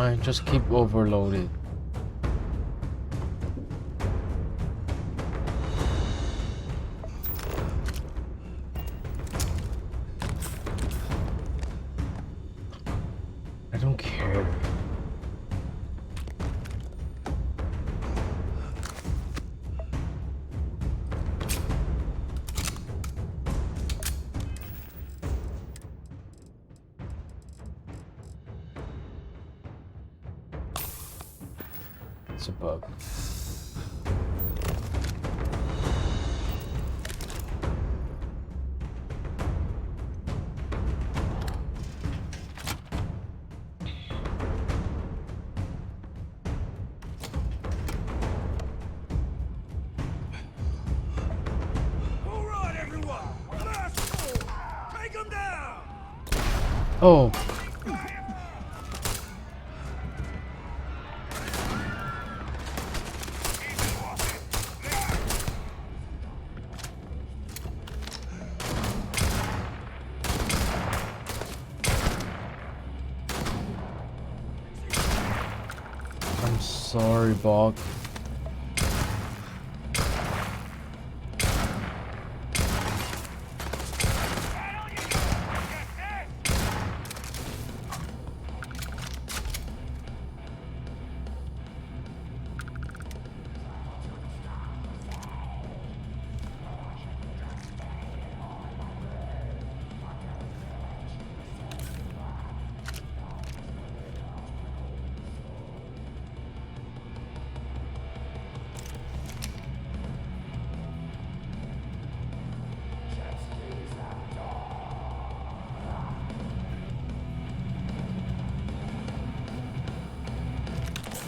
Fine, just keep overloaded. I don't care. It's a bug. All right, everyone. Last call. Take them down. Oh. I'm sorry, Bog.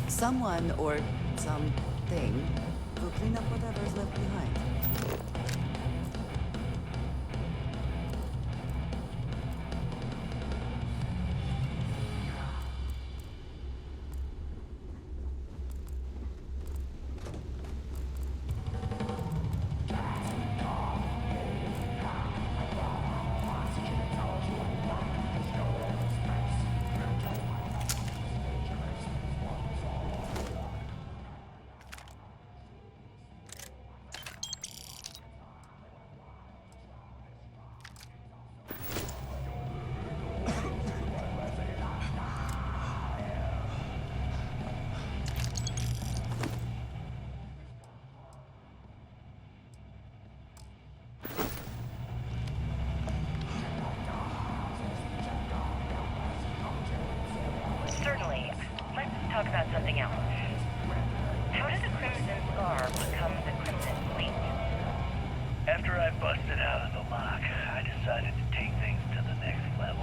Someone or something will clean up whatever's left behind. Certainly. Let's talk about something else. How did the Crimson Scar become the Crimson Fleet? After I busted out of the lock, I decided to take things to the next level.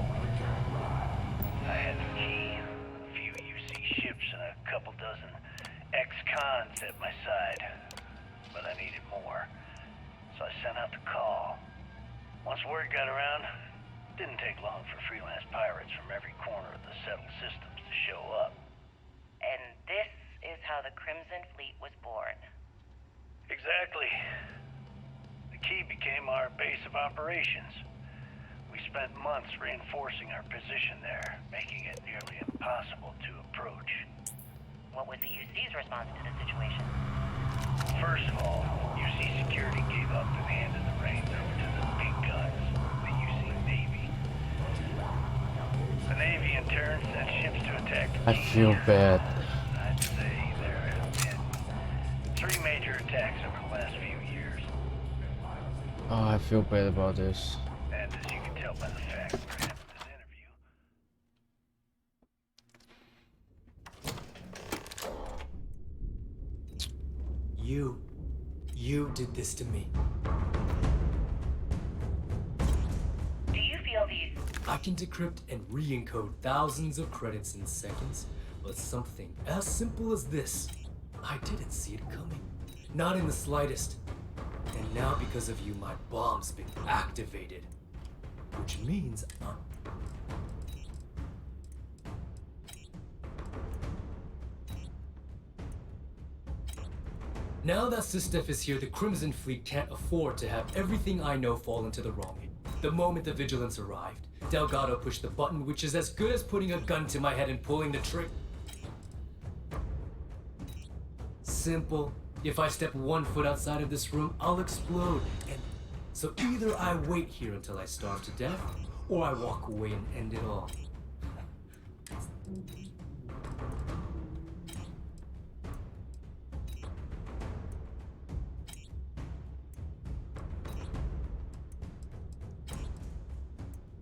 I had the key, a few UC ships, and a couple dozen ex-cons at my side. But I needed more, so I sent out the call. Once word got around, it didn't take long for freelance pirates from every corner of the settled systems to show up. And this is how the Crimson Fleet was born. Exactly. The key became our base of operations. We spent months reinforcing our position there, making it nearly impossible to approach. What was the UC's response to the situation? First of all, UC security gave up and handed the reins over to the big guns, the UC Navy. The Navy in turn sent ships to attack the I feel bad. I'd say there have been 3 major attacks over the last few years. Oh, I feel bad about this. And as you can tell by the fact we're having this interview. You did this to me. Do you feel these... I can decrypt and re-encode thousands of credits in seconds, but something as simple as this, I didn't see it coming. Not in the slightest. And now because of you, my bomb's been activated. Which means now that Sistef is here, the Crimson Fleet can't afford to have everything I know fall into the wrong hand. The moment the Vigilance arrived, Delgado pushed the button, which is as good as putting a gun to my head and pulling the trigger. simple. If I step 1 foot outside of this room, I'll explode. And so either I wait here until I starve to death, or I walk away and end it all.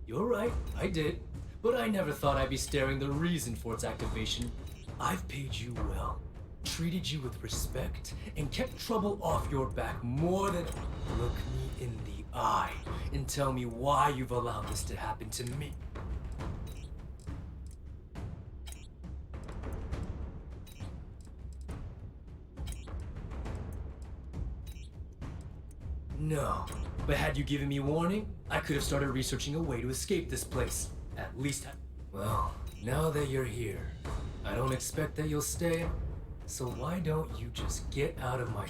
You're right, I did. But I never thought I'd be staring the reason for its activation. I've paid you well, treated you with respect, and kept trouble off your back more than... Look me in the eye and tell me why you've allowed this to happen to me. No, but had you given me warning, I could have started researching a way to escape this place. At least well, now that you're here, I don't expect that you'll stay, so why don't you just get out of my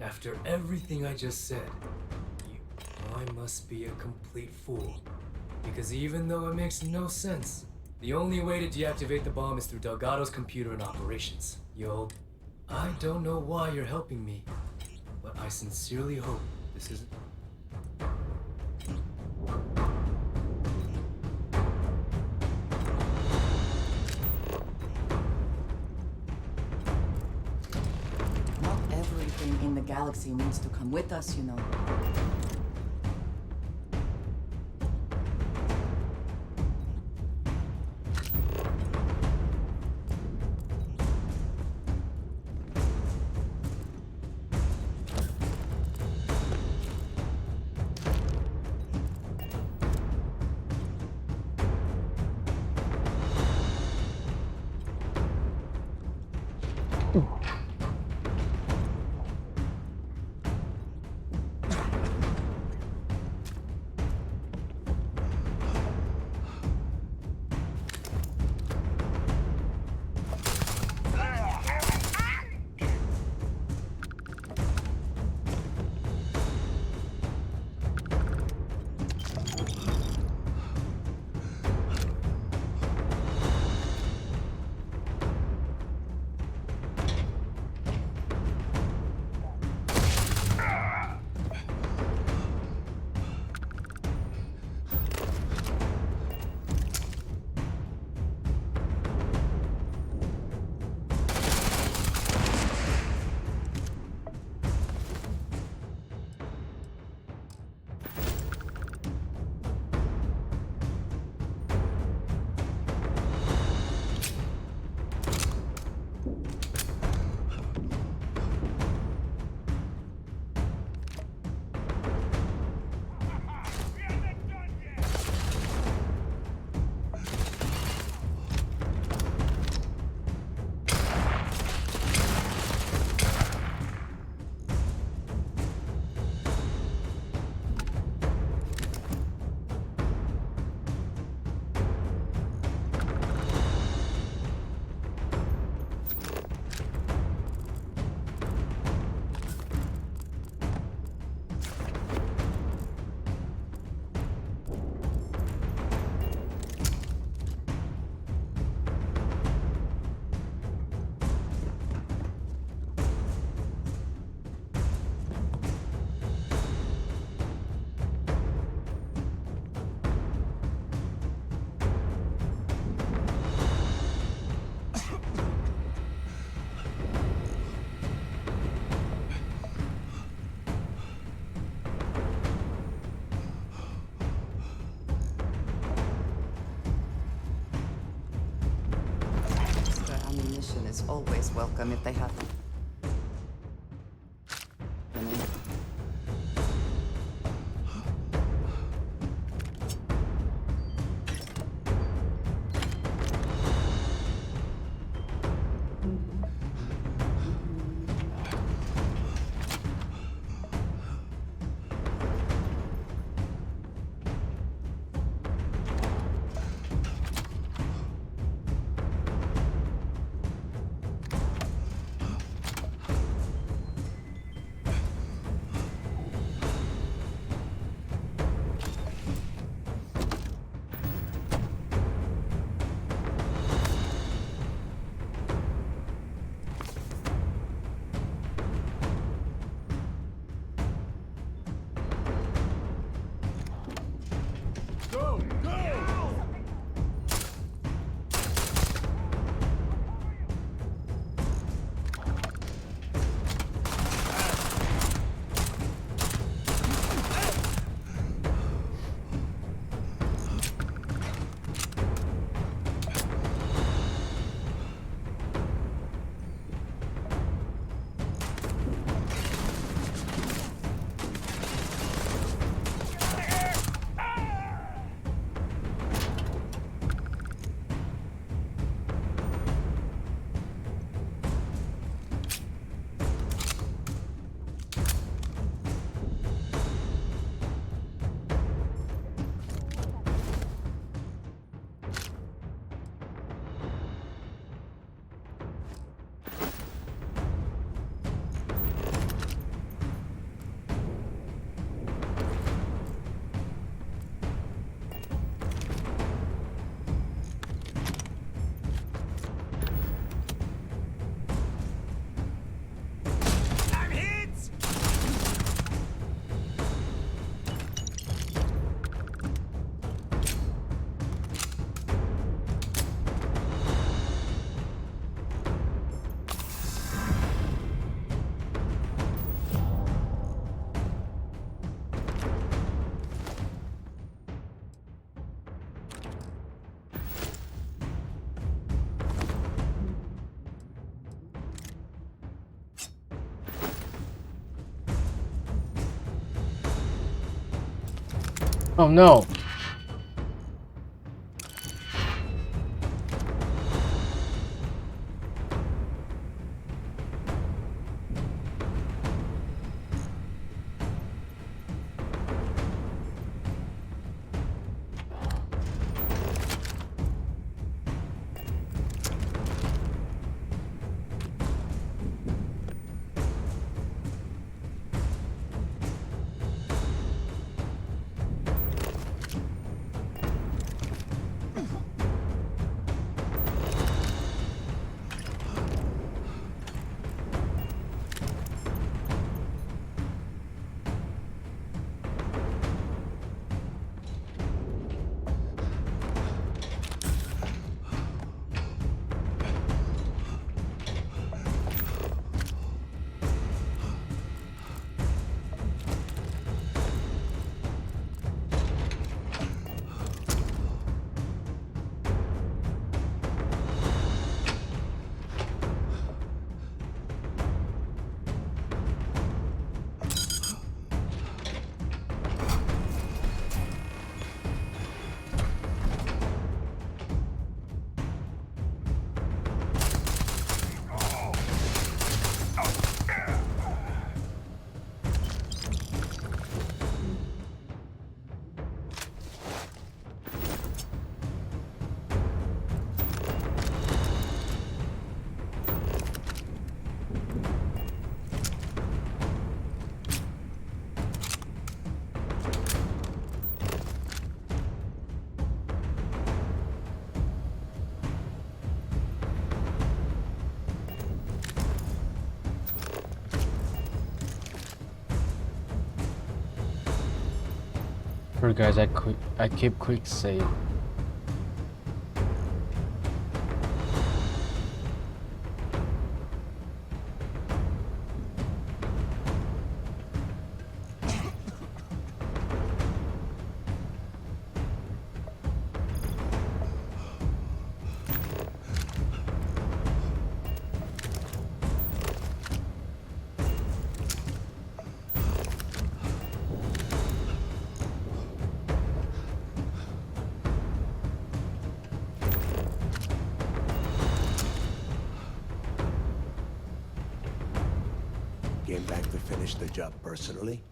After everything I just said, I must be a complete fool. Because even though it makes no sense, the only way to deactivate the bomb is through Delgado's computer and operations. I don't know why you're helping me, but I sincerely hope this isn't... Not everything in the galaxy needs to come with us, you know. Is always welcome if they have them. Oh no. Sorry guys, I keep quick save. Came back to finish the job personally?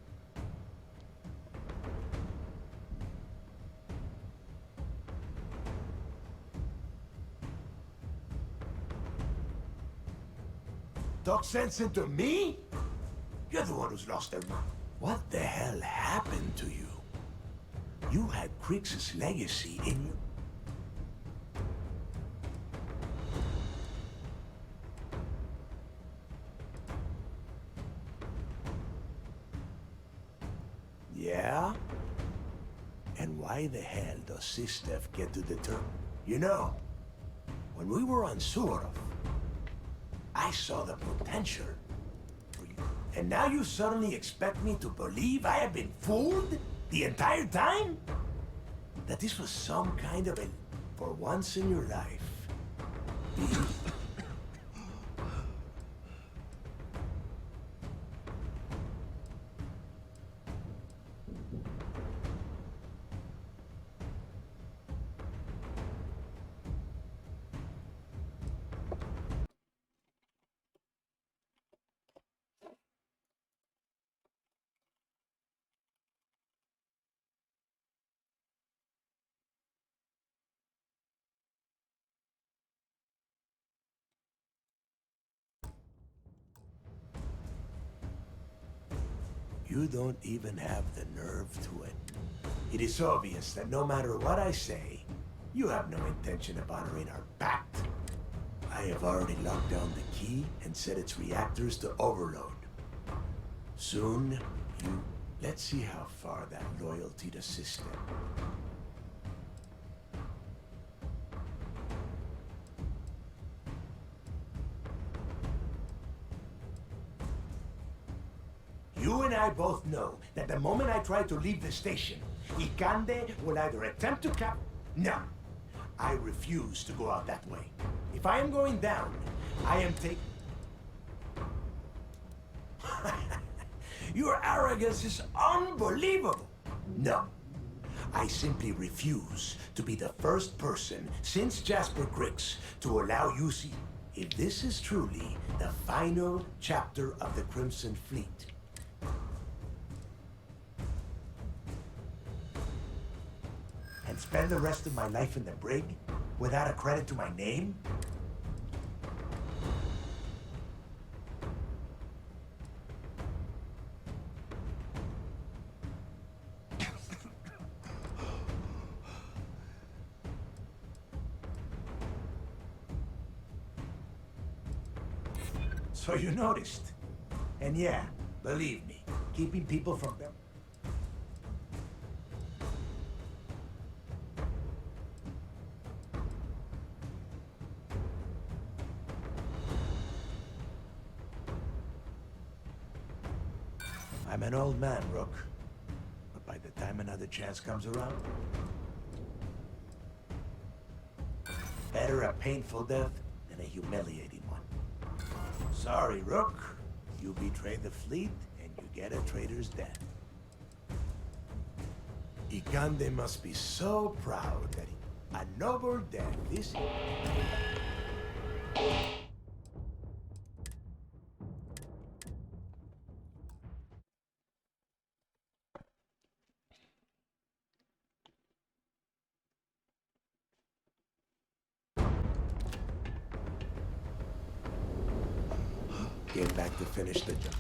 Talk sense into me? You're the one who's lost their mind. What the hell happened to you? You had Crix's legacy in you. Yeah? And why the hell does Sistev get to determine? You know, when we were on Surov, I saw the potential for you. And now you suddenly expect me to believe I have been fooled the entire time? That this was some kind of a... For once in your life, be... You don't even have the nerve to it. It is obvious that no matter what I say, you have no intention of honoring our pact. I have already locked down the key and set its reactors to overload. Soon, you... Let's see how far that loyalty to system. You and I both know that the moment I try to leave the station, Ikande will either attempt to cap... No. I refuse to go out that way. If I am going down, I am taking... Your arrogance is unbelievable. No. I simply refuse to be the first person since Jasper Cricks to allow you see if this is truly the final chapter of the Crimson Fleet. And spend the rest of my life in the brig without a credit to my name? So you noticed. And yeah, believe me, keeping people from them. I'm an old man, Rook. But by the time another chance comes around, better a painful death than a humiliating one. Sorry, Rook. You betrayed the fleet, and you get a traitor's death. Ikande must be so proud that a noble death is... Get back to finish the job.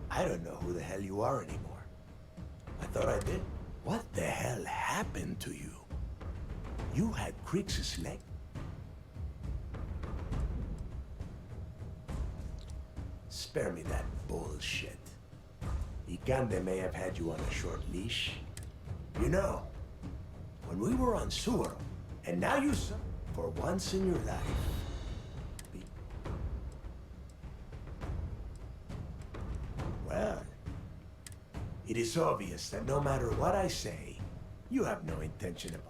I don't know who the hell you are anymore. I thought I did. What the hell happened to you? You had Crix's leg. Spare me that bullshit. Ikande may have had you on a short leash. You know, when we were on Suoro, and now you saw, for once in your life, well, it is obvious that no matter what I say, you have no intention of...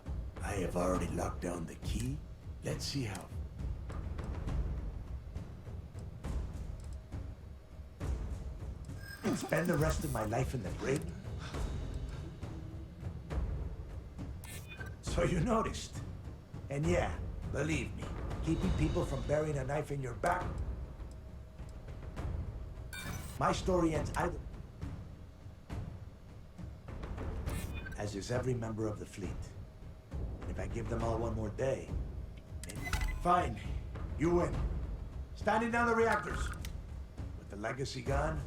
I have already locked down the key. Let's see how... And spend the rest of my life in the brig? So you noticed. And yeah, believe me, keeping people from burying a knife in your back. My story ends either... as is every member of the fleet. And if I give them all one more day, maybe... Fine, you win. Standing down the reactors. With the legacy gone,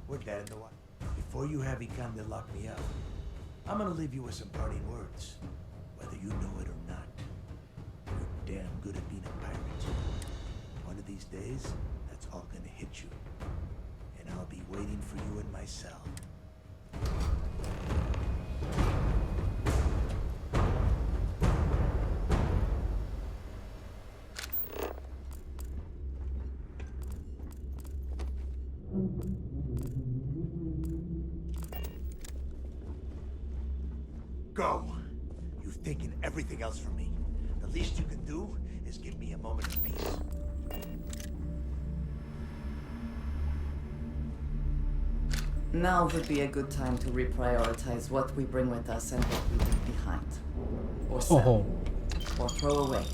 we're dead in the water. Before you have Ikande lock me up, I'm gonna leave you with some parting words. Whether you know it or not. You're damn good at being a pirate. One of these days, that's all gonna hit you. And I'll be waiting for you in my cell. Go! You've taken everything else from me. The least you can do is give me a moment of peace. Now would be a good time to reprioritize what we bring with us and what we leave behind. Or sell. Or throw away.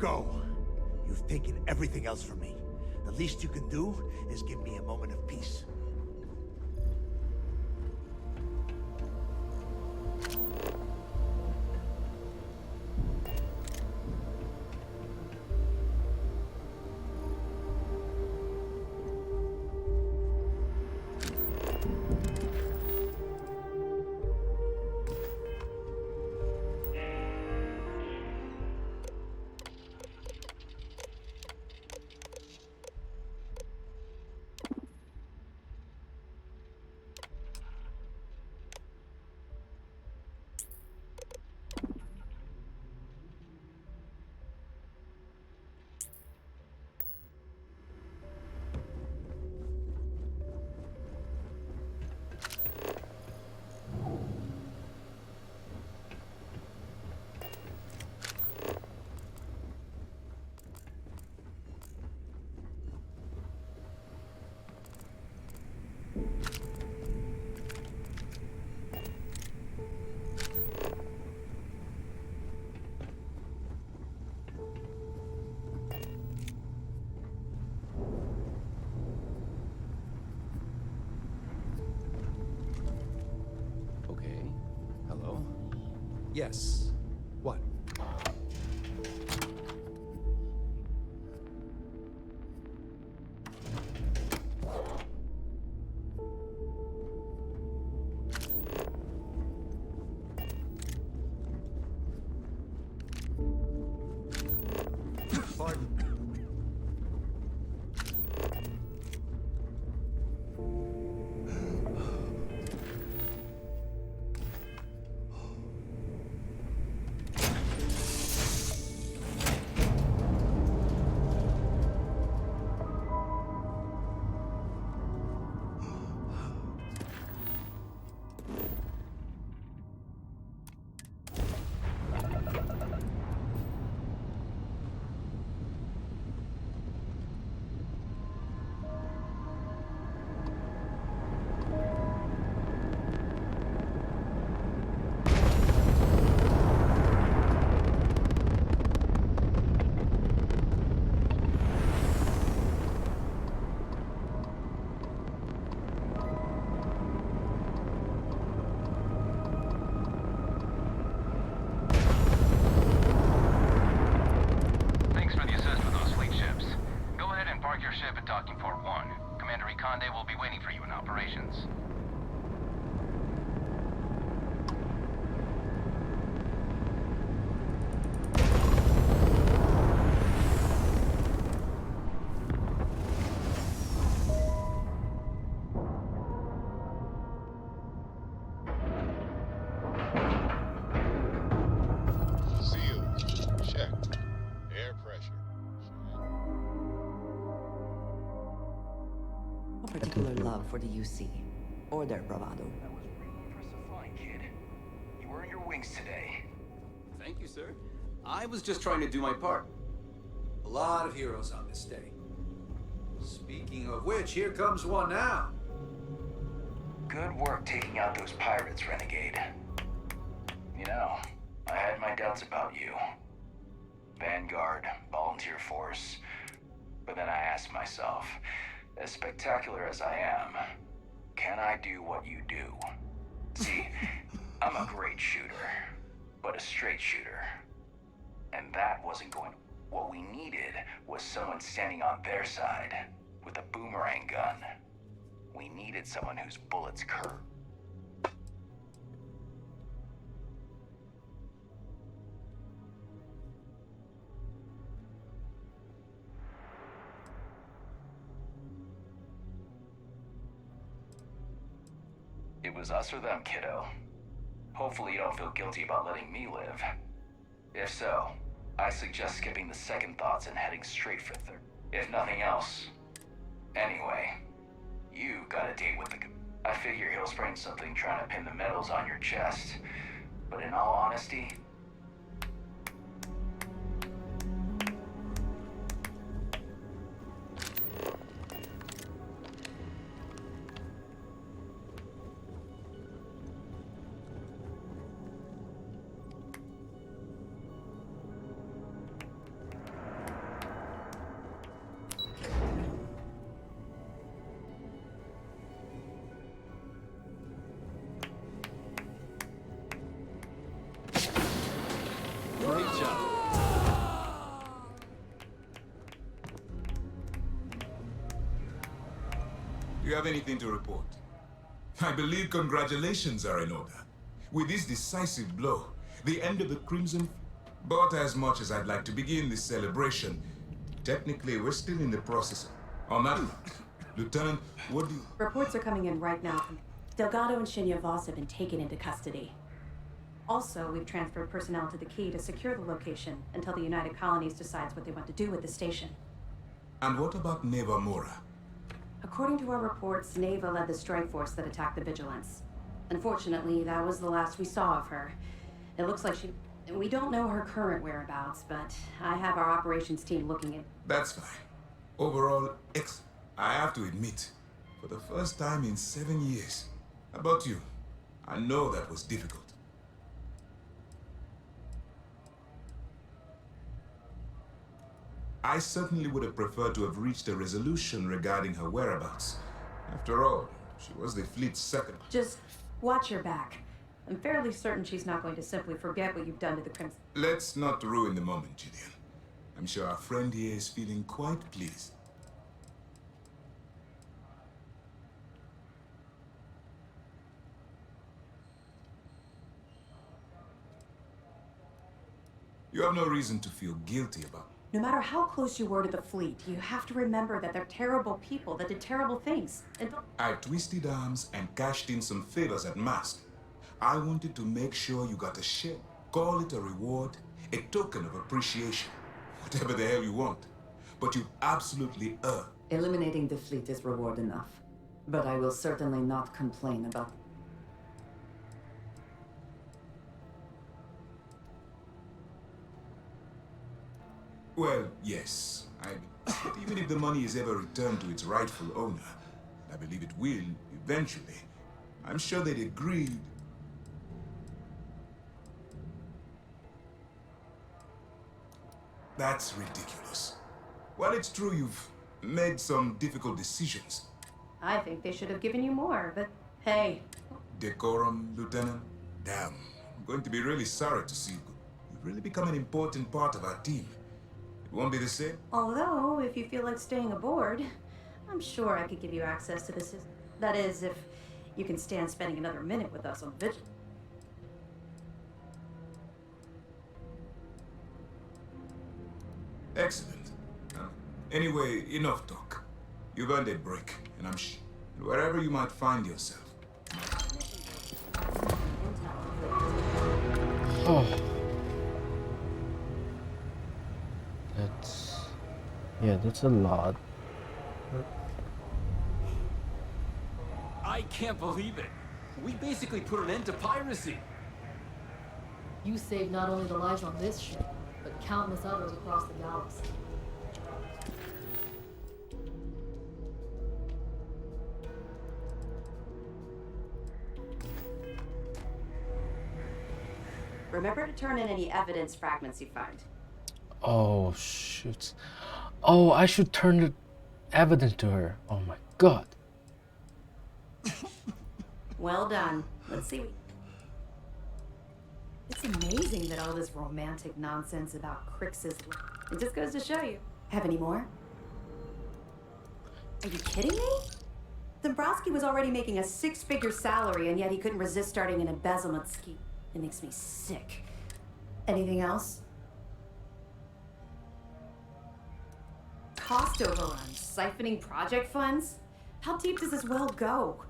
go. You've taken everything else from me. The least you can do is give me a moment of peace. Okay. Hello? Yes. What? Pardon. Thanks for the assist with those fleet ships. Go ahead and park your ship at Docking Port 1. Commander Ikonde will be waiting for you in operations. Seal. Check. Air pressure. No particular love for the UC or their bravado. That was really impressive flying, kid. You earned your wings today. Thank you, sir. I was just trying to do my part. A lot of heroes on this day. Speaking of which, here comes one now. Good work taking out those pirates, Renegade. You know, I had my doubts about you. Vanguard, volunteer force. But then I asked myself, as spectacular as I am, can I do what you do? See, I'm a great shooter, but a straight shooter. And that wasn't going to... What we needed was someone standing on their side with a boomerang gun. We needed someone whose bullets curve. It was us or them, kiddo. Hopefully you don't feel guilty about letting me live. If so, I suggest skipping the second thoughts and heading straight for third. If nothing else. Anyway, you got a date with the... I figure he'll spring something trying to pin the medals on your chest. But in all honesty... Do you have anything to report? I believe congratulations are in order. With this decisive blow, the end of the Crimson... But as much as I'd like to begin this celebration, technically we're still in the process. On that note, Lieutenant, what do you... Reports are coming in right now. Delgado and Shinya Voss have been taken into custody. Also, we've transferred personnel to the Key to secure the location until the United Colonies decides what they want to do with the station. And what about Neva Mora? According to our reports, Neva led the strike force that attacked the Vigilance. Unfortunately, that was the last we saw of her. It looks like she... We don't know her current whereabouts, but I have our operations team looking at... That's fine. Overall, I have to admit, for the first time in 7 years. How about you? I know that was difficult. I certainly would have preferred to have reached a resolution regarding her whereabouts. After all, she was the fleet's second... Just watch your back. I'm fairly certain she's not going to simply forget what you've done to the Crimson. Let's not ruin the moment, Gideon. I'm sure our friend here is feeling quite pleased. You have no reason to feel guilty about it. No matter how close you were to the fleet, you have to remember that they're terrible people that did terrible things. And I twisted arms and cashed in some favors at Mask. I wanted to make sure you got a share. Call it a reward, a token of appreciation. Whatever the hell you want. But you absolutely earned. Eliminating the fleet is reward enough. But I will certainly not complain about... Well, yes. But even if the money is ever returned to its rightful owner, I believe it will, eventually, I'm sure they'd agree. That's ridiculous. While it's true you've made some difficult decisions. I think they should have given you more, but hey. Decorum, Lieutenant? Damn, I'm going to be really sorry to see you. You've really become an important part of our team. It won't be the same? Although, if you feel like staying aboard, I'm sure I could give you access to the system. That is, if you can stand spending another minute with us on Vigil. Excellent. Anyway, enough talk. You've earned a break, and and wherever you might find yourself. Oh. That's a lot. I can't believe it. We basically put an end to piracy. You saved not only the lives on this ship, but countless others across the galaxy. Remember to turn in any evidence fragments you find. Oh, shoot. Oh, I should turn the evidence to her. Oh my god. Well done. Let's see. It's amazing that all this romantic nonsense about Crix's... It just goes to show you. Have any more? Are you kidding me? Dombrowski was already making a 6-figure salary, and yet he couldn't resist starting an embezzlement scheme. It makes me sick. Anything else? Cost overruns, siphoning project funds? How deep does this well go?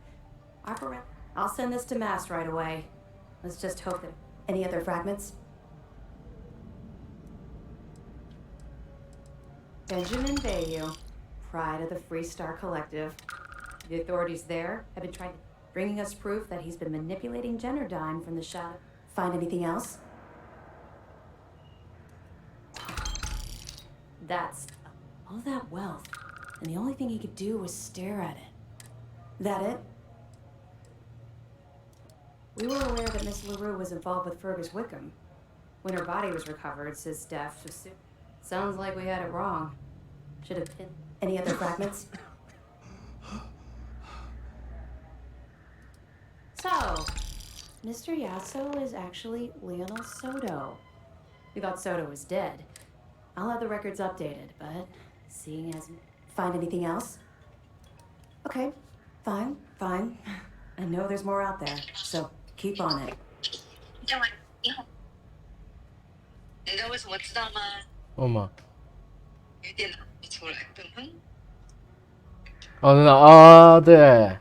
I'll send this to Mass right away. Let's just hope that... Any other fragments? Benjamin Bayou, pride of the Free Star Collective. The authorities there have been bringing us proof that he's been manipulating Generdyne from the shadow. Find anything else? That's all that wealth, and the only thing he could do was stare at it. That it? We were aware that Miss LaRue was involved with Fergus Wickham. When her body was recovered, Sis Death was... Sounds like we had it wrong. Should have been... Any other fragments? So, Mr. Yasso is actually Lionel Soto. We thought Soto was dead. I'll have the records updated, but seeing as... Find anything else? Okay, Fine, fine. I know there's more out there, so keep on it. 你知道为什么知道吗？哦吗？因为电脑一出来，噔噔。哦，真的啊，对。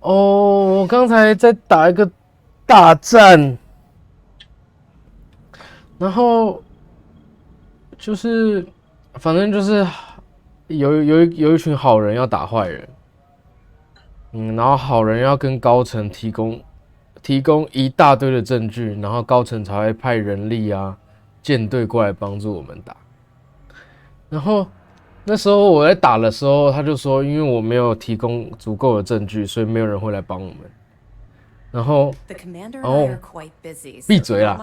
哦，我刚才在打一个大战，然后就是，反正就是有一群好人要打坏人，然后好人要跟高层提供一大堆的证据，然后高层才会派人力啊舰队过来帮助我们打。然后那时候我在打的时候，他就说，因为我没有提供足够的证据，所以没有人会来帮我们。然后闭嘴啦！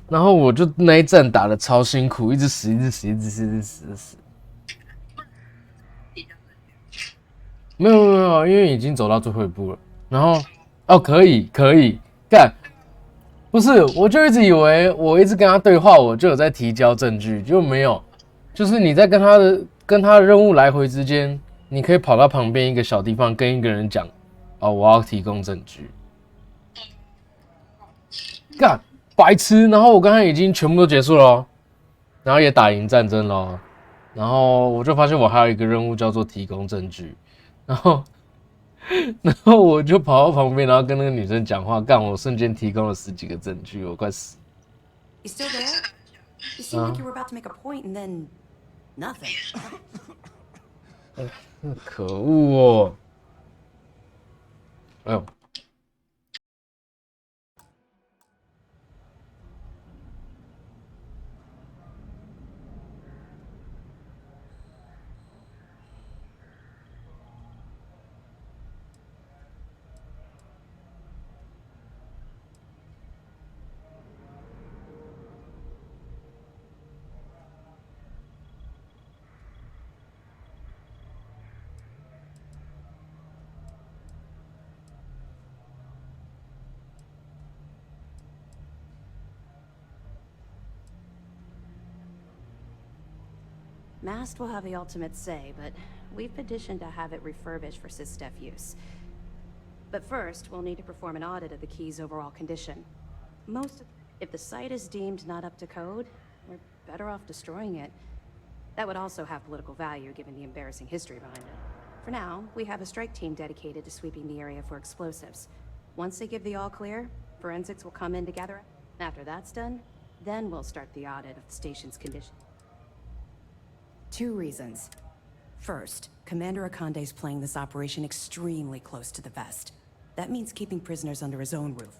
然后我就那一战打得超辛苦，一直死。没有，因为已经走到最后一步了。然后可以干，不是，我就一直以为我一直跟他对话，我就有在提交证据，就没有。就是你在跟他的任务来回之间，你可以跑到旁边一个小地方跟一个人讲，我要提供证据。干，白痴！然后我刚才已经全部都结束了哦，然后也打赢战争了哦，然后我就发现我还有一个任务叫做提供证据，然后我就跑到旁边，然后跟那个女生讲话，干，我瞬间提供了10几个证据，我快死。You still there? You seemed like you were about to make a point and then nothing. 可恶哦！哎呦。Mast will have the ultimate say, but we've petitioned to have it refurbished for SysDef use. But first, we'll need to perform an audit of the key's overall condition. If the site is deemed not up to code, we're better off destroying it. That would also have political value given the embarrassing history behind it. For now, we have a strike team dedicated to sweeping the area for explosives. Once they give the all clear, forensics will come in together. After that's done, then we'll start the audit of the station's condition. 2 reasons. First, Commander Akande's playing this operation extremely close to the vest. That means keeping prisoners under his own roof.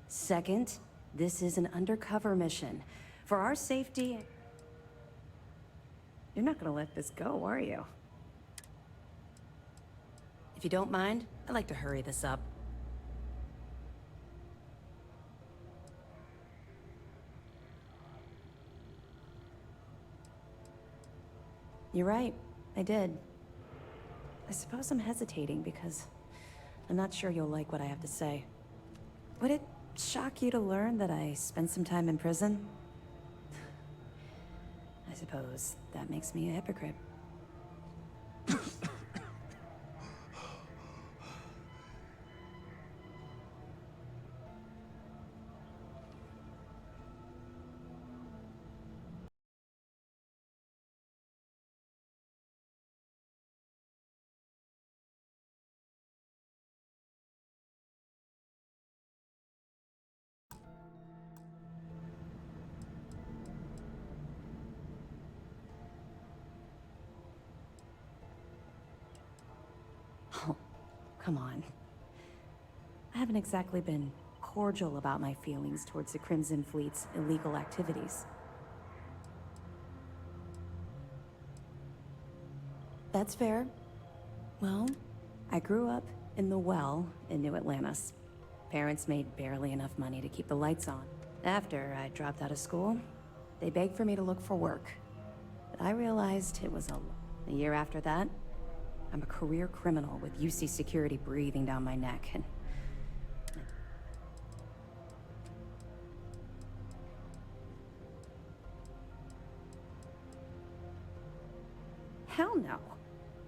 Second, this is an undercover mission. For our safety... You're not gonna let this go, are you? If you don't mind, I'd like to hurry this up. You're right, I did. I suppose I'm hesitating because I'm not sure you'll like what I have to say. Would it shock you to learn that I spent some time in prison? I suppose that makes me a hypocrite. Oh, come on. I haven't exactly been cordial about my feelings towards the Crimson Fleet's illegal activities. That's fair. Well, I grew up in the Well in New Atlantis. Parents made barely enough money to keep the lights on. After I dropped out of school, they begged for me to look for work. But I realized it was a year after that, I'm a career criminal with UC security breathing down my neck, and... Hell no.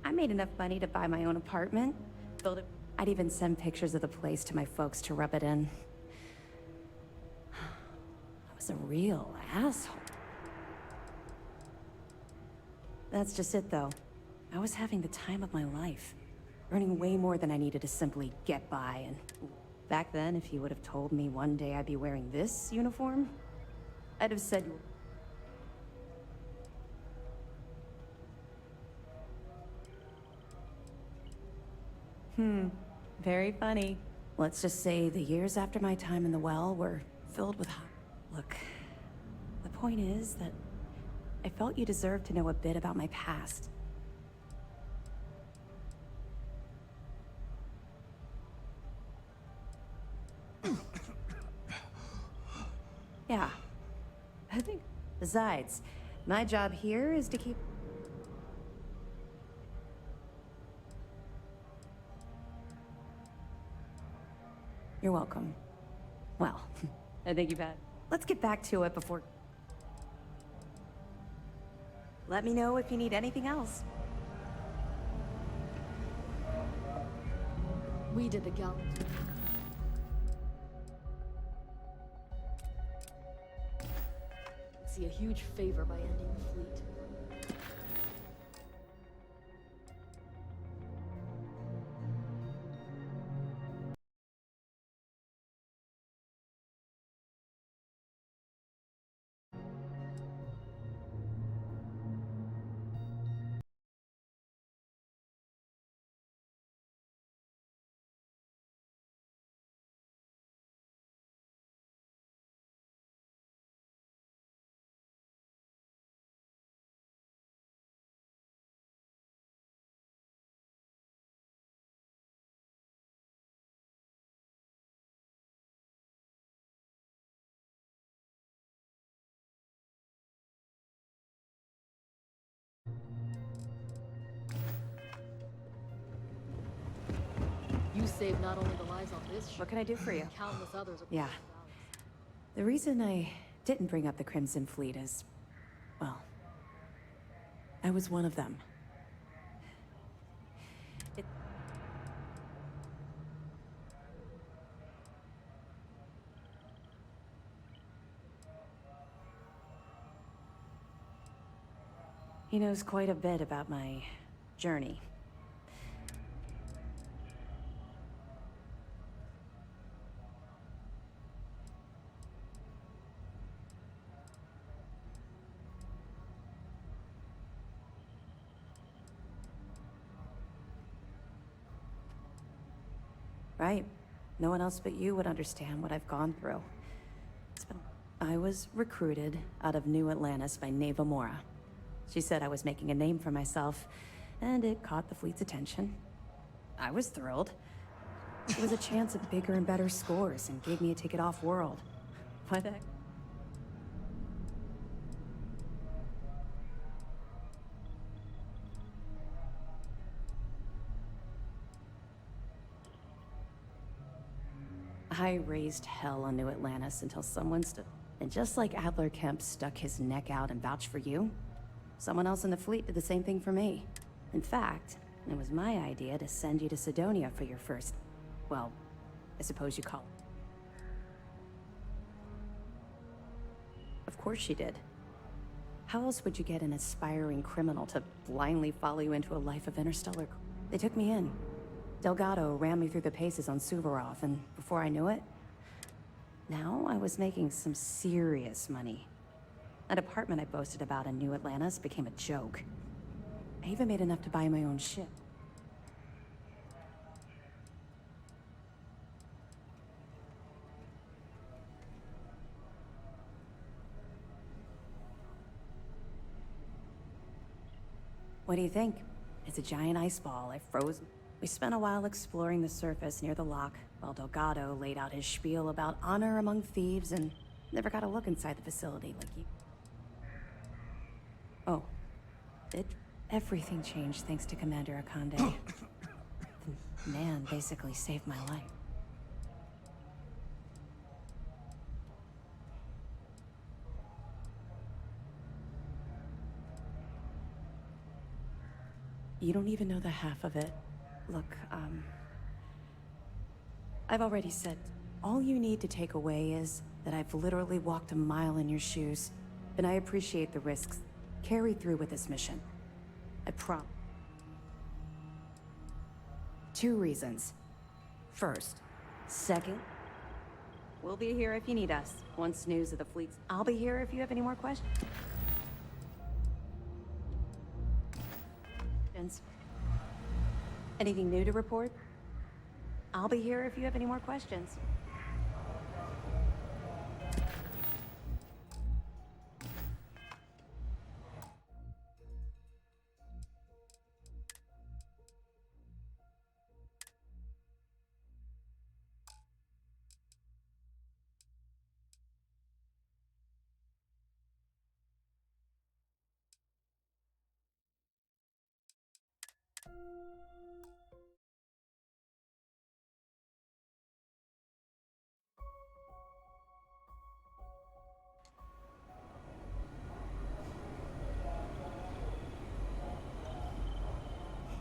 I made enough money to buy my own apartment, build it. I'd even send pictures of the place to my folks to rub it in. I was a real asshole. That's just it, though. I was having the time of my life, earning way more than I needed to simply get by, and back then, if you would have told me one day I'd be wearing this uniform, I'd have said... Very funny. Let's just say the years after my time in the well were filled with... Look, the point is that I felt you deserved to know a bit about my past. Yeah. I think... Besides, my job here is to keep... You're welcome. Well, I think you've had... Let's get back to it before... Let me know if you need anything else. We did the gallant. See a huge favor by ending the fleet. You saved not only the lives on this ship, What can I do for you? countless others. Yeah. The reason I didn't bring up the Crimson Fleet is... well... I was one of them. He knows quite a bit about my journey. Right. No one else but you would understand what I've gone through. I was recruited out of New Atlantis by Neva Mora. She said I was making a name for myself, and it caught the fleet's attention. I was thrilled. It was a chance at bigger and better scores and gave me a ticket off-world. Why the heck? I raised hell on New Atlantis until someone stood... And just like Adler Kemp stuck his neck out and vouched for you, someone else in the fleet did the same thing for me. In fact, it was my idea to send you to Sidonia for your first... well, I suppose you call it. Of course she did. How else would you get an aspiring criminal to blindly follow you into a life of interstellar... They took me in. Delgado ran me through the paces on Suvorov, and before I knew it... Now I was making some serious money. An apartment I boasted about in New Atlantis became a joke. I even made enough to buy my own ship. What do you think? It's a giant ice ball I froze. We spent a while exploring the surface near the lock, while Delgado laid out his spiel about honor among thieves and never got a look inside the facility like you. Oh. Everything changed thanks to Commander Akande. The man basically saved my life. You don't even know the half of it. Look, I've already said, all you need to take away is that I've literally walked a mile in your shoes, and I appreciate the risks. Carry through with this mission. I promise. 2 reasons. First. Second. We'll be here if you need us. Once news of the fleets, I'll be here if you have any more questions. Anything new to report? I'll be here if you have any more questions.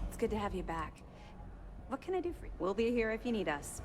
It's good to have you back. What can I do for you? We'll be here if you need us.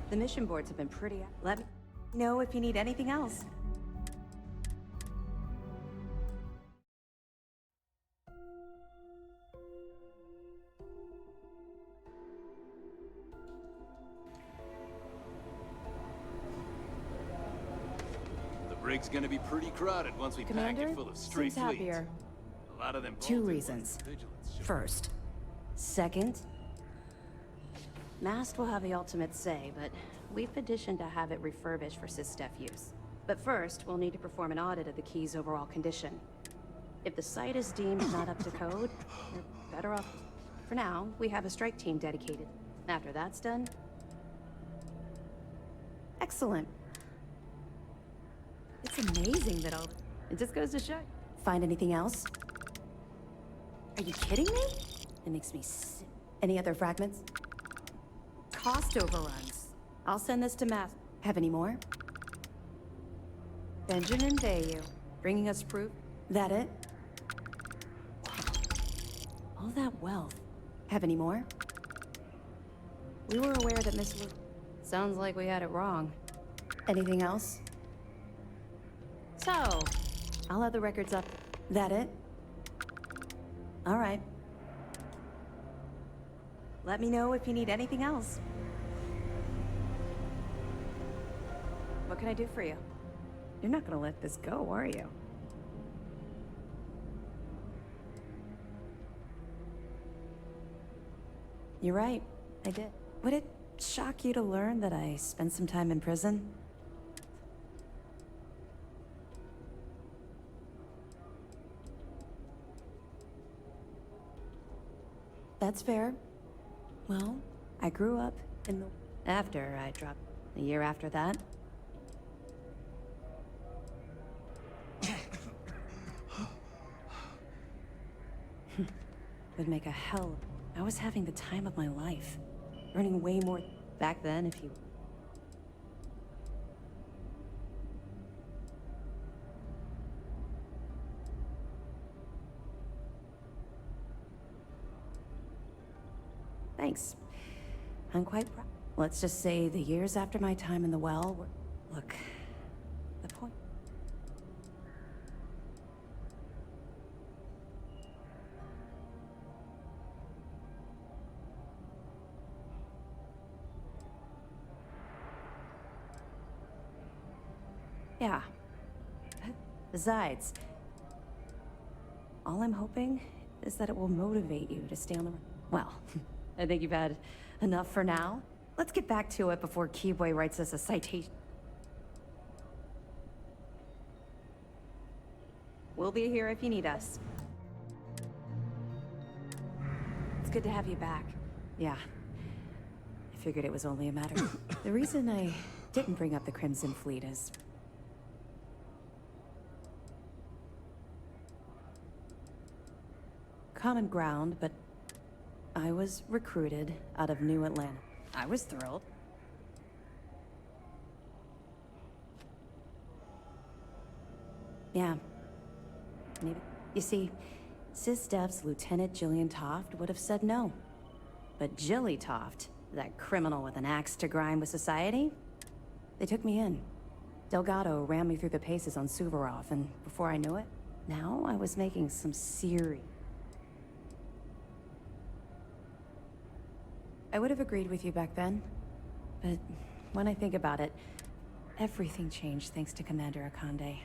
The mission boards have been pretty... Let me know if you need anything else. The brig's gonna be pretty crowded once we pack it full of stray seems fleets. happier. A lot of them 2 bolted reasons. once vigilance showed. First. Second. Mast will have the ultimate say, but we've petitioned to have it refurbished for SysDef use. But first, we'll need to perform an audit of the key's overall condition. If the site is deemed not up to code, we're better off. For now, we have a strike team dedicated. After that's done... Excellent. It's amazing that all... It just goes to show. Find anything else? Are you kidding me? It makes me sick. Any other fragments? Cost overruns. I'll send this to Matt. Have any more? Benjamin Bayou, bringing us proof. That it? Wow. All that wealth. Have any more? We were aware that Miss Lu... Sounds like we had it wrong. Anything else? So, I'll have the records up. That it? All right. Let me know if you need anything else. What can I do for you? You're not gonna let this go, are you? You're right, I did. Would it shock you to learn that I spent some time in prison? That's fair. Well, I grew up in the... After I dropped... A year after that. Would make a hell... I was having the time of my life. Earning way more back then, if you... Thanks. I'm quite proud. Let's just say the years after my time in the well were... Look, the point... Yeah. Besides, all I'm hoping is that it will motivate you to stay on the... Well, I think you've had enough for now. Let's get back to it before Keyboy writes us a citation. We'll be here if you need us. It's good to have you back. Yeah. I figured it was only a matter of... The reason I didn't bring up the Crimson Fleet is... common ground, but I was recruited out of New Atlanta. I was thrilled. Yeah. Maybe. You see, SysDef's Lieutenant Jillian Toft would have said no. But Jilly Toft, that criminal with an axe to grind with society, they took me in. Delgado ran me through the paces on Suvorov, and before I knew it, now I was making some serious... I would have agreed with you back then, but when I think about it, everything changed thanks to Commander Akande.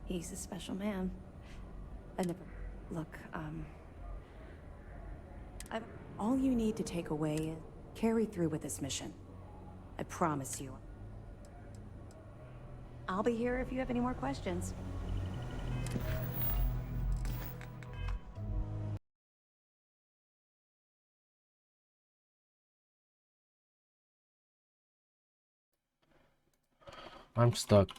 He's a special man. I never... Look, all you need to take away is carry through with this mission. I promise you. I'll be here if you have any more questions. I'm stuck.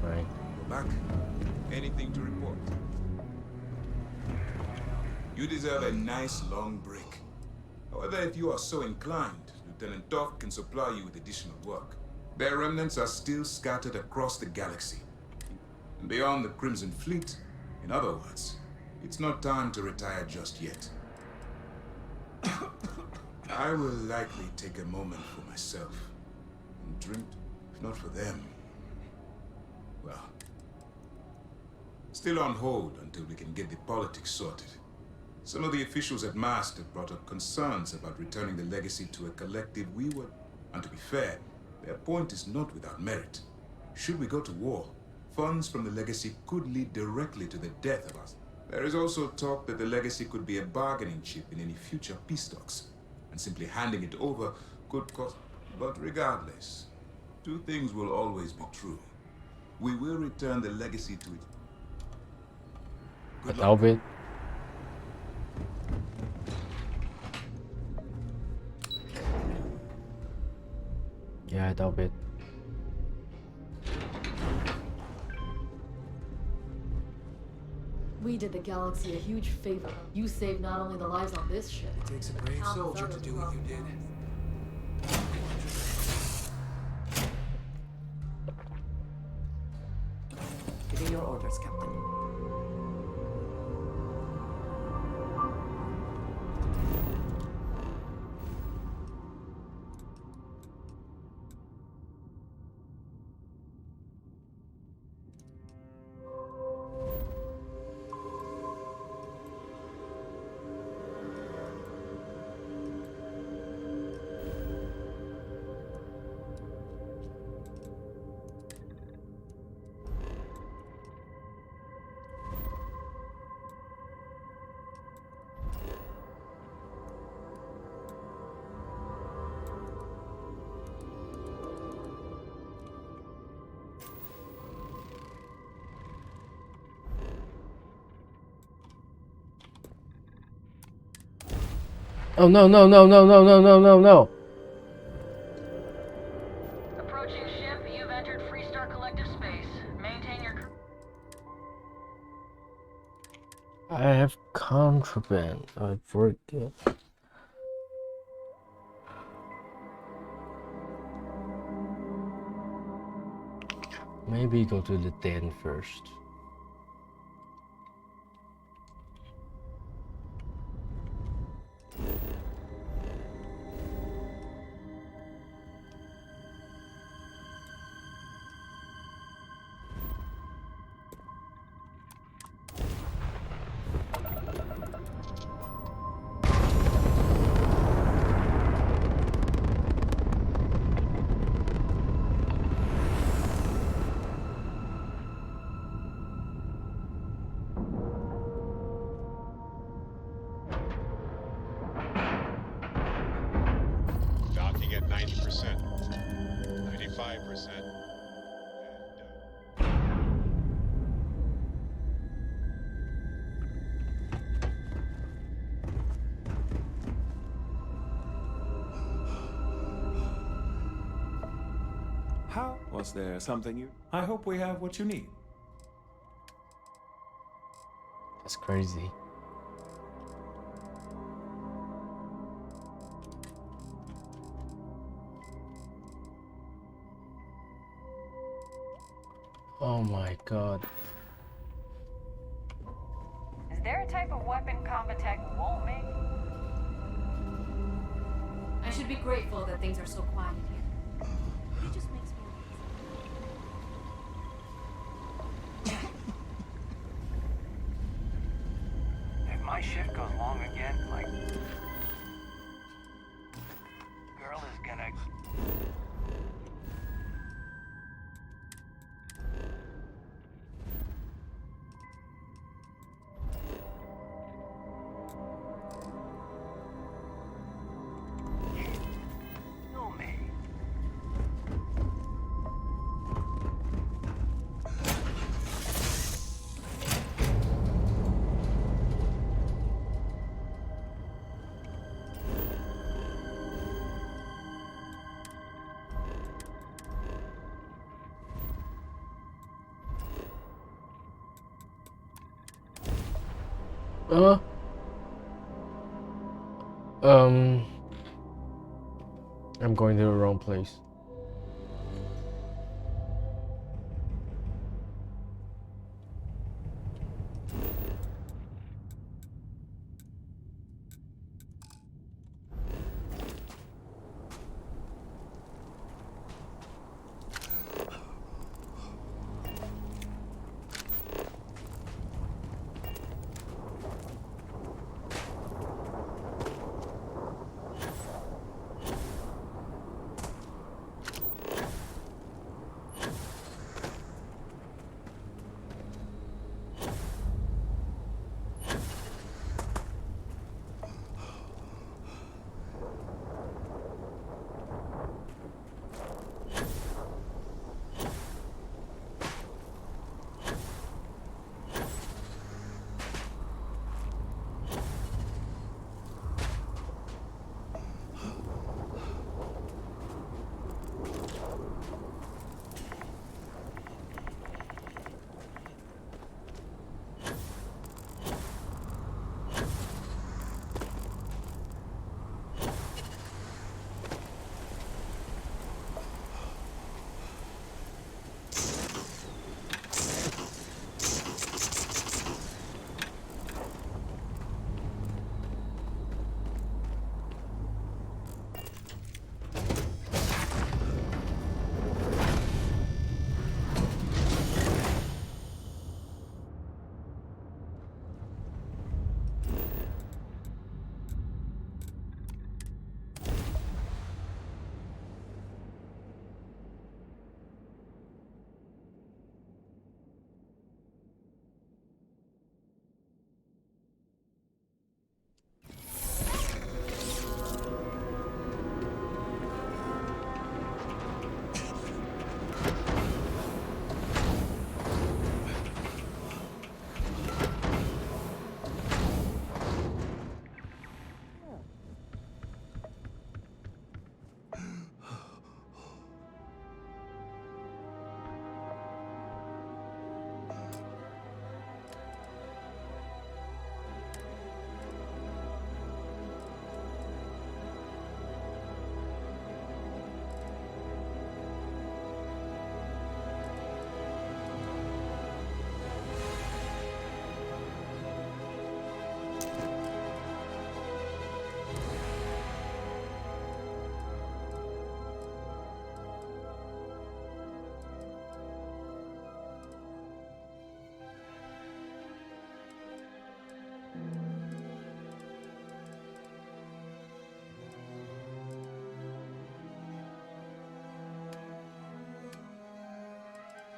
Right. We're back. Anything to report? You deserve a nice long break. However, if you are so inclined, Lieutenant Toft can supply you with additional work. Their remnants are still scattered across the galaxy. And beyond the Crimson Fleet, in other words, it's not time to retire just yet. I will likely take a moment for myself. And drink, if not for them. Well, still on hold until we can get the politics sorted. Some of the officials at MAST have brought up concerns about returning the legacy to a collective we were... And to be fair, their point is not without merit. Should we go to war, funds from the legacy could lead directly to the death of us. There is also talk that the legacy could be a bargaining chip in any future peace talks, and simply handing it over could cost... But regardless, two things will always be true. We will return the legacy to it. Good luck. Albert. Yeah, I doubt it. We did the galaxy a huge favor. You saved not only the lives on this ship. It takes a brave soldier to do what you did. Give me your orders, Captain. Oh no no no no no no no no no. Approaching ship, you've entered Freestar Collective space. Maintain your... I have contraband. I forget. Maybe go to the den first. Docking at 90%, 95%. How? Was there something you... I hope we have what you need. That's crazy. Oh my god. Is there a type of weapon combat tech won't make? I should be grateful that things are so quiet here. It just makes me If my shift goes long again, my girl is gonna... Kill me. I'm going to the wrong place.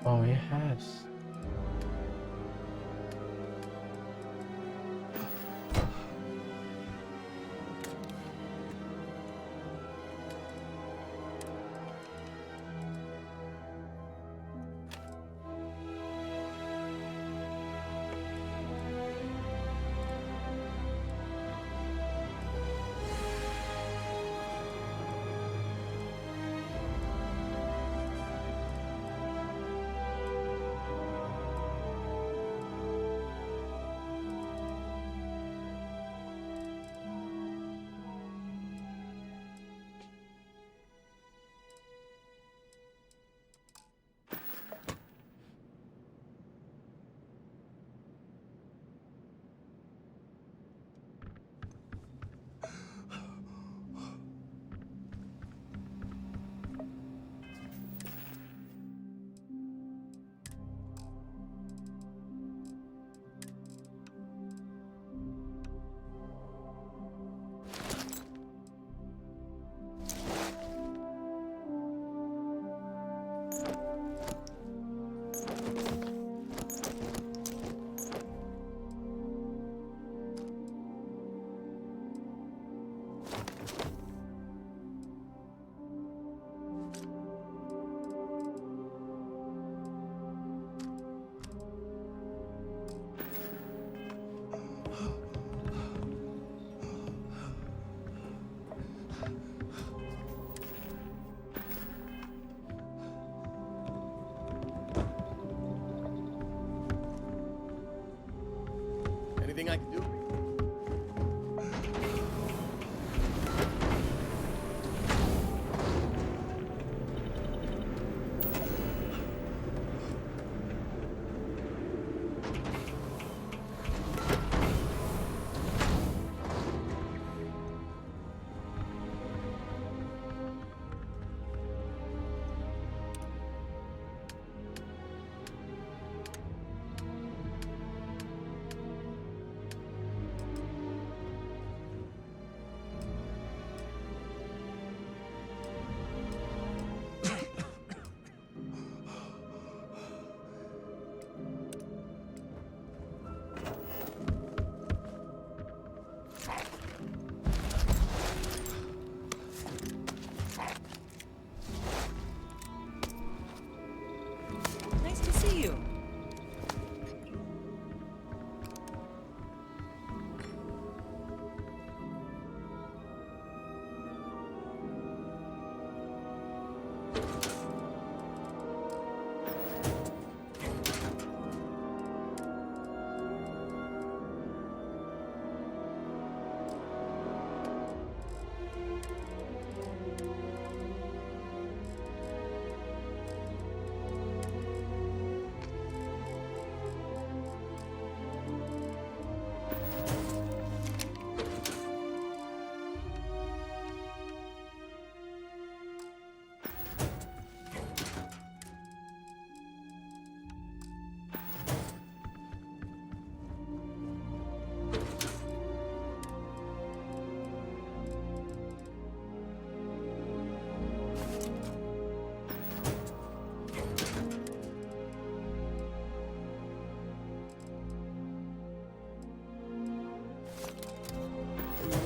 Oh, it has. Anything I can do? Nice to see you.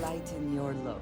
Lighten your load.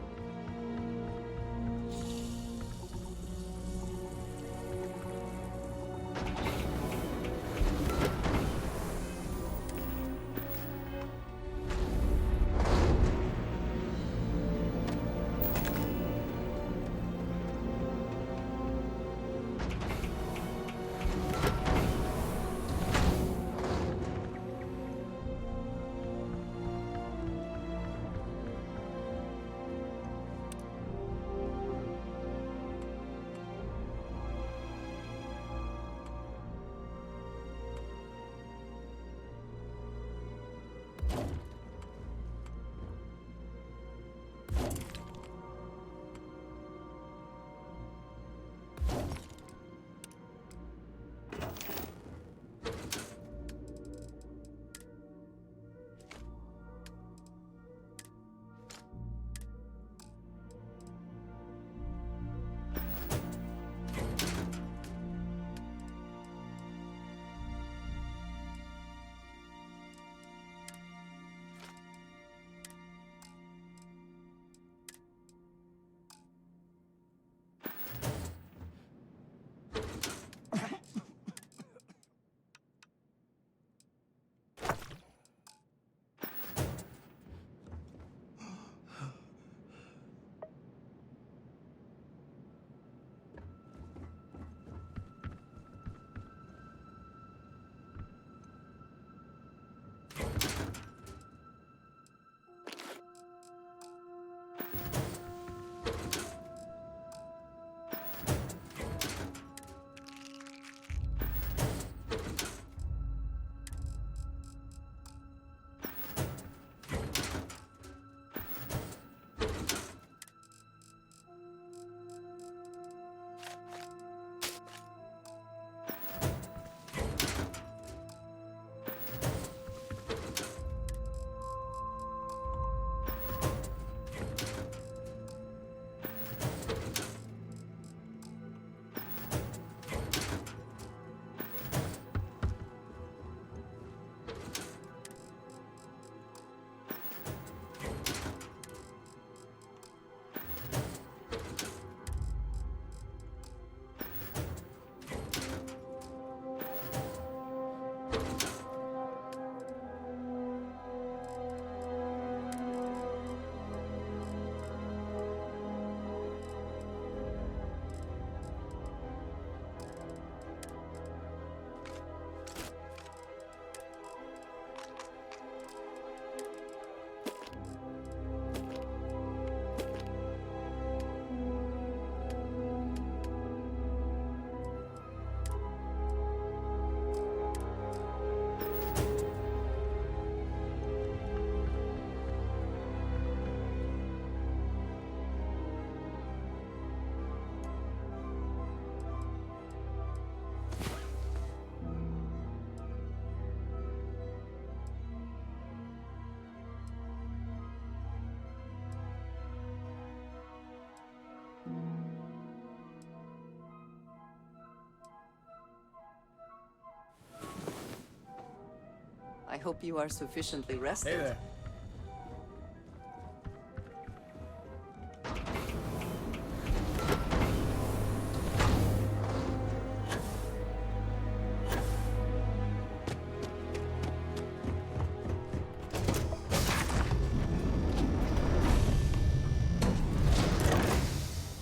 hope you are sufficiently rested. Hey there.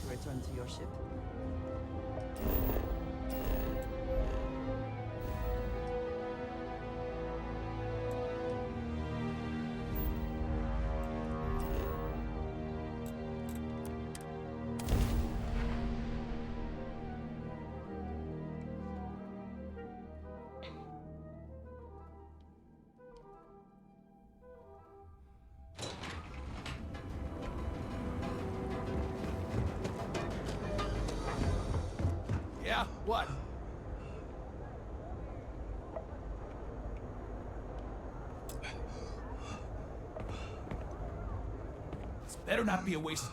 Return to your ship. Yeah? What? This better not be a waste.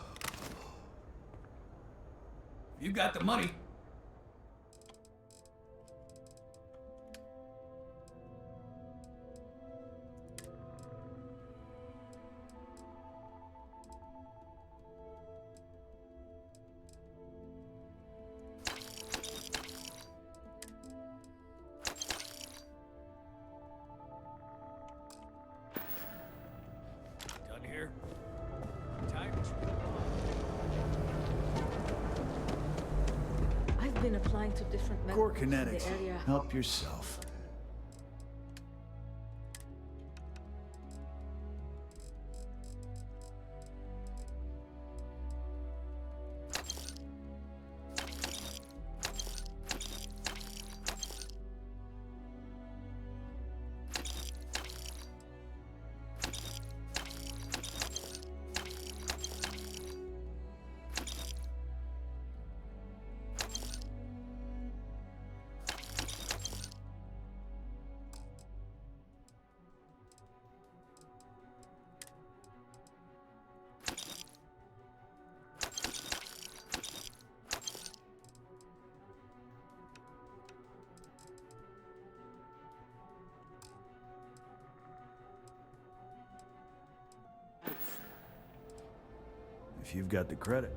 You got the money. Done here. Time to I've been applying to different Core methods in kinetics. the area. Help yourself. If you've got the credit.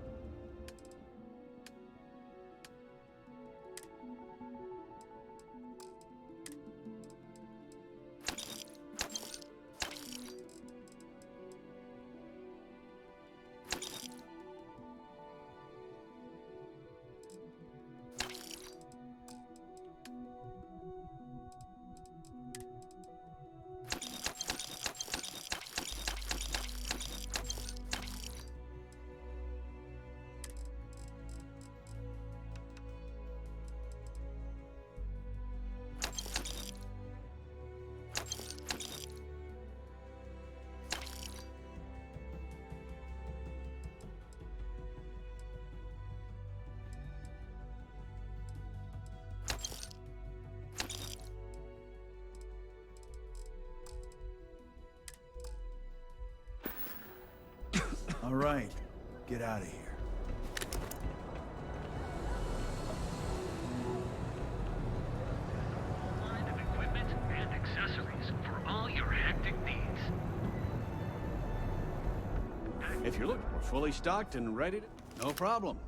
All right, get out of here. line of equipment and accessories for all your hectic needs. If you're looking, we're fully stocked and ready to... No problem.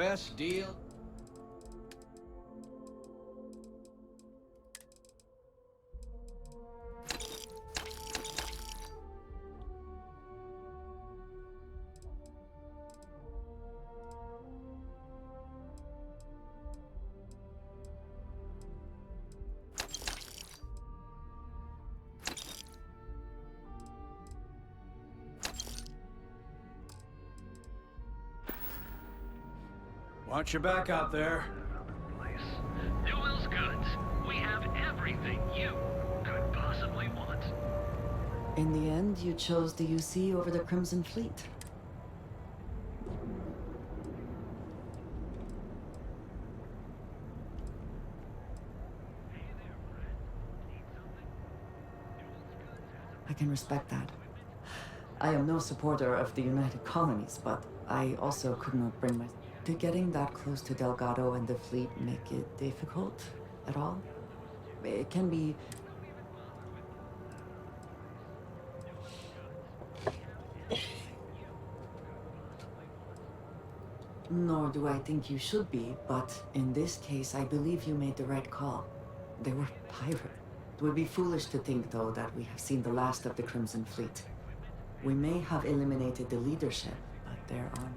best deal? Watch your back out there. Newell's Goods. We have everything you could possibly want. In the end, you chose the UC over the Crimson Fleet. I can respect that. I am no supporter of the United Colonies, but I also could not bring myself. Did getting that close to Delgado and the fleet make it difficult at all? It can be... Nor do I think you should be, but in this case, I believe you made the right call. They were pirates. It would be foolish to think, though, that we have seen the last of the Crimson Fleet. We may have eliminated the leadership, but there are...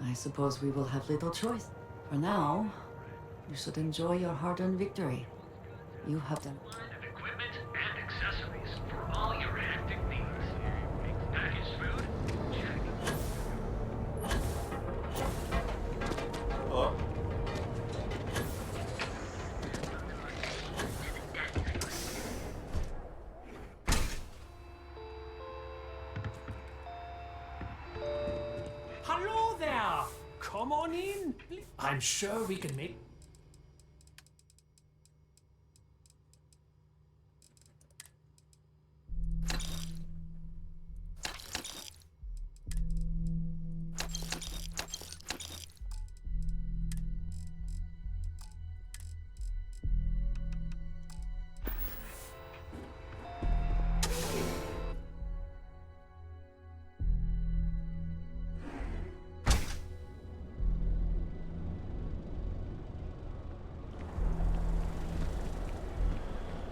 I suppose we will have little choice. For now, you should enjoy your hard-earned victory. You have done... Equipment and accessories for all your hectic needs. Packaged food? Check. Oh. Hello there! Come on in. I'm sure we can make...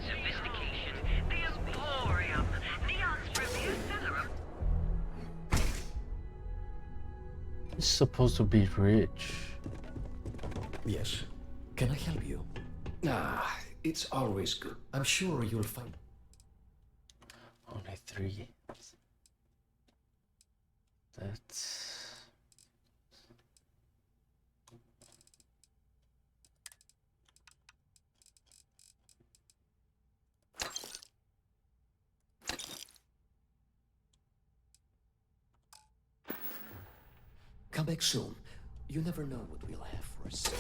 Sophistication, the Emporium, Neon's review center of... It's supposed to be rich. Yes. Can I help you? Ah, it's always good. I'm sure you'll find... Only 3. That's... Come back soon. You never know what we'll have for us.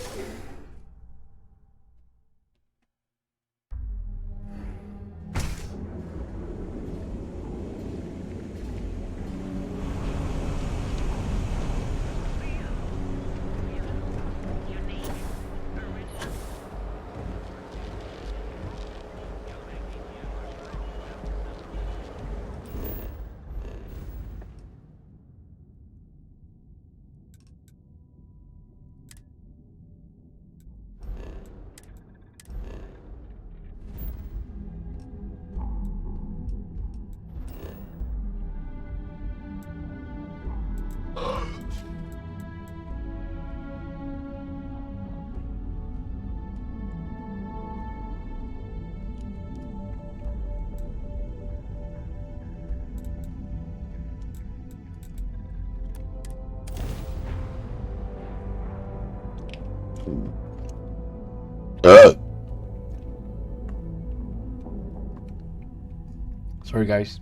Sorry, guys.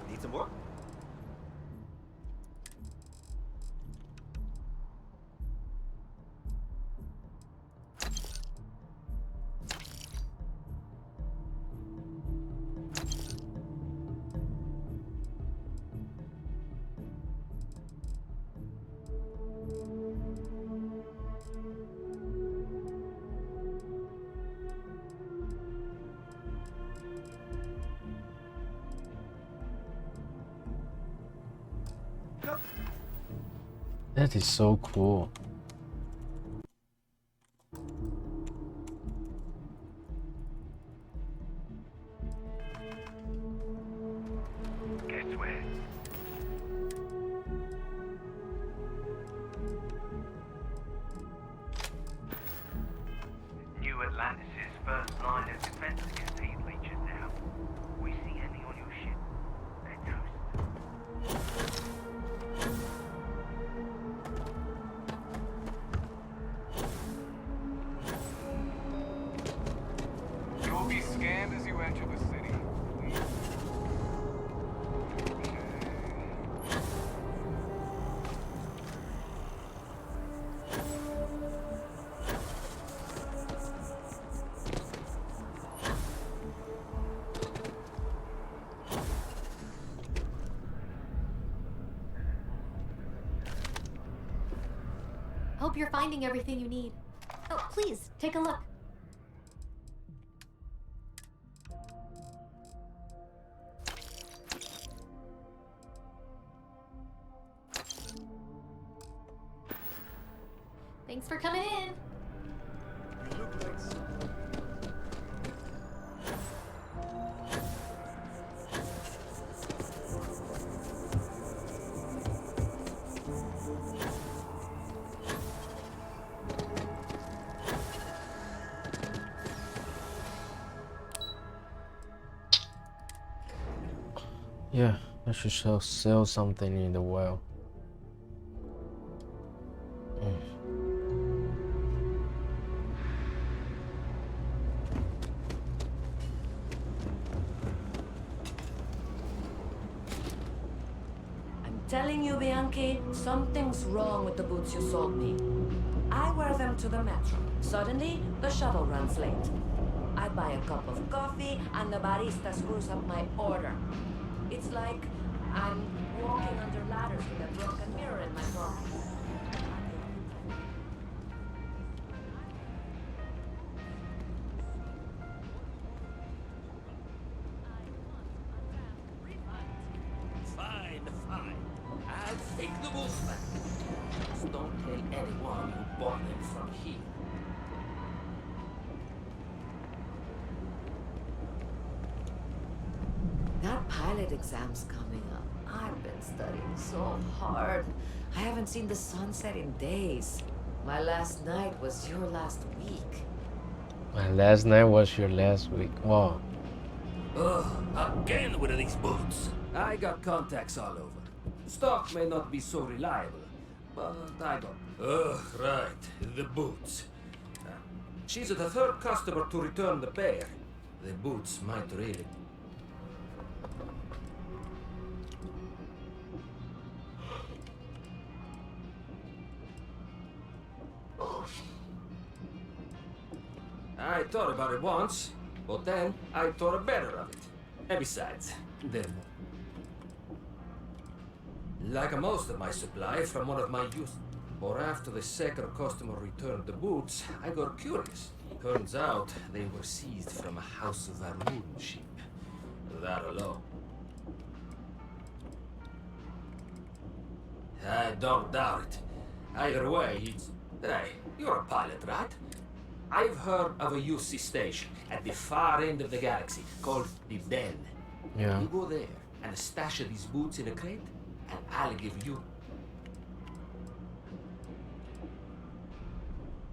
Need some more? That is so cool. Guess where? New Atlantis' first line of defense against heat leeches now. We see any on your ship, they're toast. You will be scanned as you enter the city. Please. Hope you're finding everything you need. Oh, please, take a look. Thanks for coming in. You look like Yeah, I should sell something in the well. Telling you, Bianchi, something's wrong with the boots you sold me. I wear them to the metro. Suddenly, the shuttle runs late. I buy a cup of coffee, and the barista screws up my order. It's like I'm walking under ladders with a broken mirror in my pocket. Fine, fine. I'll take the boots back. Just don't tell anyone who bought them from here. That pilot exam's coming up. I've been studying so hard. I haven't seen the sunset in days. My last night was your last week. My last night was your last week. Wow. Ugh, again with these boots. I got contacts all over. Stock may not be so reliable, but I got... Ugh, right, the boots. She's the third customer to return the pair. The boots might really... I thought about it once, but then I thought better of it. And besides, they're like most of my supply from one of my use. Or after the second customer returned the boots, I got curious. Turns out they were seized from a House of Arun ship. That alone. I don't doubt it. Either way, it's... Hey, you're a pilot, right? I've heard of a UC station at the far end of the galaxy called the Den. Yeah. You go there and stash these boots in a crate, and I'll give you...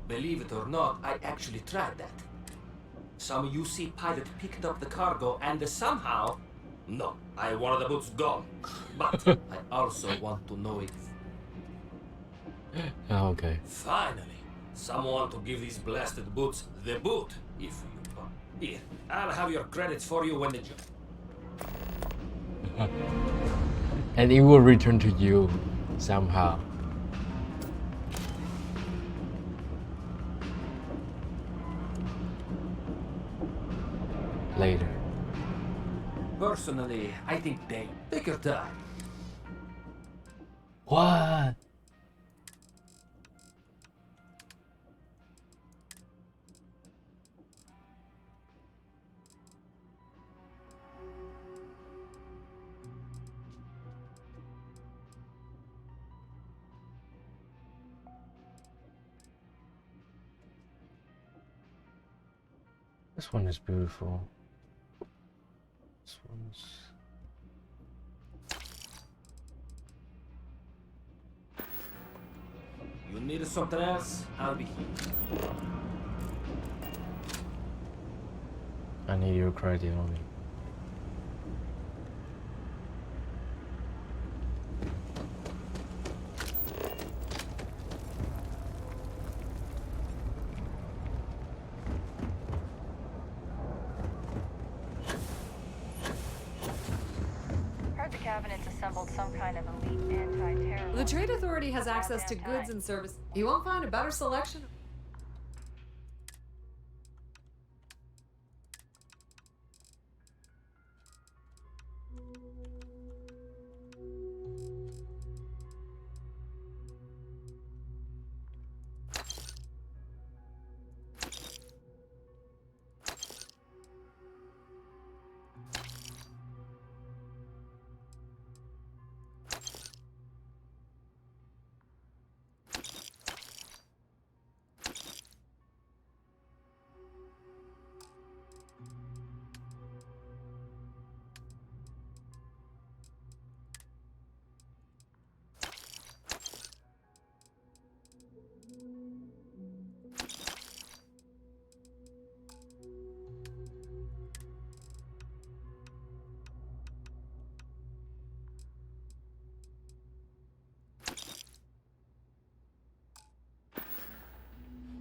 Believe it or not, I actually tried that. Some UC pilot picked up the cargo and somehow... No, I wanted the boots gone. But I also want to know it. Okay. Finally, someone to give these blasted boots the boot, if you want. Here, I'll have your credits for you when the job... And it will return to you somehow. Later. Personally, I think they... Take your time. What? This one is beautiful. This one's... You need something else? I'll be here. I need your credit on me. Heard the cabinet's assembled some kind of elite anti-terror. The Trade Authority has access to goods and services. You won't find a better selection.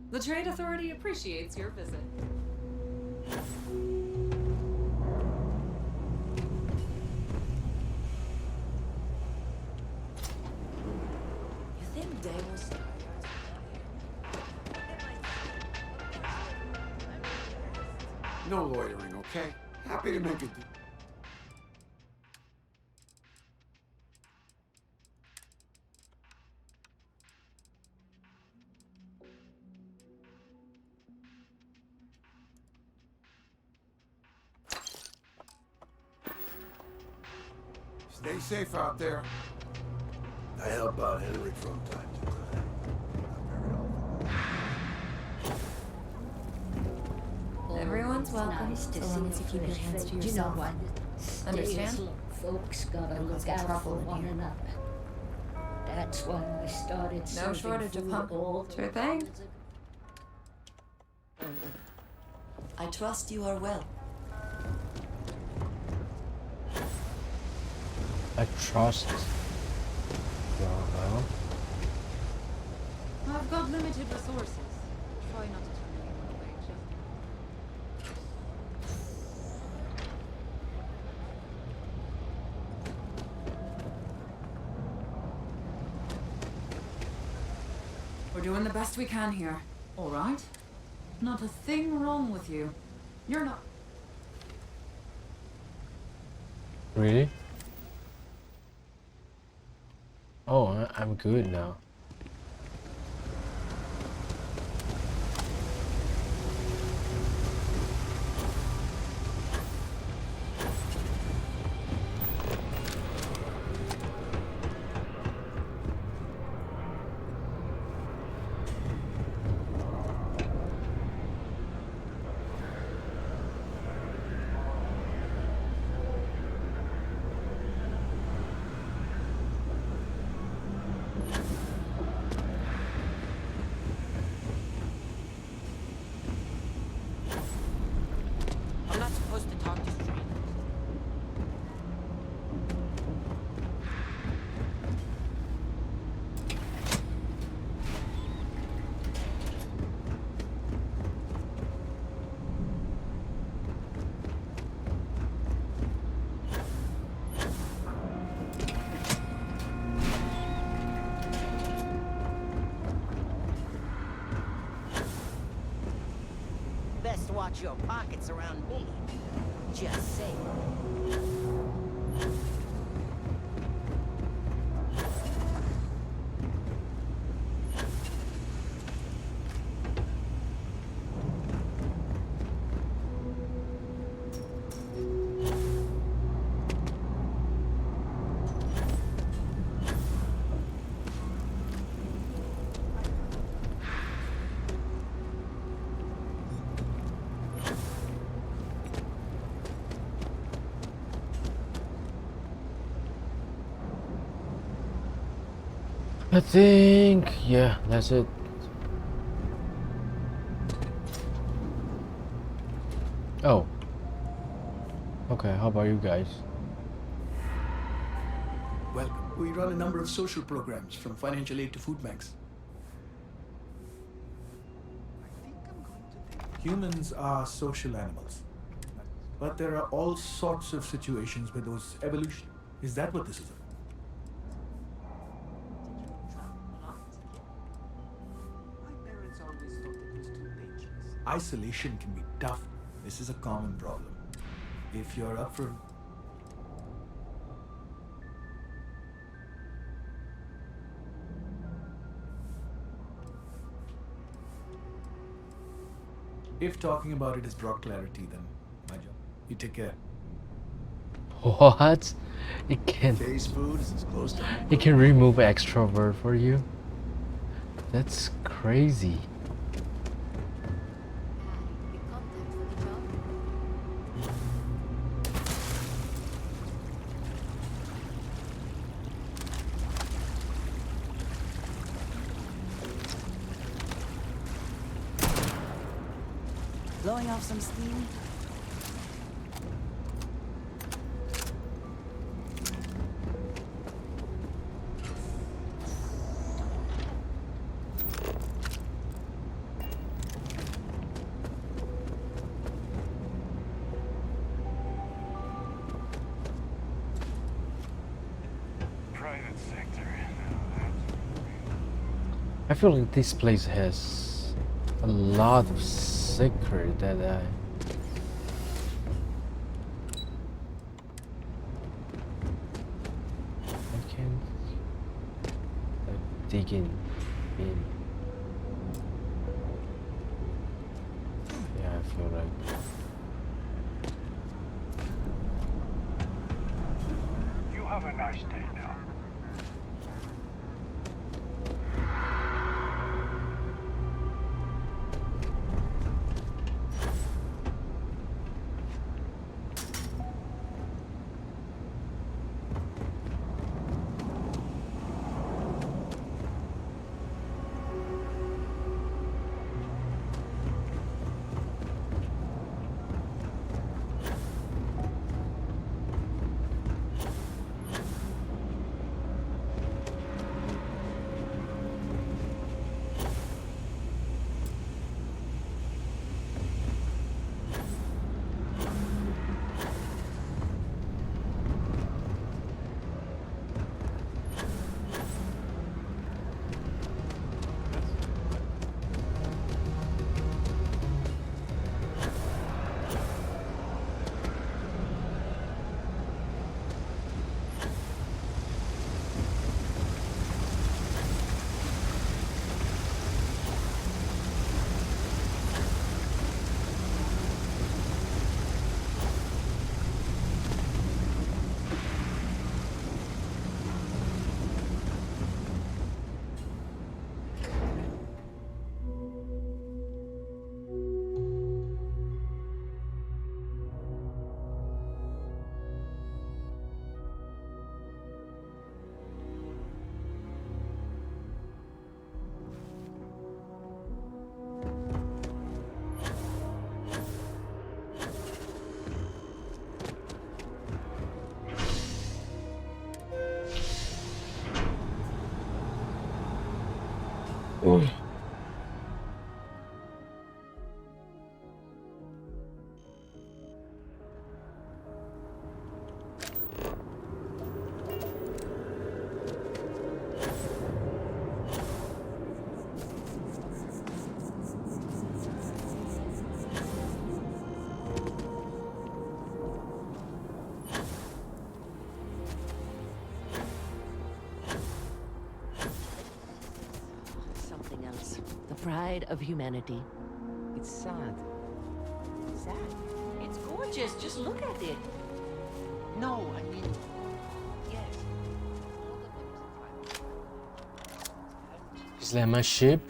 The Trade Authority appreciates your visit. You think they will start? No loitering, okay? Happy to make a deal. Stay safe out there. I help out Henry from time to time. Everyone's welcome, Nice to so see long as you keep your hands to yourself. You know what? Understand? Folks gotta Don't look cause out trouble for in one here. another. That's why I started No serving shortage of food punk. all Sure thing. I trust you are well. I trust. Well, I've got limited resources. Try not to turn anyone away, just... We're doing the best we can here. All right? Not a thing wrong with you. You're not... really? Oh, I'm good now. I'm not supposed to talk to strangers. Best watch your pockets around me. Just saying. I think, yeah, that's it. Oh. Okay, how about you guys? Welcome. We run a number of social programs, from financial aid to food banks. Humans are social animals. But there are all sorts of situations where those evolution. Is that what this is about? Isolation can be tough. This is a common problem. If you're up for... If talking about it has brought clarity, then my job. You take care. What? It can. Case food is as close to home. It can remove extrovert for you. That's crazy. Blowing off some steam? Private sector. I feel like this place has a lot of secret that I can't dig in. Yeah, I feel like You have a nice day now. Pride of humanity. It's sad. Sad? It's gorgeous. Just look at it. No, I mean, yes. Is that my ship?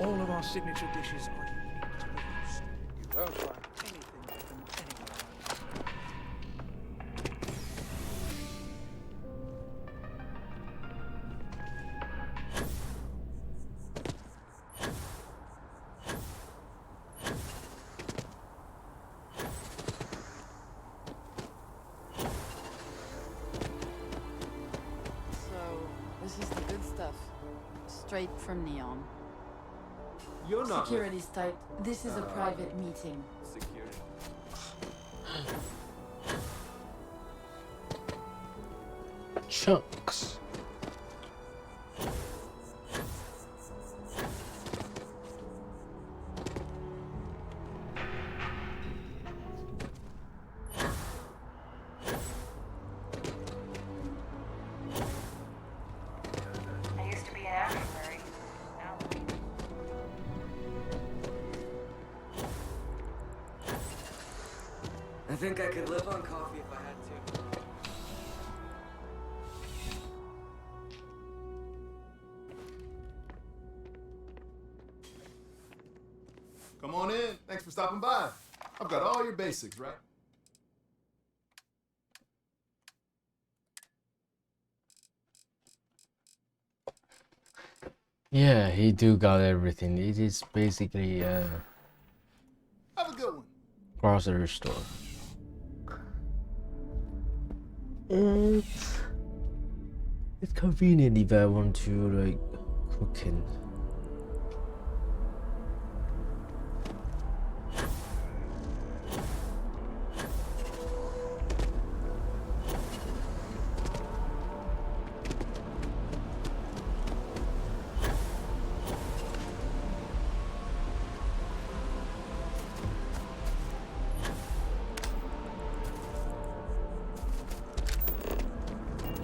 All of our signature dishes are unique to the host. You won't find anything like them anywhere else. So, this is the good stuff. Straight from Neon. You're not. Security's tight. This is a private meeting. Security. Chunks. I used to be an actuary. Now I think I could live on coffee if I had to. Come on in. Thanks for stopping by. I've got all your basics, right? Yeah, he do got everything. It is basically a Have a good one. grocery store. It's convenient if I want to like cooking.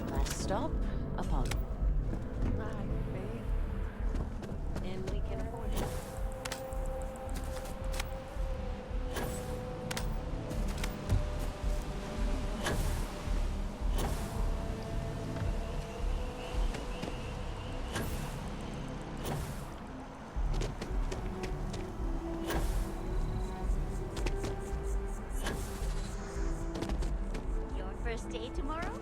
Last stop, Apollo. Right, babe. And we can afford it. Your first day tomorrow?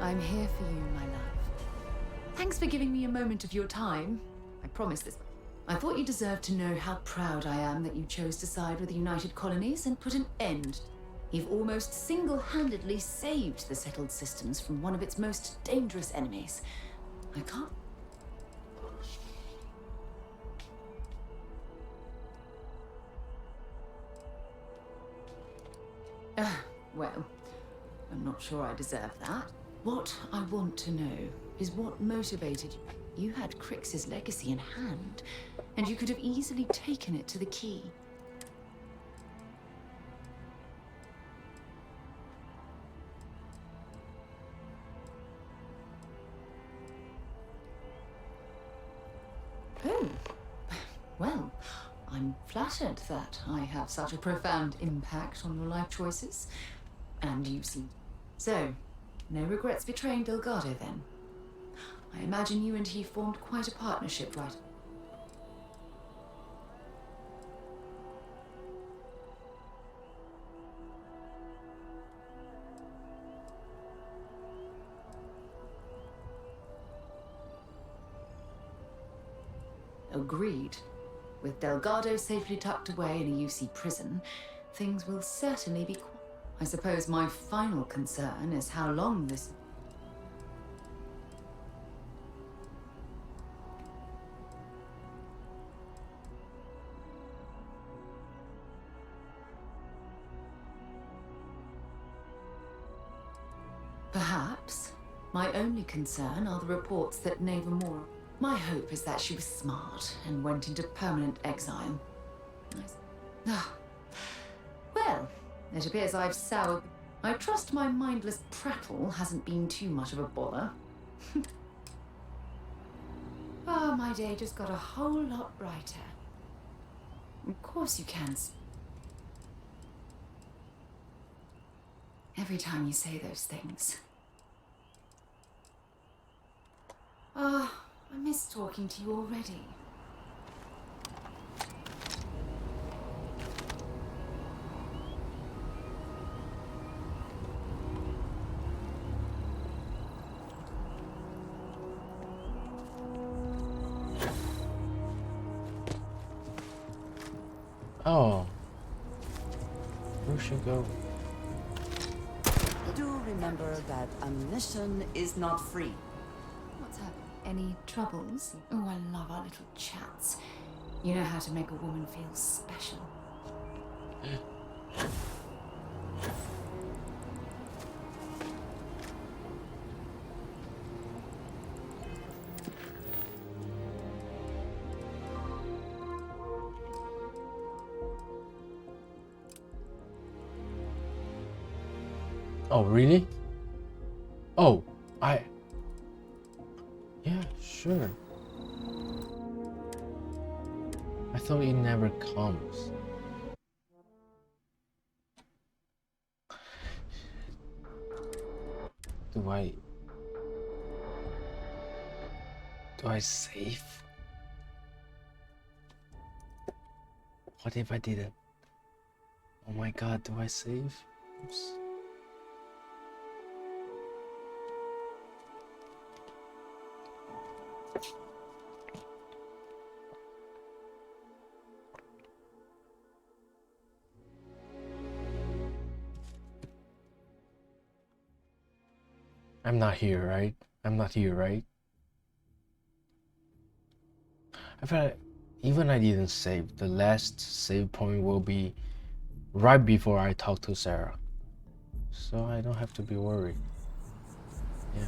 I'm here for you, my love. Thanks for giving me a moment of your time. I promise this. I thought you deserved to know how proud I am that you chose to side with the United Colonies and put an end. You've almost single-handedly saved the settled systems from one of its most dangerous enemies. I can't... Well, I'm not sure I deserve that. What I want to know is what motivated you. You had Crix's legacy in hand, and you could have easily taken it to the key. Oh, well, I'm flattered that I have such a profound impact on your life choices. And you seem... So, no regrets betraying Delgado, then? I imagine you and he formed quite a partnership, right? Agreed. With Delgado safely tucked away in a UC prison, things will certainly be... I suppose my final concern is how long this... Perhaps. My only concern are the reports that Neva Moore... My hope is that she was smart and went into permanent exile. Well, it appears I've soured... I trust my mindless prattle hasn't been too much of a bother. Somehow my day just got a whole lot brighter. Of course you can. Every time you say those things. Ah, I miss talking to you already. Oh. Where'd she go? Do remember that ammunition is not free. What's up? Any troubles? Oh, I love our little chats. You know how to make a woman feel special. Oh, really? Oh, yeah, sure. I thought it never comes. Do I save? What if I didn't? Oh my god, do I save? Oops. I'm not here, right? I'm not here, right? I feel like even I didn't save, the last save point will be right before I talk to Sarah. So I don't have to be worried. Yeah.